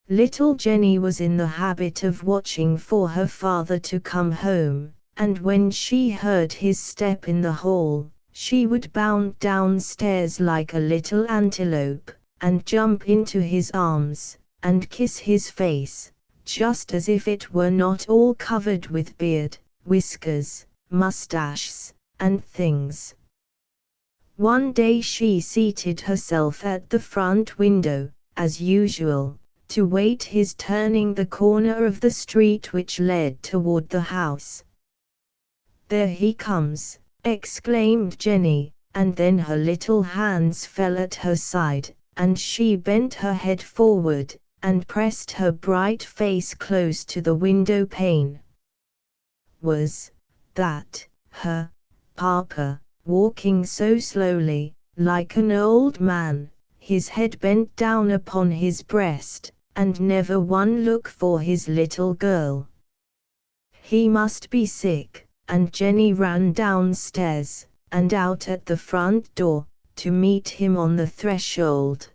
Little Jenny was in the habit of watching for her father to come home, and when she heard his step in the hall, she would bound downstairs like a little antelope, and jump into his arms, and kiss his face, just as if it were not all covered with beard, whiskers, mustaches, and things. One day she seated herself at the front window, as usual, to wait his turning the corner of the street which led toward the house. "There he comes," exclaimed Jenny, and then her little hands fell at her side, and she bent her head forward, and pressed her bright face close to the window pane. Was that her papa, walking so slowly, like an old man, his head bent down upon his breast, and never one look for his little girl. He must be sick, and Jenny ran downstairs, and out at the front door, to meet him on the threshold.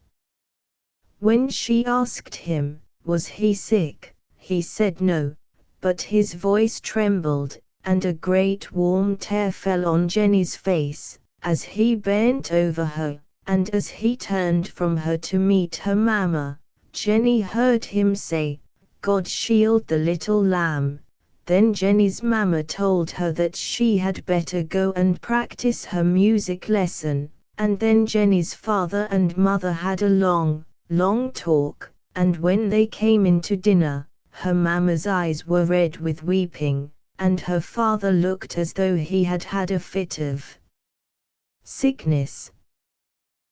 When she asked him, was he sick, he said no, but his voice trembled, and a great warm tear fell on Jenny's face, as he bent over her, and as he turned from her to meet her mamma, Jenny heard him say, "God shield the little lamb." Then Jenny's mamma told her that she had better go and practice her music lesson, and then Jenny's father and mother had a long talk, and when they came in to dinner, her mamma's eyes were red with weeping, and her father looked as though he had had a fit of sickness.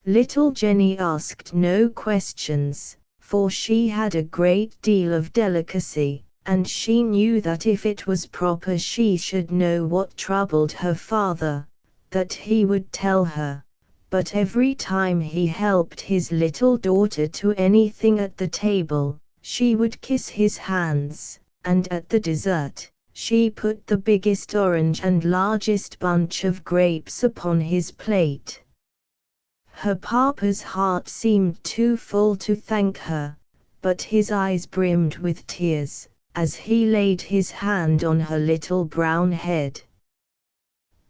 Little Jenny asked no questions, for she had a great deal of delicacy, and she knew that if it was proper she should know what troubled her father, that he would tell her. But every time he helped his little daughter to anything at the table, she would kiss his hands, and at the dessert, she put the biggest orange and largest bunch of grapes upon his plate. Her papa's heart seemed too full to thank her, but his eyes brimmed with tears, as he laid his hand on her little brown head.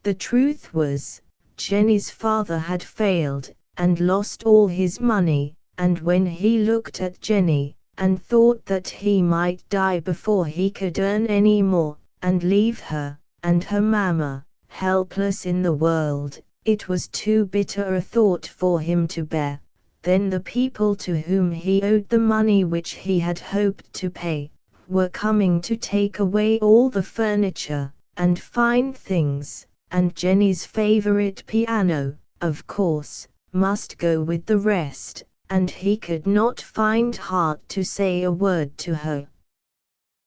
The truth was, Jenny's father had failed, and lost all his money, and when he looked at Jenny, and thought that he might die before he could earn any more, and leave her, and her mamma, helpless in the world, it was too bitter a thought for him to bear. Then the people to whom he owed the money which he had hoped to pay, were coming to take away all the furniture, and fine things, and Jenny's favorite piano, of course, must go with the rest, and he could not find heart to say a word to her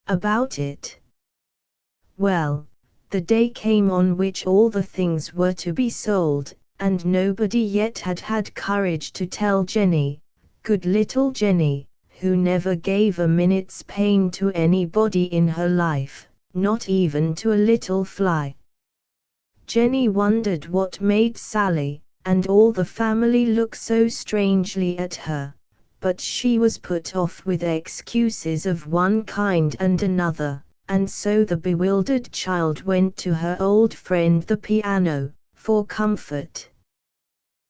about it. Well, the day came on which all the things were to be sold, and nobody yet had had courage to tell Jenny, good little Jenny, who never gave a minute's pain to anybody in her life, not even to a little fly. Jenny wondered what made Sally and all the family look so strangely at her, but she was put off with excuses of one kind and another, and so the bewildered child went to her old friend the piano, for comfort.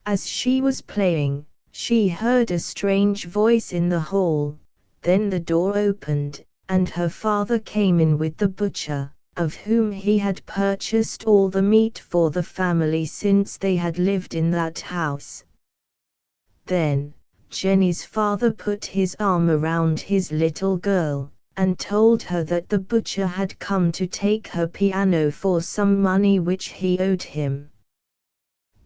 As she was playing, she heard a strange voice in the hall, then the door opened, and her father came in with the butcher, of whom he had purchased all the meat for the family since they had lived in that house. Then, Jenny's father put his arm around his little girl, and told her that the butcher had come to take her piano for some money which he owed him.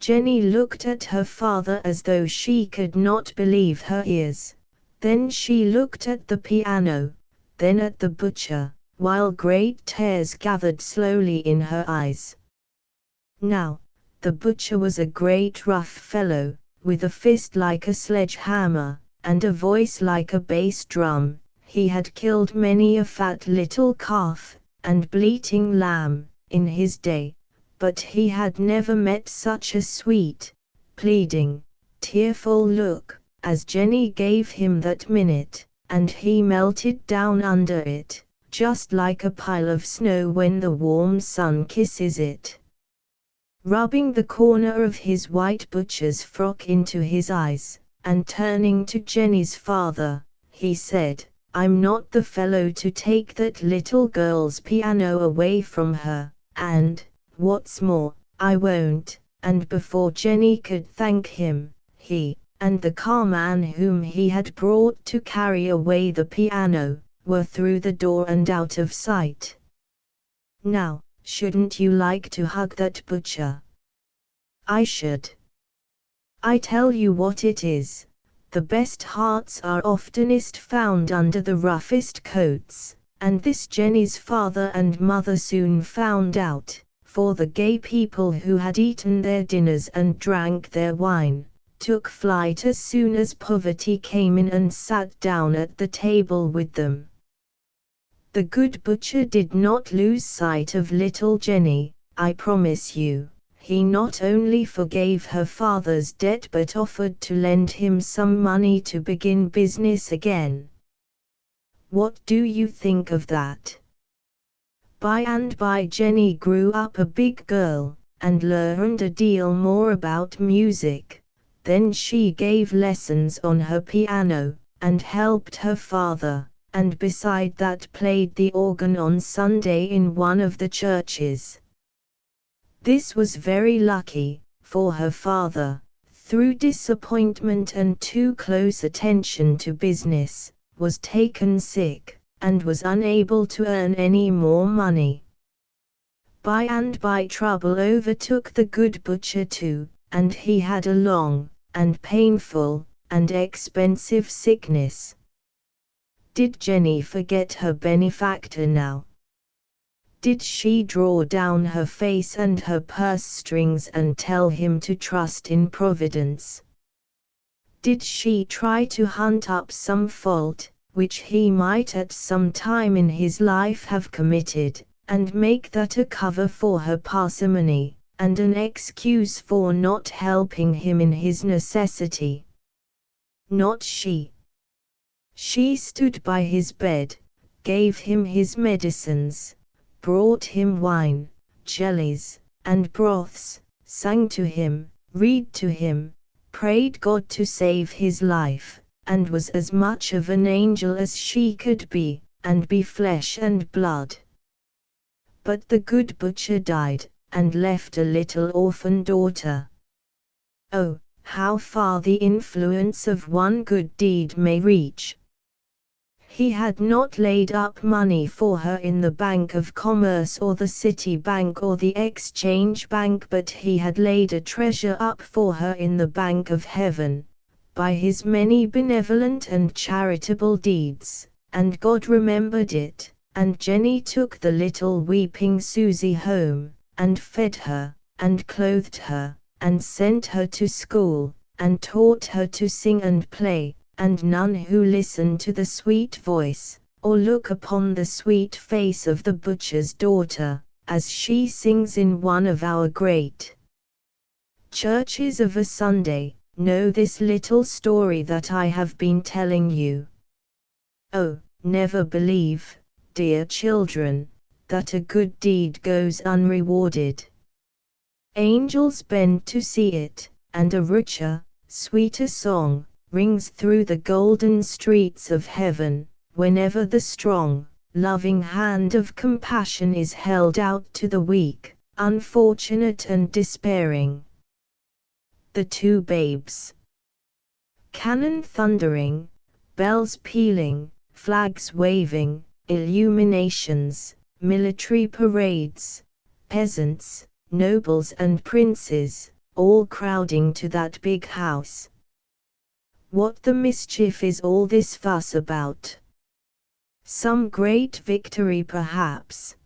Jenny looked at her father as though she could not believe her ears. Then she looked at the piano, then at the butcher, while great tears gathered slowly in her eyes. Now, the butcher was a great rough fellow, with a fist like a sledgehammer, and a voice like a bass drum. He had killed many a fat little calf, and bleating lamb, in his day, but he had never met such a sweet, pleading, tearful look, as Jenny gave him that minute, and he melted down under it, just like a pile of snow when the warm sun kisses it. Rubbing the corner of his white butcher's frock into his eyes, and turning to Jenny's father, he said, "I'm not the fellow to take that little girl's piano away from her, and, what's more, I won't." And before Jenny could thank him, he, and the carman whom he had brought to carry away the piano, were through the door and out of sight. Now, shouldn't you like to hug that butcher? I should. I tell you what it is, the best hearts are oftenest found under the roughest coats, and this Jenny's father and mother soon found out, for the gay people who had eaten their dinners and drank their wine, took flight as soon as poverty came in and sat down at the table with them. The good butcher did not lose sight of little Jenny, I promise you. He not only forgave her father's debt but offered to lend him some money to begin business again. What do you think of that? By and by Jenny grew up a big girl, and learned a deal more about music. Then she gave lessons on her piano, and helped her father, and beside that played the organ on Sunday in one of the churches. This was very lucky, for her father, through disappointment and too close attention to business, was taken sick, and was unable to earn any more money. By and by trouble overtook the good butcher too, and he had a long, and painful, and expensive sickness. Did Jenny forget her benefactor now? Did she draw down her face and her purse strings and tell him to trust in Providence? Did she try to hunt up some fault, which he might at some time in his life have committed, and make that a cover for her parsimony, and an excuse for not helping him in his necessity? Not she. She stood by his bed, gave him his medicines, brought him wine, jellies, and broths, sang to him, read to him, prayed God to save his life, and was as much of an angel as she could be, and be flesh and blood. But the good butcher died, and left a little orphan daughter. Oh, how far the influence of one good deed may reach! He had not laid up money for her in the Bank of Commerce or the City Bank or the Exchange Bank, but he had laid a treasure up for her in the Bank of Heaven, by his many benevolent and charitable deeds, and God remembered it, and Jenny took the little weeping Susie home, and fed her, and clothed her, and sent her to school, and taught her to sing and play, and none who listen to the sweet voice, or look upon the sweet face of the butcher's daughter, as she sings in one of our great churches of a Sunday, know this little story that I have been telling you. Oh, never believe, dear children, that a good deed goes unrewarded. Angels bend to see it, and a richer, sweeter song rings through the golden streets of heaven, whenever the strong, loving hand of compassion is held out to the weak, unfortunate and despairing. The two babes. Cannon thundering, bells pealing, flags waving, illuminations, military parades, peasants, nobles and princes, all crowding to that big house. What the mischief is all this fuss about? Some great victory perhaps?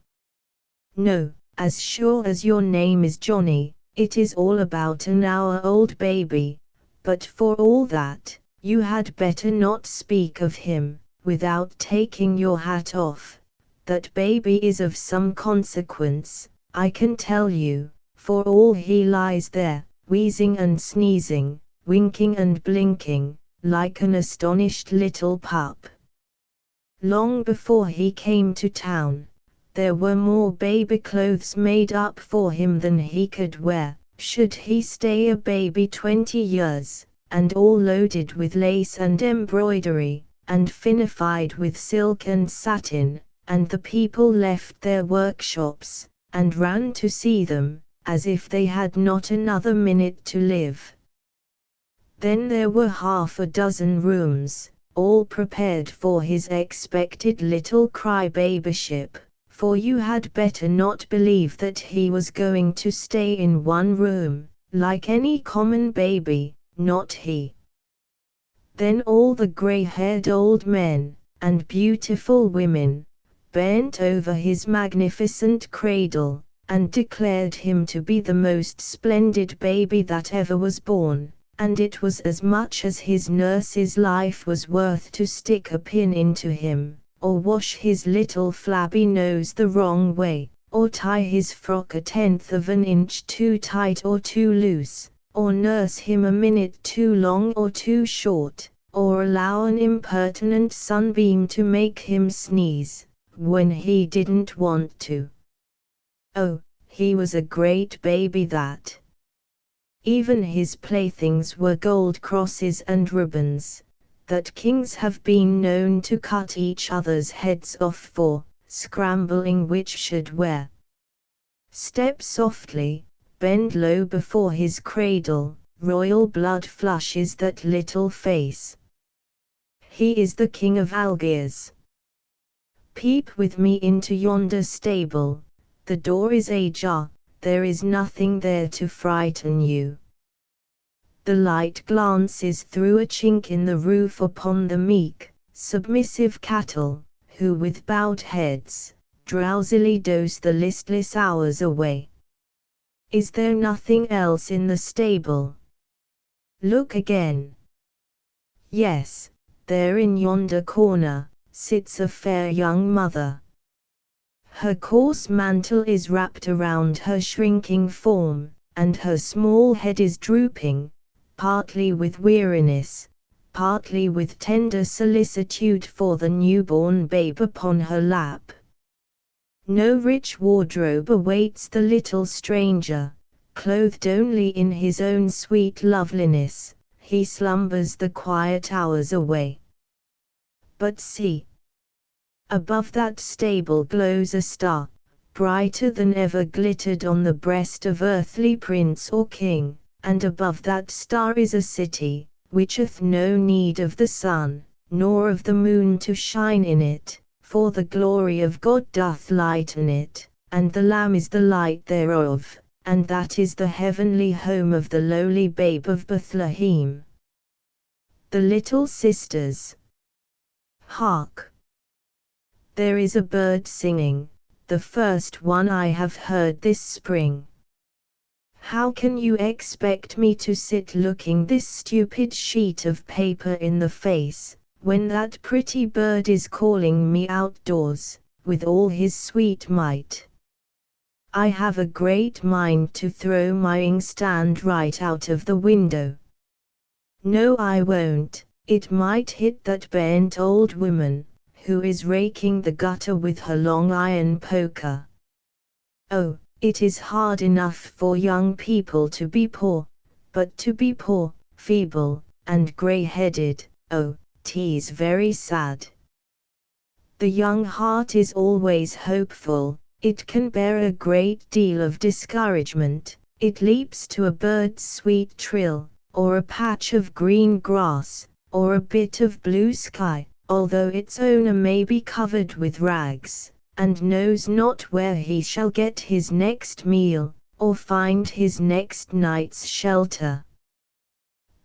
No, as sure as your name is Johnny, it is all about an hour-old baby, but for all that, you had better not speak of him, without taking your hat off. That baby is of some consequence, I can tell you, for all he lies there, wheezing and sneezing, winking and blinking, like an astonished little pup. Long before he came to town, there were more baby clothes made up for him than he could wear, should he stay a baby 20 years, and all loaded with lace and embroidery, and finified with silk and satin, and the people left their workshops, and ran to see them, as if they had not another minute to live. Then there were half a dozen rooms, all prepared for his expected little cry-babyship, for you had better not believe that he was going to stay in one room, like any common baby, not he. Then all the grey-haired old men, and beautiful women, bent over his magnificent cradle, and declared him to be the most splendid baby that ever was born, and it was as much as his nurse's life was worth to stick a pin into him, or wash his little flabby nose the wrong way, or tie his frock 1/10 of an inch too tight or too loose, or nurse him a minute too long or too short, or allow an impertinent sunbeam to make him sneeze, when he didn't want to. Oh, he was a great baby that. Even his playthings were gold crosses and ribbons, that kings have been known to cut each other's heads off for, scrambling which should wear. Step softly, bend low before his cradle, royal blood flushes that little face. He is the king of Algiers. Peep with me into yonder stable, the door is ajar, there is nothing there to frighten you. The light glances through a chink in the roof upon the meek, submissive cattle, who with bowed heads, drowsily doze the listless hours away. Is there nothing else in the stable? Look again. Yes, there in yonder corner, sits a fair young mother. Her coarse mantle is wrapped around her shrinking form, and her small head is drooping, partly with weariness, partly with tender solicitude for the newborn babe upon her lap. No rich wardrobe awaits the little stranger, clothed only in his own sweet loveliness, he slumbers the quiet hours away. But see! Above that stable glows a star, brighter than ever glittered on the breast of earthly prince or king, and above that star is a city, which hath no need of the sun, nor of the moon to shine in it, for the glory of God doth lighten it, and the Lamb is the light thereof, and that is the heavenly home of the lowly babe of Bethlehem. The little sisters. Hark! There is a bird singing, the first one I have heard this spring. How can you expect me to sit looking this stupid sheet of paper in the face, when that pretty bird is calling me outdoors, with all his sweet might? I have a great mind to throw my inkstand right out of the window. No, I won't, it might hit that bent old woman, who is raking the gutter with her long iron poker. Oh, it is hard enough for young people to be poor, but to be poor, feeble, and grey-headed, oh, 'tis very sad. The young heart is always hopeful, it can bear a great deal of discouragement, it leaps to a bird's sweet trill, or a patch of green grass, or a bit of blue sky, although its owner may be covered with rags, and knows not where he shall get his next meal, or find his next night's shelter.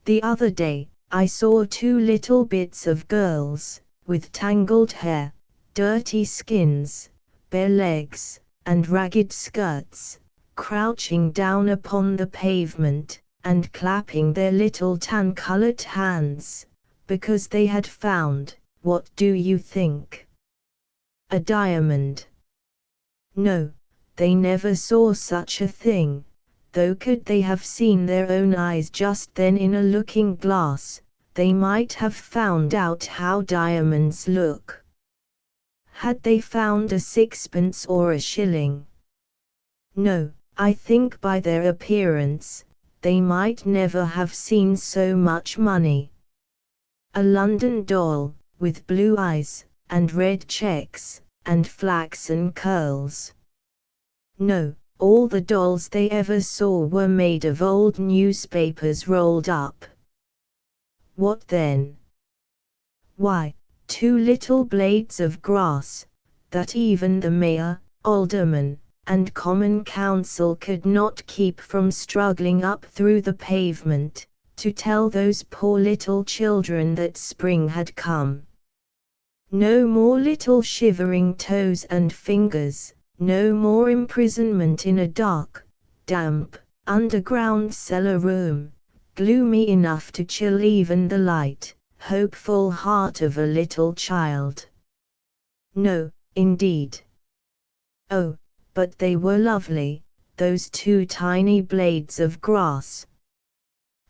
The other day, I saw 2 little bits of girls, with tangled hair, dirty skins, bare legs, and ragged skirts, crouching down upon the pavement, and clapping their little tan-colored hands, because they had found, what do you think? A diamond. No, they never saw such a thing, though could they have seen their own eyes just then in a looking-glass, they might have found out how diamonds look. Had they found a 6pence or a shilling? No, I think by their appearance, they might never have seen so much money. A London doll, with blue eyes, and red checks, and flaxen curls. No, all the dolls they ever saw were made of old newspapers rolled up. What then? Why, 2 little blades of grass, that even the mayor, alderman, and common council could not keep from struggling up through the pavement, to tell those poor little children that spring had come. No more little shivering toes and fingers, no more imprisonment in a dark, damp, underground cellar room, gloomy enough to chill even the light, hopeful heart of a little child. No, indeed. Oh, but they were lovely, those two tiny blades of grass.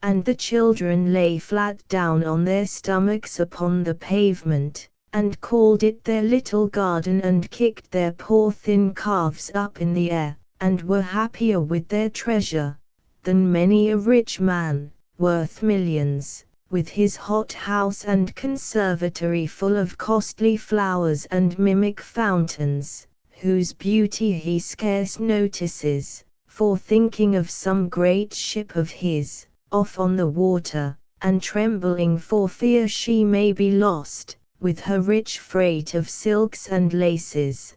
And the children lay flat down on their stomachs upon the pavement, and called it their little garden and kicked their poor thin calves up in the air, and were happier with their treasure than many a rich man, worth millions, with his hot house and conservatory full of costly flowers and mimic fountains, whose beauty he scarce notices, for thinking of some great ship of his, off on the water, and trembling for fear she may be lost, with her rich freight of silks and laces.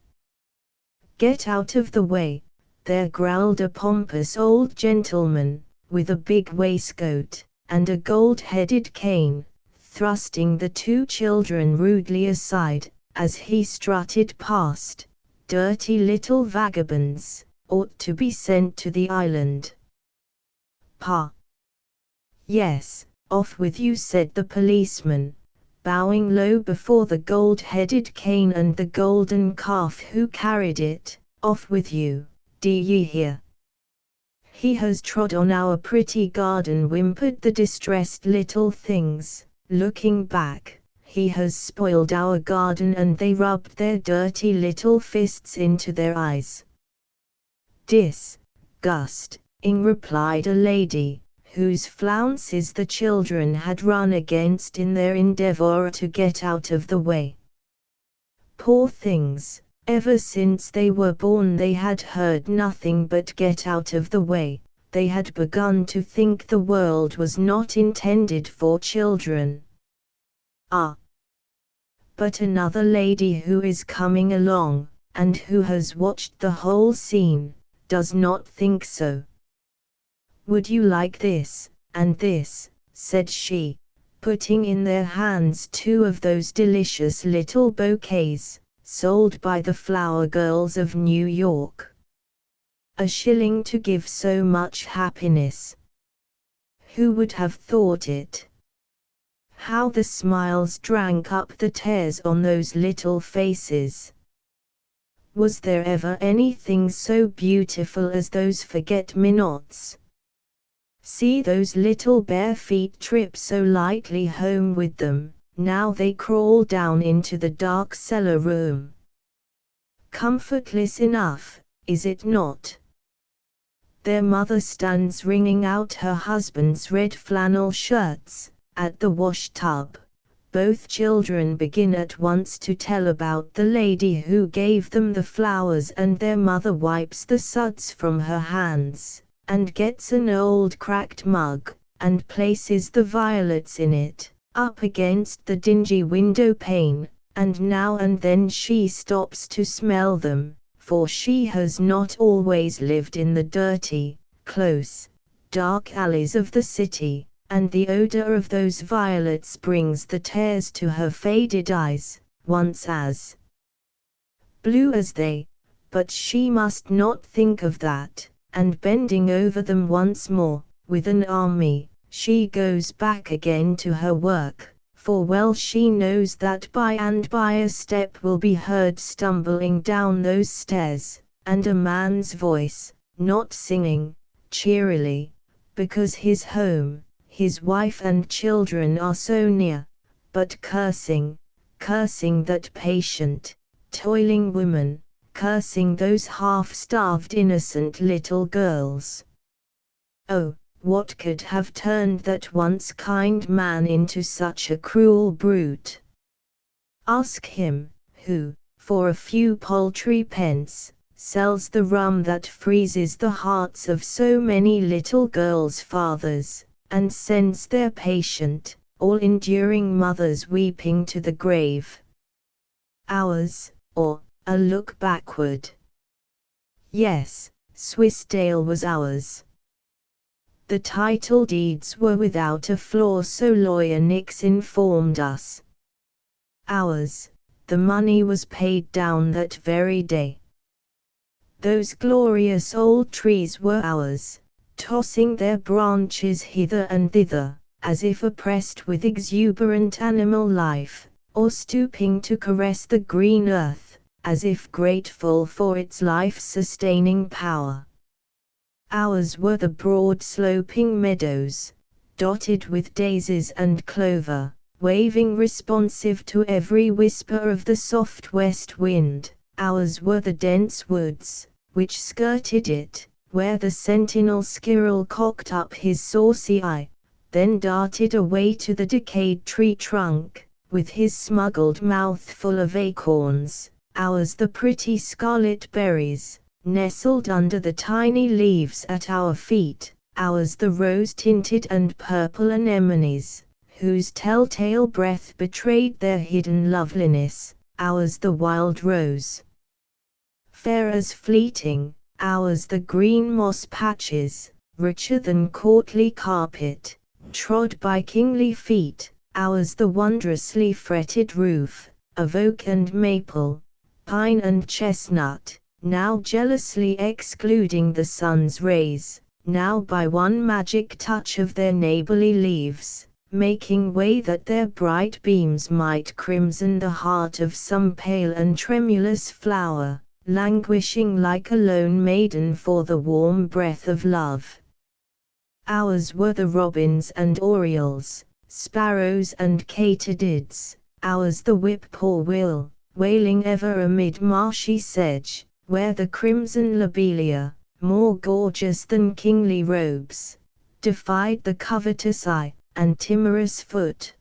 "Get out of the way," there growled a pompous old gentleman, with a big waistcoat, and a gold-headed cane, thrusting the two children rudely aside, as he strutted past. "Dirty little vagabonds, ought to be sent to the island." "Pa!" "Yes, off with you," said the policeman, bowing low before the gold-headed cane and the golden calf who carried it. "Off with you, d'ye hear? He has trod on our pretty garden," whimpered the distressed little things, looking back. "He has spoiled our garden," and they rubbed their dirty little fists into their eyes. "Disgusting," replied a lady, whose flounces the children had run against in their endeavor to get out of the way. Poor things, ever since they were born they had heard nothing but "get out of the way." They had begun to think the world was not intended for children. Ah! But another lady who is coming along, and who has watched the whole scene, does not think so. "Would you like this, and this?" said she, putting in their hands two of those delicious little bouquets, sold by the flower girls of New York. "A shilling to give so much happiness. Who would have thought it?" How the smiles drank up the tears on those little faces! Was there ever anything so beautiful as those forget-me-nots? See those little bare feet trip so lightly home with them. Now they crawl down into the dark cellar room. Comfortless enough, is it not? Their mother stands wringing out her husband's red flannel shirts, at the wash-tub. Both children begin at once to tell about the lady who gave them the flowers, and their mother wipes the suds from her hands, and gets an old cracked mug, and places the violets in it, up against the dingy window pane, and now and then she stops to smell them, for she has not always lived in the dirty, close, dark alleys of the city, and the odor of those violets brings the tears to her faded eyes, once as blue as they. But she must not think of that, and bending over them once more, with an army, she goes back again to her work, for well she knows that by and by a step will be heard stumbling down those stairs, and a man's voice, not singing cheerily, because his home, his wife and children are so near, but cursing that patient, toiling woman, cursing those half-starved innocent little girls. Oh, what could have turned that once kind man into such a cruel brute? Ask him, who, for a few paltry pence, sells the rum that freezes the hearts of so many little girls' fathers, and sends their patient, all-enduring mothers weeping to the grave. Ours, or a look backward. Yes, Swissdale was ours. The title deeds were without a flaw, so lawyer Nix informed us. Ours, the money was paid down that very day. Those glorious old trees were ours, tossing their branches hither and thither, as if oppressed with exuberant animal life, or stooping to caress the green earth, as if grateful for its life-sustaining power. Ours were the broad sloping meadows, dotted with daisies and clover, waving responsive to every whisper of the soft west wind. Ours were the dense woods, which skirted it, where the sentinel squirrel cocked up his saucy eye, then darted away to the decayed tree trunk, with his smuggled mouth full of acorns. Ours the pretty scarlet berries, nestled under the tiny leaves at our feet. Ours the rose-tinted and purple anemones, whose telltale breath betrayed their hidden loveliness. Ours the wild rose, fair as fleeting. Ours the green moss patches, richer than courtly carpet, trod by kingly feet. Ours the wondrously fretted roof, of oak and maple, pine and chestnut, now jealously excluding the sun's rays, now by one magic touch of their neighborly leaves, making way that their bright beams might crimson the heart of some pale and tremulous flower, languishing like a lone maiden for the warm breath of love. Ours were the robins and orioles, sparrows and katydids. Ours the whippoorwill, wailing ever amid marshy sedge, where the crimson lobelia, more gorgeous than kingly robes, defied the covetous eye and timorous foot.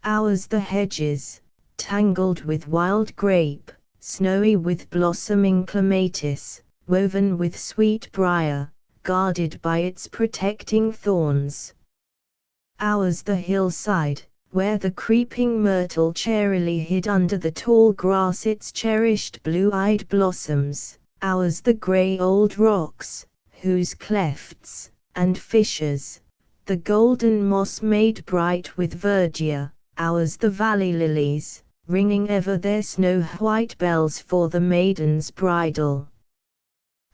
Ours the hedges, tangled with wild grape, snowy with blossoming clematis, woven with sweet briar, guarded by its protecting thorns. Ours the hillside, where the creeping myrtle charily hid under the tall grass its cherished blue-eyed blossoms. Ours the grey old rocks, whose clefts and fissures the golden moss made bright with verdure. Ours the valley lilies, ringing ever their snow-white bells for the maiden's bridal.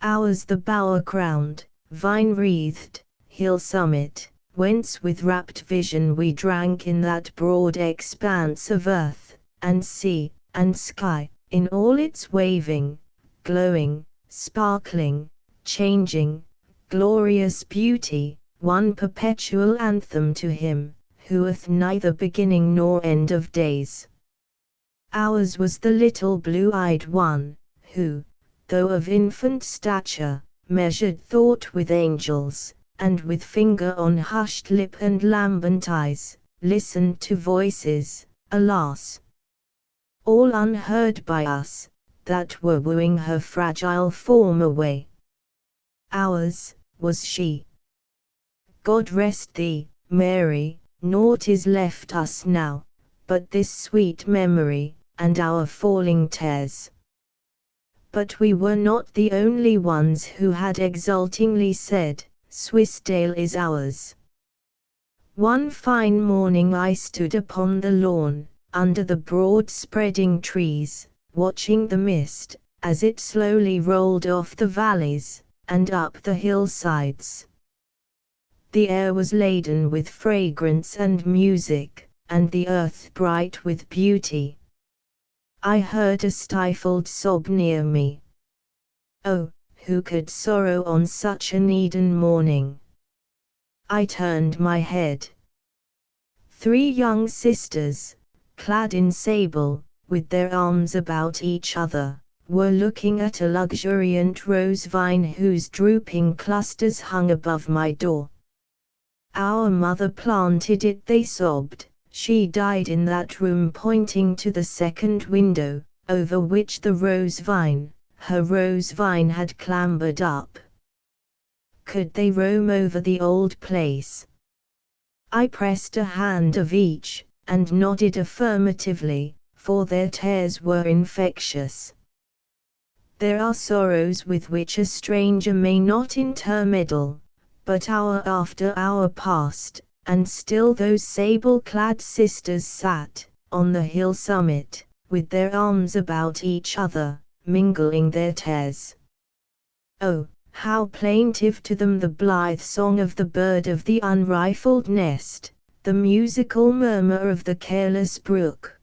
Ours the bower-crowned, vine-wreathed hill summit, whence with rapt vision we drank in that broad expanse of earth, and sea, and sky, in all its waving, glowing, sparkling, changing, glorious beauty, one perpetual anthem to him, who hath neither beginning nor end of days. Ours was the little blue-eyed one, who, though of infant stature, measured thought with angels, and with finger on hushed lip and lambent eyes, listened to voices, alas, all unheard by us, that were wooing her fragile form away. Ours was she. God rest thee, Mary, naught is left us now, but this sweet memory, and our falling tears. But we were not the only ones who had exultingly said, Swissdale is ours. One fine morning I stood upon the lawn, under the broad spreading trees, watching the mist, as it slowly rolled off the valleys, and up the hillsides. The air was laden with fragrance and music, and the earth bright with beauty. I heard a stifled sob near me. Oh, who could sorrow on such an Eden morning? I turned my head. 3 young sisters, clad in sable, with their arms about each other, were looking at a luxuriant rose vine whose drooping clusters hung above my door. Our mother planted it, they sobbed. She died in that room, pointing to the second window, over which the rose vine, her rose vine, had clambered up. Could they roam over the old place? I pressed a hand of each, and nodded affirmatively, for their tears were infectious. There are sorrows with which a stranger may not intermeddle, but hour after hour passed, and still those sable-clad sisters sat, on the hill summit, with their arms about each other, mingling their tears. Oh, how plaintive to them the blithe song of the bird of the unrifled nest, the musical murmur of the careless brook.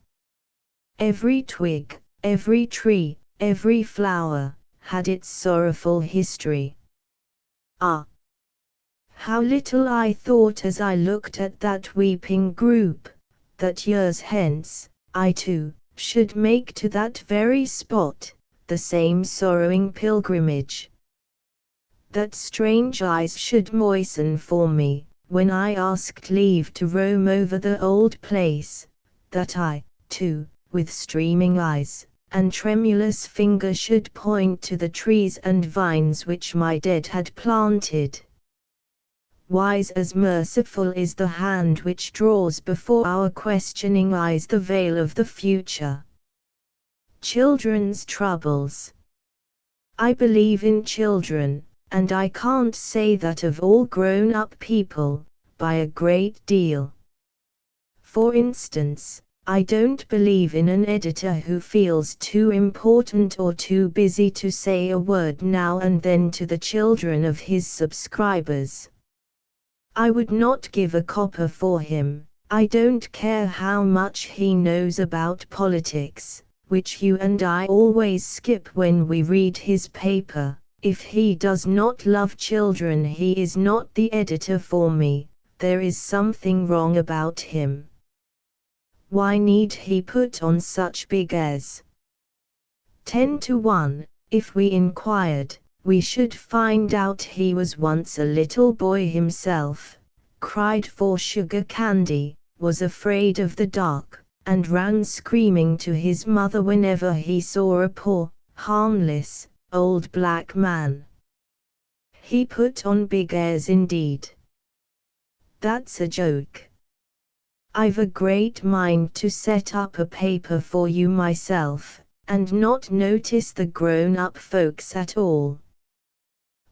Every twig, every tree, every flower, had its sorrowful history. Ah! How little I thought as I looked at that weeping group, that years hence, I too, should make to that very spot, the same sorrowing pilgrimage. That strange eyes should moisten for me, when I asked leave to roam over the old place, that I, too, with streaming eyes, and tremulous finger should point to the trees and vines which my dead had planted. Wise as merciful is the hand which draws before our questioning eyes the veil of the future. Children's troubles. I believe in children, and I can't say that of all grown-up people, by a great deal. For instance, I don't believe in an editor who feels too important or too busy to say a word now and then to the children of his subscribers. I would not give a copper for him. I don't care how much he knows about politics, which you and I always skip when we read his paper. If he does not love children, he is not the editor for me. There is something wrong about him. Why need he put on such big airs? 10 to 1, if we inquired, we should find out he was once a little boy himself, cried for sugar candy, was afraid of the dark, and ran screaming to his mother whenever he saw a poor, harmless, old black man. He put on big airs indeed. That's a joke. I've a great mind to set up a paper for you myself, and not notice the grown-up folks at all.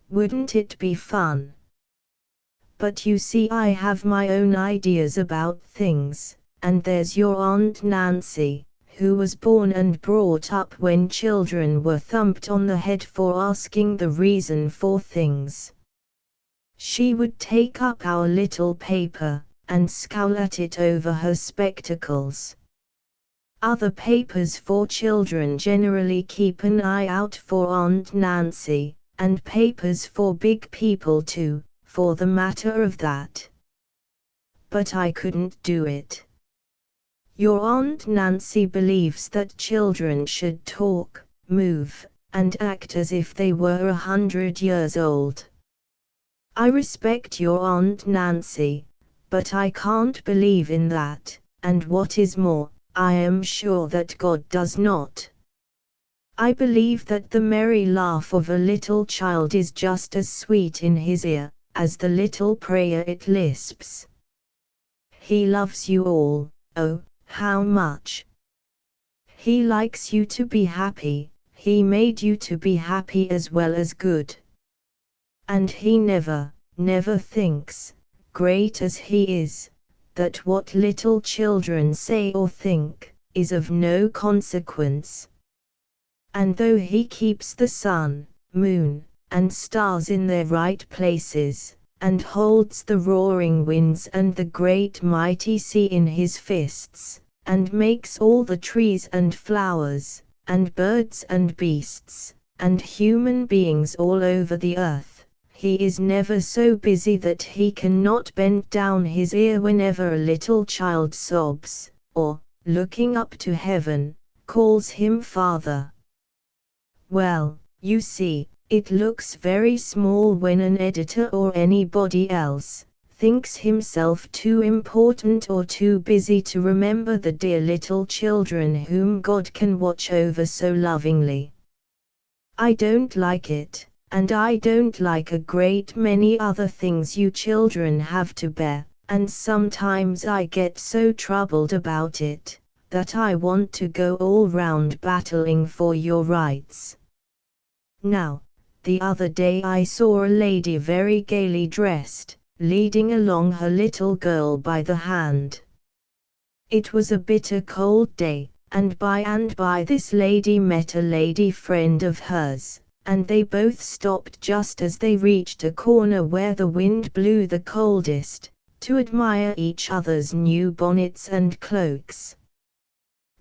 Wouldn't it be fun? But you see, I have my own ideas about things, and there's your Aunt Nancy, who was born and brought up when children were thumped on the head for asking the reason for things. She would take up our little paper, and scowl at it over her spectacles. Other papers for children generally keep an eye out for Aunt Nancy, and papers for big people too, for the matter of that. But I couldn't do it. Your Aunt Nancy believes that children should talk, move, and act as if they were 100 years old. I respect your Aunt Nancy, but I can't believe in that, and what is more, I am sure that God does not. I believe that the merry laugh of a little child is just as sweet in his ear, as the little prayer it lisps. He loves you all, oh, how much! He likes you to be happy, he made you to be happy as well as good. And he never thinks, great as he is, that what little children say or think, is of no consequence. And though he keeps the sun, moon, and stars in their right places, and holds the roaring winds and the great mighty sea in his fists, and makes all the trees and flowers, and birds and beasts, and human beings all over the earth, he is never so busy that he cannot bend down his ear whenever a little child sobs, or, looking up to heaven, calls him Father. Well, you see, it looks very small when an editor or anybody else thinks himself too important or too busy to remember the dear little children whom God can watch over so lovingly. I don't like it, and I don't like a great many other things you children have to bear, and sometimes I get so troubled about it, that I want to go all round battling for your rights. Now, the other day I saw a lady very gaily dressed, leading along her little girl by the hand. It was a bitter cold day, and by this lady met a lady friend of hers, and they both stopped just as they reached a corner where the wind blew the coldest, to admire each other's new bonnets and cloaks.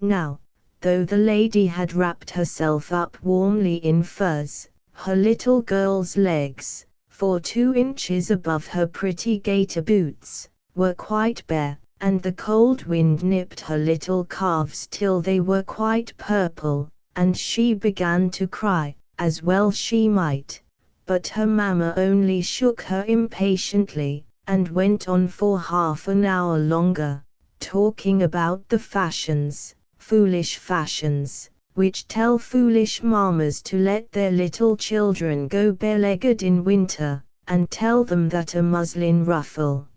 Now, though the lady had wrapped herself up warmly in furs, her little girl's legs, for 2 inches above her pretty gaiter boots, were quite bare, and the cold wind nipped her little calves till they were quite purple, and she began to cry, as well she might, but her mamma only shook her impatiently, and went on for half an hour longer, talking about the fashions, foolish fashions, which tell foolish mammas to let their little children go bare-legged in winter, and tell them that a muslin ruffle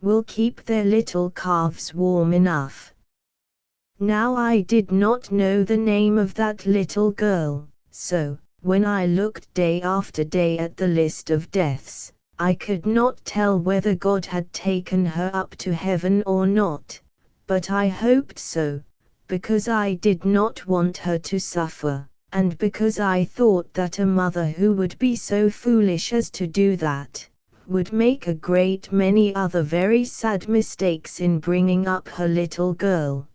will keep their little calves warm enough. Now I did not know the name of that little girl, so, when I looked day after day at the list of deaths, I could not tell whether God had taken her up to heaven or not, but I hoped so, because I did not want her to suffer, and because I thought that a mother who would be so foolish as to do that, would make a great many other very sad mistakes in bringing up her little girl.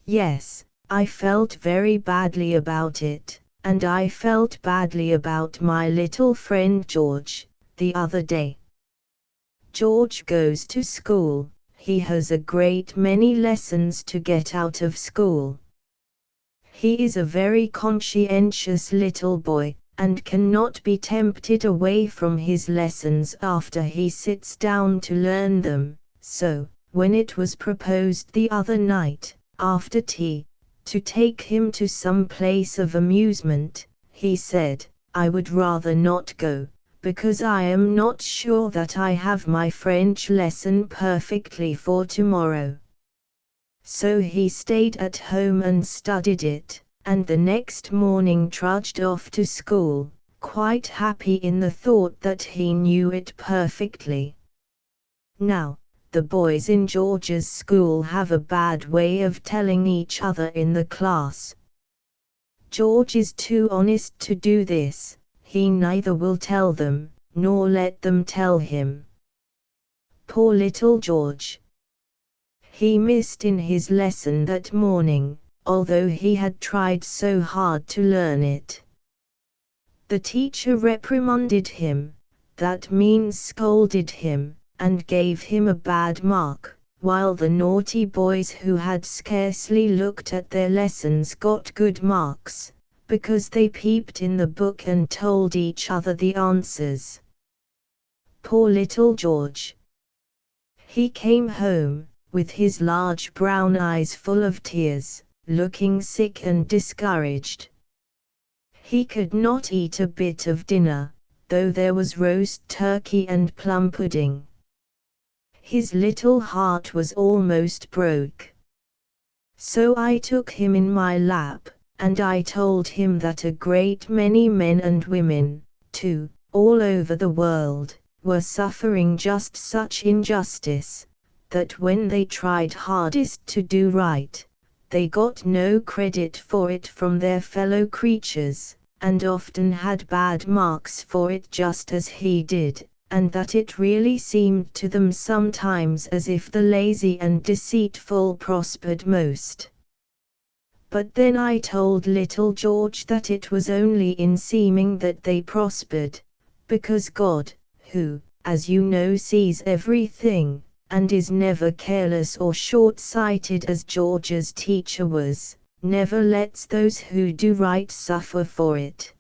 Yes, I felt very badly about it, and I felt badly about my little friend George, the other day. George goes to school, he has a great many lessons to get out of school. He is a very conscientious little boy, and cannot be tempted away from his lessons after he sits down to learn them, so, when it was proposed the other night, after tea, to take him to some place of amusement, he said, "I would rather not go, because I am not sure that I have my French lesson perfectly for tomorrow." So he stayed at home and studied it, and the next morning trudged off to school, quite happy in the thought that he knew it perfectly. Now, the boys in George's school have a bad way of telling each other in the class. George is too honest to do this. He neither will tell them, nor let them tell him. Poor little George! He missed in his lesson that morning, although he had tried so hard to learn it. The teacher reprimanded him, that means scolded him, and gave him a bad mark, while the naughty boys who had scarcely looked at their lessons got good marks, because they peeped in the book and told each other the answers. Poor little George! He came home, with his large brown eyes full of tears, looking sick and discouraged. He could not eat a bit of dinner, though there was roast turkey and plum pudding. His little heart was almost broke. So I took him in my lap, and I told him that a great many men and women, too, all over the world, were suffering just such injustice, that when they tried hardest to do right, they got no credit for it from their fellow creatures, and often had bad marks for it just as he did, and that it really seemed to them sometimes as if the lazy and deceitful prospered most. But then I told little George that it was only in seeming that they prospered, because God, who, as you know, sees everything, and is never careless or short-sighted as George's teacher was, never lets those who do right suffer for it.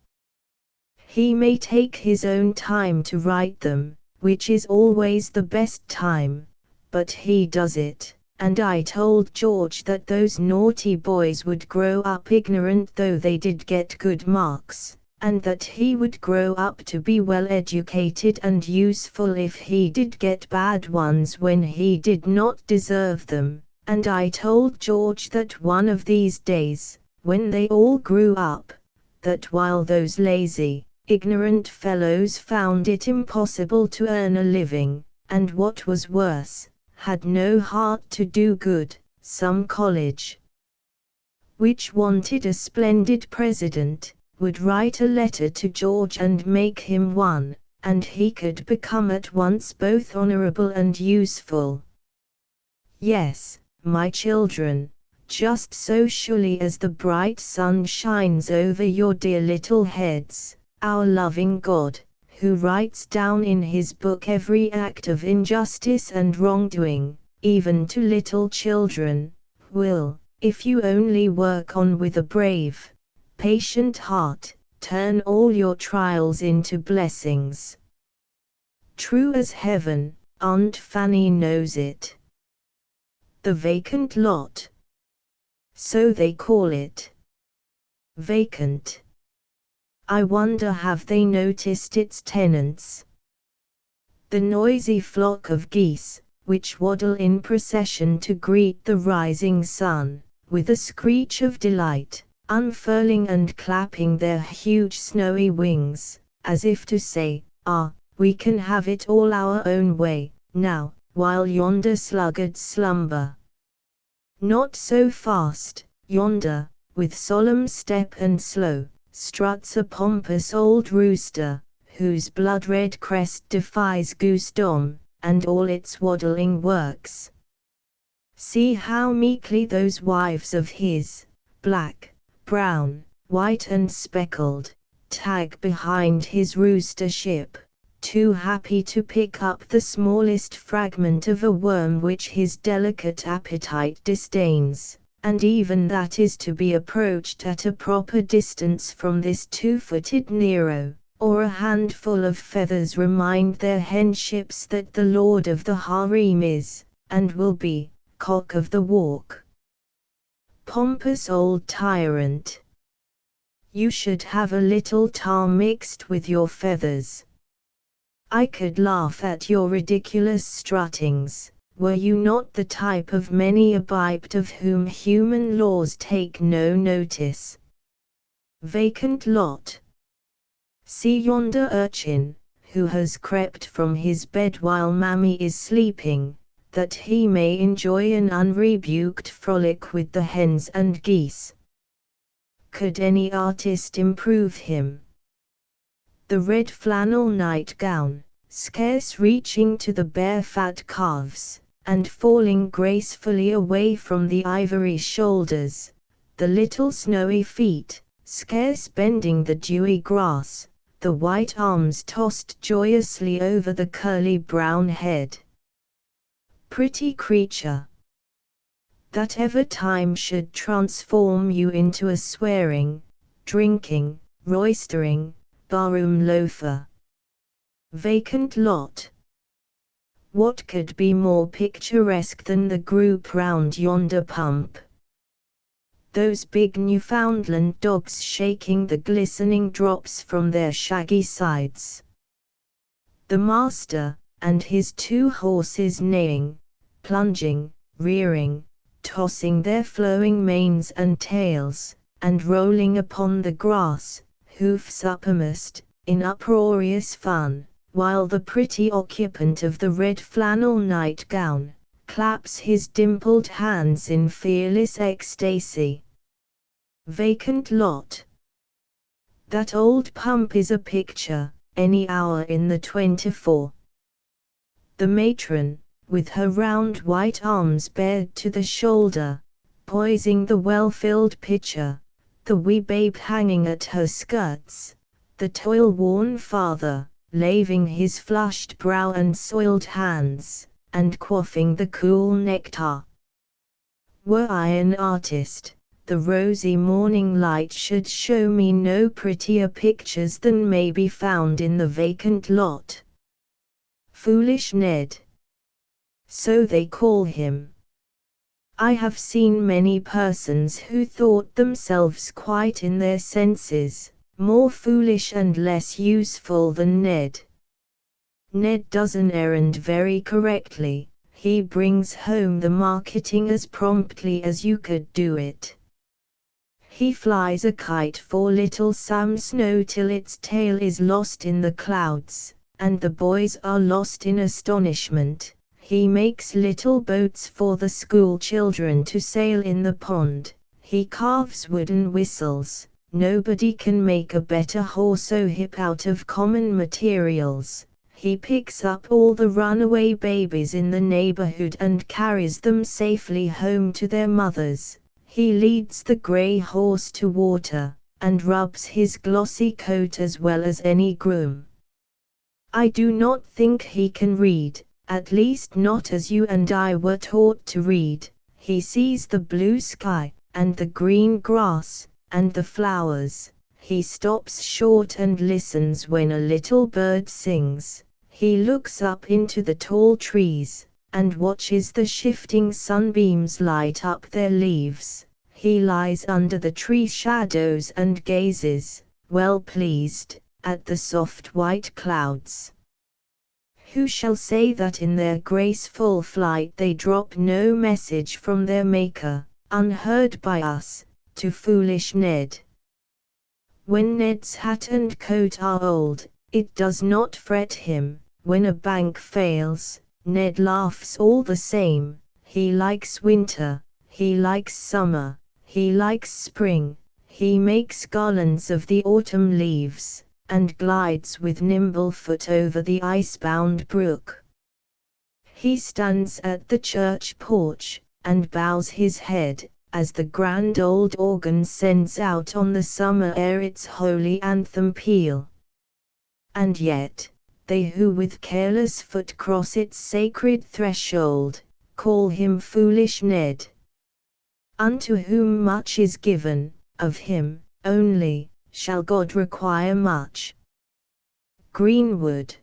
He may take his own time to write them, which is always the best time, but he does it, and I told George that those naughty boys would grow up ignorant though they did get good marks, and that he would grow up to be well educated and useful if he did get bad ones when he did not deserve them, and I told George that one of these days, when they all grew up, that while those lazy, ignorant fellows found it impossible to earn a living, and what was worse, had no heart to do good, some college, which wanted a splendid president, would write a letter to George and make him one, and he could become at once both honorable and useful. Yes, my children, just so surely as the bright sun shines over your dear little heads, our loving God, who writes down in his book every act of injustice and wrongdoing, even to little children, will, if you only work on with a brave, patient heart, turn all your trials into blessings. True as heaven, Aunt Fanny knows it. The vacant lot. So they call it. Vacant. I wonder have they noticed its tenants? The noisy flock of geese, which waddle in procession to greet the rising sun, with a screech of delight, unfurling and clapping their huge snowy wings, as if to say, "Ah, we can have it all our own way, now, while yonder sluggards slumber." Not so fast, yonder, with solemn step and slow, struts a pompous old rooster, whose blood-red crest defies goosedom, and all its waddling works. See how meekly those wives of his, black, brown, white and speckled, tag behind his roostership, too happy to pick up the smallest fragment of a worm which his delicate appetite disdains, and even that is to be approached at a proper distance from this two-footed Nero, or a handful of feathers remind their henships that the lord of the harem is, and will be, cock of the walk. Pompous old tyrant! You should have a little tar mixed with your feathers. I could laugh at your ridiculous struttings, were you not the type of many a bibt of whom human laws take no notice. Vacant lot. See yonder urchin, who has crept from his bed while Mammy is sleeping, that he may enjoy an unrebuked frolic with the hens and geese. Could any artist improve him? The red flannel nightgown, scarce reaching to the bare fat calves, and falling gracefully away from the ivory shoulders, the little snowy feet, scarce bending the dewy grass, the white arms tossed joyously over the curly brown head. Pretty creature! That ever time should transform you into a swearing, drinking, roistering, barroom loafer. Vacant lot. What could be more picturesque than the group round yonder pump? Those big Newfoundland dogs shaking the glistening drops from their shaggy sides. The master, and his two horses neighing, plunging, rearing, tossing their flowing manes and tails, and rolling upon the grass, hoofs uppermost, in uproarious fun, while the pretty occupant of the red flannel nightgown claps his dimpled hands in fearless ecstasy. Vacant lot. That old pump is a picture, any hour in the 24. The matron, with her round white arms bared to the shoulder, poising the well-filled pitcher, the wee babe hanging at her skirts, the toil-worn father, laving his flushed brow and soiled hands, and quaffing the cool nectar. Were I an artist, the rosy morning light should show me no prettier pictures than may be found in the vacant lot. Foolish Ned. So they call him. I have seen many persons who thought themselves quite in their senses, more foolish and less useful than Ned. Ned does an errand very correctly, he brings home the marketing as promptly as you could do it. He flies a kite for little Sam Snow till its tail is lost in the clouds, and the boys are lost in astonishment. He makes little boats for the school children to sail in the pond, he carves wooden whistles, Nobody can make a better horsehip out of common materials. He picks up all the runaway babies in the neighborhood and carries them safely home to their mothers. He leads the gray horse to water, and rubs his glossy coat as well as any groom. I do not think he can read, at least not as you and I were taught to read. He sees the blue sky, and the green grass, and the flowers. He stops short and listens when a little bird sings. He looks up into the tall trees, and watches the shifting sunbeams light up their leaves. He lies under the tree shadows and gazes, well pleased, at the soft white clouds. Who shall say that in their graceful flight they drop no message from their Maker, unheard by us, to foolish Ned? When Ned's hat and coat are old, it does not fret him. When a bank fails, Ned laughs all the same. He likes winter, he likes summer, he likes spring. He makes garlands of the autumn leaves, and glides with nimble foot over the ice-bound brook. He stands at the church porch, and bows his head, as the grand old organ sends out on the summer air its holy anthem peal. And yet, they who with careless foot cross its sacred threshold, call him foolish Ned. Unto whom much is given, of him, only, shall God require much. Greenwood.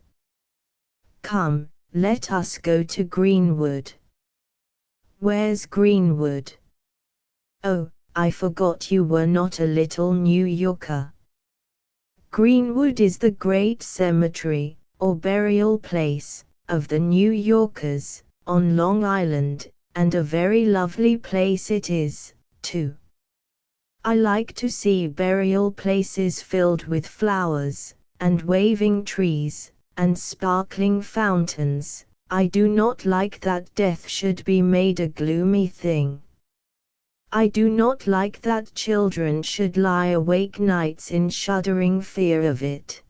Come, let us go to Greenwood. Where's Greenwood? Oh, I forgot you were not a little New Yorker. Greenwood is the great cemetery, or burial place, of the New Yorkers, on Long Island, and a very lovely place it is, too. I like to see burial places filled with flowers, and waving trees, and sparkling fountains. I do not like that death should be made a gloomy thing. I do not like that children should lie awake nights in shuddering fear of it.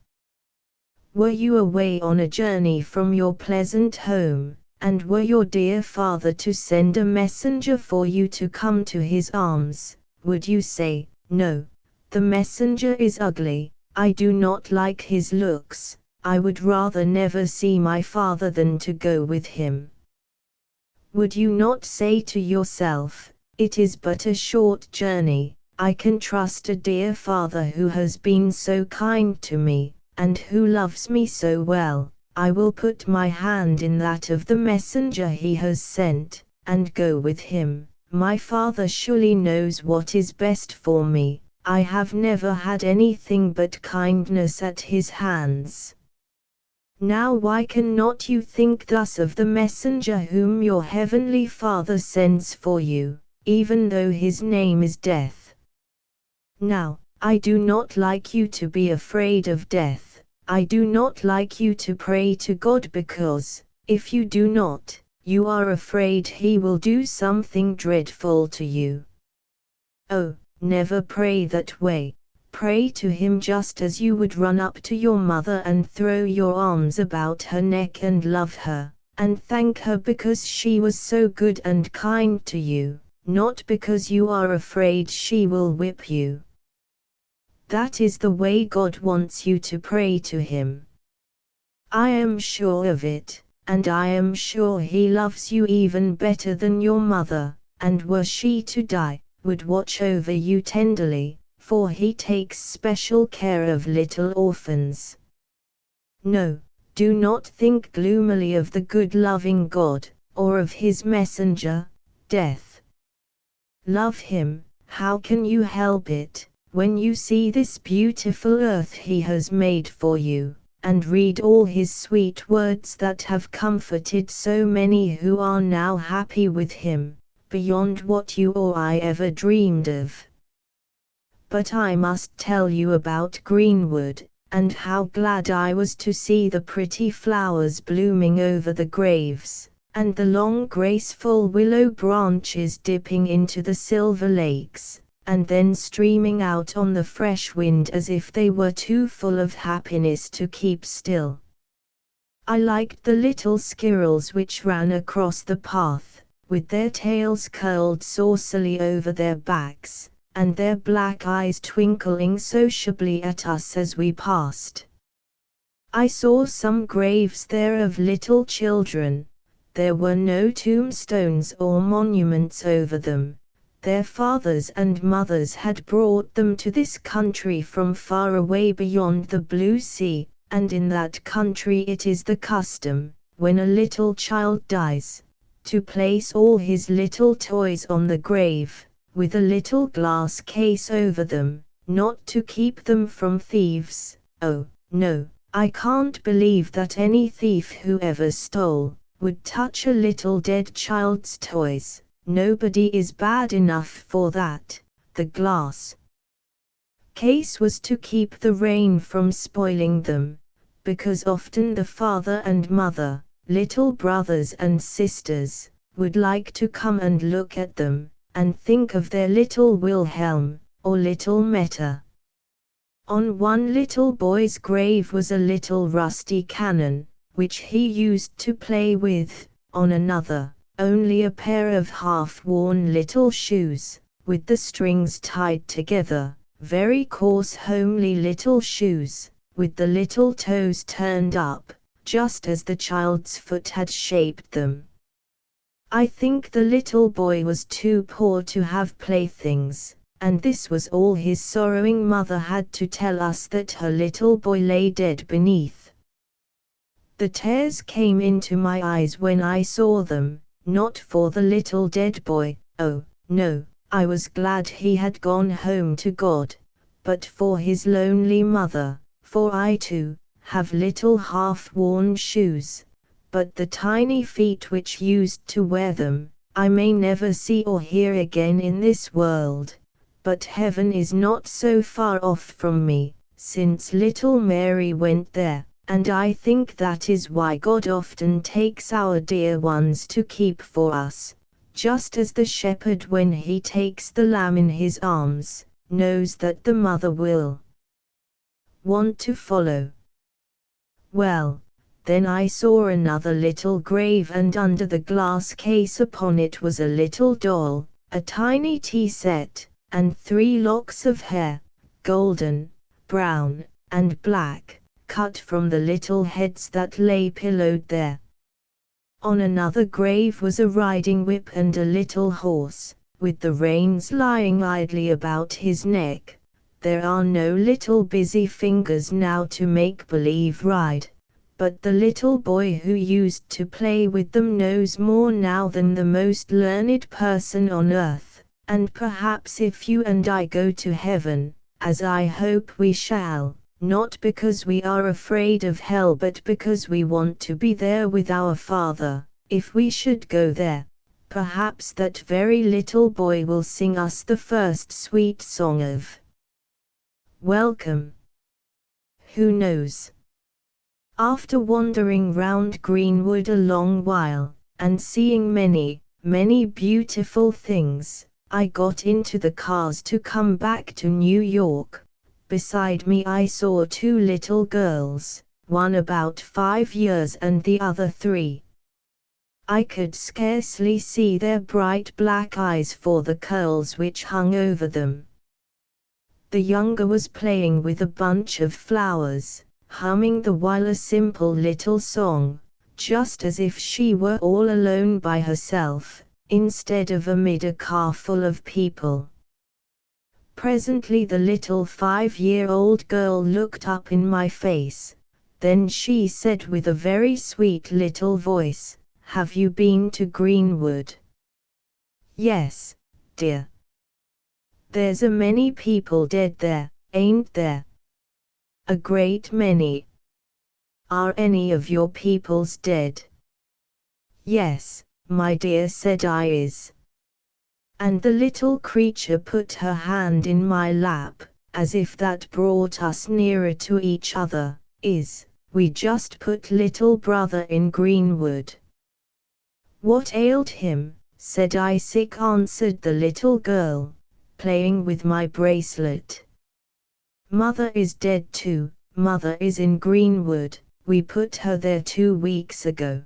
Were you away on a journey from your pleasant home, and were your dear father to send a messenger for you to come to his arms, would you say, "No, the messenger is ugly, I do not like his looks, I would rather never see my father than to go with him"? Would you not say to yourself, "It is but a short journey, I can trust a dear father who has been so kind to me, and who loves me so well, I will put my hand in that of the messenger he has sent, and go with him. My father surely knows what is best for me, I have never had anything but kindness at his hands." Now why cannot you think thus of the messenger whom your heavenly Father sends for you, even though his name is Death? Now, I do not like you to be afraid of death. I do not like you to pray to God because, if you do not, you are afraid he will do something dreadful to you. Oh, never pray that way. Pray to him just as you would run up to your mother and throw your arms about her neck and love her, and thank her because she was so good and kind to you, not because you are afraid she will whip you. That is the way God wants you to pray to him. I am sure of it, and I am sure he loves you even better than your mother, and were she to die, would watch over you tenderly, for he takes special care of little orphans. No, do not think gloomily of the good loving God, or of his messenger, Death. Love him, how can you help it, when you see this beautiful earth he has made for you, and read all his sweet words that have comforted so many who are now happy with him, beyond what you or I ever dreamed of. But I must tell you about Greenwood, and how glad I was to see the pretty flowers blooming over the graves, and the long graceful willow branches dipping into the silver lakes, and then streaming out on the fresh wind as if they were too full of happiness to keep still. I liked the little squirrels which ran across the path, with their tails curled saucily over their backs, and their black eyes twinkling sociably at us as we passed. I saw some graves there of little children. There were no tombstones or monuments over them. Their fathers and mothers had brought them to this country from far away beyond the blue sea, and in that country it is the custom, when a little child dies, to place all his little toys on the grave, with a little glass case over them, not to keep them from thieves. Oh, no, I can't believe that any thief who ever stole would touch a little dead child's toys. Nobody is bad enough for that. The glass case was to keep the rain from spoiling them, because often the father and mother, little brothers and sisters, would like to come and look at them, and think of their little Wilhelm, or little Meta. On one little boy's grave was a little rusty cannon, which he used to play with. On another, only a pair of half-worn little shoes, with the strings tied together, very coarse homely little shoes, with the little toes turned up, just as the child's foot had shaped them. I think the little boy was too poor to have playthings, and this was all his sorrowing mother had to tell us, that her little boy lay dead beneath. The tears came into my eyes when I saw them, not for the little dead boy, oh, no, I was glad he had gone home to God, but for his lonely mother. For I too have little half-worn shoes, but the tiny feet which used to wear them, I may never see or hear again in this world. But heaven is not so far off from me, since little Mary went there, and I think that is why God often takes our dear ones to keep for us, just as the shepherd, when he takes the lamb in his arms, knows that the mother will want to follow. Well, then I saw another little grave, and under the glass case upon it was a little doll, a tiny tea set, and 3 locks of hair, golden, brown, and black, cut from the little heads that lay pillowed there. On another grave was a riding whip and a little horse, with the reins lying idly about his neck. There are no little busy fingers now to make believe ride, but the little boy who used to play with them knows more now than the most learned person on earth, and perhaps if you and I go to heaven, as I hope we shall, not because we are afraid of hell but because we want to be there with our Father, if we should go there, perhaps that very little boy will sing us the first sweet song of welcome. Who knows? After wandering round Greenwood a long while, and seeing many, many beautiful things, I got into the cars to come back to New York. Beside me I saw 2 little girls, one about 5 years and the other 3. I could scarcely see their bright black eyes for the curls which hung over them. The younger was playing with a bunch of flowers, humming the while a simple little song, just as if she were all alone by herself, instead of amid a car full of people. Presently the little 5-year-old girl looked up in my face. Then she said with a very sweet little voice, "Have you been to Greenwood?" "Yes, dear." "There's a many people dead there, ain't there?" "A great many." "Are any of your peoples dead?" "Yes, my dear," said I. "Is." And the little creature put her hand in my lap, as if that brought us nearer to each other. "Is, we just put little brother in Greenwood." "What ailed him?" said I. "Sick," answered the little girl. playing with my bracelet. Mother is dead too. Mother is in Greenwood. We put her there 2 weeks ago.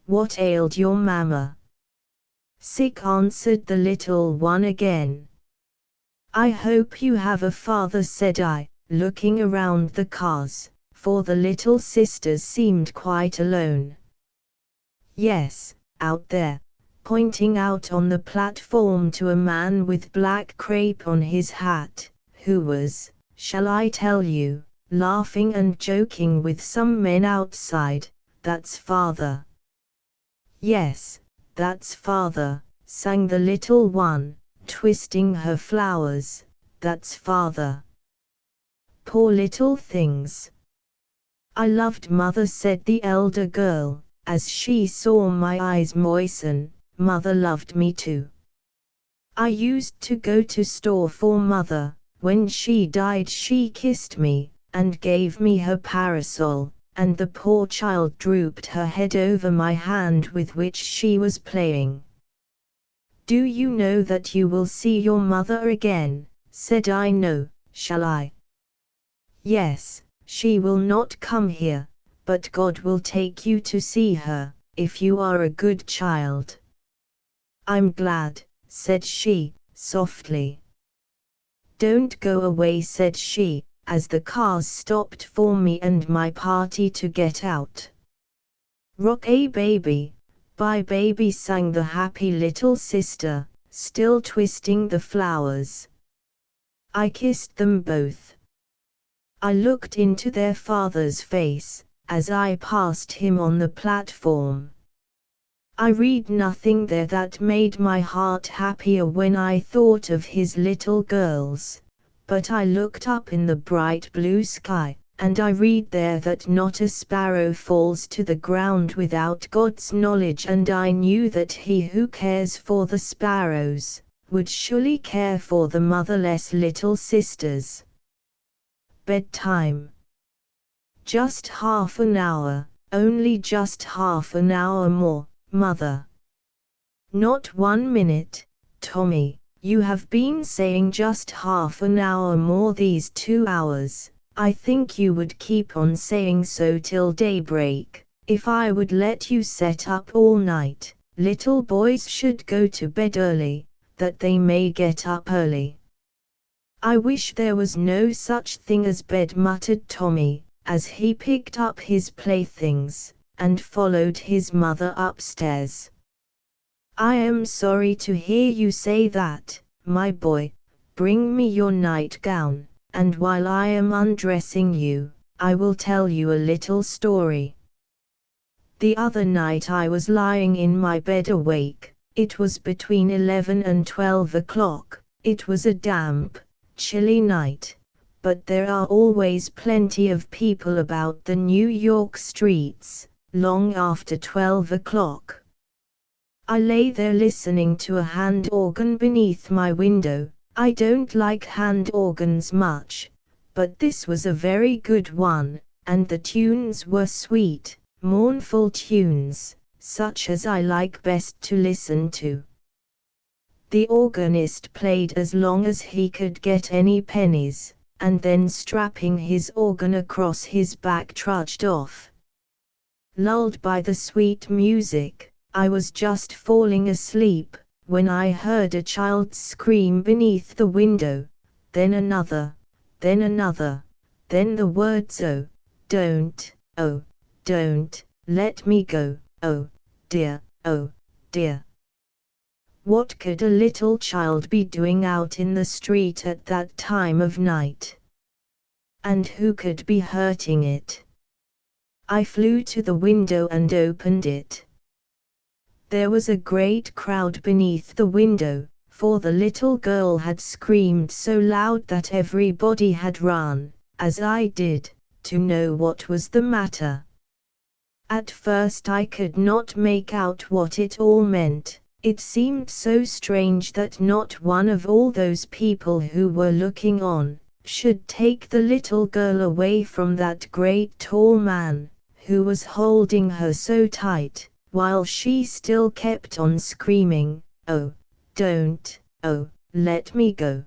What ailed your mamma? Sick, answered the little one again. I hope you have a father, said I, looking around the cars, for the little sisters seemed quite alone. Yes, out there, pointing out on the platform to a man with black crape on his hat, who was, shall I tell you, laughing and joking with some men outside. That's father. Yes, that's father, sang the little one, twisting her flowers. That's father. Poor little things. I loved mother, said the elder girl, as she saw my eyes moisten. Mother loved me too. I used to go to store for mother. When she died she kissed me, and gave me her parasol, and the poor child drooped her head over my hand with which she was playing. Do you know that you will see your mother again? Said I. No, shall I? Yes, she will not come here, but God will take you to see her, if you are a good child. I'm glad, said she, softly. Don't go away, said she, as the cars stopped for me and my party to get out. Rock a baby, bye baby, sang the happy little sister, still twisting the flowers. I kissed them both. I looked into their father's face, as I passed him on the platform. I read nothing there that made my heart happier when I thought of his little girls, but I looked up in the bright blue sky, and I read there that not a sparrow falls to the ground without God's knowledge, and I knew that he who cares for the sparrows, would surely care for the motherless little sisters. Bedtime. Just half an hour, only just half an hour more, mother. Not 1 minute, Tommy, you have been saying just half an hour more these 2 hours. I think you would keep on saying so till daybreak. If I would let you set up all night, little boys should go to bed early, that they may get up early. I wish there was no such thing as bed, muttered Tommy, as he picked up his playthings, and followed his mother upstairs. I am sorry to hear you say that, my boy. Bring me your nightgown, and while I am undressing you, I will tell you a little story. The other night I was lying in my bed awake. It was between 11 and 12 o'clock. It was a damp, chilly night, but there are always plenty of people about the New York streets, long after 12 o'clock. I lay there listening to a hand organ beneath my window. I don't like hand organs much, but this was a very good one, and the tunes were sweet, mournful tunes, such as I like best to listen to. The organist played as long as he could get any pennies, and then strapping his organ across his back trudged off. Lulled by the sweet music, I was just falling asleep, when I heard a child scream beneath the window, then another, then another, then the words, oh, don't let me go, oh dear, oh dear. What could a little child be doing out in the street at that time of night? And who could be hurting it? I flew to the window and opened it. There was a great crowd beneath the window, for the little girl had screamed so loud that everybody had run, as I did, to know what was the matter. At first I could not make out what it all meant. It seemed so strange that not one of all those people who were looking on should take the little girl away from that great tall man, who was holding her so tight, while she still kept on screaming, oh, let me go."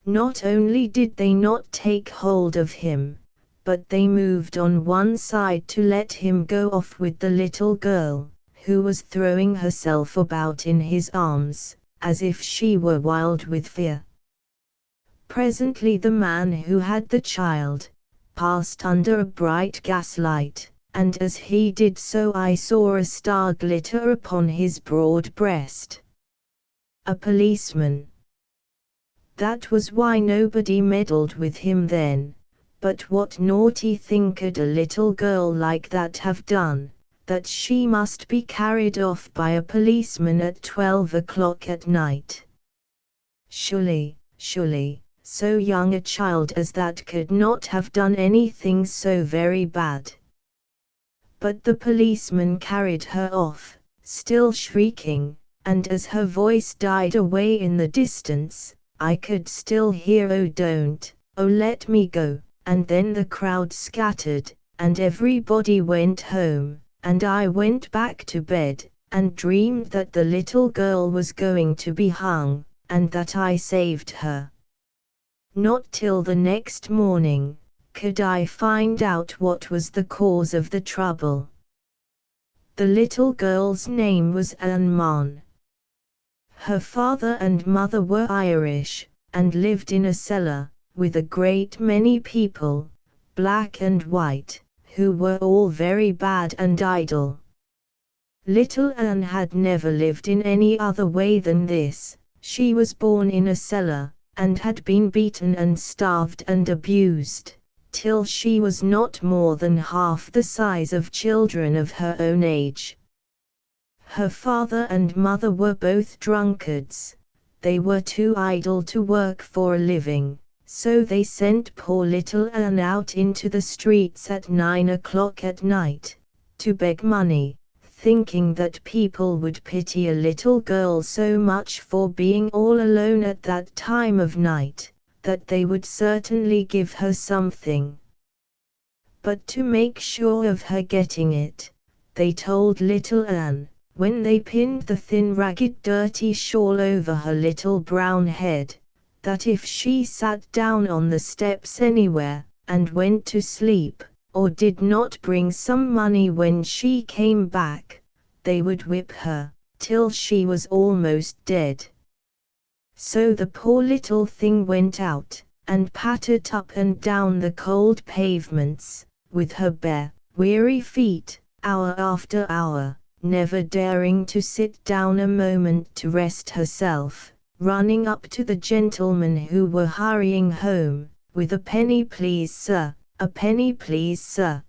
Not only did they not take hold of him, but they moved on one side to let him go off with the little girl, who was throwing herself about in his arms, as if she were wild with fear. Presently the man who had the child passed under a bright gaslight, and as he did so I saw a star glitter upon his broad breast. A policeman. That was why nobody meddled with him then. But what naughty thing could a little girl like that have done, that she must be carried off by a policeman at 12 o'clock at night? Surely, so young a child as that could not have done anything so very bad. But the policeman carried her off, still shrieking, and as her voice died away in the distance, I could still hear "Oh don't, oh let me go," and then the crowd scattered, and everybody went home, and I went back to bed, and dreamed that the little girl was going to be hung, and that I saved her. Not till the next morning could I find out what was the cause of the trouble. The little girl's name was Anne. Her father and mother were Irish, and lived in a cellar, with a great many people, black and white, who were all very bad and idle. Little Anne had never lived in any other way than this. She was born in a cellar, and had been beaten and starved and abused, till she was not more than half the size of children of her own age. Her father and mother were both drunkards. They were too idle to work for a living, so they sent poor little Anne out into the streets at 9 o'clock at night, to beg money, thinking that people would pity a little girl so much for being all alone at that time of night, that they would certainly give her something. But to make sure of her getting it, they told little Anne, when they pinned the thin ragged dirty shawl over her little brown head, that if she sat down on the steps anywhere, and went to sleep, or did not bring some money when she came back, they would whip her, till she was almost dead. So the poor little thing went out, and pattered up and down the cold pavements, with her bare, weary feet, hour after hour, never daring to sit down a moment to rest herself, running up to the gentlemen who were hurrying home, with "A penny please sir, a penny please sir."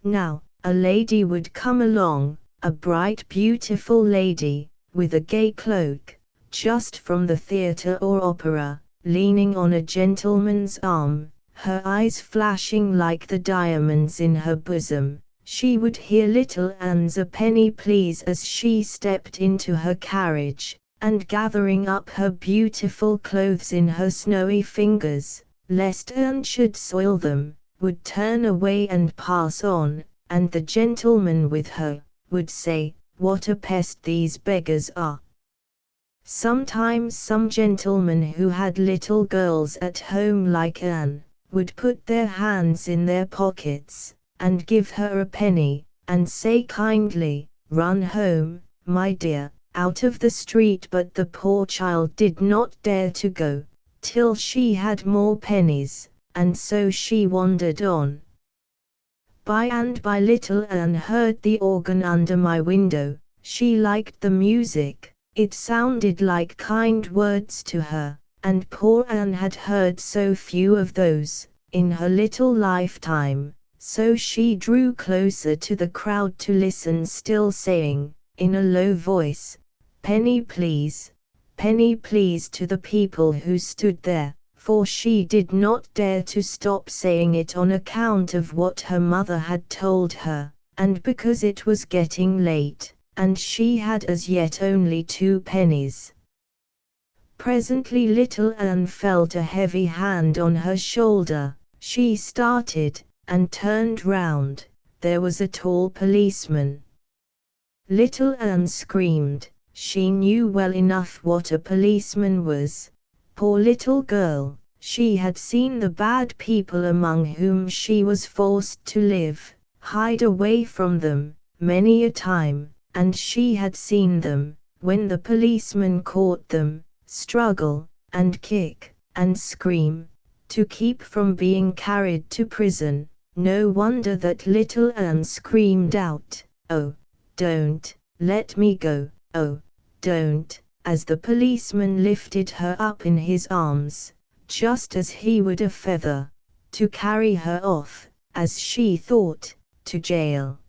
Now, a lady would come along, a bright beautiful lady, with a gay cloak, just from the theatre or opera, leaning on a gentleman's arm, her eyes flashing like the diamonds in her bosom. She would hear little Anne's "A penny please" as she stepped into her carriage, and gathering up her beautiful clothes in her snowy fingers, lest Anne should soil them, would turn away and pass on, and the gentleman with her would say, "What a pest these beggars are." Sometimes some gentlemen who had little girls at home like Anne, would put their hands in their pockets, and give her a penny, and say kindly, "Run home, my dear, out of the street." But the poor child did not dare to go, till she had more pennies, and so she wandered on. By and by little Anne heard the organ under my window. She liked the music, it sounded like kind words to her, and poor Anne had heard so few of those, in her little lifetime. So she drew closer to the crowd to listen, still saying, in a low voice, penny please," to the people who stood there, for she did not dare to stop saying it on account of what her mother had told her, and because it was getting late, and she had as yet only 2 pennies. Presently little Anne felt a heavy hand on her shoulder. She started, and turned round. There was a tall policeman. Little Anne screamed, She knew well enough what a policeman was. Poor little girl, she had seen the bad people among whom she was forced to live, hide away from them, many a time, and she had seen them, when the policeman caught them, struggle, and kick, and scream, to keep from being carried to prison. No wonder that little Anne screamed out, "Oh, don't, let me go, oh, don't," as the policeman lifted her up in his arms, just as he would a feather, to carry her off, as she thought, to jail.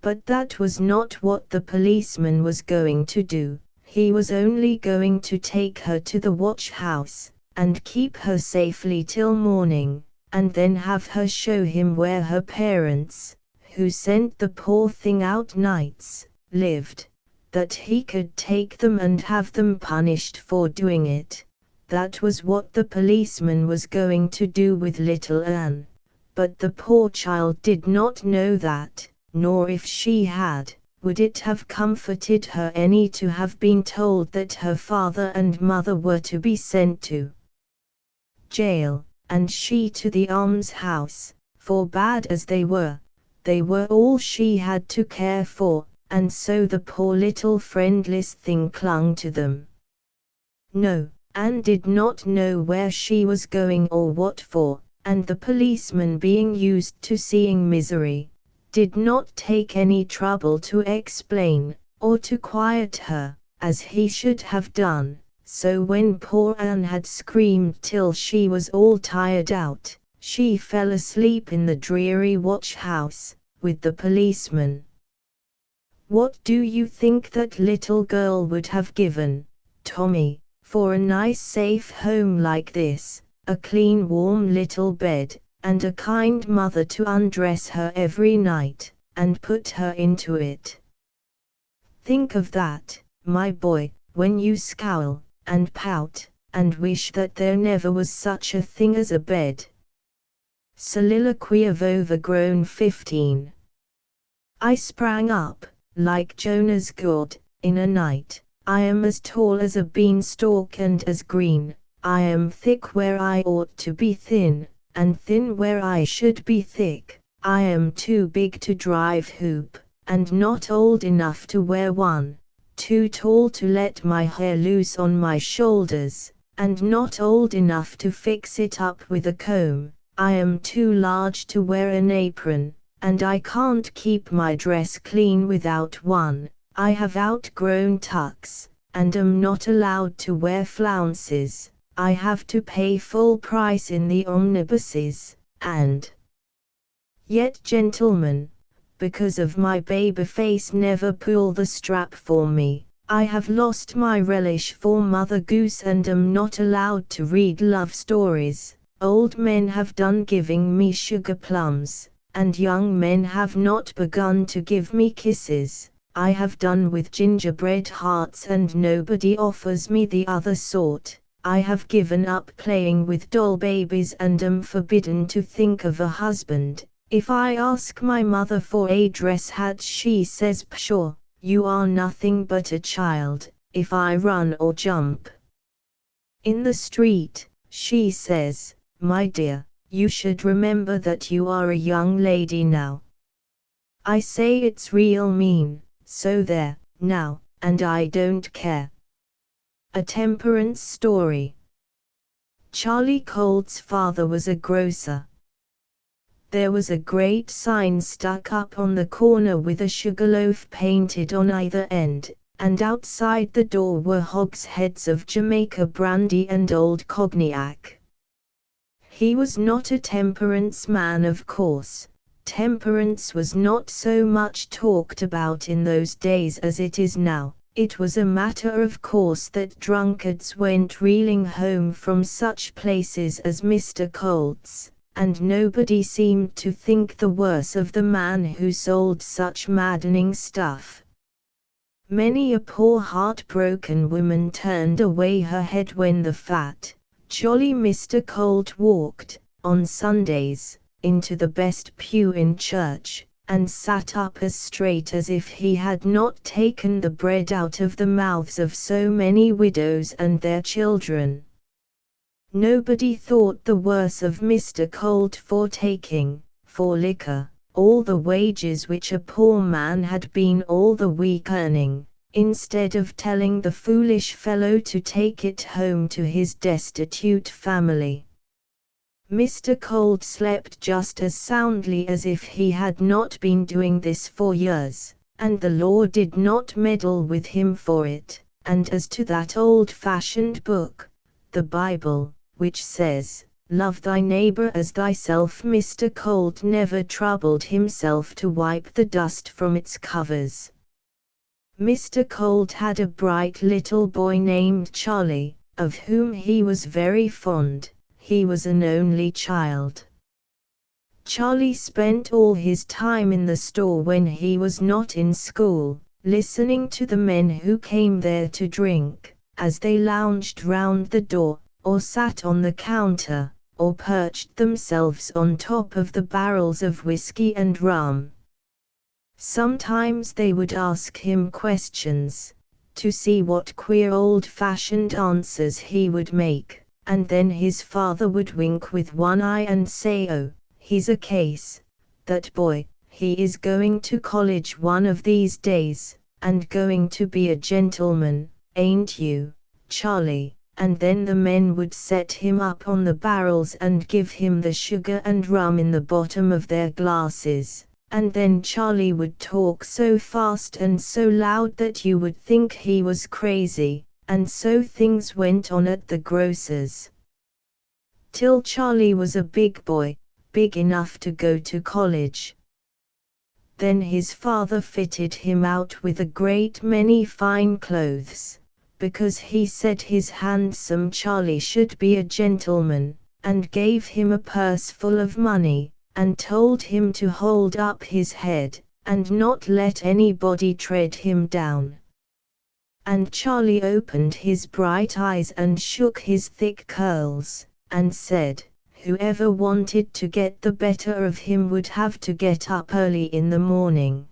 But that was not what the policeman was going to do. He was only going to take her to the watch house, and keep her safely till morning, and then have her show him where her parents, who sent the poor thing out nights, lived, that he could take them and have them punished for doing it. That was what the policeman was going to do with little Anne. But the poor child did not know that, nor if she had, would it have comforted her any to have been told that her father and mother were to be sent to jail, and she to the almshouse, for bad as they were all she had to care for, and so the poor little friendless thing clung to them. No, Anne did not know where she was going or what for, and the policeman, being used to seeing misery, did not take any trouble to explain, or to quiet her, as he should have done. So when poor Anne had screamed till she was all tired out, she fell asleep in the dreary watch house, with the policeman. What do you think that little girl would have given, Tommy, for a nice safe home like this, a clean warm little bed, and a kind mother to undress her every night, and put her into it? Think of that, my boy, when you scowl, and pout, and wish that there never was such a thing as a bed. Soliloquy of Overgrown 15. I sprang up, like Jonah's gourd, in a night. I am as tall as a beanstalk and as green. I am thick where I ought to be thin, and thin where I should be thick. I am too big to drive hoop, and not old enough to wear one. Too tall to let my hair loose on my shoulders, and not old enough to fix it up with a comb. I am too large to wear an apron, and I can't keep my dress clean without one. I have outgrown tucks, and am not allowed to wear flounces. I have to pay full price in the omnibuses, and yet, gentlemen, because of my baby face, never pull the strap for me. I have lost my relish for Mother Goose and am not allowed to read love stories. Old men have done giving me sugar plums, and young men have not begun to give me kisses. I have done with gingerbread hearts and nobody offers me the other sort. I have given up playing with doll babies and am forbidden to think of a husband. If I ask my mother for a dress hat, she says, "Pshaw, you are nothing but a child." If I run or jump in the street, she says, "My dear, you should remember that you are a young lady now." I say it's real mean, so there, now, and I don't care. A temperance story. Charlie Colt's father was a grocer. There was a great sign stuck up on the corner with a sugarloaf painted on either end, and outside the door were hogsheads of Jamaica brandy and old cognac. He was not a temperance man, of course. Temperance was not so much talked about in those days as it is now. It was a matter of course that drunkards went reeling home from such places as Mr. Colt's, and nobody seemed to think the worse of the man who sold such maddening stuff. Many a poor heartbroken woman turned away her head when the fat, jolly Mr. Colt walked, on Sundays, into the best pew in church, and sat up as straight as if he had not taken the bread out of the mouths of so many widows and their children. Nobody thought the worse of Mr. Colt for taking, for liquor, all the wages which a poor man had been all the week earning, instead of telling the foolish fellow to take it home to his destitute family. Mr. Colt slept just as soundly as if he had not been doing this for years, and the law did not meddle with him for it. And as to that old-fashioned book, the Bible, which says, "Love thy neighbor as thyself," Mr. Colt never troubled himself to wipe the dust from its covers. Mr. Colt had a bright little boy named Charlie, of whom he was very fond. He was an only child. Charlie spent all his time in the store when he was not in school, listening to the men who came there to drink, as they lounged round the door, or sat on the counter, or perched themselves on top of the barrels of whiskey and rum. Sometimes they would ask him questions, to see what queer old-fashioned answers he would make. And then his father would wink with one eye and say, "Oh, he's a case, that boy, he is going to college one of these days, and going to be a gentleman, ain't you, Charlie?" And then the men would set him up on the barrels and give him the sugar and rum in the bottom of their glasses, and then Charlie would talk so fast and so loud that you would think he was crazy. And so things went on at the grocer's, till Charlie was a big boy, big enough to go to college. Then his father fitted him out with a great many fine clothes, because he said his handsome Charlie should be a gentleman, and gave him a purse full of money, and told him to hold up his head, and not let anybody tread him down. And Charlie opened his bright eyes and shook his thick curls, and said, whoever wanted to get the better of him would have to get up early in the morning.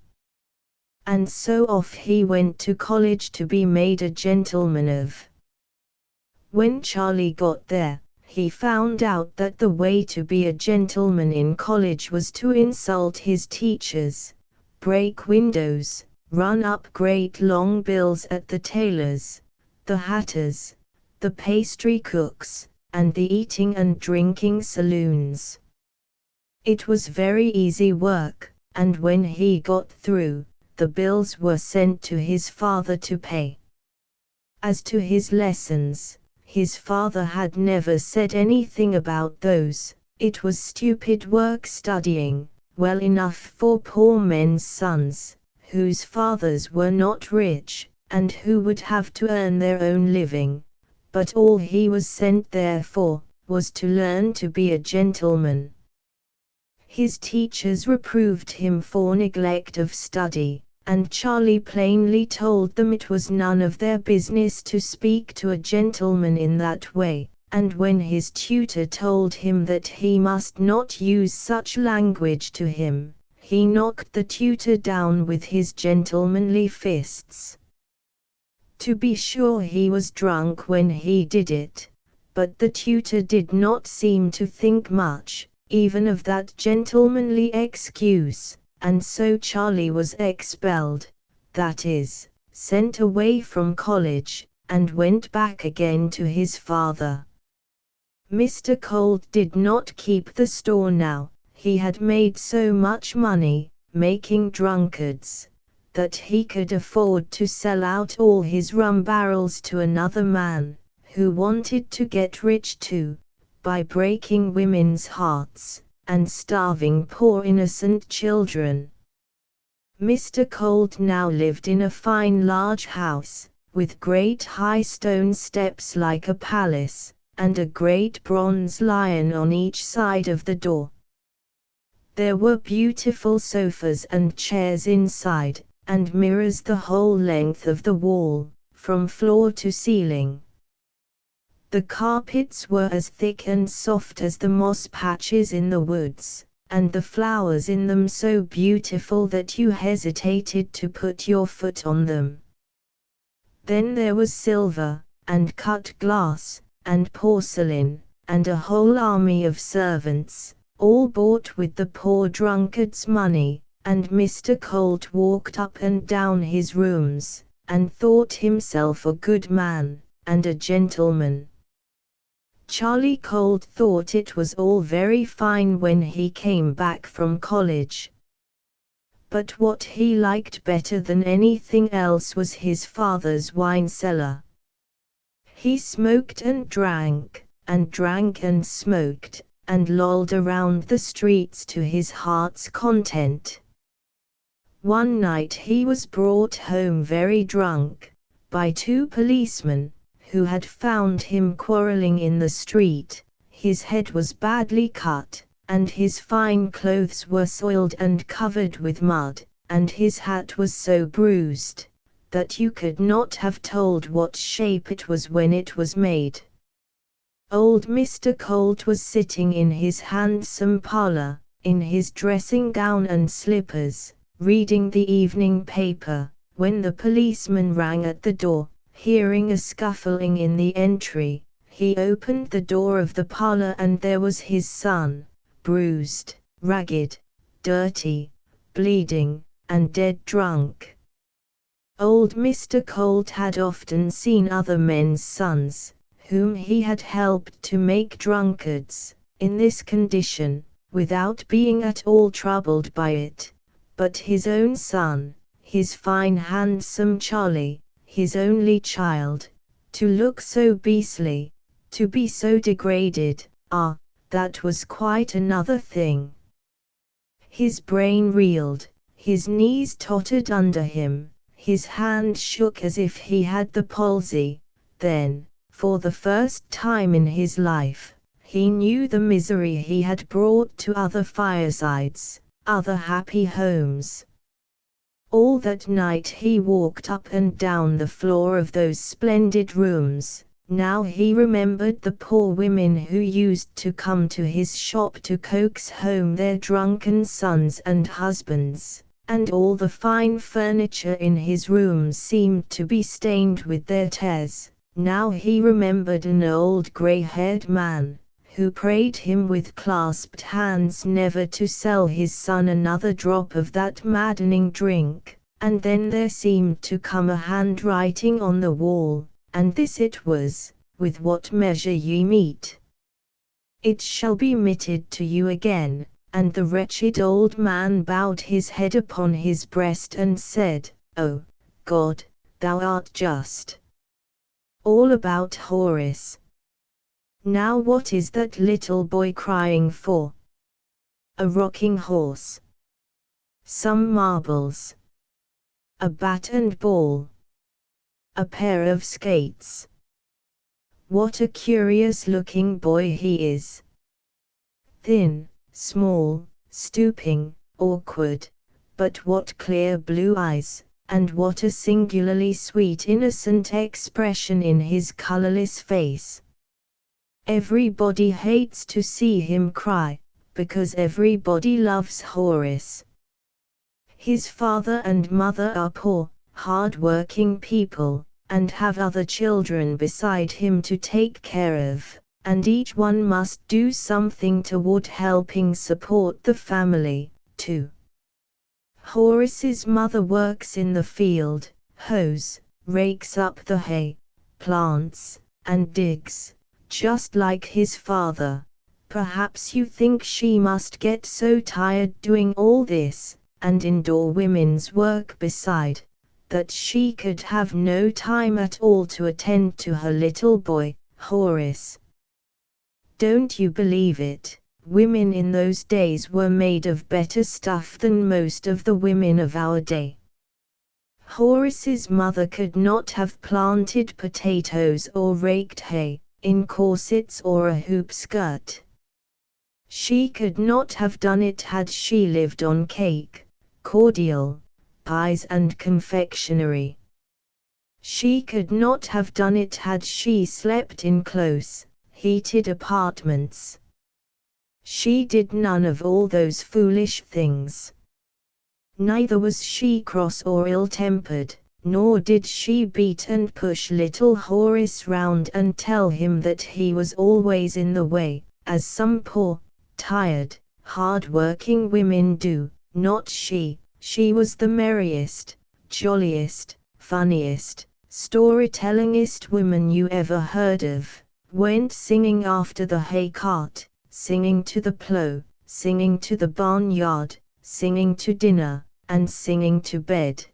And so off he went to college to be made a gentleman of. When Charlie got there, he found out that the way to be a gentleman in college was to insult his teachers, break windows, run up great long bills at the tailors, the hatters, the pastry cooks, and the eating and drinking saloons. It was very easy work, and when he got through, the bills were sent to his father to pay. As to his lessons, his father had never said anything about those. It was stupid work studying, well enough for poor men's sons, whose fathers were not rich, and who would have to earn their own living. But all he was sent there for, was to learn to be a gentleman. His teachers reproved him for neglect of study, and Charlie plainly told them it was none of their business to speak to a gentleman in that way, and when his tutor told him that he must not use such language to him, he knocked the tutor down with his gentlemanly fists. To be sure he was drunk when he did it, but the tutor did not seem to think much, even of that gentlemanly excuse, and so Charlie was expelled, that is, sent away from college, and went back again to his father. Mr. Colt did not keep the store now. He had made so much money, making drunkards, that he could afford to sell out all his rum barrels to another man, who wanted to get rich too, by breaking women's hearts, and starving poor innocent children. Mr. Colt now lived in a fine large house, with great high stone steps like a palace, and a great bronze lion on each side of the door. There were beautiful sofas and chairs inside, and mirrors the whole length of the wall, from floor to ceiling. The carpets were as thick and soft as the moss patches in the woods, and the flowers in them so beautiful that you hesitated to put your foot on them. Then there was silver, and cut glass, and porcelain, and a whole army of servants, all bought with the poor drunkard's money, and Mr. Colt walked up and down his rooms, and thought himself a good man, and a gentleman. Charlie Colt thought it was all very fine when he came back from college. But what he liked better than anything else was his father's wine cellar. He smoked and drank and smoked, and lolled around the streets to his heart's content. One night he was brought home very drunk, by 2 policemen, who had found him quarreling in the street. His head was badly cut, and his fine clothes were soiled and covered with mud, and his hat was so bruised, that you could not have told what shape it was when it was made. Old Mr. Colt was sitting in his handsome parlor, in his dressing gown and slippers, reading the evening paper, when the policeman rang at the door. Hearing a scuffling in the entry, he opened the door of the parlor, and there was his son, bruised, ragged, dirty, bleeding, and dead drunk. Old Mr. Colt had often seen other men's sons, whom he had helped to make drunkards, in this condition, without being at all troubled by it, but his own son, his fine handsome Charlie, his only child, to look so beastly, to be so degraded, that was quite another thing. His brain reeled, his knees tottered under him, his hand shook as if he had the palsy. Then, for the first time in his life, he knew the misery he had brought to other firesides, other happy homes. All that night he walked up and down the floor of those splendid rooms. Now he remembered the poor women who used to come to his shop to coax home their drunken sons and husbands, and all the fine furniture in his rooms seemed to be stained with their tears. Now he remembered an old grey-haired man, who prayed him with clasped hands never to sell his son another drop of that maddening drink, and then there seemed to come a handwriting on the wall, and this it was, "With what measure ye mete, it shall be meted to you again." And the wretched old man bowed his head upon his breast and said, "O God, thou art just." All about Horace. Now what is that little boy crying for? A rocking horse, some marbles, a bat and ball, a pair of skates. What a curious-looking boy he is. Thin, small, stooping, awkward, but what clear blue eyes, and what a singularly sweet innocent expression in his colorless face. Everybody hates to see him cry, because everybody loves Horace. His father and mother are poor, hard-working people, and have other children beside him to take care of, and each one must do something toward helping support the family, too. Horace's mother works in the field, hoes, rakes up the hay, plants, and digs, just like his father. Perhaps you think she must get so tired doing all this, and indoor women's work beside, that she could have no time at all to attend to her little boy, Horace. Don't you believe it? Women in those days were made of better stuff than most of the women of our day. Horace's mother could not have planted potatoes or raked hay, in corsets or a hoop skirt. She could not have done it had she lived on cake, cordial, pies and confectionery. She could not have done it had she slept in close, heated apartments. She did none of all those foolish things. Neither was she cross or ill-tempered, nor did she beat and push little Horace round and tell him that he was always in the way, as some poor, tired, hard-working women do. Not she. She was the merriest, jolliest, funniest, storytellingest woman you ever heard of. Went singing after the hay cart, singing to the plough, singing to the barnyard, singing to dinner, and singing to bed.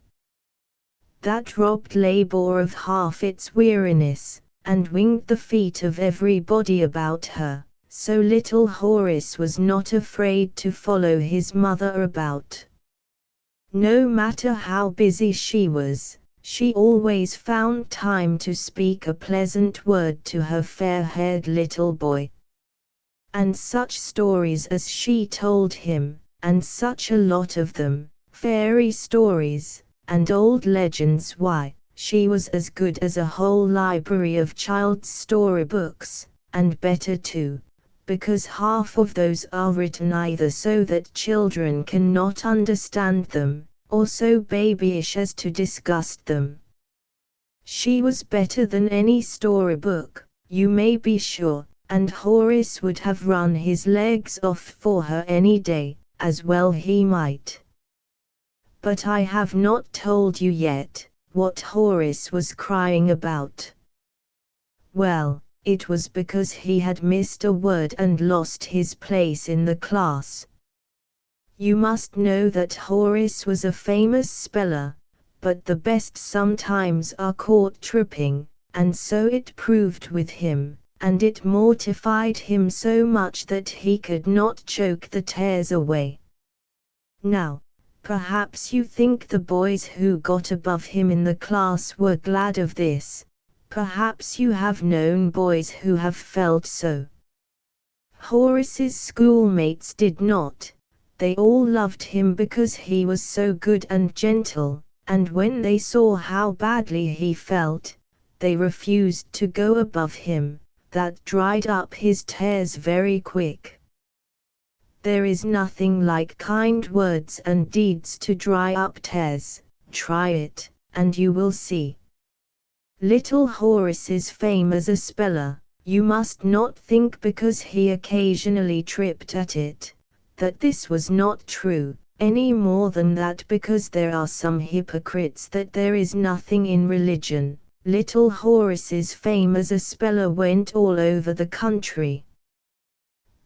That robbed labor of half its weariness, and winged the feet of everybody about her, so little Horace was not afraid to follow his mother about. No matter how busy she was, she always found time to speak a pleasant word to her fair-haired little boy. And such stories as she told him, and such a lot of them, fairy stories, and old legends. Why, she was as good as a whole library of child's storybooks, and better too, because half of those are written either so that children cannot understand them, or so babyish as to disgust them. She was better than any storybook, you may be sure, and Horace would have run his legs off for her any day, as well he might. But I have not told you yet what Horace was crying about. Well, it was because he had missed a word and lost his place in the class. You must know that Horace was a famous speller, but the best sometimes are caught tripping, and so it proved with him, and it mortified him so much that he could not choke the tears away. Now, perhaps you think the boys who got above him in the class were glad of this. Perhaps you have known boys who have felt so. Horace's schoolmates did not. They all loved him because he was so good and gentle, and when they saw how badly he felt, they refused to go above him. That dried up his tears very quick. There is nothing like kind words and deeds to dry up tears. Try it, and you will see. Little Horace's fame as a speller, you must not think because he occasionally tripped at it, that this was not true, any more than that because there are some hypocrites that there is nothing in religion. Little Horace's fame as a speller went all over the country.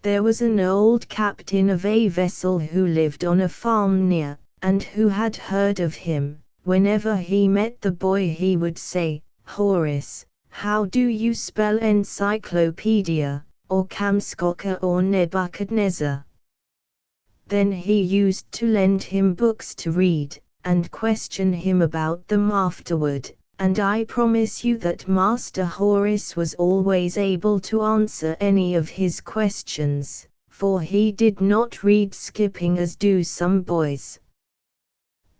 There was an old captain of a vessel who lived on a farm near, and who had heard of him. Whenever he met the boy he would say, "Horace, how do you spell encyclopedia, or Kamskoka or Nebuchadnezzar?" Then he used to lend him books to read, and question him about them afterward, and I promise you that Master Horace was always able to answer any of his questions, for he did not read skipping as do some boys.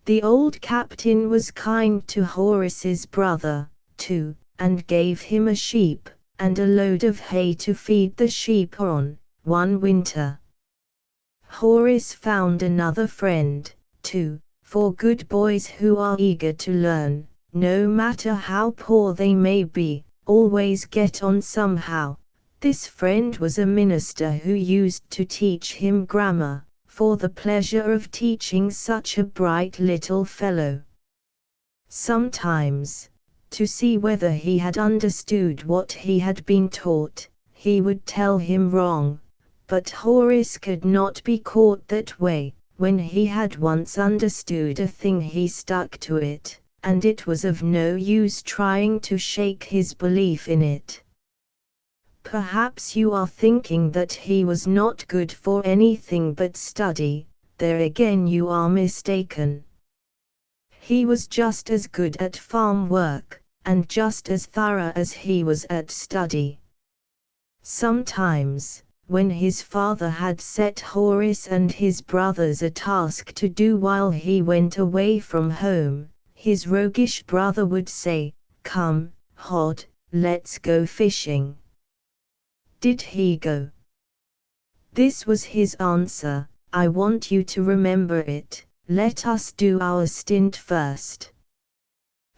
The old captain was kind to Horace's brother, too, and gave him a sheep, and a load of hay to feed the sheep on, one winter. Horace found another friend, too, for good boys who are eager to learn, no matter how poor they may be, always get on somehow. This friend was a minister who used to teach him grammar, for the pleasure of teaching such a bright little fellow. Sometimes, to see whether he had understood what he had been taught, he would tell him wrong, but Horace could not be caught that way. When he had once understood a thing he stuck to it, and it was of no use trying to shake his belief in it. Perhaps you are thinking that he was not good for anything but study. There again you are mistaken. He was just as good at farm work, and just as thorough as he was at study. Sometimes, when his father had set Horace and his brothers a task to do while he went away from home, his roguish brother would say, "Come, Hod, let's go fishing." Did he go? This was his answer: "I want you to remember it. Let us do our stint first."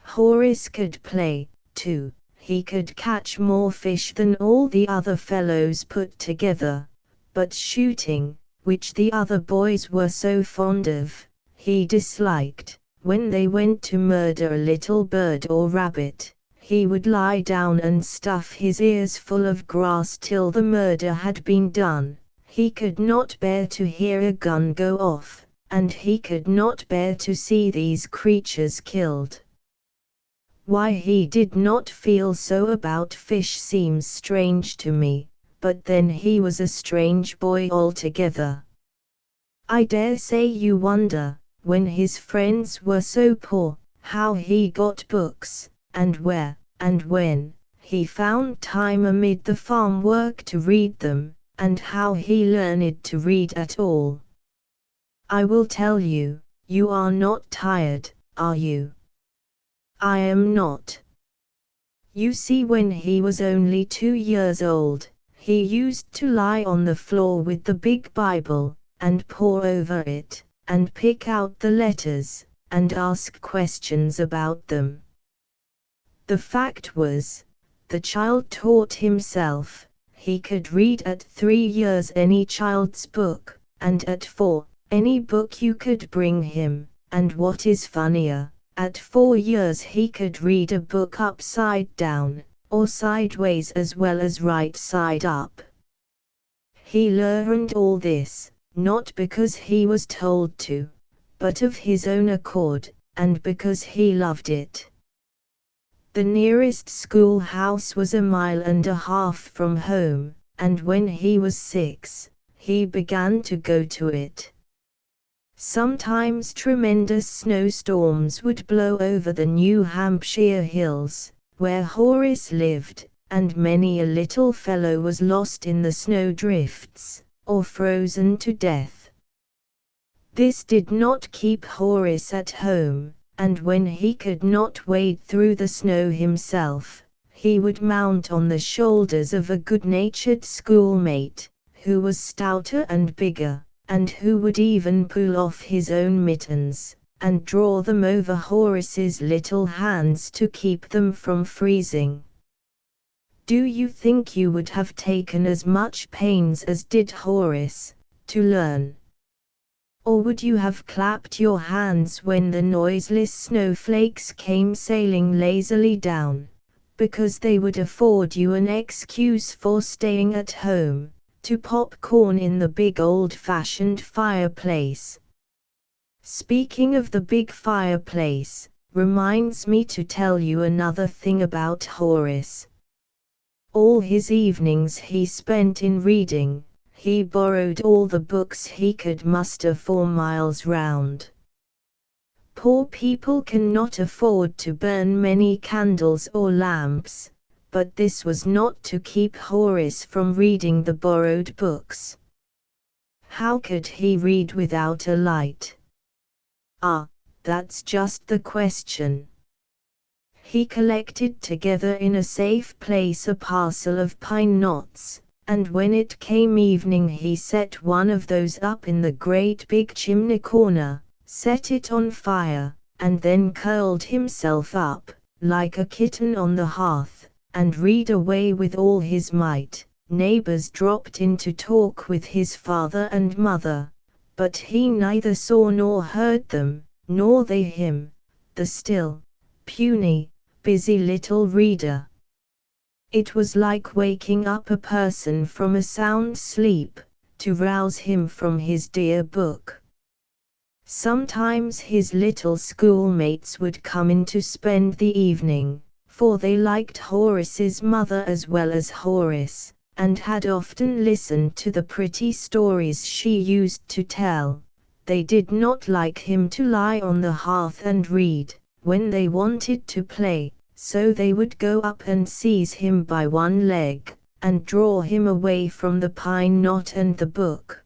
Horace could play, too. He could catch more fish than all the other fellows put together, but shooting, which the other boys were so fond of, he disliked. When they went to murder a little bird or rabbit, he would lie down and stuff his ears full of grass till the murder had been done. He could not bear to hear a gun go off, and he could not bear to see these creatures killed. Why he did not feel so about fish seems strange to me, but then he was a strange boy altogether. I dare say you wonder, when his friends were so poor, how he got books, and where, and when, he found time amid the farm work to read them, and how he learned to read at all. I will tell you. You are not tired, are you? I am not. You see, when he was only 2 years old, he used to lie on the floor with the big Bible, and pore over it, and pick out the letters, and ask questions about them. The fact was, the child taught himself. He could read at 3 years any child's book, and at 4, any book you could bring him, and what is funnier, at 4 years he could read a book upside down, or sideways as well as right side up. He learned all this, not because he was told to, but of his own accord, and because he loved it. The nearest schoolhouse was 1.5 miles from home, and when he was 6, he began to go to it. Sometimes tremendous snowstorms would blow over the New Hampshire hills, where Horace lived, and many a little fellow was lost in the snowdrifts, or frozen to death. This did not keep Horace at home, and when he could not wade through the snow himself, he would mount on the shoulders of a good-natured schoolmate, who was stouter and bigger, and who would even pull off his own mittens, and draw them over Horace's little hands to keep them from freezing. Do you think you would have taken as much pains as did Horace, to learn? Or would you have clapped your hands when the noiseless snowflakes came sailing lazily down, because they would afford you an excuse for staying at home, to pop corn in the big old-fashioned fireplace? Speaking of the big fireplace, reminds me to tell you another thing about Horace. All his evenings he spent in reading. He borrowed all the books he could muster 4 miles round. Poor people cannot afford to burn many candles or lamps, but this was not to keep Horace from reading the borrowed books. How could he read without a light? Ah, that's just the question. He collected together in a safe place a parcel of pine knots, and when it came evening he set one of those up in the great big chimney corner, set it on fire, and then curled himself up, like a kitten on the hearth, and read away with all his might. Neighbors dropped in to talk with his father and mother, but he neither saw nor heard them, nor they him, the still, puny, busy little reader. It was like waking up a person from a sound sleep, to rouse him from his dear book. Sometimes his little schoolmates would come in to spend the evening, for they liked Horace's mother as well as Horace, and had often listened to the pretty stories she used to tell. They did not like him to lie on the hearth and read, when they wanted to play, so they would go up and seize him by one leg, and draw him away from the pine knot and the book.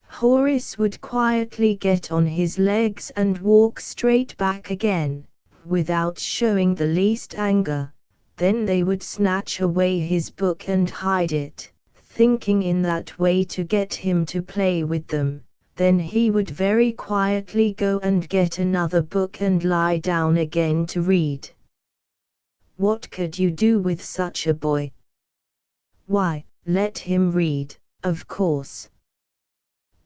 Horace would quietly get on his legs and walk straight back again, without showing the least anger. Then they would snatch away his book and hide it, thinking in that way to get him to play with them, then he would very quietly go and get another book and lie down again to read. What could you do with such a boy? Why, let him read, of course.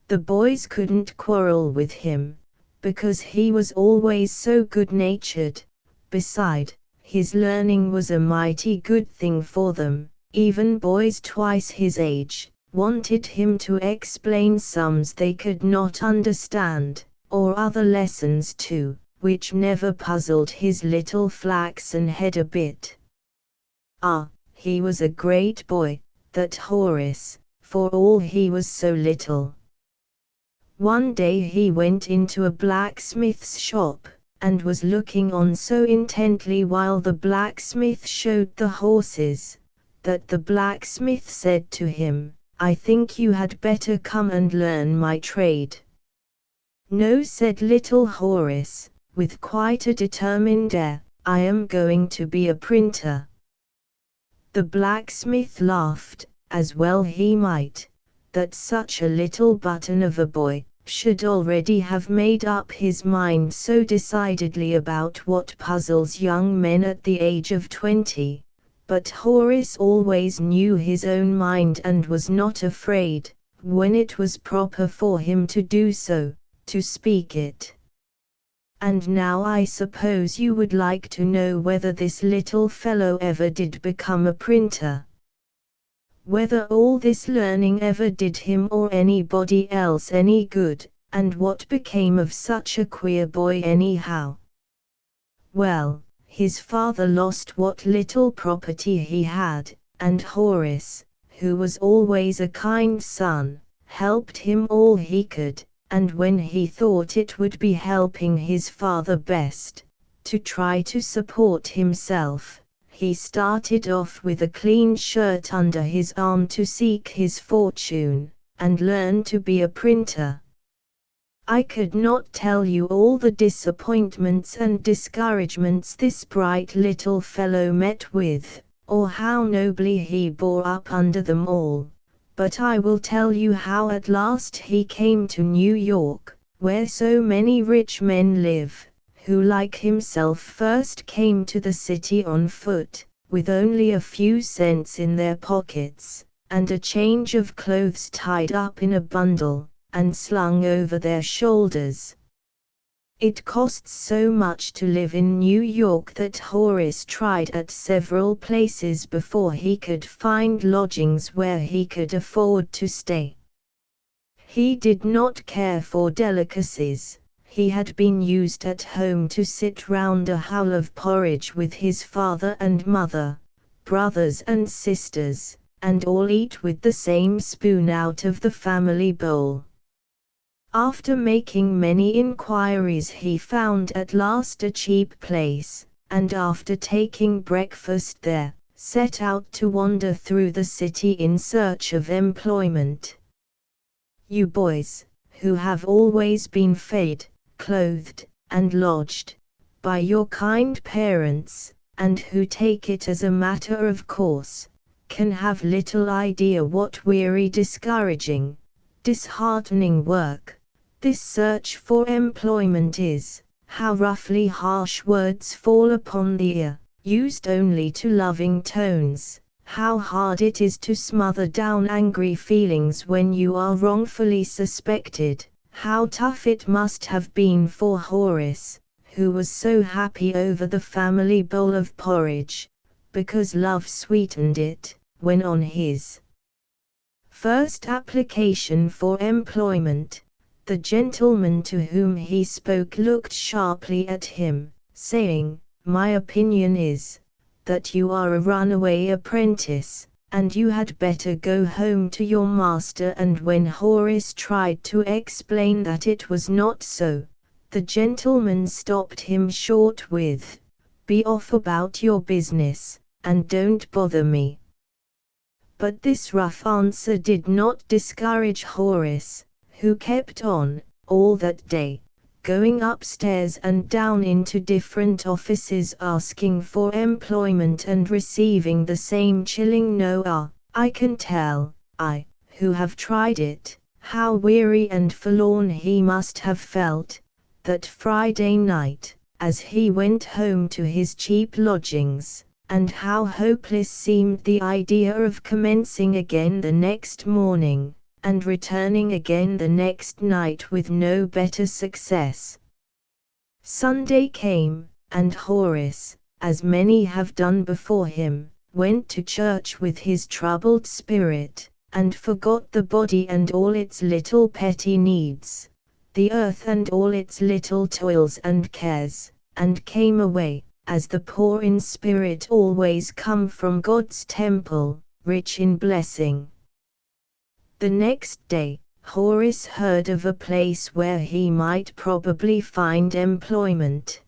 The boys couldn't quarrel with him, because he was always so good-natured. Beside, his learning was a mighty good thing for them. Even boys twice his age wanted him to explain sums they could not understand, or other lessons too, which never puzzled his little flaxen head a bit. Ah, he was a great boy, that Horace, for all he was so little. One day he went into a blacksmith's shop, and was looking on so intently while the blacksmith showed the horses, that the blacksmith said to him, "I think you had better come and learn my trade." "No," said little Horace, with quite a determined air, "I am going to be a printer." The blacksmith laughed, as well he might, that such a little button of a boy should already have made up his mind so decidedly about what puzzles young men at the age of 20. But Horace always knew his own mind and was not afraid, when it was proper for him to do so, to speak it. "And now I suppose you would like to know whether this little fellow ever did become a printer? Whether all this learning ever did him or anybody else any good, and what became of such a queer boy anyhow? Well, his father lost what little property he had, and Horace, who was always a kind son, helped him all he could, and when he thought it would be helping his father best, to try to support himself, he started off with a clean shirt under his arm to seek his fortune, and learn to be a printer. I could not tell you all the disappointments and discouragements this bright little fellow met with, or how nobly he bore up under them all, but I will tell you how at last he came to New York, where so many rich men live, who like himself first came to the city on foot, with only a few cents in their pockets, and a change of clothes tied up in a bundle, and slung over their shoulders. It costs so much to live in New York that Horace tried at several places before he could find lodgings where he could afford to stay. He did not care for delicacies. He had been used at home to sit round a howl of porridge with his father and mother, brothers and sisters, and all eat with the same spoon out of the family bowl. After making many inquiries he found at last a cheap place, and after taking breakfast there, set out to wander through the city in search of employment. You boys, who have always been fed, clothed, and lodged, by your kind parents, and who take it as a matter of course, can have little idea what weary, discouraging, disheartening work this search for employment is, how roughly harsh words fall upon the ear, used only to loving tones, how hard it is to smother down angry feelings when you are wrongfully suspected, how tough it must have been for Horace, who was so happy over the family bowl of porridge, because love sweetened it, when on his first application for employment, the gentleman to whom he spoke looked sharply at him, saying, "My opinion is, that you are a runaway apprentice, and you had better go home to your master." And when Horace tried to explain that it was not so, the gentleman stopped him short with, "Be off about your business, and don't bother me." But this rough answer did not discourage Horace, who kept on, all that day, going upstairs and down into different offices asking for employment and receiving the same chilling "No, I can tell, I, who have tried it, how weary and forlorn he must have felt, that Friday night, as he went home to his cheap lodgings, and how hopeless seemed the idea of commencing again the next morning, and returning again the next night with no better success. Sunday came, and Horace, as many have done before him, went to church with his troubled spirit, and forgot the body and all its little petty needs, the earth and all its little toils and cares, and came away, as the poor in spirit always come from God's temple, rich in blessing. The next day, Horace heard of a place where he might probably find employment.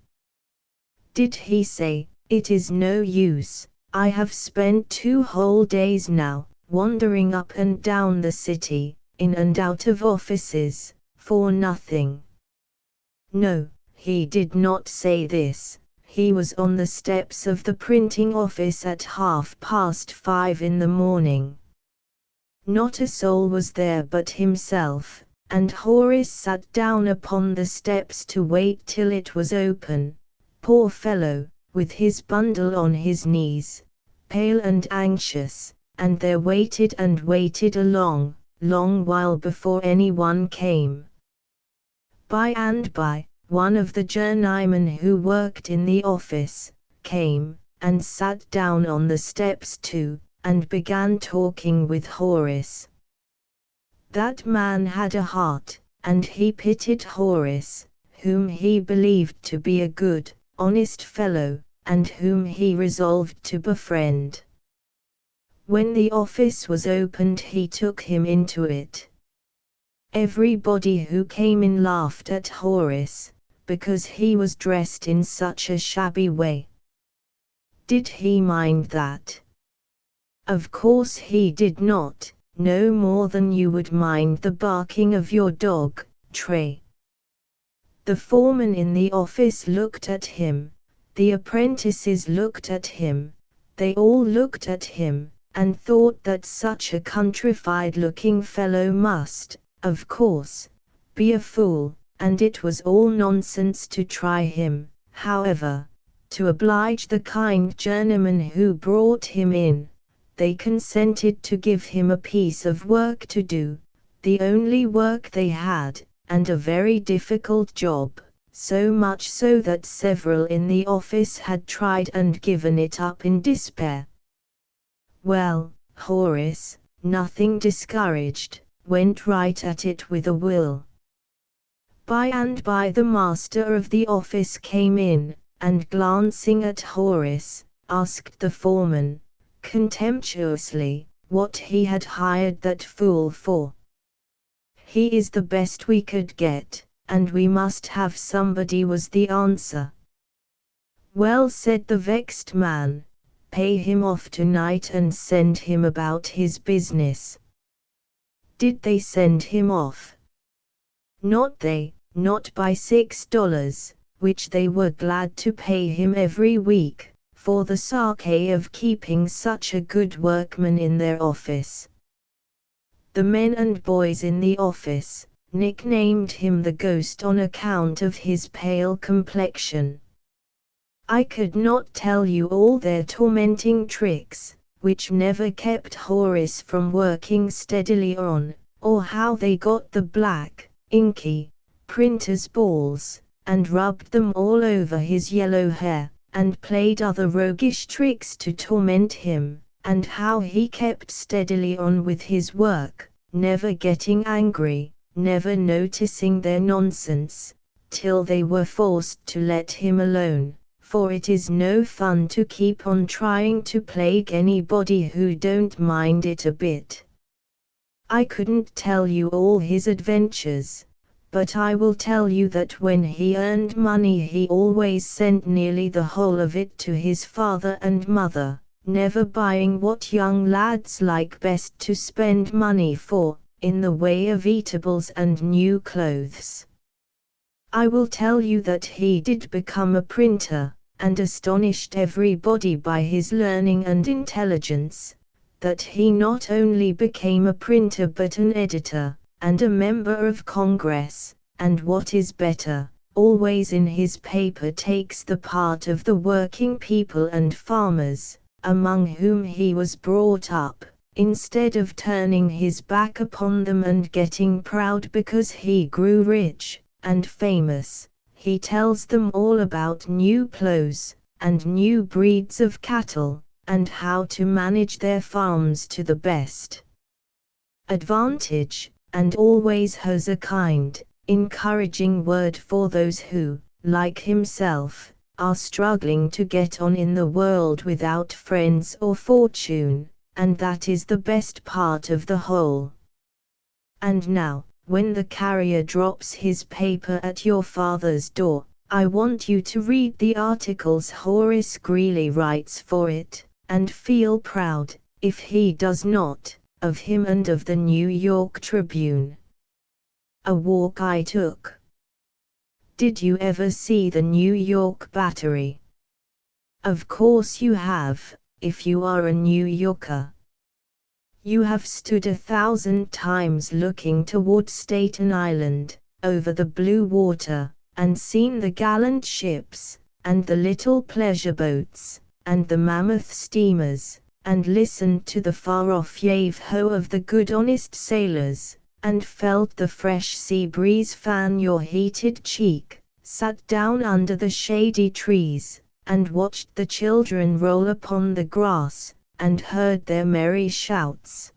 Did he say, "It is no use, I have spent 2 whole days now, wandering up and down the city, in and out of offices, for nothing"? No, he did not say this. He was on the steps of the printing office at 5:30 in the morning. Not a soul was there but himself, and Horace sat down upon the steps to wait till it was open. Poor fellow, with his bundle on his knees, pale and anxious, and there waited and waited a long, long while before anyone came. By and by, one of the journeymen who worked in the office, came, and sat down on the steps too, and began talking with Horace. That man had a heart, and he pitied Horace, whom he believed to be a good, honest fellow, and whom he resolved to befriend. When the office was opened he took him into it. Everybody who came in laughed at Horace, because he was dressed in such a shabby way. Did he mind that? Of course he did not, no more than you would mind the barking of your dog, Trey. The foreman in the office looked at him, the apprentices looked at him, they all looked at him, and thought that such a countrified-looking fellow must, of course, be a fool, and it was all nonsense to try him. However, to oblige the kind journeyman who brought him in, they consented to give him a piece of work to do, the only work they had, and a very difficult job, so much so that several in the office had tried and given it up in despair. Well, Horace, nothing discouraged, went right at it with a will. By and by the master of the office came in, and glancing at Horace, asked the foreman, contemptuously, what he had hired that fool for. "He is the best we could get, and we must have somebody," was the answer. "Well," said the vexed man, "pay him off tonight and send him about his business." Did they send him off? Not they, not by $6, which they were glad to pay him every week, for the sake of keeping such a good workman in their office. The men and boys in the office nicknamed him the Ghost on account of his pale complexion. I could not tell you all their tormenting tricks, which never kept Horace from working steadily on, or how they got the black, inky, printer's balls, and rubbed them all over his yellow hair, and played other roguish tricks to torment him, and how he kept steadily on with his work, never getting angry, never noticing their nonsense, till they were forced to let him alone. For it is no fun to keep on trying to plague anybody who don't mind it a bit. I couldn't tell you all his adventures, but I will tell you that when he earned money he always sent nearly the whole of it to his father and mother, never buying what young lads like best to spend money for, in the way of eatables and new clothes. I will tell you that he did become a printer, and astonished everybody by his learning and intelligence, that he not only became a printer but an editor, and a member of Congress, and what is better, always in his paper takes the part of the working people and farmers, among whom he was brought up, instead of turning his back upon them and getting proud because he grew rich and famous. He tells them all about new clothes, and new breeds of cattle, and how to manage their farms to the best advantage, and always has a kind, encouraging word for those who, like himself, are struggling to get on in the world without friends or fortune, and that is the best part of the whole. And now, when the carrier drops his paper at your father's door, I want you to read the articles Horace Greeley writes for it, and feel proud, if he does not, of him and of the New York Tribune. A walk I took. Did you ever see the New York Battery? Of course you have, if you are a New Yorker. You have stood 1,000 times looking toward Staten Island, over the blue water, and seen the gallant ships, and the little pleasure boats, and the mammoth steamers, and listened to the far-off yave-ho of the good honest sailors, and felt the fresh sea breeze fan your heated cheek, sat down under the shady trees, and watched the children roll upon the grass, and heard their merry shouts.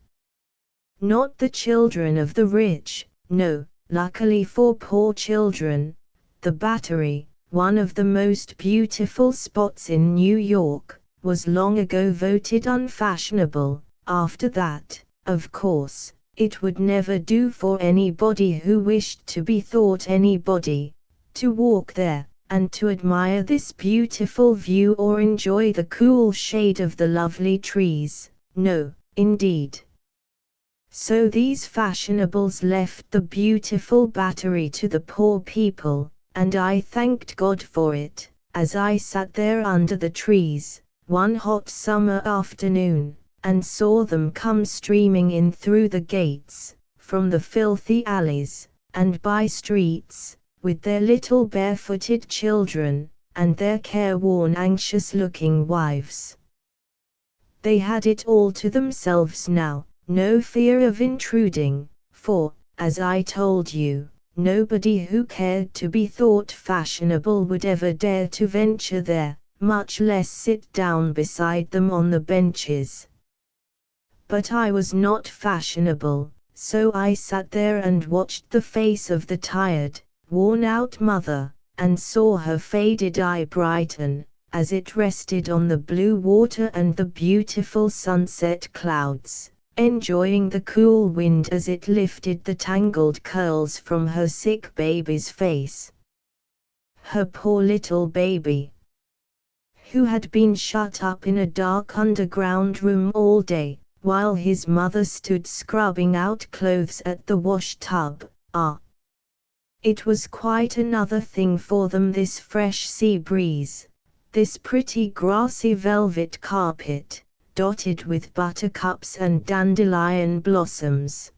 Not the children of the rich, no, luckily for poor children. The Battery, one of the most beautiful spots in New York, was long ago voted unfashionable. After that, of course, it would never do for anybody who wished to be thought anybody, to walk there, and to admire this beautiful view or enjoy the cool shade of the lovely trees. No, indeed. So these fashionables left the beautiful Battery to the poor people, and I thanked God for it, as I sat there under the trees, one hot summer afternoon, and saw them come streaming in through the gates, from the filthy alleys, and by streets, with their little barefooted children, and their careworn anxious-looking wives. They had it all to themselves now, no fear of intruding, for, as I told you, nobody who cared to be thought fashionable would ever dare to venture there, much less sit down beside them on the benches. But I was not fashionable, so I sat there and watched the face of the tired, worn-out mother, and saw her faded eye brighten, as it rested on the blue water and the beautiful sunset clouds, enjoying the cool wind as it lifted the tangled curls from her sick baby's face. Her poor little baby, who had been shut up in a dark underground room all day, while his mother stood scrubbing out clothes at the wash-tub. It was quite another thing for them, this fresh sea breeze, this pretty grassy velvet carpet, dotted with buttercups and dandelion blossoms.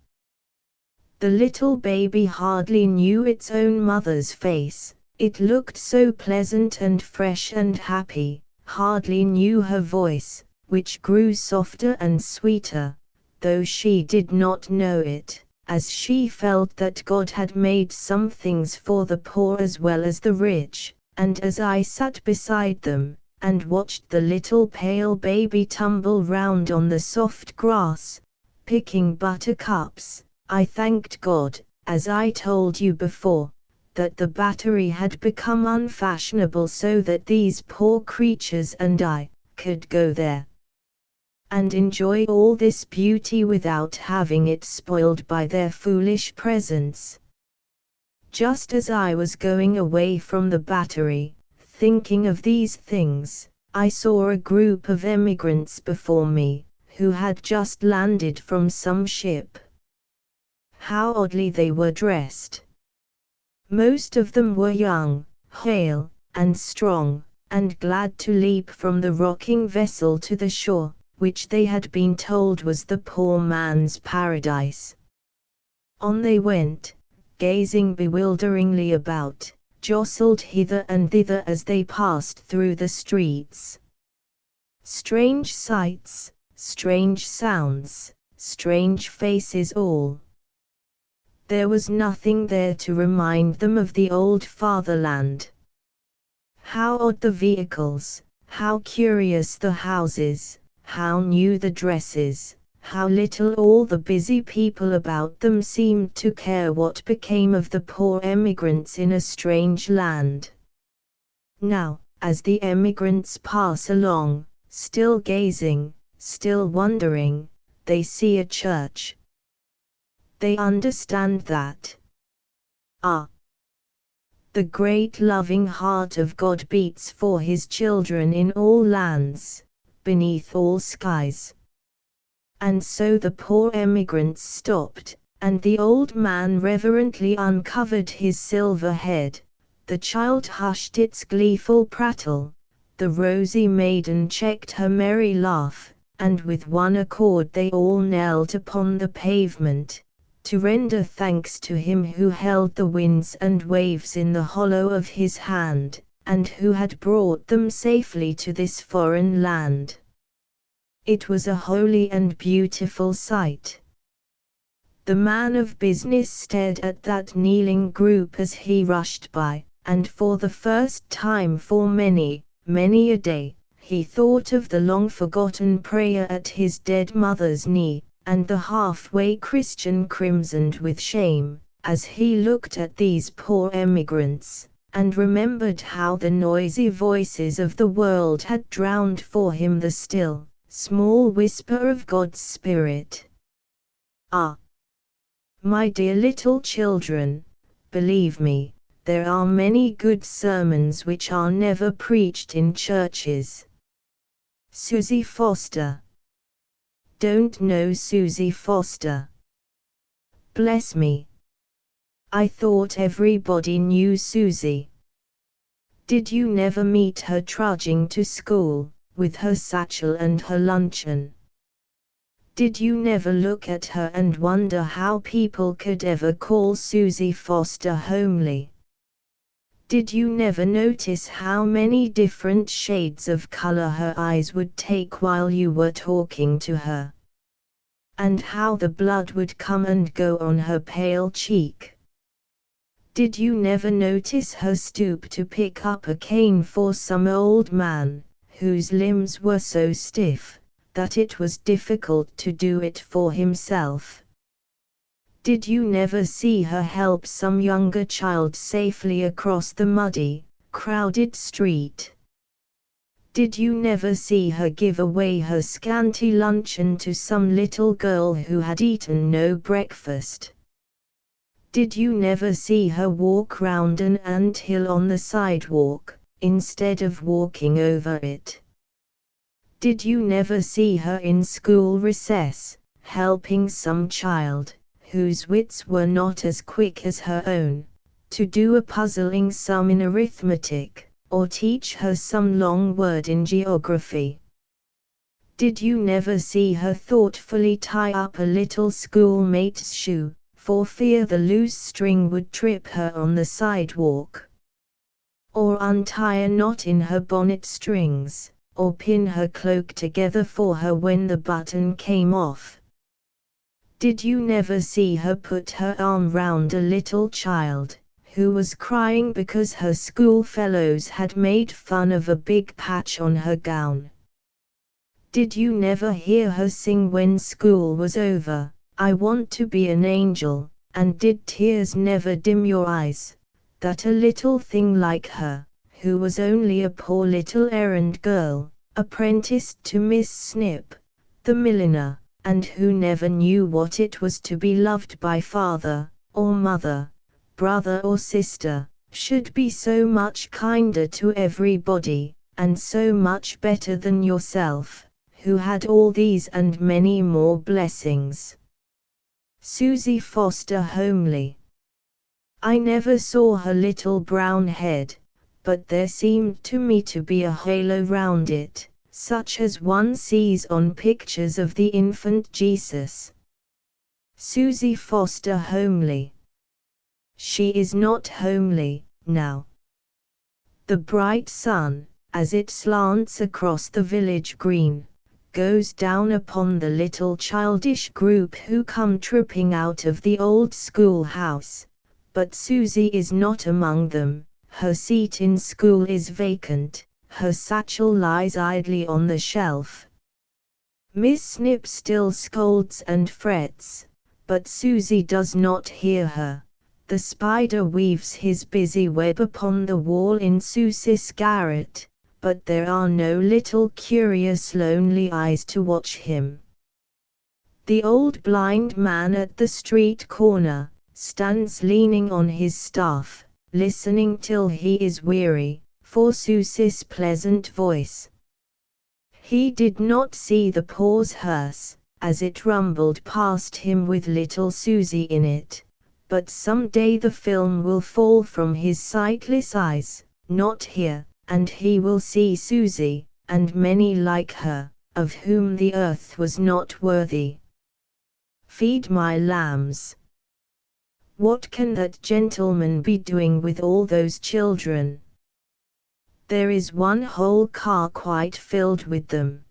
The little baby hardly knew its own mother's face, it looked so pleasant and fresh and happy, hardly knew her voice, which grew softer and sweeter, though she did not know it, as she felt that God had made some things for the poor as well as the rich, and as I sat beside them, and watched the little pale baby tumble round on the soft grass, picking buttercups, I thanked God, as I told you before, that the Battery had become unfashionable so that these poor creatures and I could go there and enjoy all this beauty without having it spoiled by their foolish presence. Just as I was going away from the Battery, thinking of these things, I saw a group of emigrants before me, who had just landed from some ship. How oddly they were dressed! Most of them were young, hale, and strong, and glad to leap from the rocking vessel to the shore, which they had been told was the poor man's paradise. On they went, gazing bewilderingly about, jostled hither and thither as they passed through the streets. Strange sights, strange sounds, strange faces all. There was nothing there to remind them of the old fatherland. How odd the vehicles, how curious the houses, how new the dresses, how little all the busy people about them seemed to care what became of the poor emigrants in a strange land. Now, as the emigrants pass along, still gazing, still wondering, they see a church. They understand that. The great loving heart of God beats for His children in all lands, beneath all skies. And so the poor emigrants stopped, and the old man reverently uncovered his silver head, the child hushed its gleeful prattle, the rosy maiden checked her merry laugh, and with one accord they all knelt upon the pavement, to render thanks to Him who held the winds and waves in the hollow of His hand, and who had brought them safely to this foreign land. It was a holy and beautiful sight. The man of business stared at that kneeling group as he rushed by, and for the first time for many, many a day, he thought of the long-forgotten prayer at his dead mother's knee, and the halfway Christian crimsoned with shame, as he looked at these poor emigrants, and remembered how the noisy voices of the world had drowned for him the still, small whisper of God's Spirit. My dear little children, believe me, there are many good sermons which are never preached in churches. Susie Foster. Don't know Susie Foster. Bless me. I thought everybody knew Susie. Did you never meet her trudging to school, with her satchel and her luncheon? Did you never look at her and wonder how people could ever call Susie Foster homely? Did you never notice how many different shades of color her eyes would take while you were talking to her? And how the blood would come and go on her pale cheek? Did you never notice her stoop to pick up a cane for some old man, whose limbs were so stiff, that it was difficult to do it for himself? Did you never see her help some younger child safely across the muddy, crowded street? Did you never see her give away her scanty luncheon to some little girl who had eaten no breakfast? Did you never see her walk round an ant-hill on the sidewalk, instead of walking over it? Did you never see her in school recess, helping some child, whose wits were not as quick as her own, to do a puzzling sum in arithmetic, or teach her some long word in geography? Did you never see her thoughtfully tie up a little schoolmate's shoe, for fear the loose string would trip her on the sidewalk? Or untie a knot in her bonnet strings, or pin her cloak together for her when the button came off? Did you never see her put her arm round a little child, who was crying because her schoolfellows had made fun of a big patch on her gown? Did you never hear her sing when school was over, "I want to be an angel," and did tears never dim your eyes, that a little thing like her, who was only a poor little errand girl, apprenticed to Miss Snip, the milliner, and who never knew what it was to be loved by father, or mother, brother or sister, should be so much kinder to everybody, and so much better than yourself, who had all these and many more blessings? Susie Foster homely. I never saw her little brown head, but there seemed to me to be a halo round it, such as one sees on pictures of the infant Jesus. Susie Foster homely. She is not homely, now. The bright sun, as it slants across the village green, goes down upon the little childish group who come tripping out of the old schoolhouse, but Susie is not among them. Her seat in school is vacant, her satchel lies idly on the shelf. Miss Snip still scolds and frets, but Susie does not hear her. The spider weaves his busy web upon the wall in Susie's garret, but there are no little curious lonely eyes to watch him. The old blind man at the street corner stands leaning on his staff, listening till he is weary, for Susie's pleasant voice. He did not see the poor's hearse, as it rumbled past him with little Susie in it, but some day the film will fall from his sightless eyes, not here, and he will see Susie, and many like her, of whom the earth was not worthy. Feed my lambs. What can that gentleman be doing with all those children? There is one whole car quite filled with them.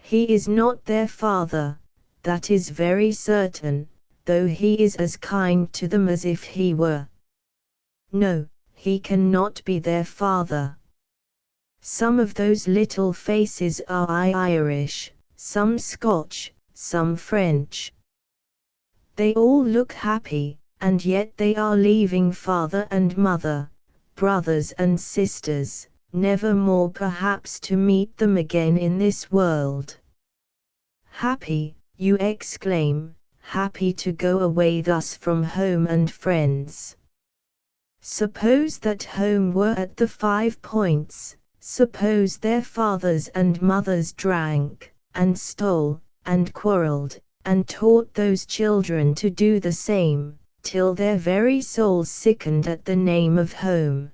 He is not their father, that is very certain, though he is as kind to them as if he were. No, he cannot be their father. Some of those little faces are Irish, some Scotch, some French. They all look happy, and yet they are leaving father and mother, brothers and sisters, never more perhaps to meet them again in this world. Happy, you exclaim, happy to go away thus from home and friends. Suppose that home were at the 5 Points, suppose their fathers and mothers drank, and stole, and quarrelled, and taught those children to do the same, till their very souls sickened at the name of home.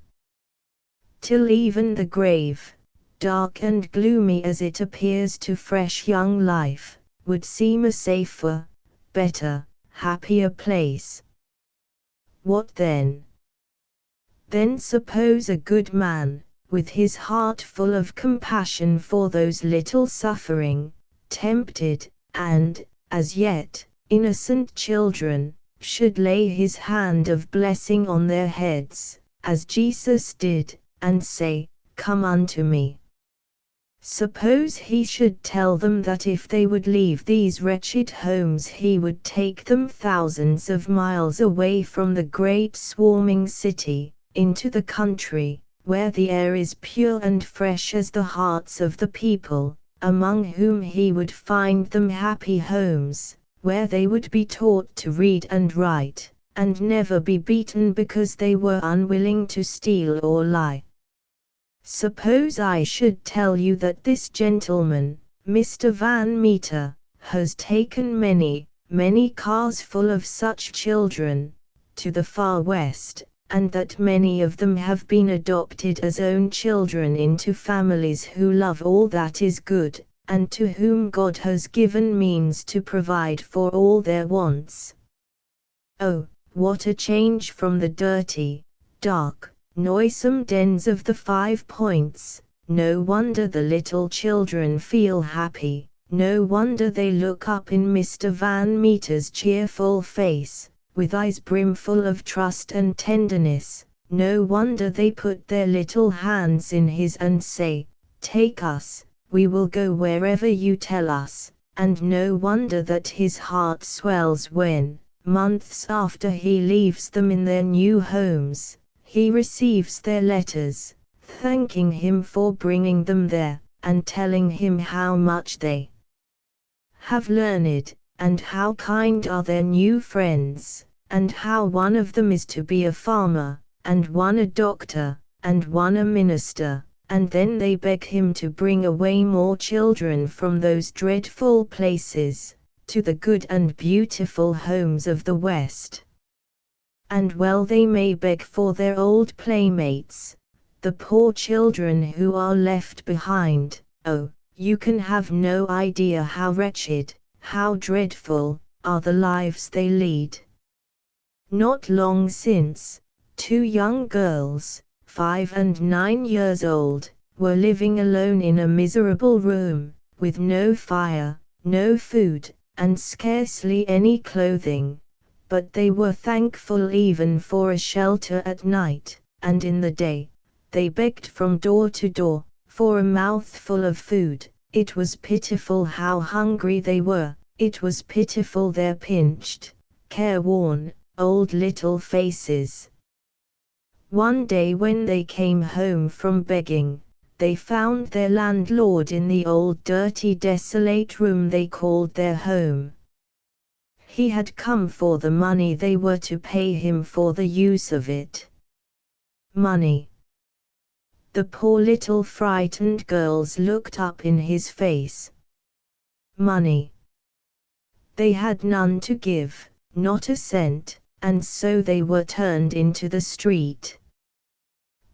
Till even the grave, dark and gloomy as it appears to fresh young life, would seem a safer, better, happier place. What then? Then suppose a good man, with his heart full of compassion for those little suffering, tempted, and, as yet, innocent children, should lay his hand of blessing on their heads, as Jesus did, and say, "Come unto me." Suppose he should tell them that if they would leave these wretched homes he would take them thousands of miles away from the great swarming city, into the country, where the air is pure and fresh as the hearts of the people, among whom he would find them happy homes, where they would be taught to read and write, and never be beaten because they were unwilling to steal or lie. Suppose I should tell you that this gentleman, Mr. Van Meter, has taken many, many cars full of such children, to the far west, and that many of them have been adopted as own children into families who love all that is good, and to whom God has given means to provide for all their wants. Oh, what a change from the dirty, dark, noisome dens of the 5 Points! No wonder the little children feel happy, no wonder they look up in Mr. Van Meter's cheerful face, with eyes brimful of trust and tenderness, no wonder they put their little hands in his and say, "Take us, we will go wherever you tell us," and no wonder that his heart swells when, months after he leaves them in their new homes, he receives their letters, thanking him for bringing them there, and telling him how much they have learned, and how kind are their new friends, and how one of them is to be a farmer, and one a doctor, and one a minister, and then they beg him to bring away more children from those dreadful places, to the good and beautiful homes of the West. And well they may beg for their old playmates, the poor children who are left behind, Oh, you can have no idea how wretched, how dreadful, are the lives they lead. Not long since, 2 young girls, 5 and 9 years old, were living alone in a miserable room, with no fire, no food, and scarcely any clothing, but they were thankful even for a shelter at night, and in the day, they begged from door to door, for a mouthful of food. It was pitiful how hungry they were, it was pitiful their pinched, careworn, old little faces. One day when they came home from begging, they found their landlord in the old dirty desolate room they called their home. He had come for the money they were to pay him for the use of it. Money. The poor little frightened girls looked up in his face. Money. They had none to give, not a cent, and so they were turned into the street.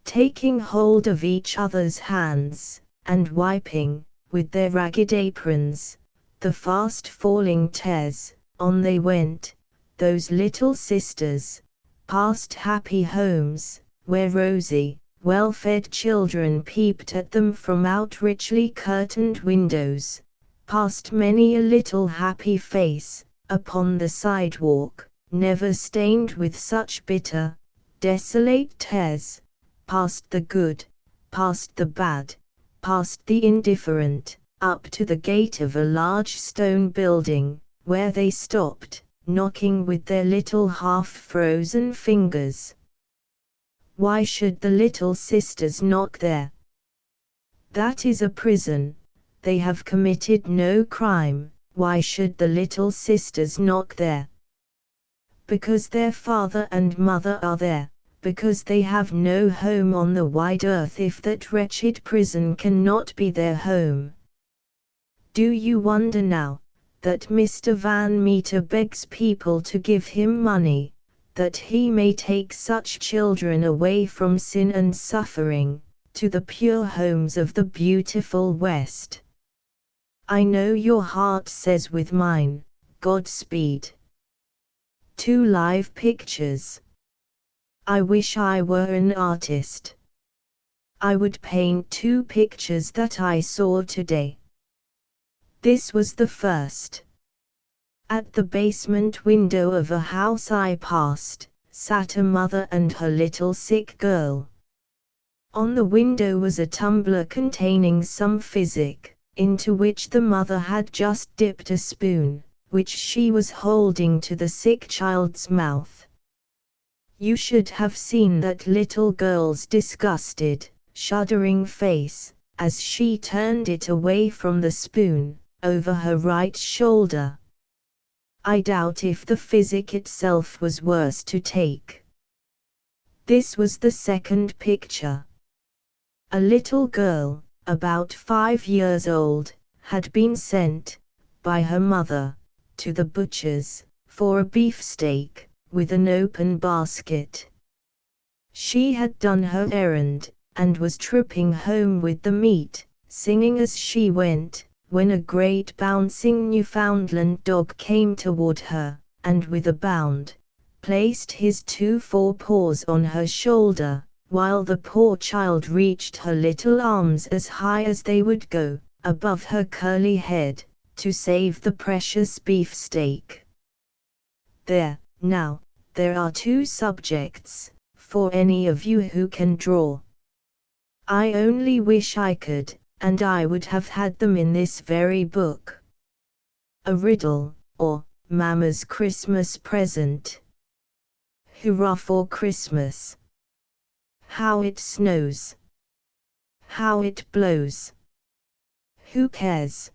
Taking hold of each other's hands, and wiping, with their ragged aprons, the fast falling tears, on they went, those little sisters, past happy homes, where rosy, well-fed children peeped at them from out richly curtained windows, past many a little happy face, upon the sidewalk, never stained with such bitter, desolate tears, past the good, past the bad, past the indifferent, up to the gate of a large stone building, where they stopped, knocking with their little half-frozen fingers. Why should the little sisters knock there? That is a prison. They have committed no crime. Why should the little sisters knock there? Because their father and mother are there, because they have no home on the wide earth if that wretched prison cannot be their home. Do you wonder now, that Mr. Van Meter begs people to give him money, that he may take such children away from sin and suffering, to the pure homes of the beautiful West? I know your heart says with mine, Godspeed. 2 live pictures. I wish I were an artist. I would paint 2 pictures that I saw today. This was the first. At the basement window of a house I passed, sat a mother and her little sick girl. On the window was a tumbler containing some physic, into which the mother had just dipped a spoon, which she was holding to the sick child's mouth. You should have seen that little girl's disgusted, shuddering face, as she turned it away from the spoon, over her right shoulder. I doubt if the physic itself was worse to take. This was the second picture. A little girl, about 5 years old, had been sent, by her mother, to the butcher's, for a beefsteak, with an open basket. She had done her errand, and was tripping home with the meat, singing as she went, when a great bouncing Newfoundland dog came toward her, and with a bound, placed his 2 forepaws on her shoulder, while the poor child reached her little arms as high as they would go, above her curly head, to save the precious beefsteak. There, now, there are 2 subjects, for any of you who can draw. I only wish I could, and I would have had them in this very book. A riddle, or Mama's Christmas present. Hurrah for Christmas! How it snows! How it blows! Who cares?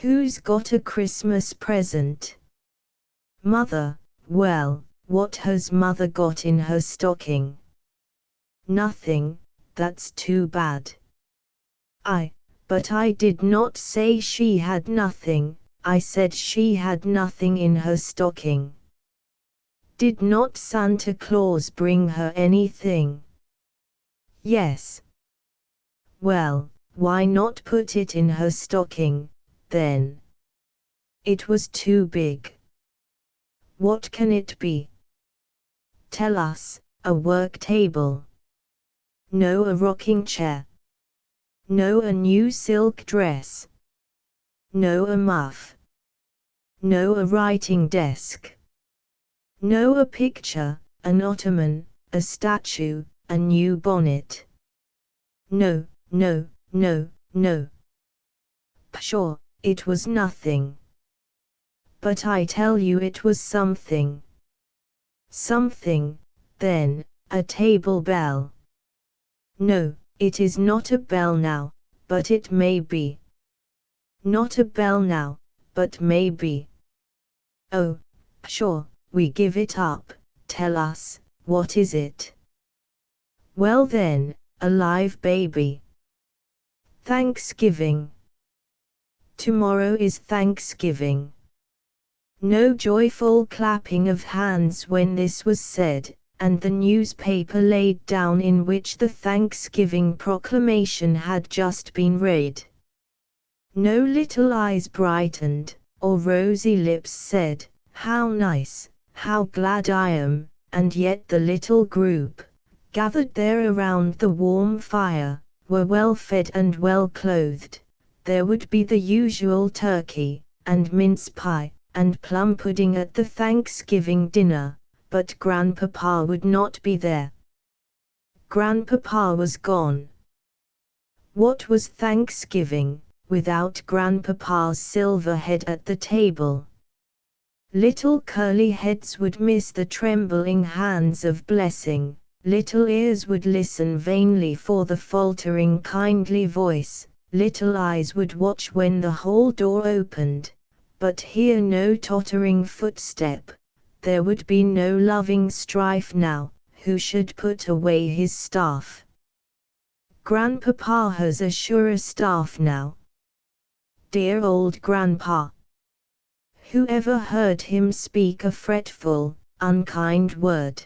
Who's got a Christmas present? Mother. Well, what has Mother got in her stocking? Nothing. That's too bad. But I did not say she had nothing, I said she had nothing in her stocking. Did not Santa Claus bring her anything? Yes. Well, Why not put it in her stocking, then? It was too big. What can it be? Tell us. A work table. No, a rocking chair. No, a new silk dress. No, a muff. No, a writing desk. No, a picture, an ottoman, a statue, a new bonnet. No, no, no, no. Pshaw, it was nothing. But I tell you it was something. Something, then, a table bell. No, it is not a bell now, but it may be. Not a bell now, but may be. Oh, pshaw, we give it up. Tell us, what is it? Well then, a live baby. Thanksgiving. Tomorrow is Thanksgiving. No joyful clapping of hands when this was said, and the newspaper laid down in which the Thanksgiving proclamation had just been read. No little eyes brightened, or rosy lips said, "How nice, how glad I am," and yet the little group, gathered there around the warm fire, were well fed and well clothed. There would be the usual turkey, and mince pie, and plum pudding at the Thanksgiving dinner, but Grandpapa would not be there. Grandpapa was gone. What was Thanksgiving without Grandpapa's silver head at the table? Little curly heads would miss the trembling hands of blessing, little ears would listen vainly for the faltering kindly voice, little eyes would watch when the hall door opened, but hear no tottering footstep. There would be no loving strife now, who should put away his staff. Grandpapa has a surer staff now. Dear old Grandpa! Who ever heard him speak a fretful, unkind word?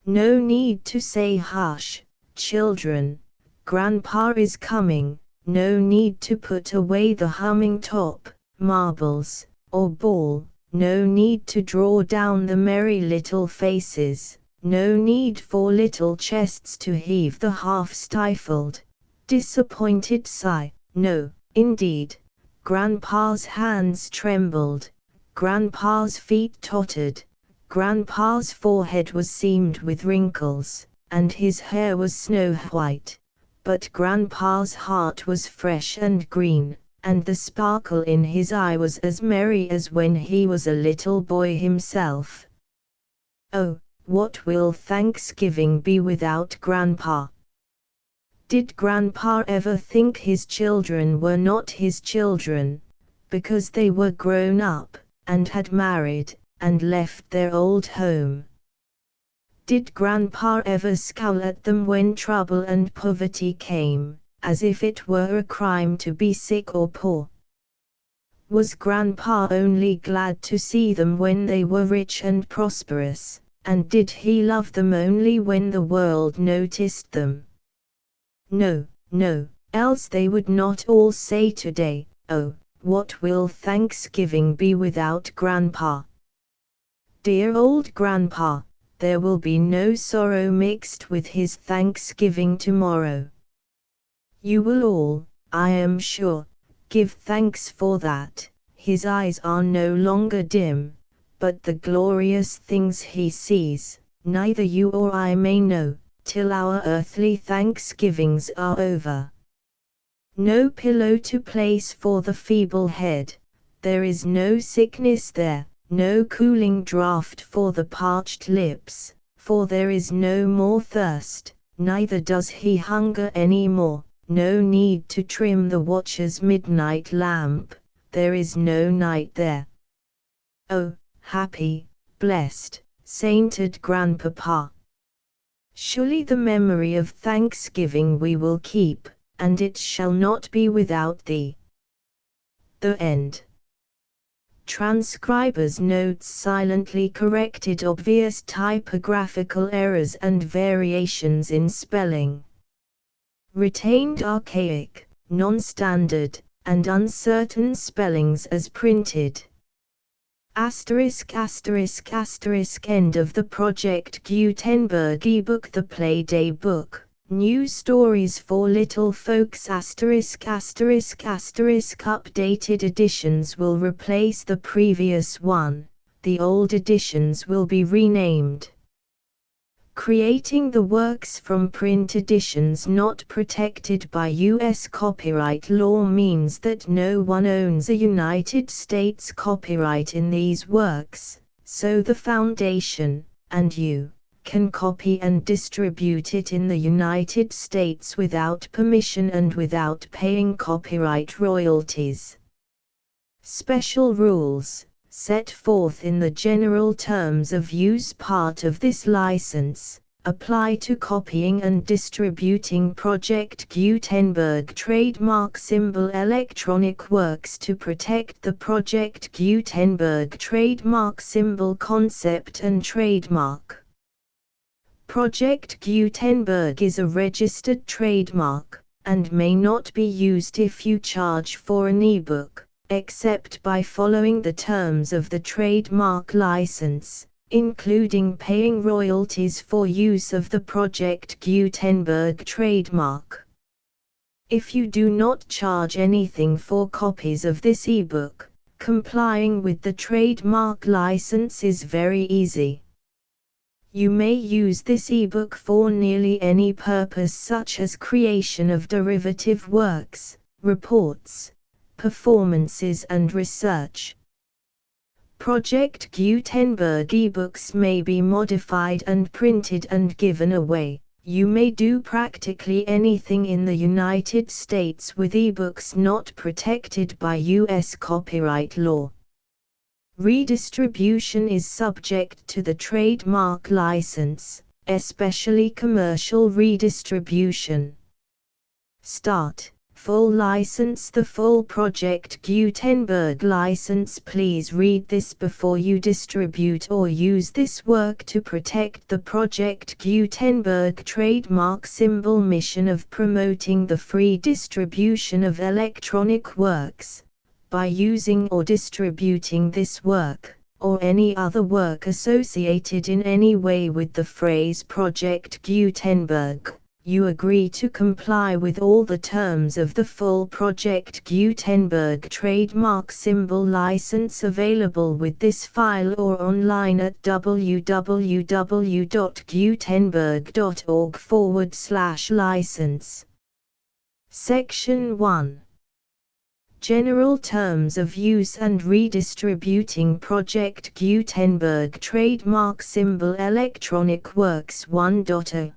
No need to say hush, children, Grandpa is coming, no need to put away the humming top, marbles, or ball, no need to draw down the merry little faces, no need for little chests to heave the half-stifled, disappointed sigh, no, indeed. Grandpa's hands trembled, Grandpa's feet tottered, Grandpa's forehead was seamed with wrinkles, and his hair was snow-white, but Grandpa's heart was fresh and green, and the sparkle in his eye was as merry as when he was a little boy himself. Oh, what will Thanksgiving be without Grandpa? Did Grandpa ever think his children were not his children, because they were grown up, and had married, and left their old home? Did Grandpa ever scowl at them when trouble and poverty came, as if it were a crime to be sick or poor? Was Grandpa only glad to see them when they were rich and prosperous, and did he love them only when the world noticed them? No, no, else they would not all say today, "Oh, what will Thanksgiving be without Grandpa?" Dear old Grandpa, there will be no sorrow mixed with his Thanksgiving tomorrow. You will all, I am sure, give thanks for that. His eyes are no longer dim, but the glorious things he sees, neither you or I may know, till our earthly Thanksgivings are over. No pillow to place for the feeble head, there is no sickness there, no cooling draught for the parched lips, for there is no more thirst, neither does he hunger any more, no need to trim the watcher's midnight lamp, there is no night there. Oh, happy, blessed, sainted Grandpapa! Surely the memory of Thanksgiving we will keep, and it shall not be without thee. The End. Transcriber's notes silently corrected obvious typographical errors and variations in spelling. retained archaic, non-standard, and uncertain spellings as printed. ****** End of the Project Gutenberg ebook. The Playday book, New Stories for Little Folks. ****** Updated editions will replace the previous one, the old editions will be renamed. Creating the works from print editions not protected by U.S. copyright law means that no one owns a United States copyright in these works, so the Foundation, and you, can copy and distribute it in the United States without permission and without paying copyright royalties. Special rules, set forth in the general terms of use part of this license, apply to copying and distributing Project Gutenberg trademark symbol electronic works to protect the Project Gutenberg trademark symbol concept and trademark. Project Gutenberg is a registered trademark, and may not be used if you charge for an ebook, except by following the terms of the trademark license, including paying royalties for use of the Project Gutenberg trademark. If you do not charge anything for copies of this ebook, complying with the trademark license is very easy. You may use this ebook for nearly any purpose, such as creation of derivative works, reports, performances and research. Project Gutenberg ebooks may be modified and printed and given away. You may do practically anything in the United States with ebooks not protected by U.S. copyright law. Redistribution is subject to the trademark license, especially commercial redistribution. Start. Full license. The full Project Gutenberg license. Please read this before you distribute or use this work to protect the Project Gutenberg trademark symbol mission of promoting the free distribution of electronic works. By using or distributing this work, or any other work associated in any way with the phrase Project Gutenberg, you agree to comply with all the terms of the full Project Gutenberg trademark symbol license available with this file or online at www.gutenberg.org/license. Section 1. General Terms of Use and Redistributing Project Gutenberg Trademark Symbol Electronic Works 1.0.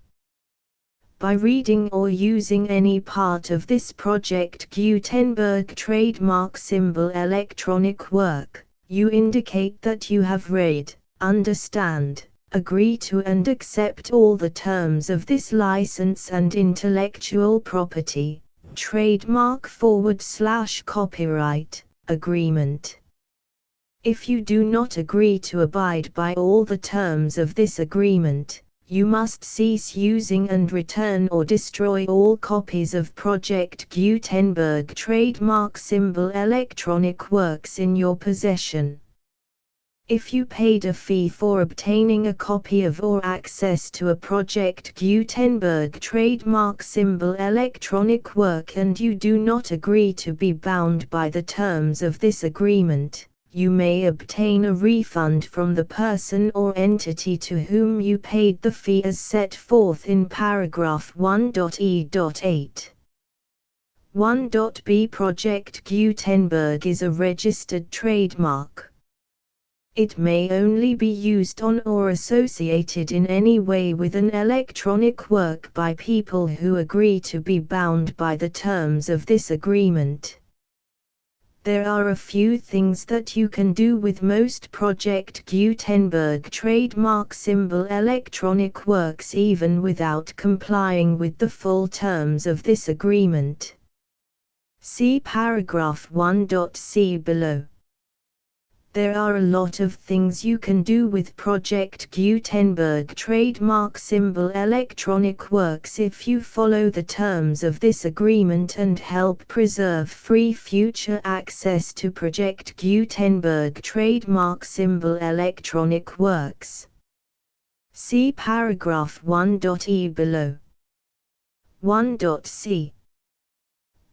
By reading or using any part of this Project Gutenberg trademark symbol electronic work, you indicate that you have read, understand, agree to and accept all the terms of this license and intellectual property, trademark/copyright, agreement. If you do not agree to abide by all the terms of this agreement, you must cease using and return or destroy all copies of Project Gutenberg trademark symbol electronic works in your possession. If you paid a fee for obtaining a copy of or access to a Project Gutenberg trademark symbol electronic work and you do not agree to be bound by the terms of this agreement, you may obtain a refund from the person or entity to whom you paid the fee as set forth in paragraph 1.e.8. 1.b Project Gutenberg is a registered trademark. It may only be used on or associated in any way with an electronic work by people who agree to be bound by the terms of this agreement. There are a few things that you can do with most Project Gutenberg trademark symbol electronic works even without complying with the full terms of this agreement. See paragraph 1.c below. There are a lot of things you can do with Project Gutenberg trademark symbol electronic works if you follow the terms of this agreement and help preserve free future access to Project Gutenberg trademark symbol electronic works. See paragraph 1.e below. 1.c.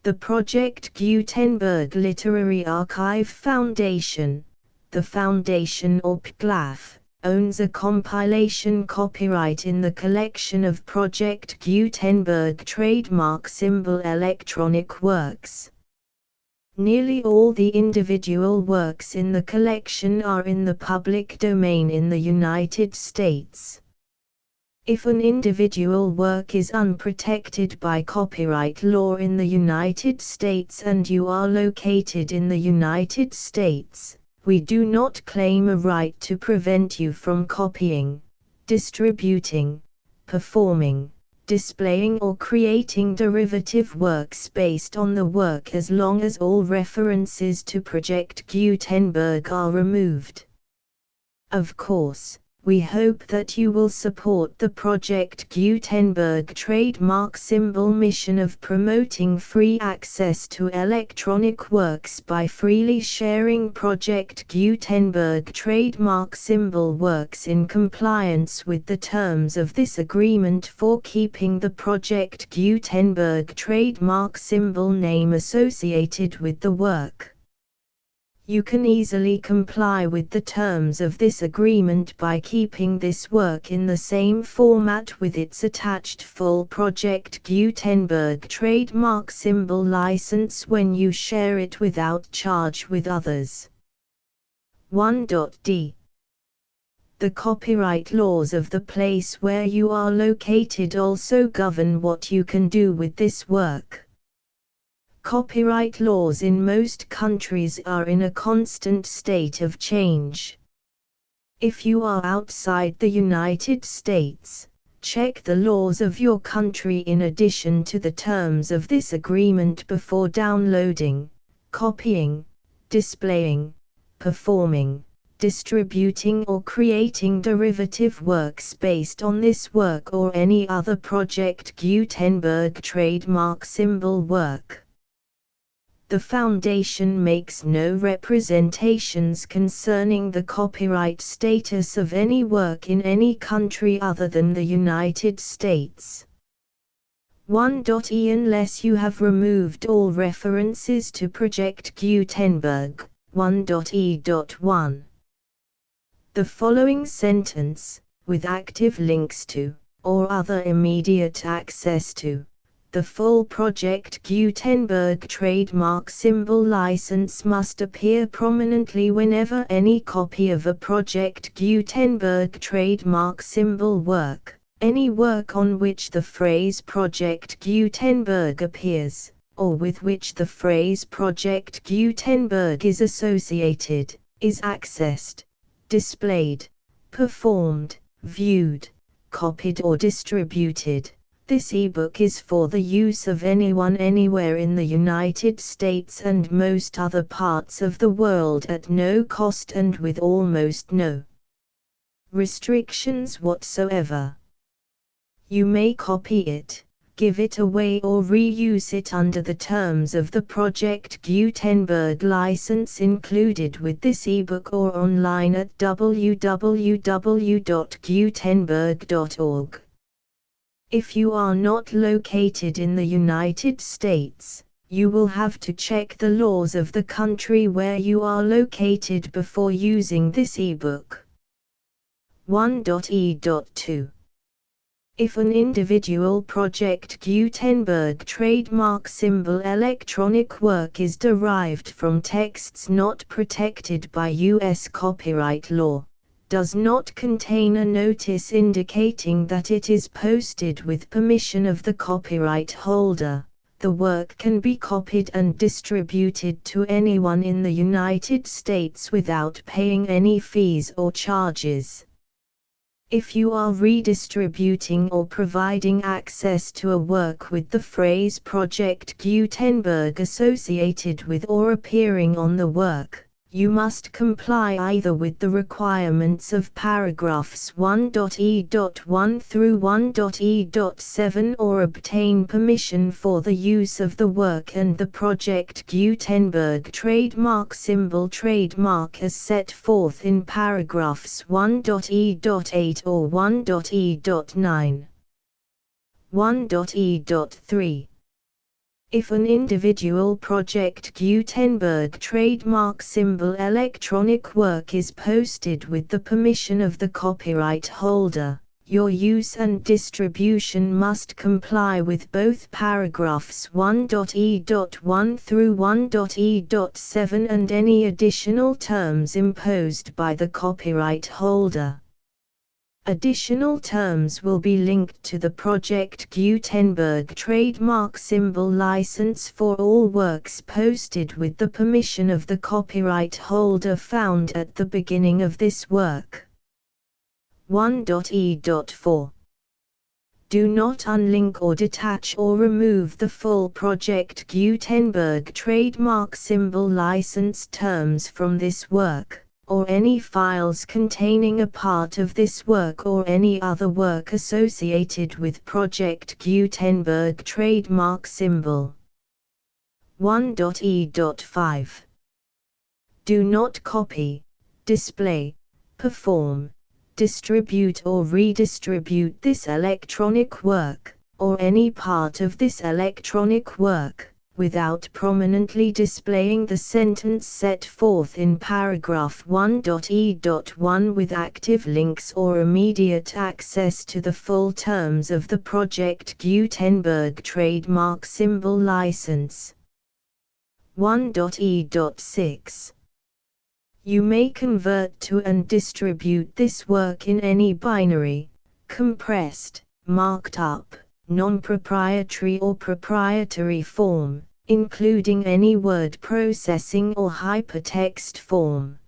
The Project Gutenberg Literary Archive Foundation, the Foundation or PGLAF, owns a compilation copyright in the collection of Project Gutenberg trademark symbol electronic works. Nearly all the individual works in the collection are in the public domain in the United States. If an individual work is unprotected by copyright law in the United States and you are located in the United States, we do not claim a right to prevent you from copying, distributing, performing, displaying or creating derivative works based on the work as long as all references to Project Gutenberg are removed. Of course, we hope that you will support the Project Gutenberg trademark symbol mission of promoting free access to electronic works by freely sharing Project Gutenberg trademark symbol works in compliance with the terms of this agreement for keeping the Project Gutenberg trademark symbol name associated with the work. You can easily comply with the terms of this agreement by keeping this work in the same format with its attached full Project Gutenberg trademark symbol license when you share it without charge with others. 1.d. The copyright laws of the place where you are located also govern what you can do with this work. Copyright laws in most countries are in a constant state of change. If you are outside the United States, check the laws of your country in addition to the terms of this agreement before downloading, copying, displaying, performing, distributing or creating derivative works based on this work or any other Project Gutenberg trademark symbol work. The Foundation makes no representations concerning the copyright status of any work in any country other than the United States. 1.e Unless you have removed all references to Project Gutenberg. 1.e.1. The following sentence, with active links to, or other immediate access to, the full Project Gutenberg trademark symbol license must appear prominently whenever any copy of a Project Gutenberg trademark symbol work, any work on which the phrase Project Gutenberg appears, or with which the phrase Project Gutenberg is associated, is accessed, displayed, performed, viewed, copied or distributed. This ebook is for the use of anyone anywhere in the United States and most other parts of the world at no cost and with almost no restrictions whatsoever. You may copy it, give it away or reuse it under the terms of the Project Gutenberg license included with this ebook or online at www.gutenberg.org. If you are not located in the United States, you will have to check the laws of the country where you are located before using this ebook. 1.e.2. If an individual Project Gutenberg trademark symbol electronic work is derived from texts not protected by U.S. copyright law, does not contain a notice indicating that it is posted with permission of the copyright holder, the work can be copied and distributed to anyone in the United States without paying any fees or charges. If you are redistributing or providing access to a work with the phrase Project Gutenberg associated with or appearing on the work, You must comply either with the requirements of paragraphs 1.e.1 through 1.e.7 or obtain permission for the use of the work and the Project Gutenberg trademark symbol trademark as set forth in paragraphs 1.e.8 or 1.e.9. 1.e.3. If an individual Project Gutenberg trademark symbol electronic work is posted with the permission of the copyright holder, your use and distribution must comply with both paragraphs 1.e.1 through 1.e.7 and any additional terms imposed by the copyright holder. Additional terms will be linked to the Project Gutenberg trademark symbol license for all works posted with the permission of the copyright holder found at the beginning of this work. 1.e.4. Do not unlink or detach or remove the full Project Gutenberg trademark symbol license terms from this work, or any files containing a part of this work or any other work associated with Project Gutenberg trademark symbol. 1.e.5. Do not copy, display, perform, distribute or redistribute this electronic work, or any part of this electronic work, without prominently displaying the sentence set forth in paragraph 1.e.1 with active links or immediate access to the full terms of the Project Gutenberg trademark symbol license. 1.e.6. You may convert to and distribute this work in any binary, compressed, marked up, non-proprietary or proprietary form, including any word processing or hypertext form.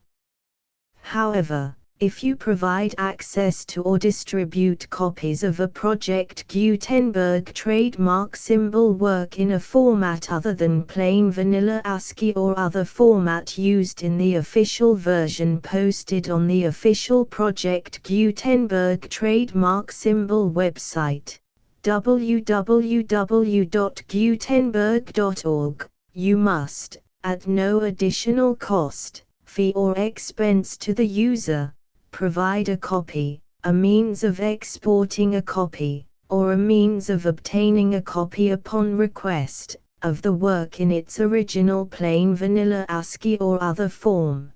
However, if you provide access to or distribute copies of a Project Gutenberg trademark symbol work in a format other than plain vanilla ASCII or other format used in the official version posted on the official Project Gutenberg trademark symbol website, www.gutenberg.org, you must, at no additional cost, fee or expense to the user, provide a copy, a means of exporting a copy, or a means of obtaining a copy upon request, of the work in its original plain vanilla ASCII or other form.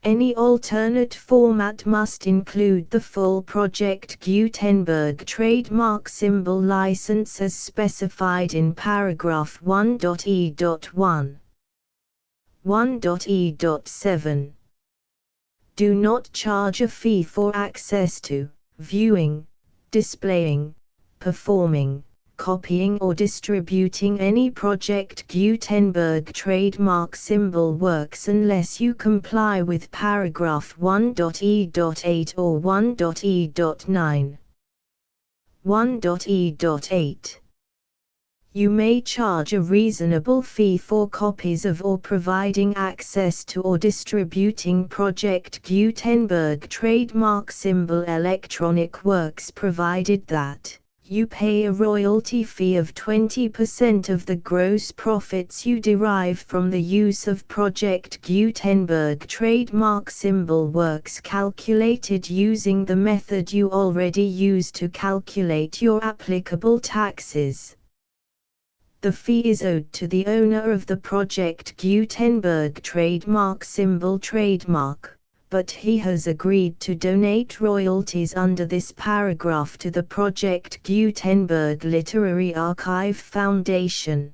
Any alternate format must include the full Project Gutenberg trademark symbol license as specified in paragraph 1.e.1. 1.e.7. Do not charge a fee for access to, viewing, displaying, performing, copying or distributing any Project Gutenberg trademark symbol works unless you comply with paragraph 1.e.8 or 1.e.9. 1.e.8. You may charge a reasonable fee for copies of or providing access to or distributing Project Gutenberg trademark symbol electronic works provided that you pay a royalty fee of 20% of the gross profits you derive from the use of Project Gutenberg trademark symbol works calculated using the method you already use to calculate your applicable taxes. The fee is owed to the owner of the Project Gutenberg trademark symbol trademark, but he has agreed to donate royalties under this paragraph to the Project Gutenberg Literary Archive Foundation.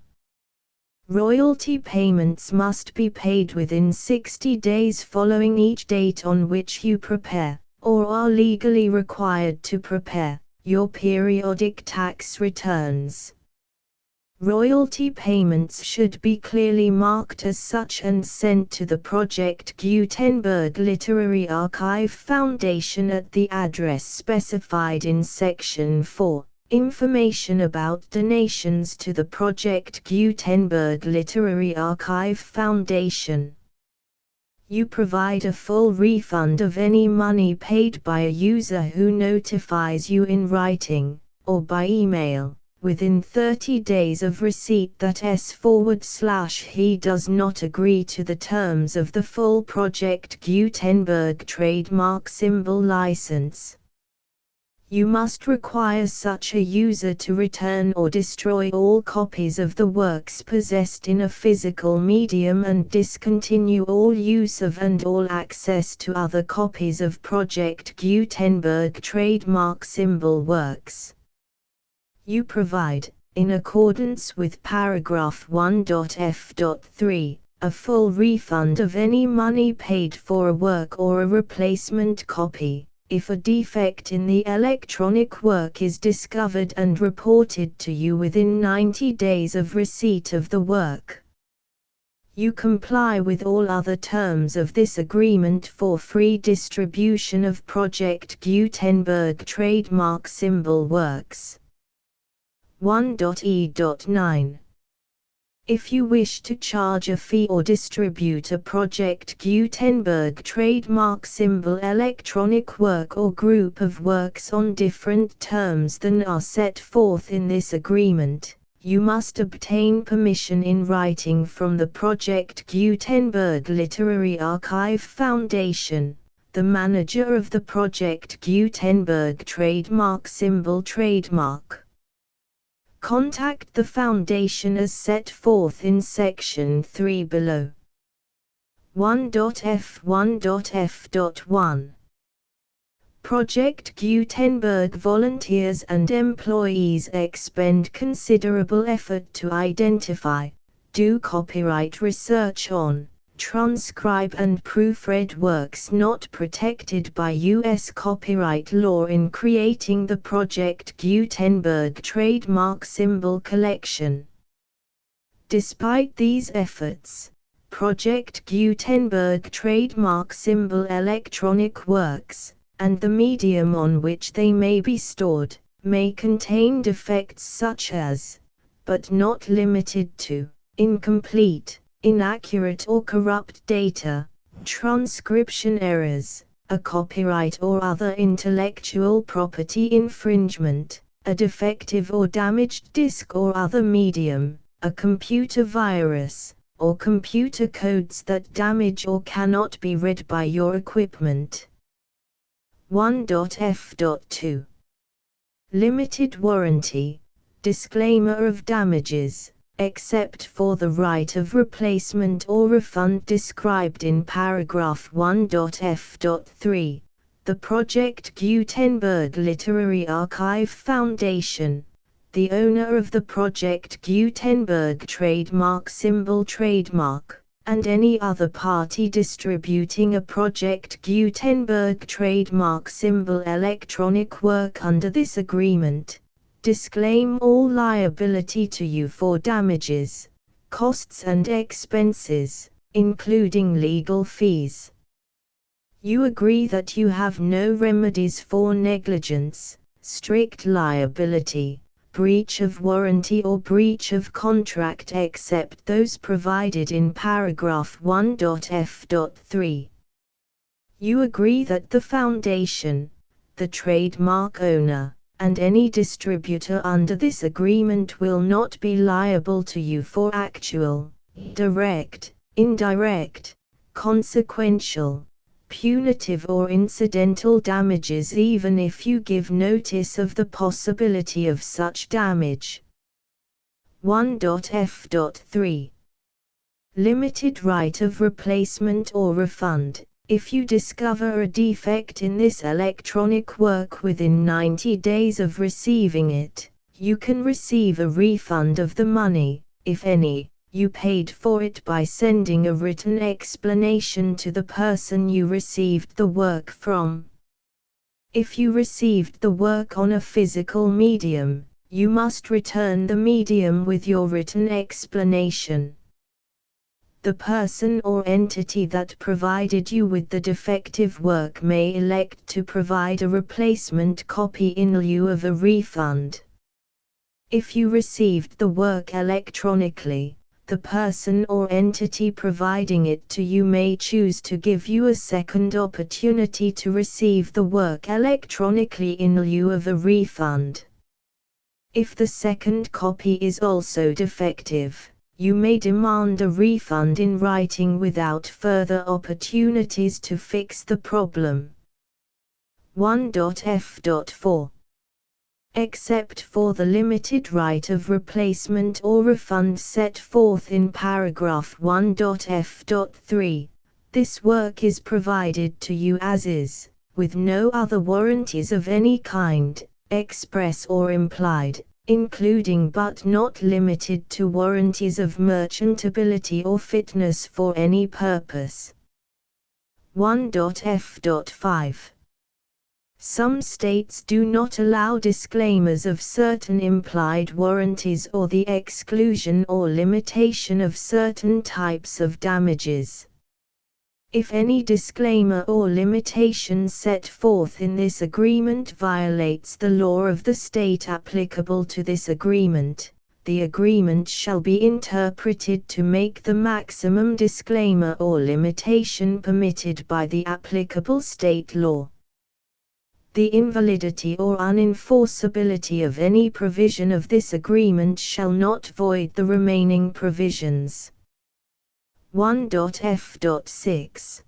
Royalty payments must be paid within 60 days following each date on which you prepare, or are legally required to prepare, your periodic tax returns. Royalty payments should be clearly marked as such and sent to the Project Gutenberg Literary Archive Foundation at the address specified in Section 4, Information about donations to the Project Gutenberg Literary Archive Foundation. You provide a full refund of any money paid by a user who notifies you in writing, or by email, within 30 days of receipt that S/he does not agree to the terms of the full Project Gutenberg trademark symbol license. You must require such a user to return or destroy all copies of the works possessed in a physical medium and discontinue all use of and all access to other copies of Project Gutenberg trademark symbol works. You provide, in accordance with paragraph 1.f.3, a full refund of any money paid for a work or a replacement copy, if a defect in the electronic work is discovered and reported to you within 90 days of receipt of the work. You comply with all other terms of this agreement for free distribution of Project Gutenberg trademark symbol works. 1.e.9. If you wish to charge a fee or distribute a Project Gutenberg trademark symbol electronic work or group of works on different terms than are set forth in this agreement, you must obtain permission in writing from the Project Gutenberg Literary Archive Foundation, the manager of the Project Gutenberg trademark symbol trademark. Contact the Foundation as set forth in Section 3 below. 1.f1.f.1 Project Gutenberg volunteers and employees expend considerable effort to identify, do copyright research on, transcribe and proofread works not protected by U.S. copyright law in creating the Project Gutenberg trademark symbol collection. Despite these efforts, Project Gutenberg trademark symbol electronic works, and the medium on which they may be stored, may contain defects such as, but not limited to, incomplete, inaccurate or corrupt data, transcription errors, a copyright or other intellectual property infringement, a defective or damaged disk or other medium, a computer virus, or computer codes that damage or cannot be read by your equipment. 1.f.2 Limited warranty, disclaimer of damages, except for the right of replacement or refund described in paragraph 1.f.3, the Project Gutenberg Literary Archive Foundation, the owner of the Project Gutenberg trademark symbol trademark, and any other party distributing a Project Gutenberg trademark symbol electronic work under this agreement, disclaim all liability to you for damages, costs and expenses, including legal fees. You agree that you have no remedies for negligence, strict liability, breach of warranty or breach of contract except those provided in paragraph 1.f.3. You agree that the Foundation, the trademark owner, and any distributor under this agreement will not be liable to you for actual, direct, indirect, consequential, punitive or incidental damages even if you give notice of the possibility of such damage. 1.f.3 Limited right of replacement or refund. If you discover a defect in this electronic work within 90 days of receiving it, you can receive a refund of the money, if any, you paid for it by sending a written explanation to the person you received the work from. If you received the work on a physical medium, you must return the medium with your written explanation. The person or entity that provided you with the defective work may elect to provide a replacement copy in lieu of a refund. If you received the work electronically, the person or entity providing it to you may choose to give you a second opportunity to receive the work electronically in lieu of a refund. If the second copy is also defective, you may demand a refund in writing without further opportunities to fix the problem. 1.f.4 Except for the limited right of replacement or refund set forth in paragraph 1.f.3, this work is provided to you as is, with no other warranties of any kind, express or implied, including but not limited to warranties of merchantability or fitness for any purpose. 1.f.5 Some states do not allow disclaimers of certain implied warranties or the exclusion or limitation of certain types of damages. If any disclaimer or limitation set forth in this agreement violates the law of the state applicable to this agreement, the agreement shall be interpreted to make the maximum disclaimer or limitation permitted by the applicable state law. The invalidity or unenforceability of any provision of this agreement shall not void the remaining provisions. 1.f.6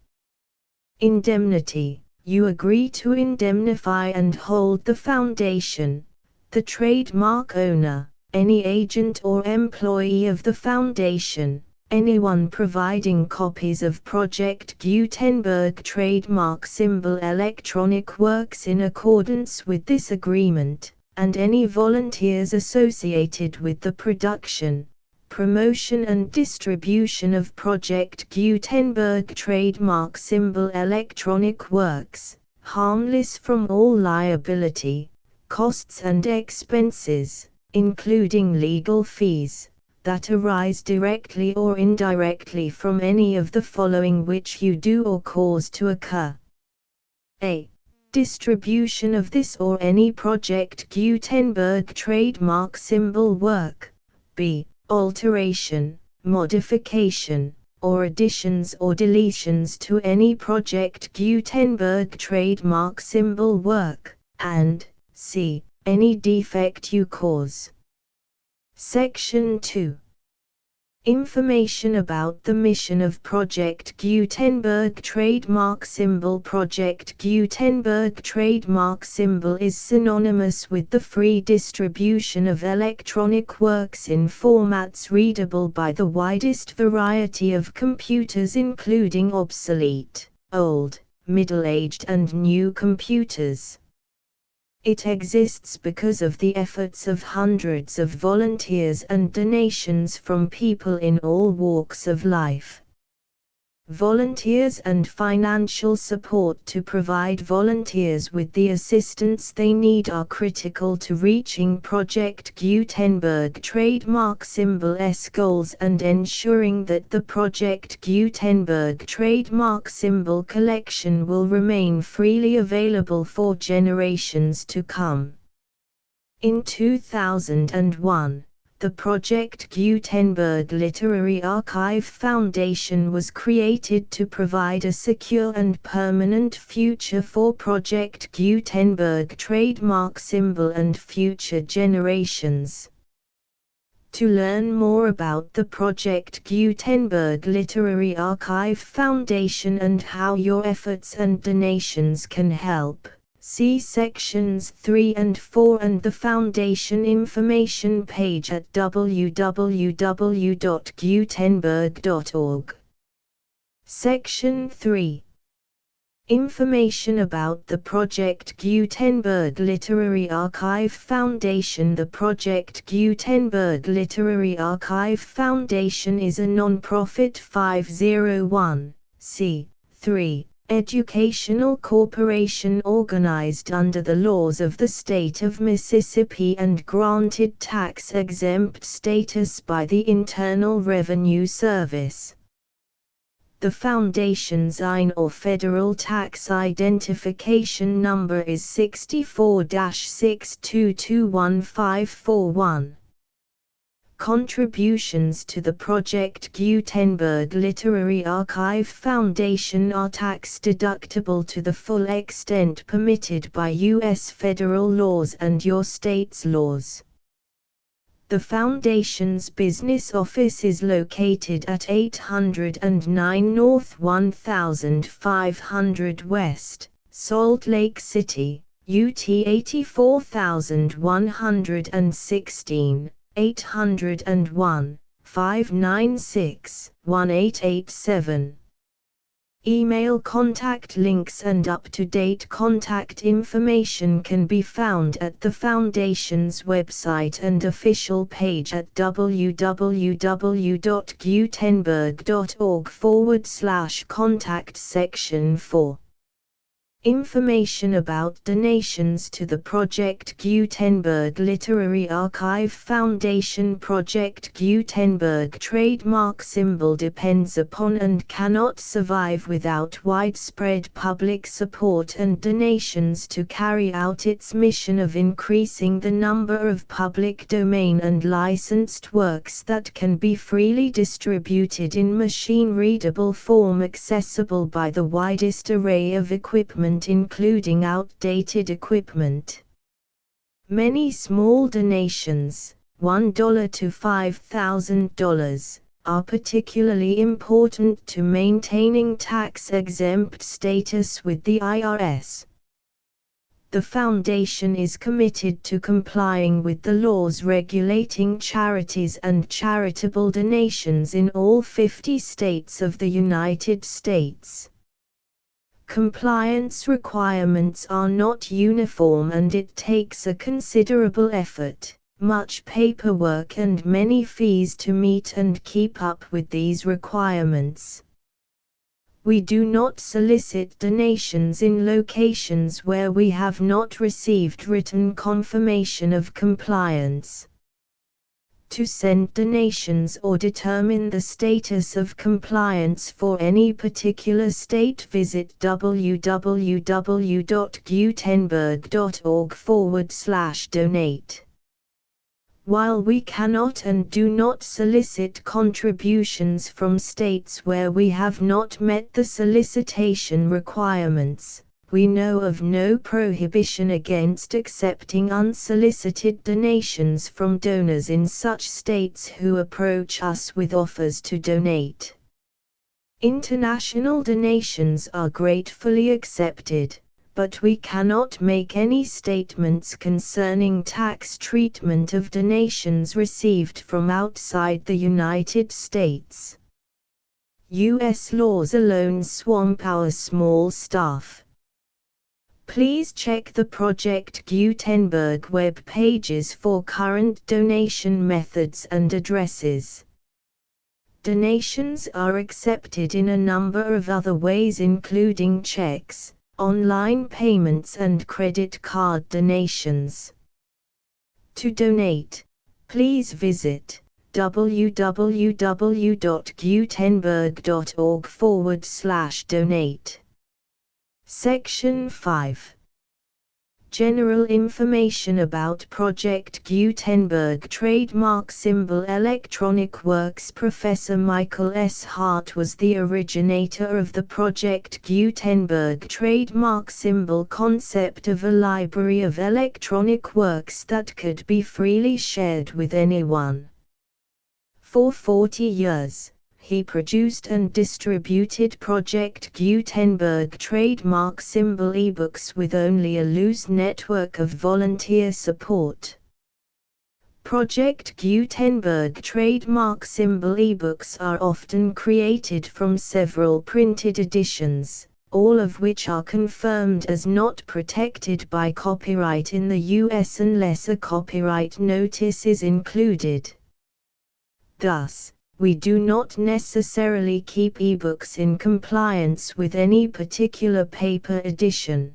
Indemnity. You agree to indemnify and hold the foundation, the trademark owner, any agent or employee of the foundation, anyone providing copies of Project Gutenberg trademark symbol electronic works in accordance with this agreement, and any volunteers associated with the production, promotion and distribution of Project Gutenberg trademark symbol electronic works, harmless from all liability, costs and expenses, including legal fees, that arise directly or indirectly from any of the following which you do or cause to occur. A. Distribution of this or any Project Gutenberg trademark symbol work. B. Alteration, modification, or additions or deletions to any Project Gutenberg trademark symbol work, and c. Any defect you cause. Section 2. Information about the mission of Project Gutenberg trademark symbol. Project Gutenberg trademark symbol is synonymous with the free distribution of electronic works in formats readable by the widest variety of computers, including obsolete, old, middle-aged and new computers. It exists because of the efforts of hundreds of volunteers and donations from people in all walks of life. Volunteers and financial support to provide volunteers with the assistance they need are critical to reaching Project Gutenberg trademark symbol's goals and ensuring that the Project Gutenberg trademark symbol collection will remain freely available for generations to come. In 2001, the Project Gutenberg Literary Archive Foundation was created to provide a secure and permanent future for Project Gutenberg trademark symbol and future generations. To learn more about the Project Gutenberg Literary Archive Foundation and how your efforts and donations can help, see sections 3 and 4 and the Foundation information page at www.gutenberg.org. Section 3. Information about the Project Gutenberg Literary Archive Foundation. The Project Gutenberg Literary Archive Foundation is a non-profit 501(c)(3) educational corporation organized under the laws of the state of Mississippi and granted tax-exempt status by the Internal Revenue Service. The Foundation's IN or Federal Tax Identification Number is 64-6221541. Contributions to the Project Gutenberg Literary Archive Foundation are tax-deductible to the full extent permitted by U.S. federal laws and your state's laws. The Foundation's business office is located at 809 North 1500 West, Salt Lake City, UT 84116. 801-596-1887. Email contact links and up-to-date contact information can be found at the Foundation's website and official page at www.gutenberg.org/contact section 4. Information about donations to the Project Gutenberg Literary Archive Foundation. Project Gutenberg trademark symbol depends upon and cannot survive without widespread public support and donations to carry out its mission of increasing the number of public domain and licensed works that can be freely distributed in machine-readable form accessible by the widest array of equipment including outdated equipment. Many small donations, $1 to $5,000, are particularly important to maintaining tax-exempt status with the IRS. The Foundation is committed to complying with the laws regulating charities and charitable donations in all 50 states of the United States. Compliance requirements are not uniform and it takes a considerable effort, much paperwork and many fees to meet and keep up with these requirements. We do not solicit donations in locations where we have not received written confirmation of compliance. To send donations or determine the status of compliance for any particular state, visit www.gutenberg.org/donate. While we cannot and do not solicit contributions from states where we have not met the solicitation requirements, we know of no prohibition against accepting unsolicited donations from donors in such states who approach us with offers to donate. International donations are gratefully accepted, but we cannot make any statements concerning tax treatment of donations received from outside the United States. U.S. laws alone swamp our small staff. Please check the Project Gutenberg web pages for current donation methods and addresses. Donations are accepted in a number of other ways including checks, online payments and credit card donations. To donate, please visit www.gutenberg.org/donate. Section 5. General information about Project Gutenberg trademark symbol electronic works. Professor Michael S. Hart was the originator of the Project Gutenberg trademark symbol concept of a library of electronic works that could be freely shared with anyone. For 40 years, he produced and distributed Project Gutenberg trademark symbol ebooks with only a loose network of volunteer support. Project Gutenberg trademark symbol ebooks are often created from several printed editions, all of which are confirmed as not protected by copyright in the U.S. unless a copyright notice is included. Thus, we do not necessarily keep ebooks in compliance with any particular paper edition.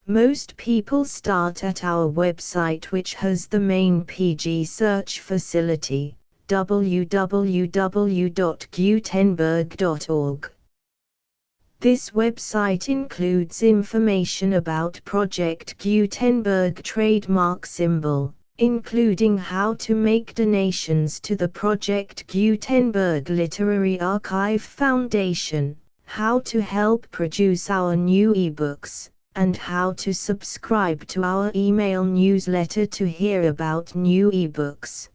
Most people start at our website, which has the main PG search facility, www.gutenberg.org. This website includes information about Project Gutenberg trademark symbol, including how to make donations to the Project Gutenberg Literary Archive Foundation, how to help produce our new ebooks, and how to subscribe to our email newsletter to hear about new ebooks.